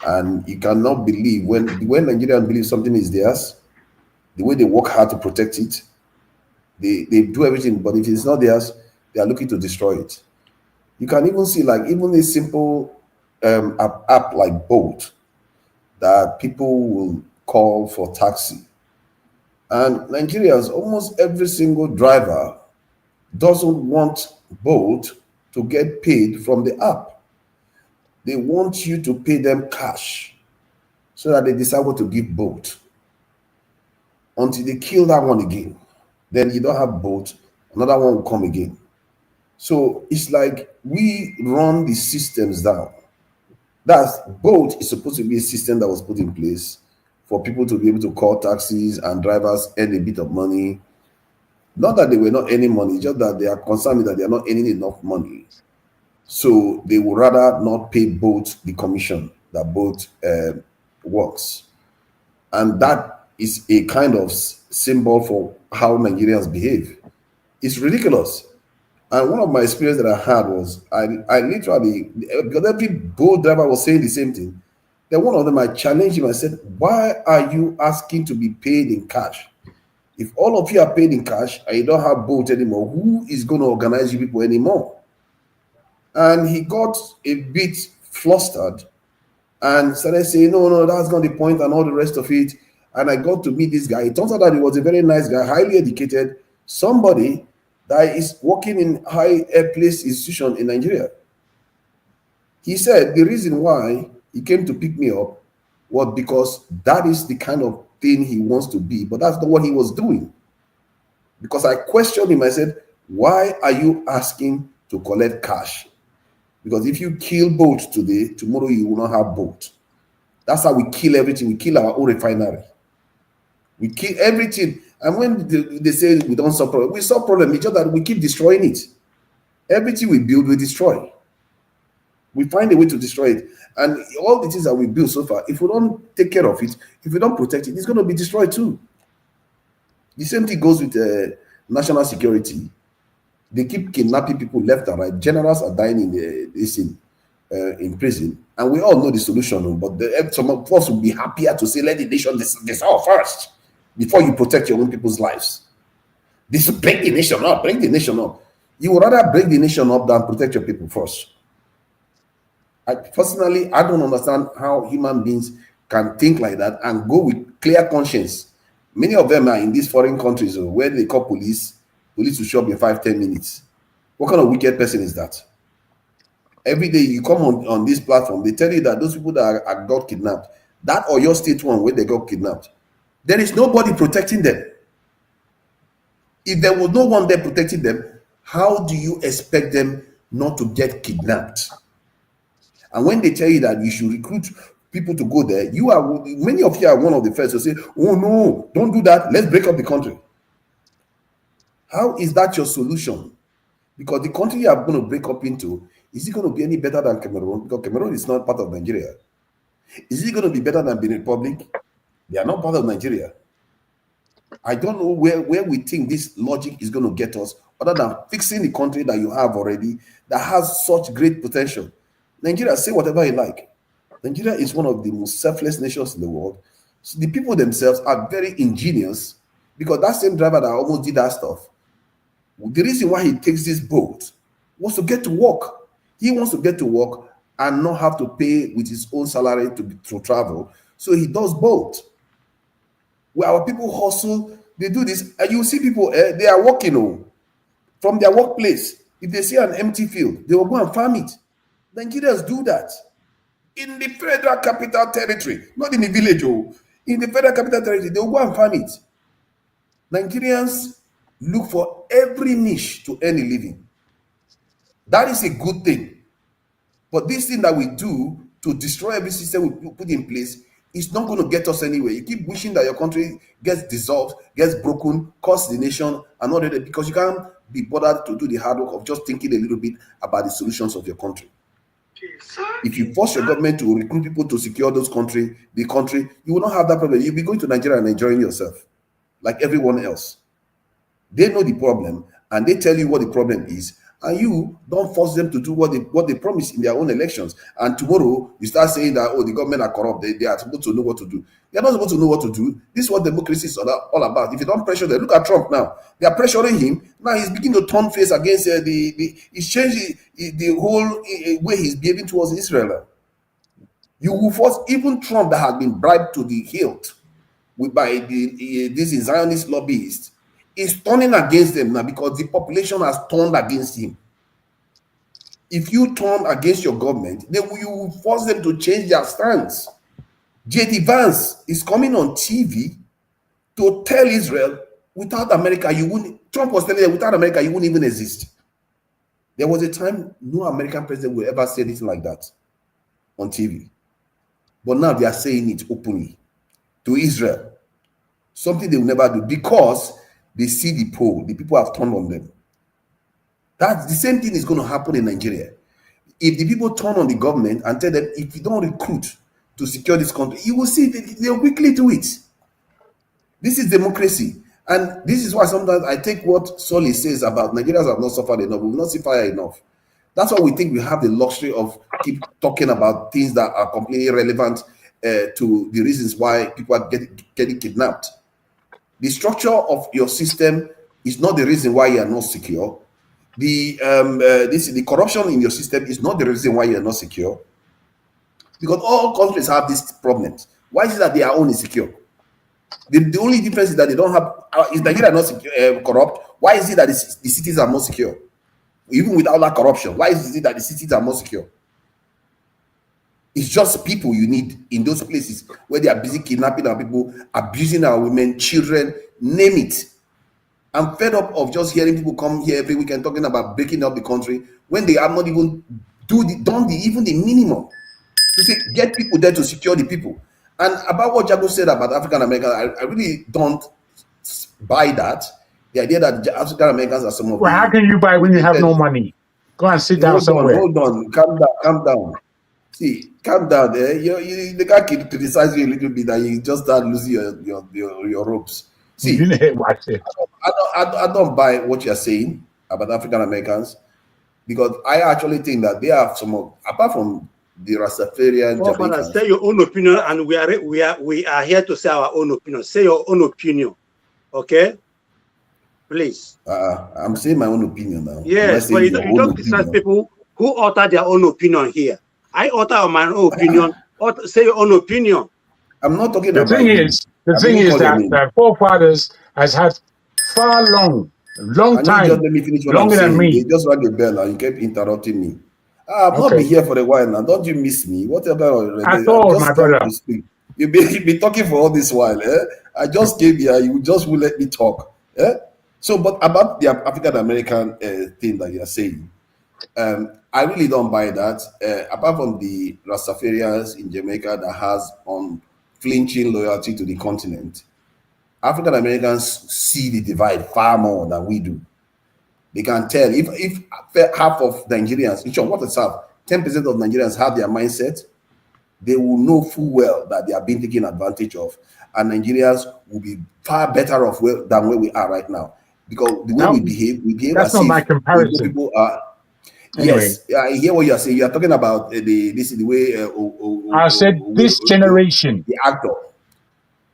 and you cannot believe when Nigerians believe something is theirs, the way they work hard to protect it, they do everything, but if it's not theirs, they are looking to destroy it. You can even see, like, even a simple app like Bolt that people will call for taxi. And Nigerians, almost every single driver doesn't want Bolt to get paid from the app. They want you to pay them cash so that they decide what to give Bolt. Until they kill that one again, then you don't have Bolt, another one will come again. So it's like we run the systems down. That's Bolt is supposed to be a system that was put in place for people to be able to call taxis and drivers earn a bit of money. Not that they were not earning money, just that they are concerned that they are not earning enough money. So they would rather not pay Bolt the commission that Bolt works. And that is a kind of symbol for how Nigerians behave. It's ridiculous. And one of my experiences that I had was, I literally, because every Bolt driver was saying the same thing, then one of them, I challenged him. I said, why are you asking to be paid in cash? If all of you are paid in cash and you don't have Bolt anymore, who is going to organize you people anymore? And he got a bit flustered and started saying, no, that's not the point and all the rest of it. And I got to meet this guy. It turns out that he was a very nice guy, highly educated, somebody that is working in high place institution in Nigeria. He said the reason why he came to pick me up was because that is the kind of thing he wants to be, but that's not what he was doing. Because I questioned him, I said, why are you asking to collect cash? Because if you kill Bolt today, tomorrow you will not have Bolt. That's how we kill everything. We kill our own refinery. We kill everything. And when they say we don't solve problem, we solve problem. It's just that we keep destroying it. Everything we build, we destroy. We find a way to destroy it. And all the things that we built so far, if we don't take care of it, if we don't protect it, it's going to be destroyed too. The same thing goes with national security. They keep kidnapping people left and right. Generals are dying in prison. And we all know the solution. But some of us will be happier to say, let the nation dissolve first before you protect your own people's lives. This will break the nation up, break the nation up. You would rather break the nation up than protect your people first. Personally, I don't understand how human beings can think like that and go with clear conscience. Many of them are in these foreign countries where they call police will show up in 5-10 minutes. What kind of wicked person is that? Every day you come on this platform, they tell you that those people that got kidnapped, that or your state one where they got kidnapped, there is nobody protecting them. If there was no one there protecting them, how do you expect them not to get kidnapped? And when they tell you that you should recruit people to go there, many of you are one of the first to say, oh no, don't do that, let's break up the country. How is that your solution? Because the country you are going to break up into, is it going to be any better than Cameroon? Because Cameroon is not part of Nigeria. Is it going to be better than Benin Republic? They are not part of Nigeria. I don't know where we think this logic is going to get us, other than fixing the country that you have already that has such great potential. Nigeria, say whatever you like. Nigeria is one of the most selfless nations in the world. So the people themselves are very ingenious, because that same driver that almost did that stuff, the reason why he takes this boat was to get to work. He wants to get to work and not have to pay with his own salary to travel. So he does both. Where our people hustle, they do this, and you see people, they are working from their workplace. If they see an empty field, they will go and farm it. Nigerians do that. In the Federal Capital Territory, not in the village, in the Federal Capital Territory, they will go and farm it. Nigerians look for every niche to earn a living. That is a good thing. But this thing that we do to destroy every system we put in place is not going to get us anywhere. You keep wishing that your country gets dissolved, gets broken, costs the nation, and all that, because you can't be bothered to do the hard work of just thinking a little bit about the solutions of your country. If you force your government to recruit people to secure the country, you will not have that problem. You'll be going to Nigeria and enjoying yourself like everyone else. They know the problem and they tell you what the problem is, and you don't force them to do what they promise in their own elections. And tomorrow you start saying that, oh, the government are corrupt, they are supposed to know what to do. They're not supposed to know what to do. This is what democracy is all about. If you don't pressure them, look at Trump now. They are pressuring him. Now he's beginning to turn face against he's changed the whole way he's behaving towards Israel. You will force even Trump, that has been bribed to the hilt by these Zionist lobbyists, is turning against them now because the population has turned against him. If you turn against your government, then you will force them to change their stance. J.D. Vance is coming on TV to tell Israel, without America, you wouldn't. Trump was telling them, without America, you wouldn't even exist. There was a time no American president would ever say anything like that on TV. But now they are saying it openly to Israel. Something they will never do because they see the poll. The people have turned on them. That's the same thing is going to happen in Nigeria. If the people turn on the government and tell them, if you don't recruit to secure this country, you will see they'll quickly do it. This is democracy. And this is why sometimes I take what Solly says about Nigerians have not suffered enough. We will not suffer enough. That's why we think we have the luxury of keep talking about things that are completely irrelevant to the reasons why people are getting kidnapped. The structure of your system is not the reason why you are not secure. The corruption in your system is not the reason why you are not secure. Because all countries have these problems. Why is it that they are only secure? The only difference is that they don't have. Is Nigeria not corrupt? Why is it that the cities are more secure? Even without that corruption, why is it that the cities are more secure? It's just people you need in those places where they are busy kidnapping our people, abusing our women, children, name it. I'm fed up of just hearing people come here every weekend talking about breaking up the country when they have not even done the minimum to say get people there to secure the people. And about what Jago said about African Americans, I really don't buy that. The idea that African Americans are some of how can you buy when you have no money? Go and sit down somewhere. Hold on, calm down. See, calm down. The guy can criticize you a little bit, and you just start losing your ropes. See, I don't buy what you're saying about African Americans, because I actually think that they have some, apart from the Rastafarian Jamaicans. Say your own opinion, and we are here to say our own opinion. Say your own opinion, okay? Please. I'm saying my own opinion now. Yes, but you don't criticize people who utter their own opinion here. I utter my own opinion. Say your own opinion. I'm not talking about the thing is that forefathers has had far long time, just let me finish what longer I'm than me. They just rang the bell and you kept interrupting me. I've not been here for a while now. Don't you miss me? Whatever. At all, my brother. You've been talking for all this while. I just came here. You just will let me talk. So, but about the African American thing that you're saying, I really don't buy that. Apart from the Rastafarians in Jamaica that has unflinching loyalty to the continent, African Americans see the divide far more than we do. They can tell if half of Nigerians, what is half? 10% of Nigerians have their mindset, they will know full well that they are being taken advantage of, and Nigerians will be far better off than where we are right now. Because the way we behave that's as not my comparison. People are. Anyway. Yes, I hear what you are saying. You are talking about the way. I said this generation, the actor.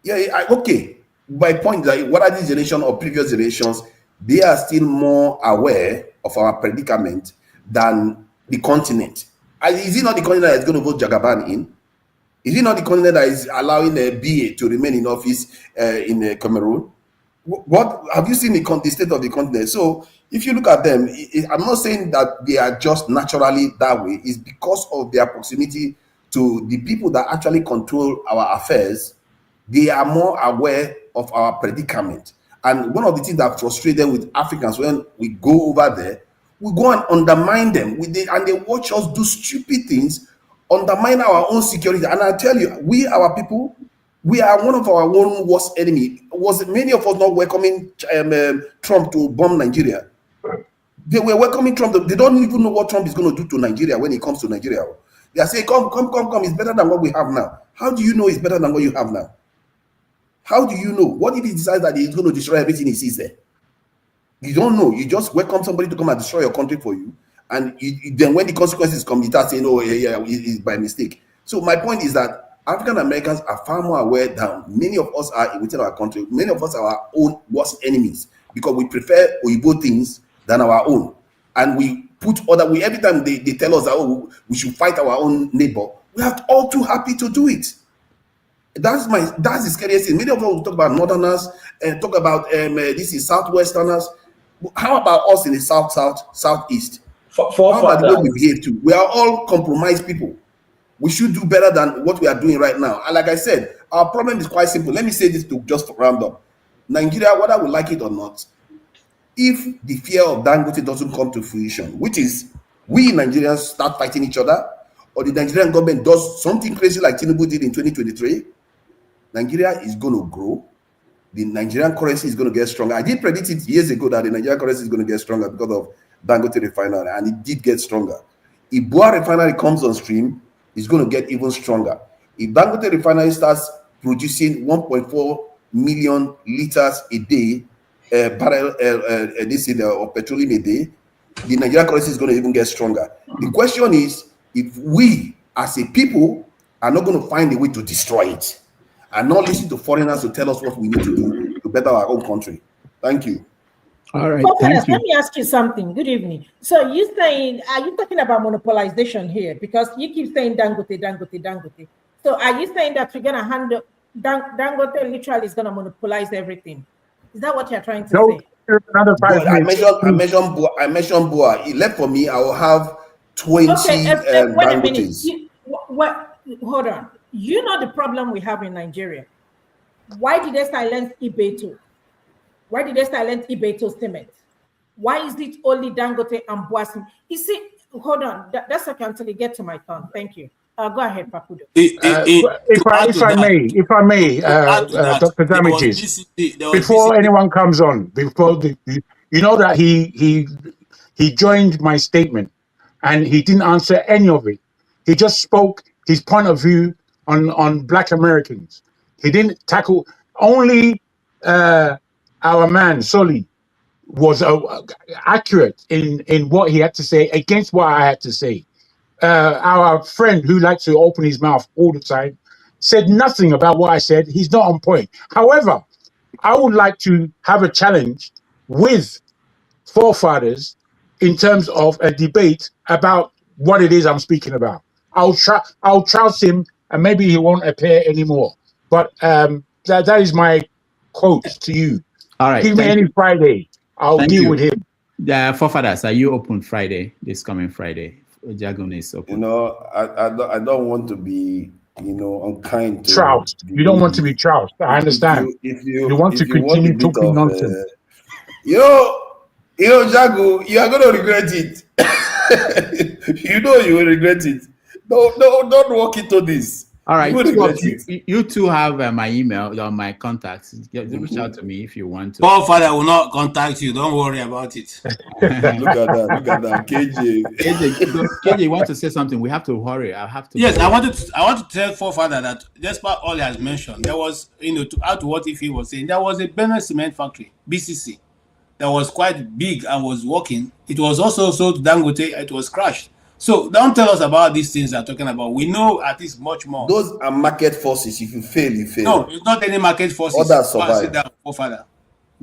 Yeah, okay. My point is that whether this generation or previous generations, they are still more aware of our predicament than the continent. Is it not the continent that is going to vote Jagaban in? Is it not the continent that is allowing the BA to remain in office in Cameroon? What have you seen the state of the continent? So if you look at them, I'm not saying that they are just naturally that way. It's because of their proximity to the people that actually control our affairs. They are more aware of our predicament. And one of the things that frustrates them with Africans when we go over there, we go and undermine them and they watch us do stupid things, undermine our own security. And I tell you, our people, we are one of our own worst enemy. Was many of us not welcoming Trump to bomb Nigeria? They were welcoming Trump. They don't even know what Trump is going to do to Nigeria when he comes to Nigeria. They are saying, come, it's better than what we have now. How do you know it's better than what you have now? How do you know? What if he decides that he's going to destroy everything he sees there? You don't know. You just welcome somebody to come and destroy your country for you. And then when the consequences come, you start saying, oh, yeah, it's by mistake. So my point is that African Americans are far more aware than many of us are within our country. Many of us are our own worst enemies because we prefer Oyibo things than our own. And we put every time they tell us that, we should fight our own neighbor, we are all too happy to do it. That's the scariest thing. Many of us will talk about Northerners and talk about this is Southwesterners. How about us in the Southeast? How about the way we behave too? We are all compromised people. We should do better than what we are doing right now. And like I said, our problem is quite simple. Let me say this to just round up. Nigeria, whether we like it or not, if the fear of Dangote doesn't come to fruition, which is we Nigerians start fighting each other, or the Nigerian government does something crazy like Tinubu did in 2023, Nigeria is going to grow. The Nigerian currency is going to get stronger. I did predict it years ago that the Nigerian currency is going to get stronger because of Dangote refinery, and it did get stronger. If Bua refinery comes on stream, it's going to get even stronger. If Dangote refinery starts producing 1.4 million liters a day, barrel of petroleum a day, the Nigerian currency is going to even get stronger. The question is, if we as a people are not going to find a way to destroy it and not listen to foreigners to tell us what we need to do to better our own country. Thank you. All right. Let me ask you something. Good evening. So are you talking about monopolization here? Because you keep saying Dangote. So are you saying that we're going to handle Dangote literally is going to monopolize everything? Is that what you're trying to say? Another 5 minutes. I mentioned Bua. He left for me. I will have 20 wait a minute. Hold on. You know the problem we have in Nigeria. Why did they silence Ibeto? Why did they silence Ibeto's statement? Why is it only Dangote and Boasim? You see, hold on. That's okay until you get to my turn. Thank you. Go ahead, Papudo. If I may, Dr. Damages, before anyone comes on, you know that he he joined my statement and he didn't answer any of it. He just spoke his point of view on Black Americans. He didn't tackle, only our man, Sully, was accurate in what he had to say against what I had to say. Our friend who likes to open his mouth all the time said nothing about what I said. He's not on point. However, I would like to have a challenge with forefathers in terms of a debate about what it is I'm speaking about. I'll trounce him and maybe he won't appear anymore. But that is my quote to you. All right. Give me any Friday. I'll deal with him. Forefathers, are you open Friday, this coming Friday? Jagun is open. You know, I don't want to be, you know, unkind to Trout. You don't want to be trout. I understand. If you want to continue talking nonsense. Jago, you are going to regret it. You know you will regret it. No, don't walk into this. All right, you two have my email or my contacts. Reach out to me if you want to. Paul Father will not contact you. Don't worry about it. Look at that. KJ, you want to say something? We have to hurry. I have to. Yes, I want to tell Paul Father that despite all he has mentioned, there was, to add to what Ife was saying, there was a Benue cement factory, BCC, that was quite big and was working. It was also sold to Dangote. It was crashed. So don't tell us about these things they're talking about. We know at least much more. Those are market forces. If you fail, you fail. No, it's not any market forces. Others survive. Go and sit down, Paul Father.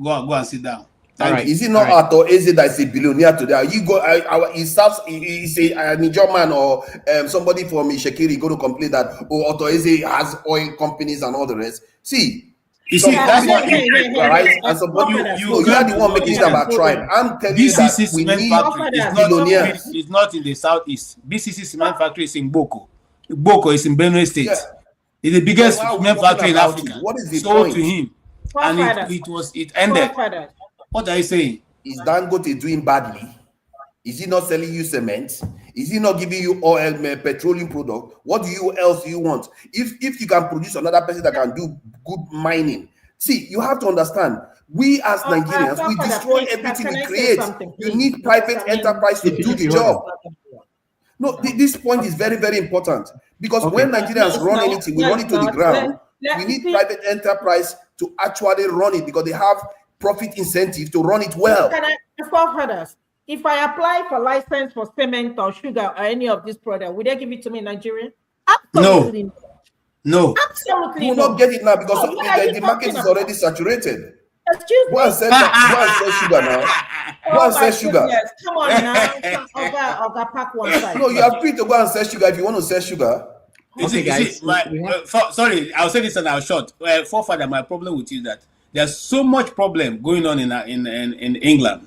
Go and sit down. Right. Is it not Arthur Eze that is a billionaire today? You go, he's a Nigerian man or somebody from Shekiri go to complain that Arthur Eze has oil companies and all the rest. See, you see, that's what right? And somebody, you are the one making it about tribe. I'm telling you that we need billionaires. It's not in the southeast. BCC cement factory is in Boko. Boko is in Benue State. Yeah. It's the biggest cement factory in Africa. What is the sold point? To him, and it ended. What are you saying? Is Dangote doing badly? Is he not selling you cement? Is he not giving you oil, petroleum product? What else do you want? If you can produce another person that can do good mining, see, you have to understand. We as Nigerians, we destroy everything we create. You need private enterprise to do the job. No, this point is very, very important because when Nigerians run anything, we run it to the ground. We need private enterprise to actually run it because they have profit incentive to run it well. If I apply for license for cement or sugar or any of this product, would they give it to me in Nigeria? Absolutely no. Absolutely you will not get it now because the market is already saturated. Excuse me. Go and sell sugar now. Go and sell sugar. Yes. Come on now. Oga, pack one side. No, you are free to go and sell sugar if you want to sell sugar. Okay, guys. Sorry, I'll say this and I'll short. Forefather, my problem with you is that there's so much problem going on in England.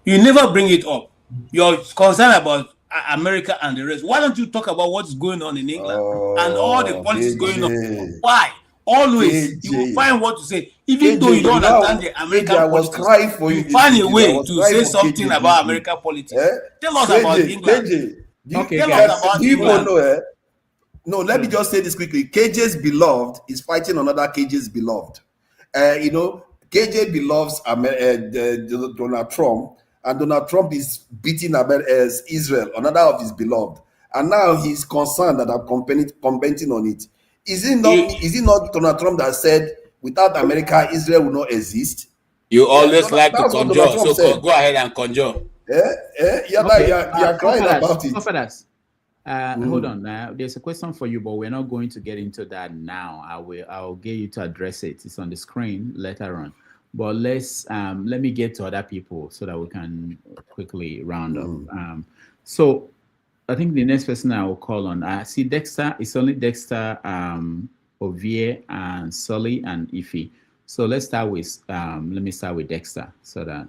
You never bring it up. You're concerned about America and the rest. Why don't you talk about what's going on in England and all the politics going on? Why? Always you will find what to say, even though you don't understand the American politics. You find a way to say something about American politics. Tell us about England. Tell us about England. No, let me just say this quickly. KJ's beloved is fighting another KJ's beloved. KJ beloves Donald Trump, and Donald Trump is beating Israel, another of his beloved. And now he's concerned that I'm commenting on it. Is it not Donald Trump that said, without America, Israel will not exist? You always like to conjure, so go ahead and conjure. You're crying about it. Hold on. There's a question for you, but we're not going to get into that now. I'll get you to address it. It's on the screen later on. But let me get to other people so that we can quickly round up. So I think the next person I will call on, I see Dexter. It's only Dexter, Ovie, and Sully and Ife. So let's start with let me start with Dexter so that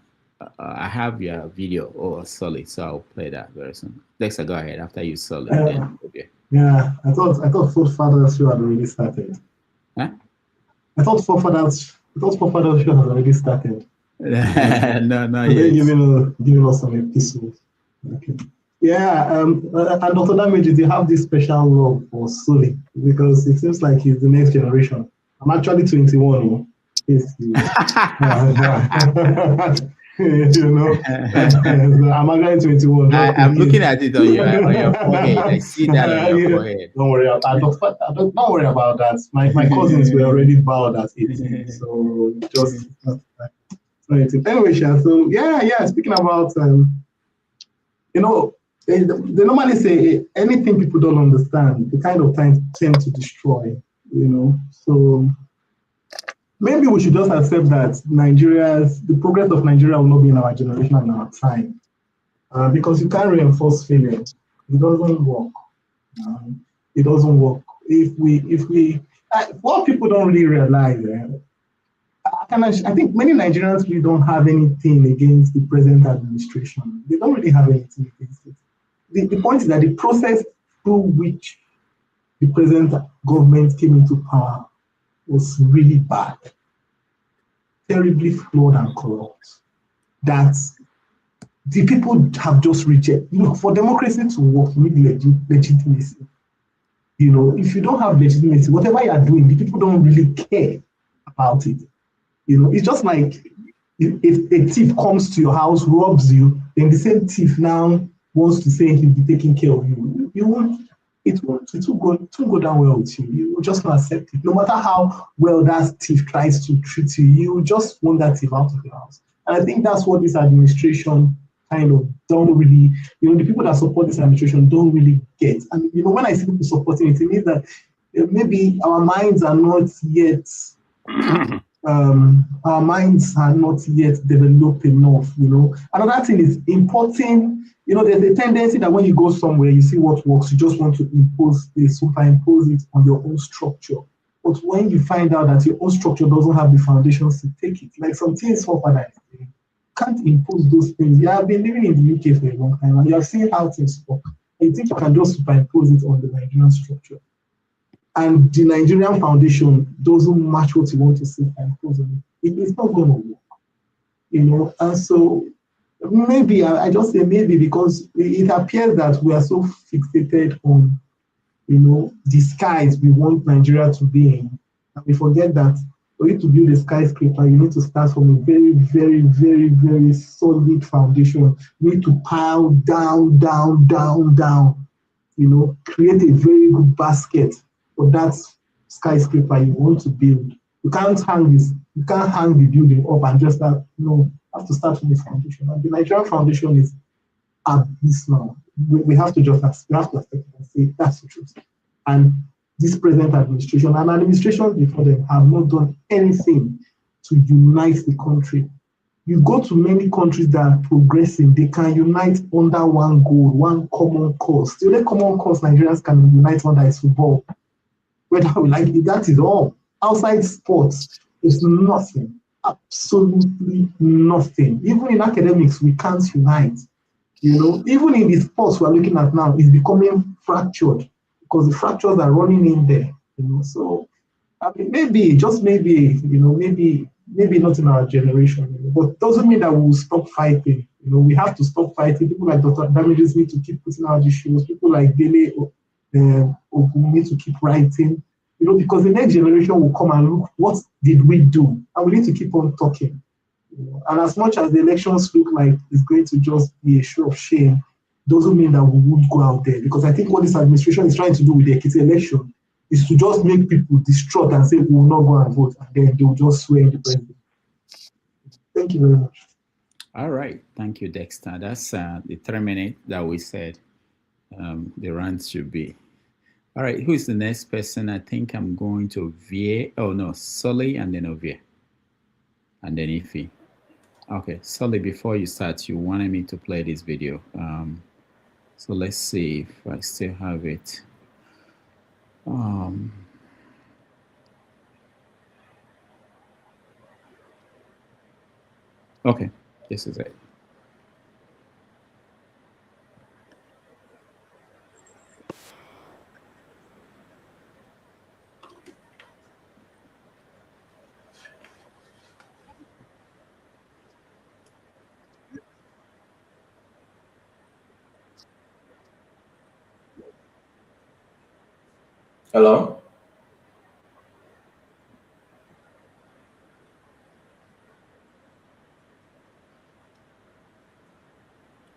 I have your video or Sully, so I'll play that very soon. Dexter, go ahead after you Sully. Yeah, I thought Forefathers show had already started. Huh? I thought Forefathers show had already started. No, giving us some epistles. Okay. Yeah, and Dr. Damage, you have this special love for Sully because it seems like he's the next generation. I'm actually 21. You know, so I'm again 21. I'm looking at it on your forehead. I see that on your forehead. Don't worry about don't worry about that. My cousins were already bowed at 18, so just anyway, Sha, so yeah. Speaking about you know, they normally say anything people don't understand, they kind of tend to destroy. You know, so maybe we should just accept that the progress of Nigeria will not be in our generation and our time. Because you can't reinforce failure. It doesn't work. It doesn't work. If we what people don't really realize, I think many Nigerians really don't have anything against the present administration. They don't really have anything against it. The point is that the process through which the present government came into power was really bad, terribly flawed and corrupt. That the people have just rejected. You know, for democracy to work, you need legitimacy. You know, if you don't have legitimacy, whatever you are doing, the people don't really care about it. You know, it's just like if a thief comes to your house, robs you, then the same thief now wants to say he'll be taking care of you. It will go down well with you. You will just not accept it. No matter how well that thief tries to treat you, you just want that thief out of your house. And I think that's what this administration kind of don't really, you know, the people that support this administration don't really get. And, you know, when I see people supporting it, it means that maybe our minds are not yet developed enough, you know. Another thing is importing, you know, there's a tendency that when you go somewhere, you see what works, you just want to superimpose it on your own structure. But when you find out that your own structure doesn't have the foundations to take it, like some things for you can't impose those things. You have been living in the UK for a long time and you have seen how things work. And you think you can just superimpose it on the Nigerian structure. And the Nigerian foundation doesn't match what you want to superimpose on it. It's not going to work. You know, and so maybe, I just say maybe because it appears that we are so fixated on, you know, the skies we want Nigeria to be in. And we forget that for you to build a skyscraper, you need to start from a very, very, very, very solid foundation. You need to pile down, you know, create a very good basket for that skyscraper you want to build. You can't hang the building up and just start, you know, have to start from the foundation. And the Nigerian foundation is abysmal. We have to accept it and say that's the truth. And this present administration and administrations before them have not done anything to unite the country. You go to many countries that are progressing, they can unite under one goal, one common cause. The only common cause Nigerians can unite under is football. Whether we like it, that is all. Outside sports, there's nothing, absolutely nothing. Even in academics, we can't unite. You know, even in the sports we're looking at now, it's becoming fractured because the fractures are running in there. You know, so I mean, maybe, just maybe, you know, maybe not in our generation, you know, but doesn't mean that we'll stop fighting. You know, we have to stop fighting. People like Dr. Damages need to keep putting out issues. People like Dele need to keep writing. You know, because the next generation will come and look, what did we do? And we need to keep on talking. You know? And as much as the elections look like it's going to just be a show of shame, doesn't mean that we won't go out there. Because I think what this administration is trying to do with the Ekiti election is to just make people distraught and say, we will not go and vote. And then they will just swear in the president. Thank you very much. All right. Thank you, Dexter. That's the 3 minutes that we said the rant should be. All right, who is the next person? I think I'm going to Ovie. Oh, no, Sully and then Ovie. And then Ife. Okay, Sully, before you start, you wanted me to play this video. So let's see if I still have it. Okay, this is it. Hello?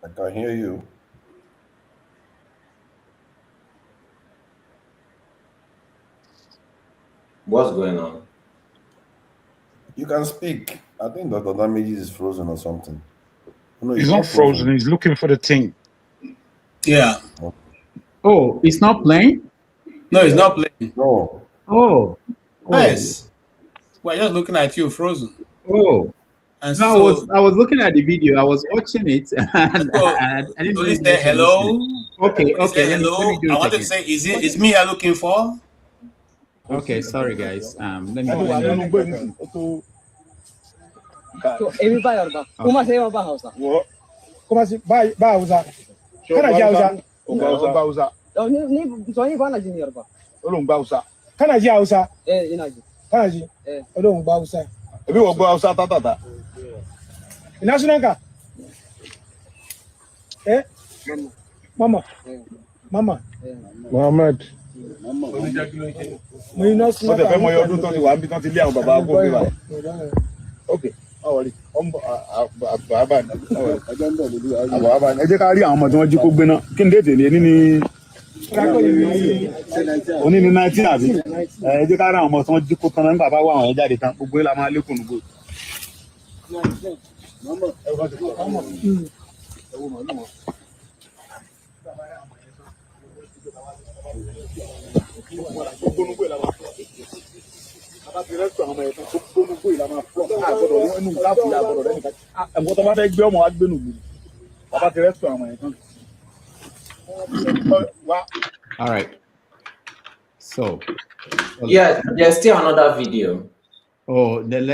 I can hear you. What's going on? You can speak. I think Dr. Damages is frozen or something. No, He's not frozen. He's looking for the thing. Yeah. Oh, it's not playing? No, it's not playing. No. Oh. Yes. We're just looking at you frozen. Oh. And No, so I was looking at the video. I was watching it, and I didn't know police you say guys were hello. listening. Okay, Police okay. say Let me hello. do I it want to again. say, it's me you're looking for? Okay, sorry guys. Let me. So everybody are back. Kuma say about house. Como assim? Vai, usa. Kana já usa? Ba usa. Ni so ni bana junior ba. Olong ba usa. Kana já usa? Ina ji. Kana ji? Olong ba usa. Ebi wo gba usa tata. Ina sunanka? Mama. Mama. Muhammad. Mo ina sunanka. Mo te fẹ́ mọ ọdún tó ti wà níbi tán ti lé àwọn bàbá kó bí báyìí. Okay. Ẹ jẹ́ ká rí àwọn ọmọ tí wọ́n jí kó gbé náà. Kí ni déètì ní ní oní ní 19 àbí? Ẹ jẹ́ ká rí àwọn ọmọ tí wọ́n jí kó tán náà nígbà bá wà àwọn jáde tán. Gbogbo la máa lékùn nùgbò. All right. So. Yeah, there's still another video. Oh, okay.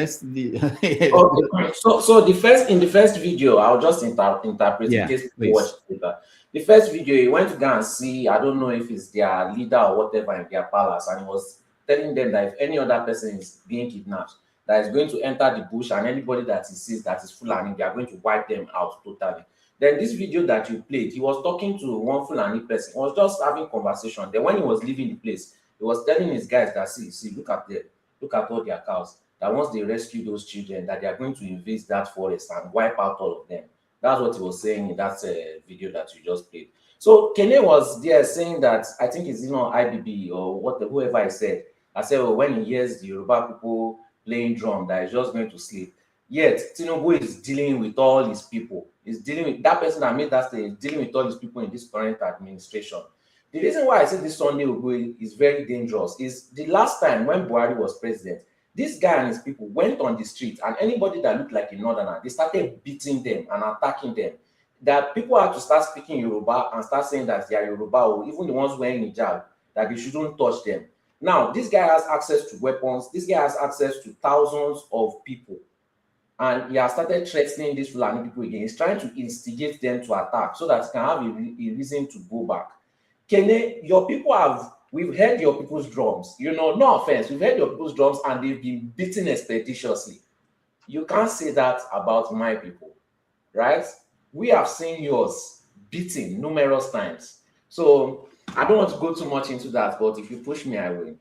So in the first video, I'll just interpret in case people watch it later. The first video, he went to go and see, I don't know if it's their leader or whatever in their palace, and he was telling them that if any other person is being kidnapped, that is going to enter the bush, and anybody that he sees that is Fulani, they are going to wipe them out totally. Then this video that you played, he was talking to one Fulani person. He was just having conversation. Then when he was leaving the place, he was telling his guys that, see, look at all their cows. That once they rescue those children, that they are going to invade that forest and wipe out all of them. That's what he was saying in that video that you just played. So Kene was there saying that, I think it's IBB or whoever I said. I said, well, when he hears the Yoruba people playing drum, that he's just going to sleep. Yet Tinubu is dealing with all his people. He's dealing with that person that made that state, is dealing with all his people in this current administration. The reason why I say this Sunday Ogwe is very dangerous is the last time when Buhari was president, this guy and his people went on the street, and anybody that looked like a northerner, they started beating them and attacking them. That people had to start speaking Yoruba and start saying that they are Yoruba, or even the ones wearing hijab, that they shouldn't touch them. Now, this guy has access to weapons. This guy has access to thousands of people. And he has started threatening these Fulani people again. He's trying to instigate them to attack so that he can have a reason to go back. Kene, your people we've heard your people's drums. No offense, we've heard your people's drums and they've been beaten expeditiously. You can't say that about my people, right? We have seen yours beaten numerous times. So I don't want to go too much into that, but if you push me, I will.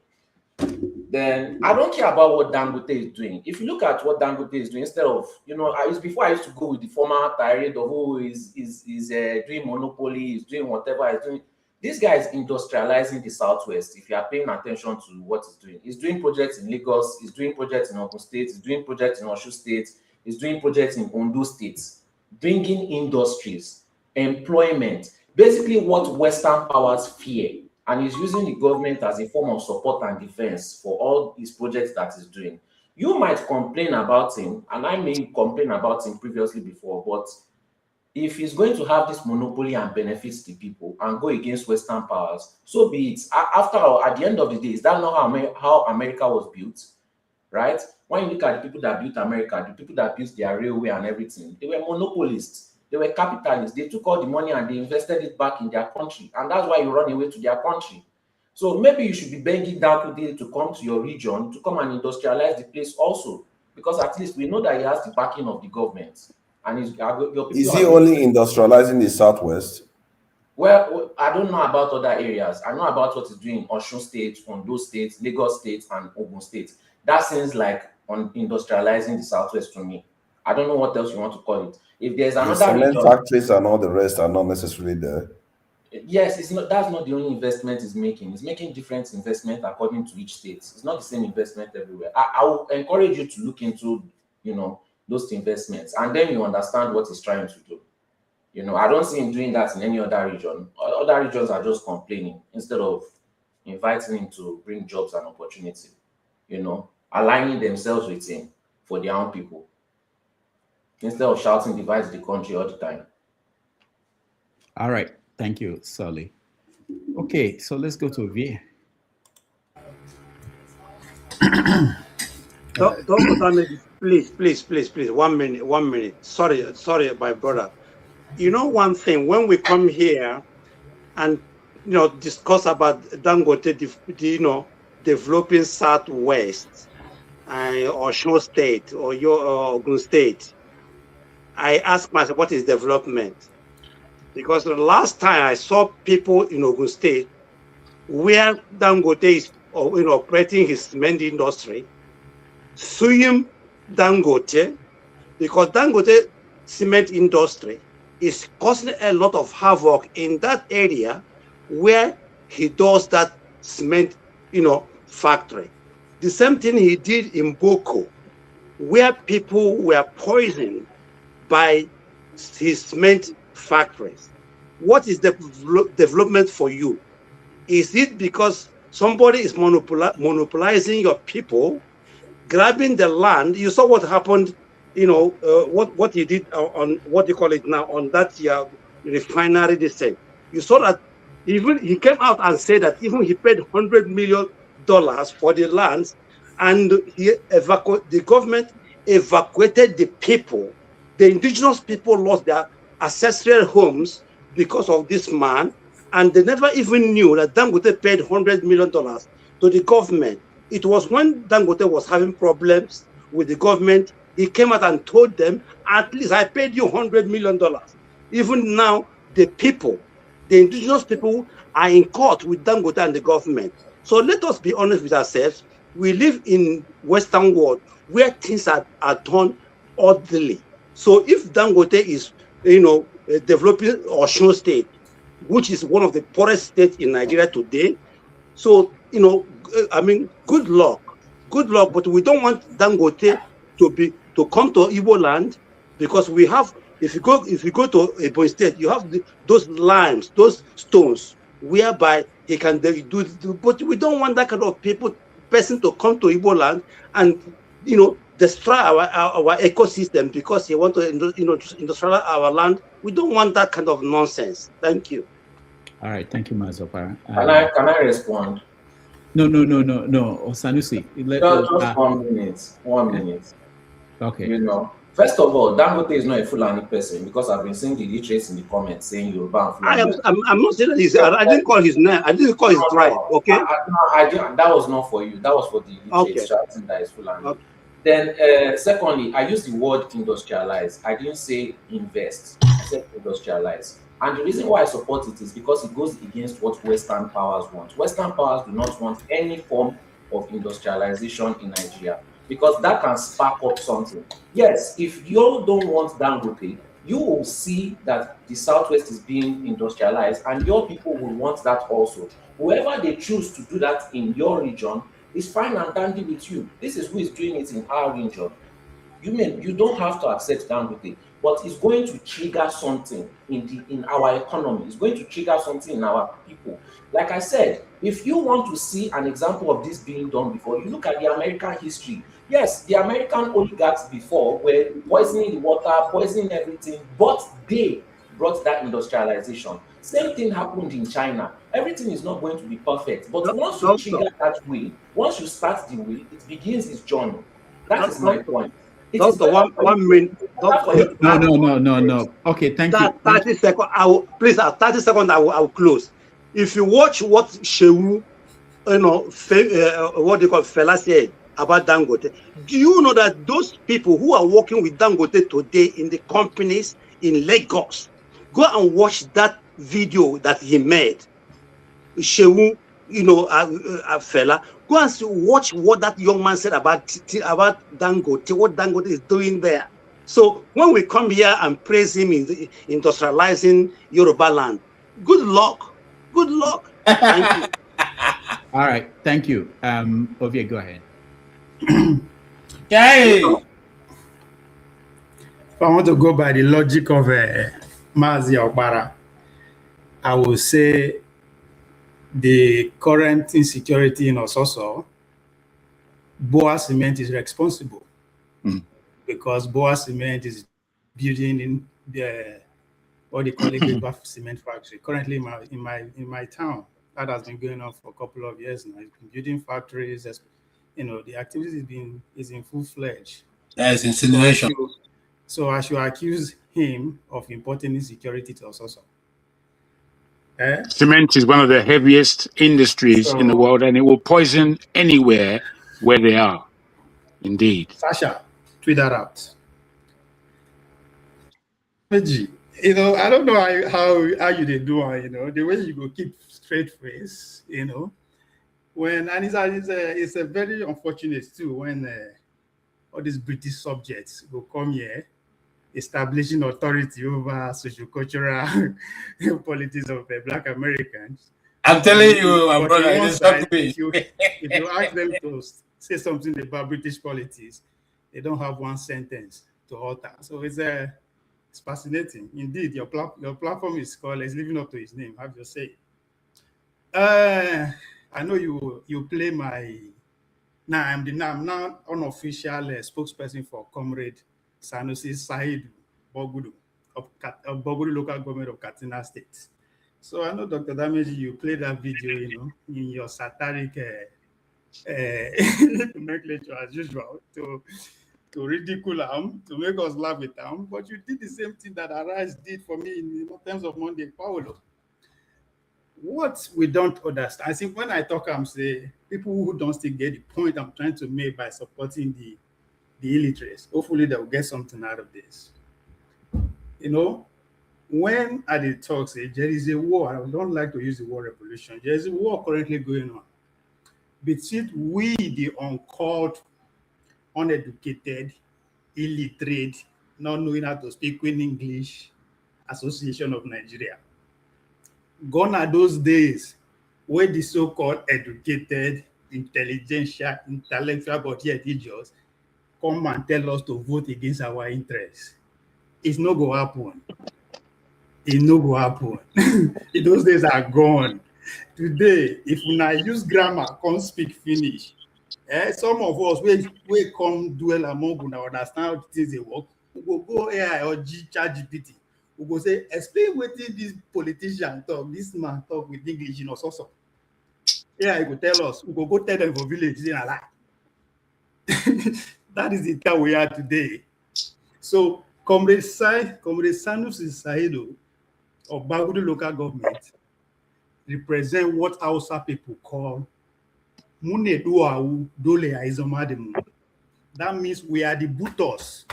Then I don't care about what Dangote is doing. If you look at what Dangote is doing, instead of, before I used to go with the former tirade of who is doing monopoly, is doing whatever he's doing. This guy is industrializing the Southwest. If you are paying attention to what he's doing, he's doing projects in Lagos, he's doing projects in Ogun State, he's doing projects in Osun State, he's doing projects in Ondo State, bringing industries, employment, basically what Western powers fear. And he's using the government as a form of support and defense for all his projects that he's doing. You might complain about him, and I may complain about him previously before, but if he's going to have this monopoly and benefits the people and go against Western powers, so be it. After all, at the end of the day, is that not how America was built, right? When you look at the people that built America, the people that built their railway and everything, they were monopolists. They were capitalists. They took all the money and they invested it back in their country. And that's why you run away to their country. So maybe you should be begging Dangote to come to your region, to come and industrialize the place also. Because at least we know that he has the backing of the government. And your people is he only industrializing the Southwest? Well, I don't know about other areas. I know about what he's doing in Osun State, Ondo State, Lagos State, and Ogun State. That seems like on industrializing the Southwest to me. I don't know what else you want to call it. If there's The another cement region, factories and all the rest are not necessarily there. yes, it's not. That's not the only investment it's making. It's making different investment according to each state. It's not the same investment everywhere. I will encourage you to look into, those investments, and then you understand what he's trying to do. I don't see him doing that in any other region. Other regions are just complaining instead of inviting him to bring jobs and opportunity. Aligning themselves with him for their own people instead of shouting divide the country all the time. All right. Thank you, Sully. Okay, so let's go to V. Please, 1 minute. Sorry, my brother. One thing, when we come here and discuss about Dangote, developing Southwest or Osun State or Ogun State, I ask myself, what is development? Because the last time I saw people in Ogun State where Dangote is operating his cement industry, suing Dangote, because Dangote cement industry is causing a lot of havoc in that area where he does that cement, factory. The same thing he did in Boko, where people were poisoned by his cement factories. What is the development for you? Is it because somebody is monopolizing your people, grabbing the land? You saw what happened, what he did on what you call it now on that refinery. They said you saw that even he came out and said that even he paid $100 million for the lands, and the government evacuated the people. The indigenous people lost their ancestral homes because of this man, and they never even knew that Dangote paid $100 million to the government. It was when Dangote was having problems with the government, he came out and told them, at least I paid you $100 million. Even now, the indigenous people are in court with Dangote and the government. So let us be honest with ourselves. We live in Western world where things are done orderly. So if Dangote is, developing Osun State, which is one of the poorest states in Nigeria today, so good luck. But we don't want Dangote to come to Igbo land, because we have. If you go to Ebonyi State, you have those limes, those stones, whereby he can do. But we don't want that kind of person to come to Igbo land and destroy our ecosystem because he want to industrialize our land. We don't want that kind of nonsense. Thank you. All right, thank you, Mazopara. Can I respond? No, Sanusi. Just 1 minute. 1 minute. Okay. First of all, Dangote is not a Fulani person, because I've been seeing the literates in the comments saying Yoruba and Fulani. I'm not saying that I didn't call his name. I didn't call his tribe. Okay. That was not for you. That was for the literates shouting that is Fulani. Okay. Then, secondly, I used the word industrialize. I didn't say invest. I said industrialize. And the reason why I support it is because it goes against what Western powers want. Western powers do not want any form of industrialization in Nigeria, because that can spark up something. Yes, if you don't want Dangote, you will see that the Southwest is being industrialized, and your people will want that also. Whoever they choose to do that in your region is fine and dandy with you. This is who is doing it in our region. You don't have to accept Dangote, but it's going to trigger something in our economy. It's going to trigger something in our people. Like I said, if you want to see an example of this being done before, you look at the American history. Yes, the American oligarchs before were poisoning the water, poisoning everything, but they brought that industrialization. Same thing happened in China. Everything is not going to be perfect, but once you trigger that wheel, once you start the wheel, it begins its journey. That is my point. Doctor, 1 minute. No. Okay, thank you. 30 seconds. 30 seconds. I will close. If you watch what Shehu, what they call Fela said about Dangote, do you know that those people who are working with Dangote today in the companies in Lagos, go and watch that video that he made. Shehu, Fela, go and watch what that young man said about Dangote, what Dangote is doing there. So when we come here and praise him in the industrializing Yoruba land, good luck. Good luck. Thank you. All right, thank you. Ovie, go ahead. If I want to go by the logic of Mazi Obara, I will say the current insecurity in Ososo, Boa Cement is responsible because Boa Cement is building in the what they call a Great Cement factory. Currently in my town, that has been going on for a couple of years now. It's been building factories. The activity is in full-fledged. That is insinuation. So I should accuse him of importing insecurity to us also. Cement is one of the heaviest industries in the world, and it will poison anywhere where they are. Indeed. Sasha, tweet that out. I don't know how you they do it, the way you go keep straight face, when and it's a very unfortunate too when all these British subjects go come here establishing authority over socio-cultural politics of Black Americans. I'm telling you, my brother, if you ask them to say something about British politics, they don't have one sentence to utter. So it's fascinating. Indeed, your platform is living up to its name. I have to say. I know you play my. I'm now unofficial spokesperson for Comrade Sanusi Said Bogudu of Bogudu local government of Katsina State. So I know, Dr. Dameji, you played that video, in your satiric nomenclature as usual to ridicule him, to make us laugh with him. But you did the same thing that Arise did for me in terms of Monday Paulo. What we don't understand, I think when I talk, I'm saying people who don't still get the point I'm trying to make by supporting the illiterates, hopefully they'll get something out of this. When at the talk say there is a war, I don't like to use the word revolution. There is a war currently going on between we, the uncalled, uneducated, illiterate, not knowing how to speak in English Association of Nigeria. Gone are those days where the so-called educated, intelligentsia, intellectual, but yet idiots come and tell us to vote against our interests. It's not going to happen. It's not going to happen. Those days are gone. Today, if we use grammar, can't speak Finnish, some of us we come dwell among you understand how things they work. We go AI or ChatGPT. We go say, explain what this politician talk, this man talk with English, so. Yeah, he go tell us. We go tell them for village, they are like. That is the time we are today. So, Comrade Sanusi Saido of Bagudu local government represent what Hausa people call Mune Duau Dole Aizomademu. That means we are the Butos.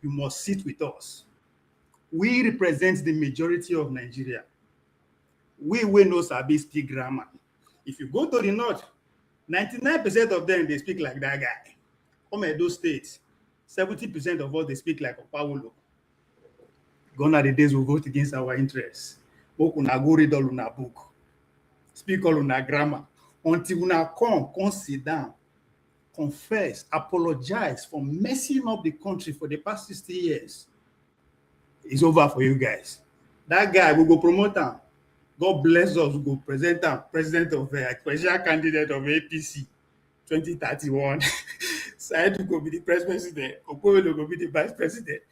You must sit with us. We represent the majority of Nigeria. We know Sabi speak grammar. If you go to the north, 99% of them, they speak like that guy. From Edo State, 70% of us, they speak like Opawolo. Gone are the days we vote against our interests. Go read all una book. Speak all una grammar. Until una come sit down, confess, apologize for messing up the country for the past 60 years. It's over for you guys. That guy, we go promote him. God bless us, we go present him, president of special candidate of APC 2031. Said will be the president, Okoye will be the vice president.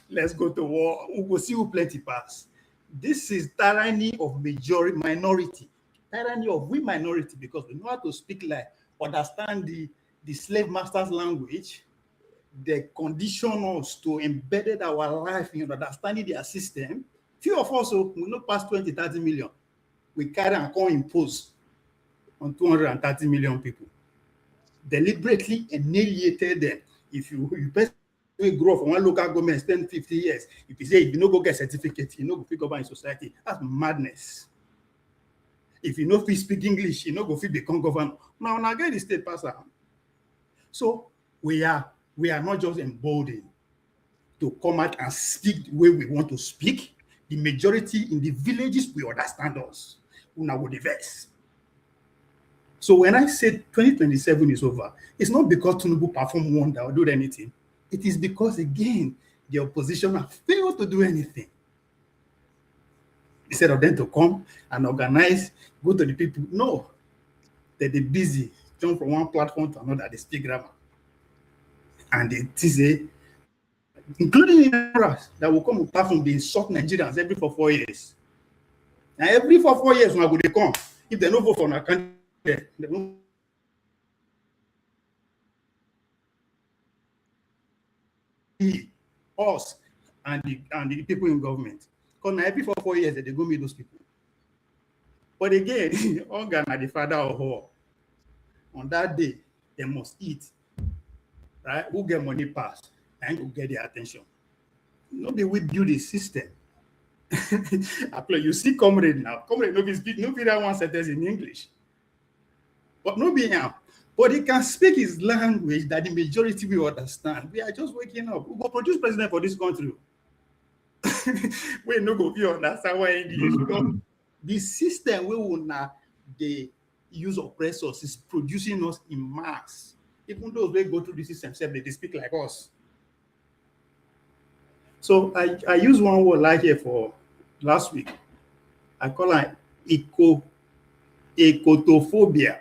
Let's go to war. We will see who plenty pass. This is tyranny of minority. Tyranny of we minority, because we know how to speak like, understand the slave master's language. They condition us to embed our life in understanding their system. Few of us will not pass 20-30 million. We carry and come impose on 230 million people. Deliberately annihilated them. If you grow from one local government, spend 50 years, if you no go get certificate, you no go pick up in society, that's madness. If you no fit speak English, you no go fit become governor. Now get the state passer. So we are not just emboldened to come out and speak the way we want to speak. The majority in the villages will understand us. Una will diverse. So when I say 2027 is over, it's not because Tinubu performed wonder or do anything. It is because, again, the opposition have failed to do anything. Instead of them to come and organize, go to the people. No, they're busy, jump from one platform to another, they speak grammar. And they say, including in us, that will come to platform, they insult Nigerians every 4 years. And every 4 years, when they come, if they don't vote for our candidate, they don't. Us and the people in government. Because now every 4 years, they go meet those people. But again, Organ are the father of all. On that day, they must eat. Right? Who get money pass and who get their attention. Nobody will build a system. You see comrade now. Comrade nobody speak, nobody that one sentence in English. But nobody now. But he can speak his language that the majority will understand. We are just waking up. We will produce president for this country. We no go understand why English. Because the system we will now the use oppressors is producing us in mass. Even those we go through the system, they speak like us. So I use one word like here for last week. I call it ecotophobia.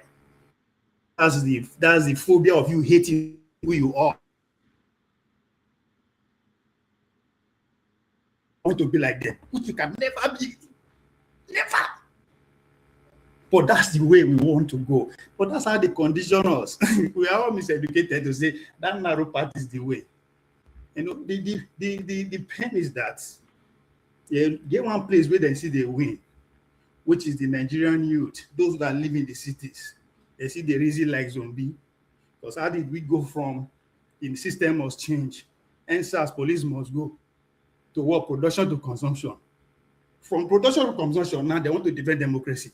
That's the phobia of you hating who you are. Want to be like them, which you can never be. Never. But that's the way we want to go. But that's how they condition us. We are all miseducated to say that narrow path is the way. You know, the pain is that get one place where they see they win, which is the Nigerian youth, those that live in the cities. They see the reason like zombie. Because how did we go from the system must change? NSAS police must go to what? Production to consumption. From production to consumption, now they want to defend democracy.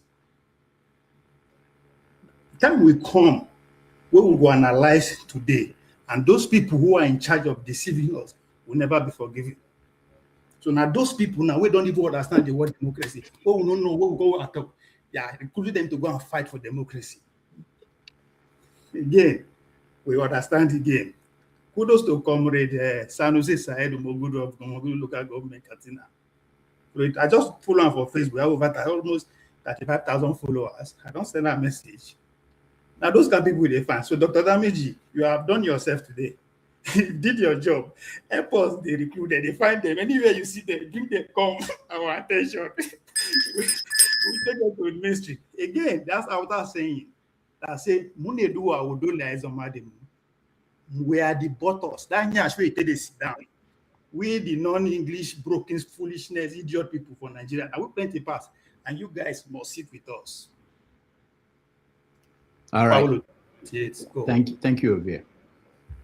The time will come, we will go analyze today, and those people who are in charge of deceiving us will never be forgiven. So now those people now we don't even understand the word democracy. We will not know what will go after. Yeah, including them to go and fight for democracy. Again, we understand again. Kudos to Comrade Sanusi Saed Mogudu of Mogudu Local Government Katina. I just follow him for Facebook. I have over almost 35,000 followers. I don't send a message. Now those can people with a fan. So Dr. Damiji, you have done yourself today. You did your job. Help us, they recruit them, they find them. Anywhere you see them, bring them, come our attention. we take them to the ministry. Again, that's what I'm saying. I say, Munedua will do Liaison. We are the bottles. That nyash we take this down. We the non-English broken foolishness, idiot people for Nigeria. I will plenty pass, and you guys must sit with us. All right. Paulo, yes, go. Thank you, Ovia.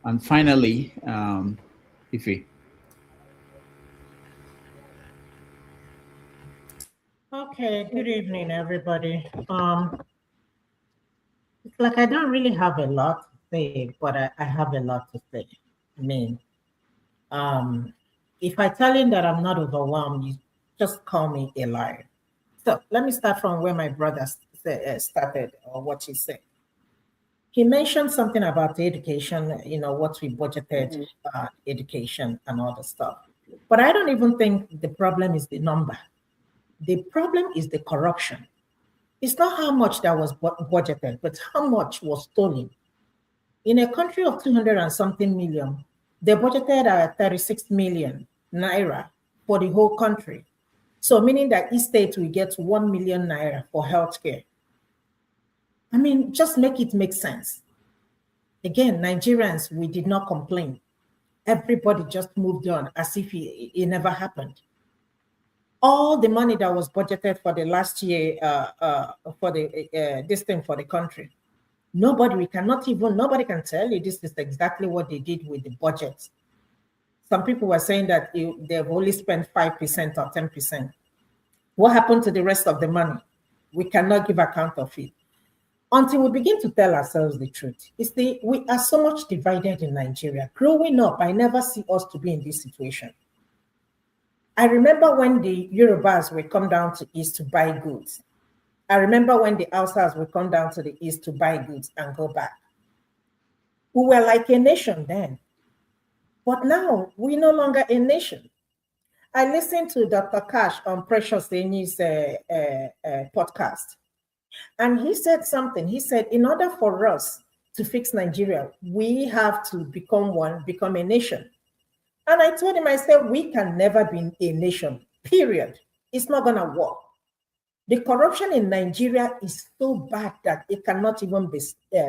And finally, Ife. Okay, good evening, everybody. It's like I don't really have a lot to say, but I have a lot to say. I mean, if I tell him that I'm not overwhelmed, you just call me a liar. So let me start from where my brother started, or what he said. He mentioned something about the education, you know, what we budgeted, education and all the stuff. But I don't even think the problem is the number. The problem is the corruption. It's not how much that was budgeted, but how much was stolen. In a country of 200 and something million, they budgeted 36 million naira for the whole country. So meaning that each state will get 1 million naira for healthcare. I mean, just make it make sense. Again, Nigerians, we did not complain. Everybody just moved on as if it never happened. All the money that was budgeted for the last year for the this thing for the country, nobody can tell you this is exactly what they did with the budget. Some people were saying that they've only spent 5% or 10%. What happened to the rest of the money? We cannot give account of it. until we begin to tell ourselves the truth. We are so much divided in Nigeria. Growing up, I never see us to be in this situation. I remember when the Yorubas would come down to East to buy goods. I remember when the Hausas would come down to the East to buy goods and go back. We were like a nation then. But now, we're no longer a nation. I listened to Dr. Cash on Precious Enyi's podcast. And he said something. He said, in order for us to fix Nigeria, we have to become a nation. And I told him, I said, we can never be a nation, period. It's not going to work. The corruption in Nigeria is so bad that it cannot even be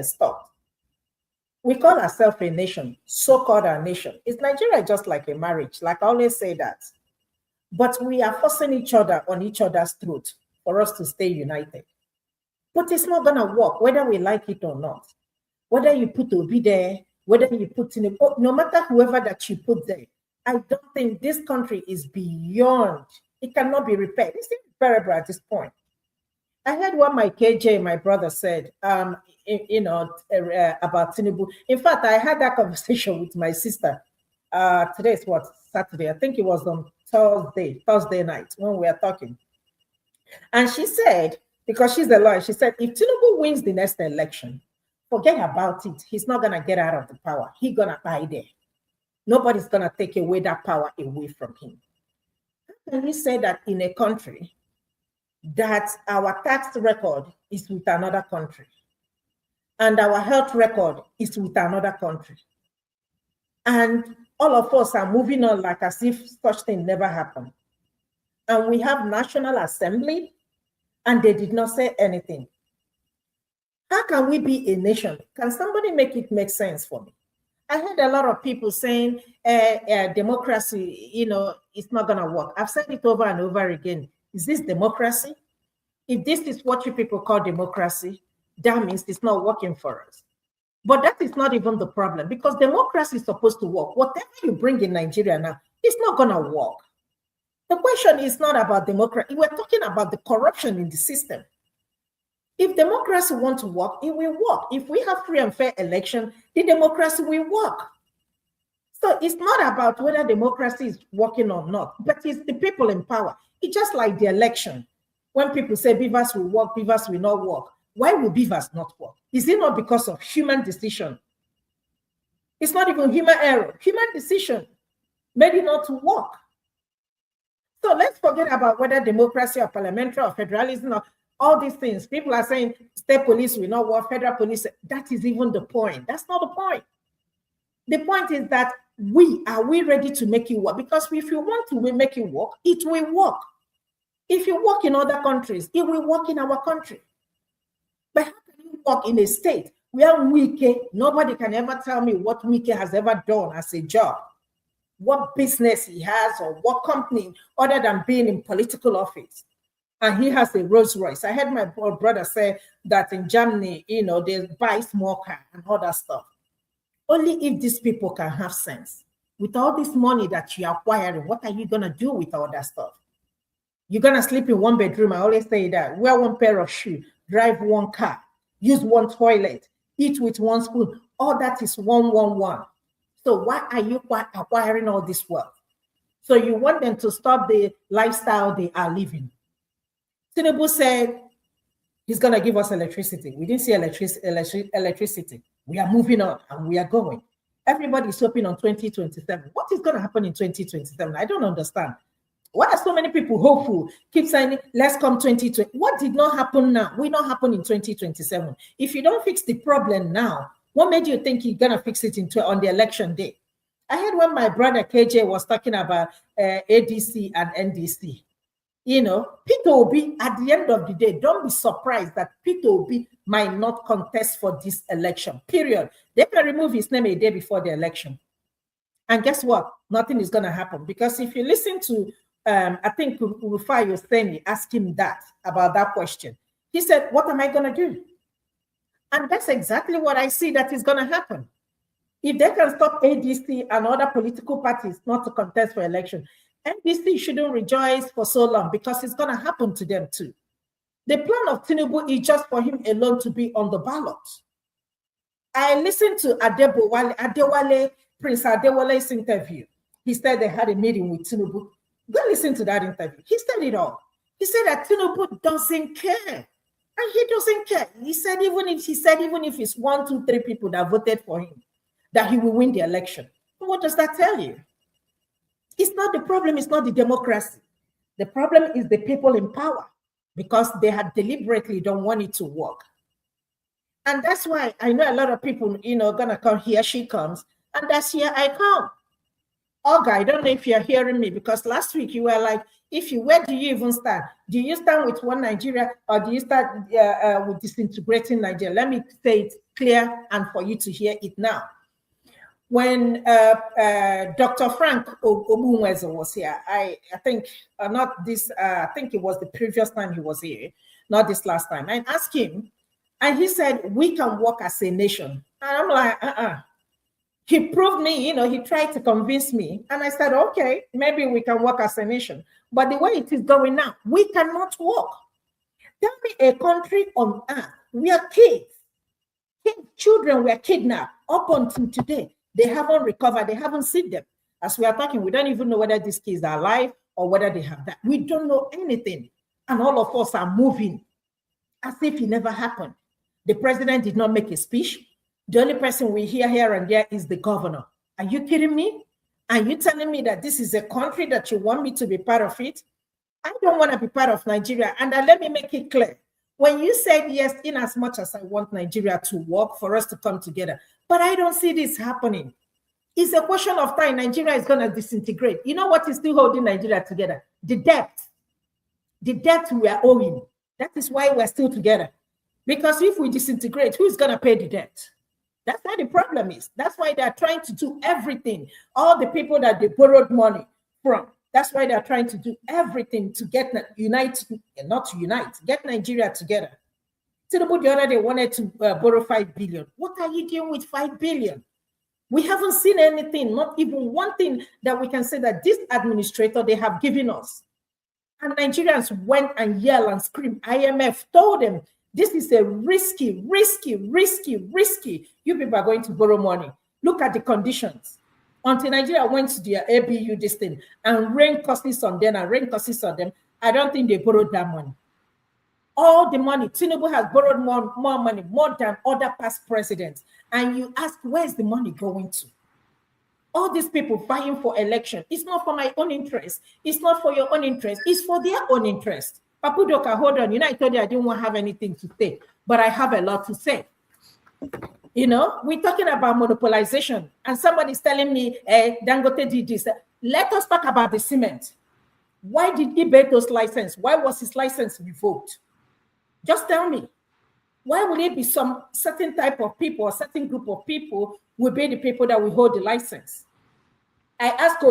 stopped. We call ourselves a nation, so-called a nation. Is Nigeria just like a marriage? Like I always say that. But we are forcing each other on each other's throat for us to stay united. But it's not going to work, whether we like it or not. Whether you put Obi there, whether you put in no matter whoever that you put there, I don't think this country is beyond. It cannot be repaired. It's irreparable at this point. I heard what my KJ, my brother, said, about Tinubu. In fact, I had that conversation with my sister. Today is what? Saturday. I think it was on Thursday night when we were talking. And she said, because she's a lawyer, she said, if Tinubu wins the next election, forget about it. He's not going to get out of the power. He's going to die there. Nobody's going to take away that power away from him. How can we say that in a country that our tax record is with another country and our health record is with another country? And all of us are moving on like as if such thing never happened. And we have National Assembly and they did not say anything. How can we be a nation? Can somebody make it make sense for me? I heard a lot of people saying democracy, it's not going to work. I've said it over and over again. Is this democracy? If this is what you people call democracy, that means it's not working for us. But that is not even the problem, because democracy is supposed to work. Whatever you bring in Nigeria now, it's not going to work. The question is not about democracy. We're talking about the corruption in the system. If democracy wants to work, it will work. If we have free and fair election, the democracy will work. So it's not about whether democracy is working or not, but it's the people in power. It's just like the election. When people say Beavers will work, Beavers will not work. Why will Beavers not work? Is it not because of human decision? It's not even human error. Human decision made it not to work. So let's forget about whether democracy or parliamentary or federalism or all these things. People are saying state police will not work, federal police. That is even the point. That's not the point. The point is that are we ready to make it work? Because if you want to make it work, it will work. If you work in other countries, it will work in our country. But how can you work in a state where nobody can ever tell me what Wike has ever done as a job, what business he has or what company other than being in political office? And he has a Rolls Royce. I heard my brother say that in Germany, they buy small car and all that stuff. Only if these people can have sense. With all this money that you are acquiring, what are you going to do with all that stuff? You're going to sleep in one bedroom. I always say that. Wear one pair of shoes, drive one car, use one toilet, eat with one spoon. All that is 111. So why are you acquiring all this wealth? So you want them to stop the lifestyle they are living. Tinubu said he's going to give us electricity. We didn't see electricity. We are moving on and we are going. Everybody's hoping on 2027. What is going to happen in 2027? I don't understand. Why are so many people hopeful? Keep saying, let's come 2020. What did not happen now will not happen in 2027. If you don't fix the problem now, what made you think you're going to fix it on the election day? I heard when my brother KJ was talking about ADC and NDC. Peter Obi, at the end of the day, don't be surprised that Peter Obi might not contest for this election, period. They can remove his name a day before the election. And guess what? Nothing is going to happen. Because if you listen to, I think Rufai Yoseni asked him that, about that question. He said, what am I going to do? And that's exactly what I see that is going to happen. If they can stop ADC and other political parties not to contest for election, NDC shouldn't rejoice for so long because it's going to happen to them too. The plan of Tinubu is just for him alone to be on the ballot. I listened to Adewale, Prince Adewale's interview. He said they had a meeting with Tinubu. Go listen to that interview. He said it all. He said that Tinubu doesn't care. And he doesn't care. He said even if it's 1, 2, 3 people that voted for him, that he will win the election. What does that tell you? It's not the problem, it's not the democracy. The problem is the people in power, because they had deliberately don't want it to work. And that's why I know a lot of people, gonna come here, she comes, and that's here I come. Olga, I don't know if you're hearing me, because last week you were like, where do you even stand? Do you stand with one Nigeria, or do you start with disintegrating Nigeria? Let me say it clear and for you to hear it now. When Dr. Frank Obunwezo was here, I think not this, I think it was the previous time he was here, not this last time. I asked him, and he said, we can work as a nation. And I'm like, He proved me, he tried to convince me. And I said, okay, maybe we can work as a nation. But the way it is going now, we cannot work. Tell me a country on earth where children were kidnapped up until today. They haven't recovered. They haven't seen them. As we are talking, we don't even know whether these kids are alive or whether they have died. We don't know anything. And all of us are moving as if it never happened. The president did not make a speech. The only person we hear here and there is the governor. Are you kidding me? Are you telling me that this is a country that you want me to be part of it? I don't want to be part of Nigeria. And let me make it clear. When you said yes, in as much as I want Nigeria to work, for us to come together, but I don't see this happening. It's a question of time. Nigeria is going to disintegrate. You know what is still holding Nigeria together? The debt. The debt we are owing. That is why we're still together. Because if we disintegrate, who's going to pay the debt? That's why the problem is. That's why they're trying to do everything. All the people that they borrowed money from, that's why they're trying to do everything to get get Nigeria together. Tinubu the other day wanted to borrow 5 billion. What are you doing with 5 billion? We haven't seen anything, not even one thing that we can say that this administrator they have given us. And Nigerians went and yelled and screamed. IMF told them, this is a risky. You people are going to borrow money. Look at the conditions. Until Nigeria went to their ABU this thing and rain costs on them, I don't think they borrowed that money. All the money, Tinubu has borrowed more money, more than other past presidents. And you ask, where's the money going to? All these people vying for election, it's not for my own interest. It's not for your own interest. It's for their own interest. Papudoka, hold on. I told you I didn't want to have anything to say, but I have a lot to say. We're talking about monopolization, and somebody's telling me, Dangote did this. Let us talk about the cement. Why did he break those license? Why was his license revoked? Just tell me. Why would it be some certain type of people or certain group of people will be the people that will hold the license? I asked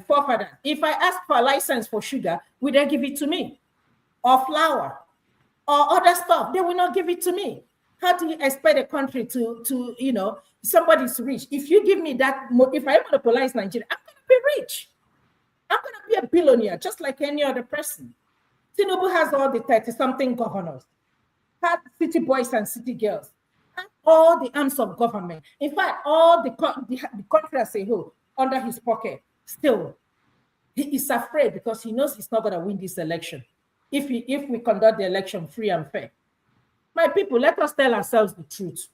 forefather, if I ask for a license for sugar, will they give it to me? Or flour? Or other stuff? They will not give it to me. How do you expect a country to somebody's rich? If you give me that, if I monopolize Nigeria, I'm going to be rich. I'm going to be a billionaire, just like any other person. Tinubu has all the 30-something governors, had city boys and city girls, and all the arms of government. In fact, all the country as a whole under his pocket. Still, he is afraid because he knows he's not going to win this election if we conduct the election free and fair. My people, let us tell ourselves the truth.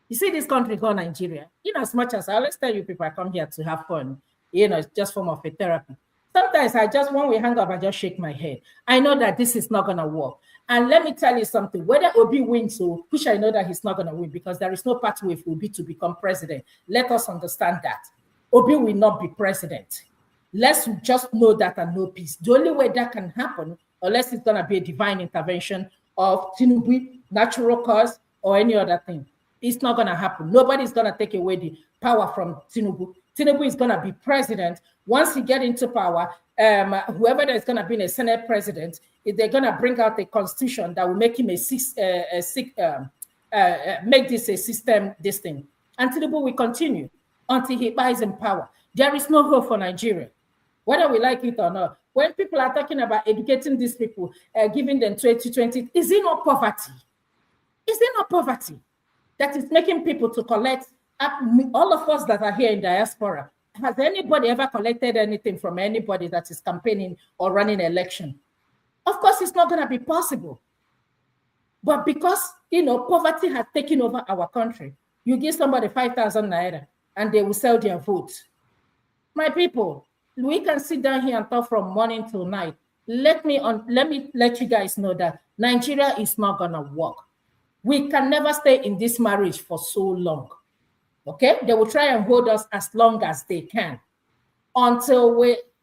You see this country called Nigeria, as much as I always tell you people I come here to have fun, it's just form of a therapy. Sometimes when we hang up, I just shake my head. I know that this is not going to work. And let me tell you something, whether Obi wins, which I know that he's not going to win because there is no pathway for Obi to become president. Let us understand that. Obi will not be president. Let's just know that and know peace. The only way that can happen, unless it's going to be a divine intervention of Tinubu, natural cause, or any other thing. It's not going to happen. Nobody's going to take away the power from Tinubu. Tinubu is going to be president. Once he gets into power, whoever is going to be a Senate president, if they're going to bring out a constitution that will make him make this a system, this thing. And Tinubu will continue until he buys in power. There is no hope for Nigeria. whether we like it or not. When people are talking about educating these people, giving them 2020, is it not poverty? Is it not poverty that is making people to collect? All of us that are here in diaspora, has anybody ever collected anything from anybody that is campaigning or running election? Of course, it's not going to be possible. But because, poverty has taken over our country, you give somebody 5,000 naira and they will sell their vote. My people, we can sit down here and talk from morning till night. Let me let you guys know that Nigeria is not going to work. We can never stay in this marriage for so long. Okay? They will try and hold us as long as they can until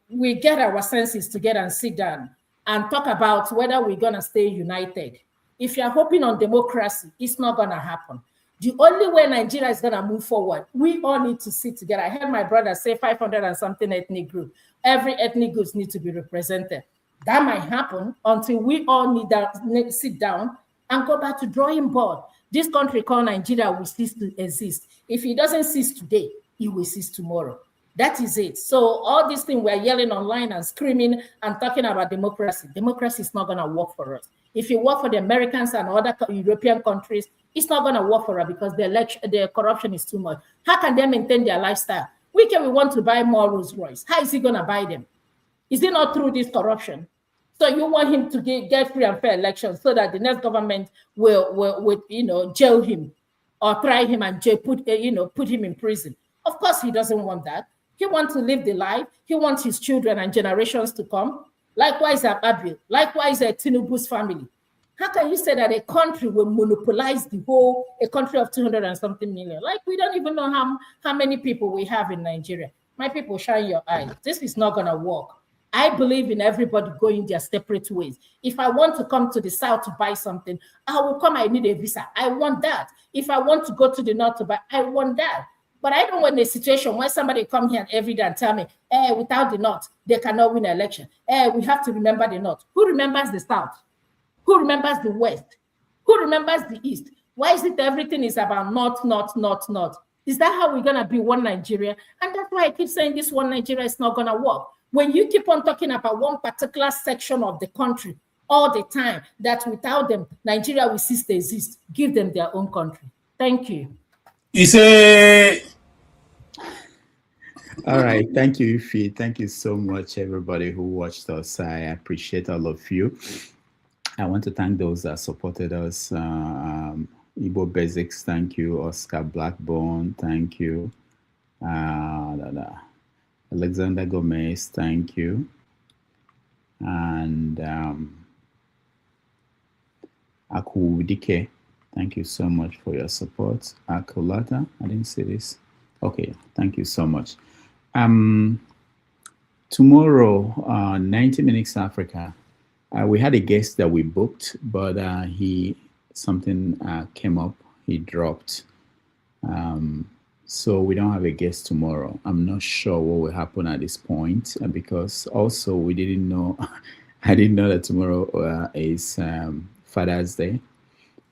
we get our senses together and sit down and talk about whether we're going to stay united. If you're hoping on democracy, it's not going to happen. The only way Nigeria is going to move forward, we all need to sit together. I heard my brother say 500 and something ethnic group. Every ethnic group needs to be represented. That might happen until we all need to sit down and go back to drawing board. This country called Nigeria will cease to exist. If it doesn't cease today, it will cease tomorrow. That is it. So all these things we're yelling online and screaming and talking about democracy. Democracy is not going to work for us. If you work for the Americans and other European countries, it's not going to work for us because the corruption is too much. How can they maintain their lifestyle? We want to buy more Rolls Royce. How is he going to buy them? Is it not through this corruption? So you want him to get free and fair elections so that the next government will jail him or try him and put him in prison. Of course, he doesn't want that. He wants to live the life. He wants his children and generations to come. Likewise, Ababil. Likewise, Tinubu's family. How can you say that a country will monopolize a country of 200 and something million? Like, we don't even know how many people we have in Nigeria. My people, shine your eyes. This is not going to work. I believe in everybody going their separate ways. If I want to come to the south to buy something, I will come. I need a visa. I want that. If I want to go to the north to buy, I want that. But I don't want a situation where somebody come here every day and tell me, without the north, they cannot win an election. We have to remember the north. Who remembers the south? Who remembers the west? Who remembers the east? Why is it everything is about north, north, north, north? Is that how we're going to be one Nigeria? And that's why I keep saying this one Nigeria is not going to work. When you keep on talking about one particular section of the country all the time, that without them, Nigeria will cease to exist, give them their own country. Thank you. You say... All right. Thank you, Ife. Thank you so much, everybody who watched us. I appreciate all of you. I want to thank those that supported us. Igbo Basics, thank you. Oscar Blackbone, thank you. Alexander Gomez, thank you. And Akudike, thank you so much for your support. Akulata, I didn't see this. Okay, thank you so much. Tomorrow, 90 Minutes Africa, we had a guest that we booked, but something came up, he dropped. So we don't have a guest tomorrow. I'm not sure what will happen at this point because also we didn't know, I didn't know that tomorrow is Father's Day.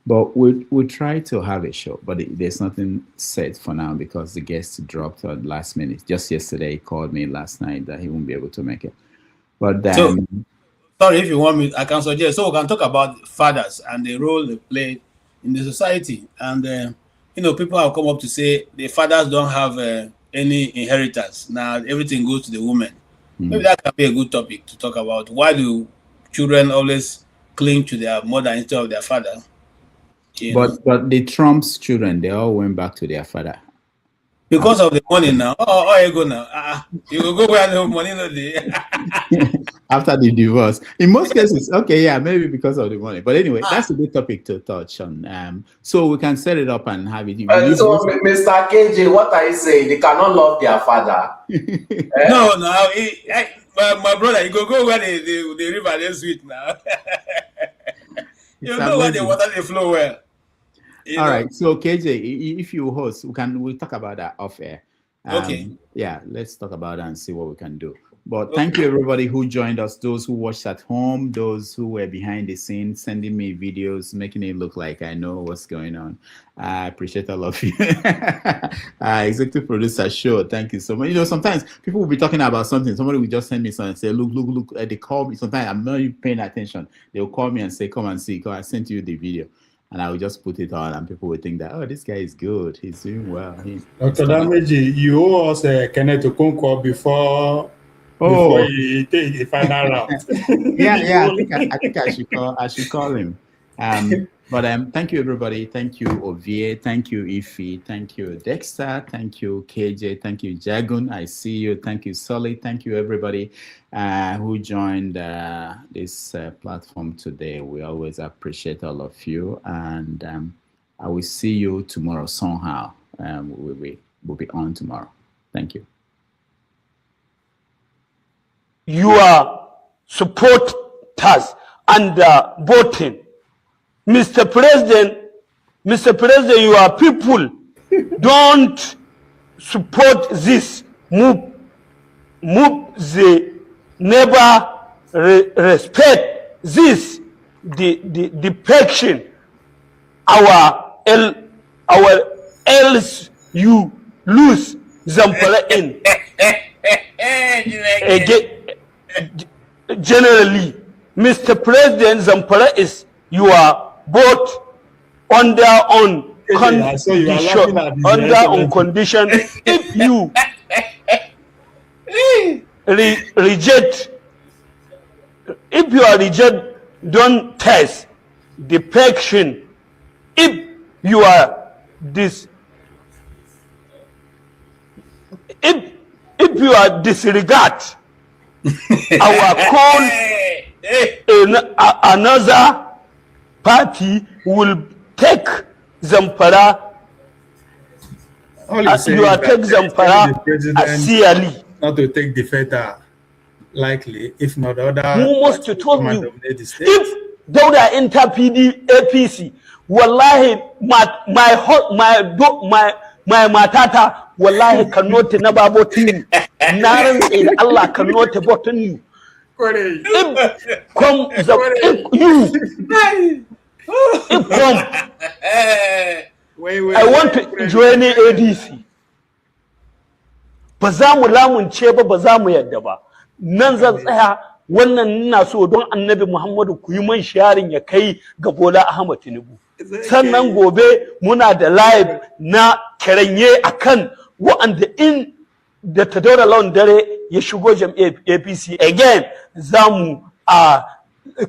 But we'll try to have a show, but there's nothing set for now because the guest dropped at last minute. Just yesterday, he called me last night that he won't be able to make it. But so, sorry, if you want me, I can suggest. So we can talk about fathers and the role they play in the society. And, people have come up to say the fathers don't have any inheritance. Now, everything goes to the women. Maybe that can be a good topic to talk about. Why do children always cling to their mother instead of their father? But the Trump's children, they all went back to their father. Because of the money now. Oh, you go now. You will go where no money no day. After the divorce. In most cases, okay, yeah, maybe because of the money. But anyway, that's a good topic to touch on. So we can set it up and have it. So, Mr. KJ, what are you saying? They cannot love their father. No. My brother, you go where the river is sweet now. You know where the water they flow well. All right, so KJ, if you host, we'll talk about that off air. Okay. Yeah, let's talk about that and see what we can do. But thank you, everybody who joined us, those who watched at home, those who were behind the scenes, sending me videos, making it look like I know what's going on. I appreciate all of you. Executive producer, sure. Thank you so much. You know, sometimes people will be talking about something. Somebody will just send me something and say, look. They call me. Sometimes I'm not even paying attention. They'll call me and say, come and see. I sent you the video. And I will just put it on, and people will think that, oh, this guy is good. He's doing well. Dr. Dameji, you owe us Kenneth Okonkwo before you take the final round. Yeah. I think I should call him. But thank you, everybody. Thank you, Ovie. Thank you, Ify. Thank you, Dexter. Thank you, KJ. Thank you, Jagun. I see you. Thank you, Solly. Thank you, everybody who joined this platform today. We always appreciate all of you. And I will see you tomorrow somehow. We'll be on tomorrow. Thank you. Your supporters and voting. Mr. President, your people don't support this move. They never respect this the faction. Our else you lose Zamfara in. Generally, Mr. President, Zamfara is your both under on condition if you reject, if you are reject, don't test the faction. If you are if you are disregard our call, another party will take Zamfara. You are take Zamfara seriously. Not to take the feta likely, if not other. Who must to tell you? If Dauda enter APC, wallahi, my matata, wallahi cannot never vote you. Naran in Allah cannot vote you. I want to join ADC. Ba za mu lamunce ba za mu yadda ba. Nan zan tsaya wannan ina so don Annabi Muhammadu ku yi man sharing ya kai ga Bola Ahmad Tinubu. Sannan gobe muna da live na kiranye akan wa'anda in da ta daura lawan dare ya shigo jam'iyyar APC again zamu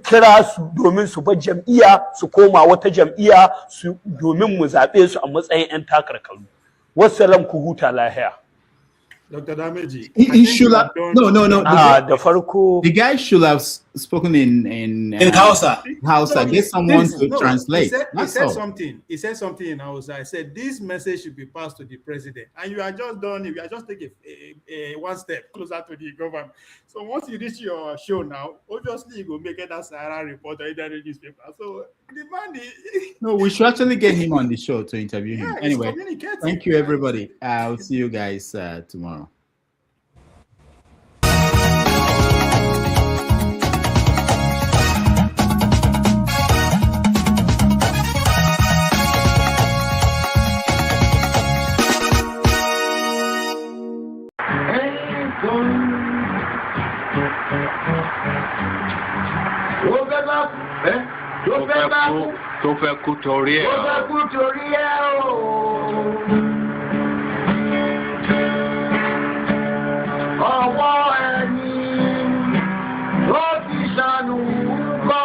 kira su domin su bar jam'iyya su koma wata jam'iyya su domin mu zabe su a matsayin 'yan takarkaru. Wassalam ku huta lahiya. Dr. Dameji, he should have no. The guy should have spoken in Hausa. Get someone to translate. He said something in Hausa. I said this message should be passed to the president, and you are just done. You are just taking a one step closer to the government. So once you reach your show now, obviously you go make it as Sahara report or either newspaper. So the man. No, we should actually get him on the show to interview him. Anyway, thank you, everybody. I'll see you guys tomorrow. Tó fẹ́ kú torí ẹ̀ o. Ọwọ́ ẹni ló ti ṣàánú kọ́.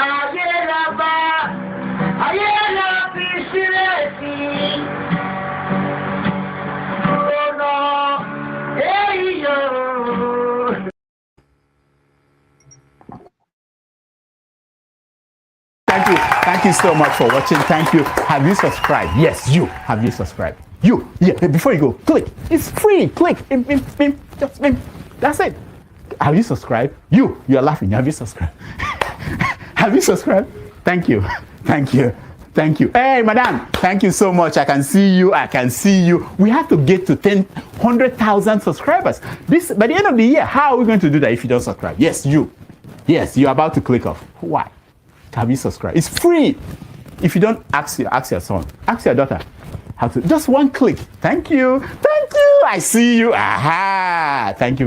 Ayé la bá, ayé la fi sílẹ̀ sí. Ọ̀nà èyí yóò. Thank you so much for watching. Thank you. Have you subscribed? Yes, you. Have you subscribed? You. Yeah, before you go, click. It's free. Click. Just that's it. Have you subscribed? You're laughing. Have you subscribed? Have you subscribed? Thank you. Thank you. Hey, madam, thank you so much. I can see you. I can see you. We have to get to 100,000 subscribers. This by the end of the year. How are we going to do that if you don't subscribe? Yes, you. Yes, you're about to click off. Why? Have you subscribed? It's free. If you don't, ask your son, ask your daughter how to. Just one click. Thank you. Thank you. I see you. Aha. Thank you.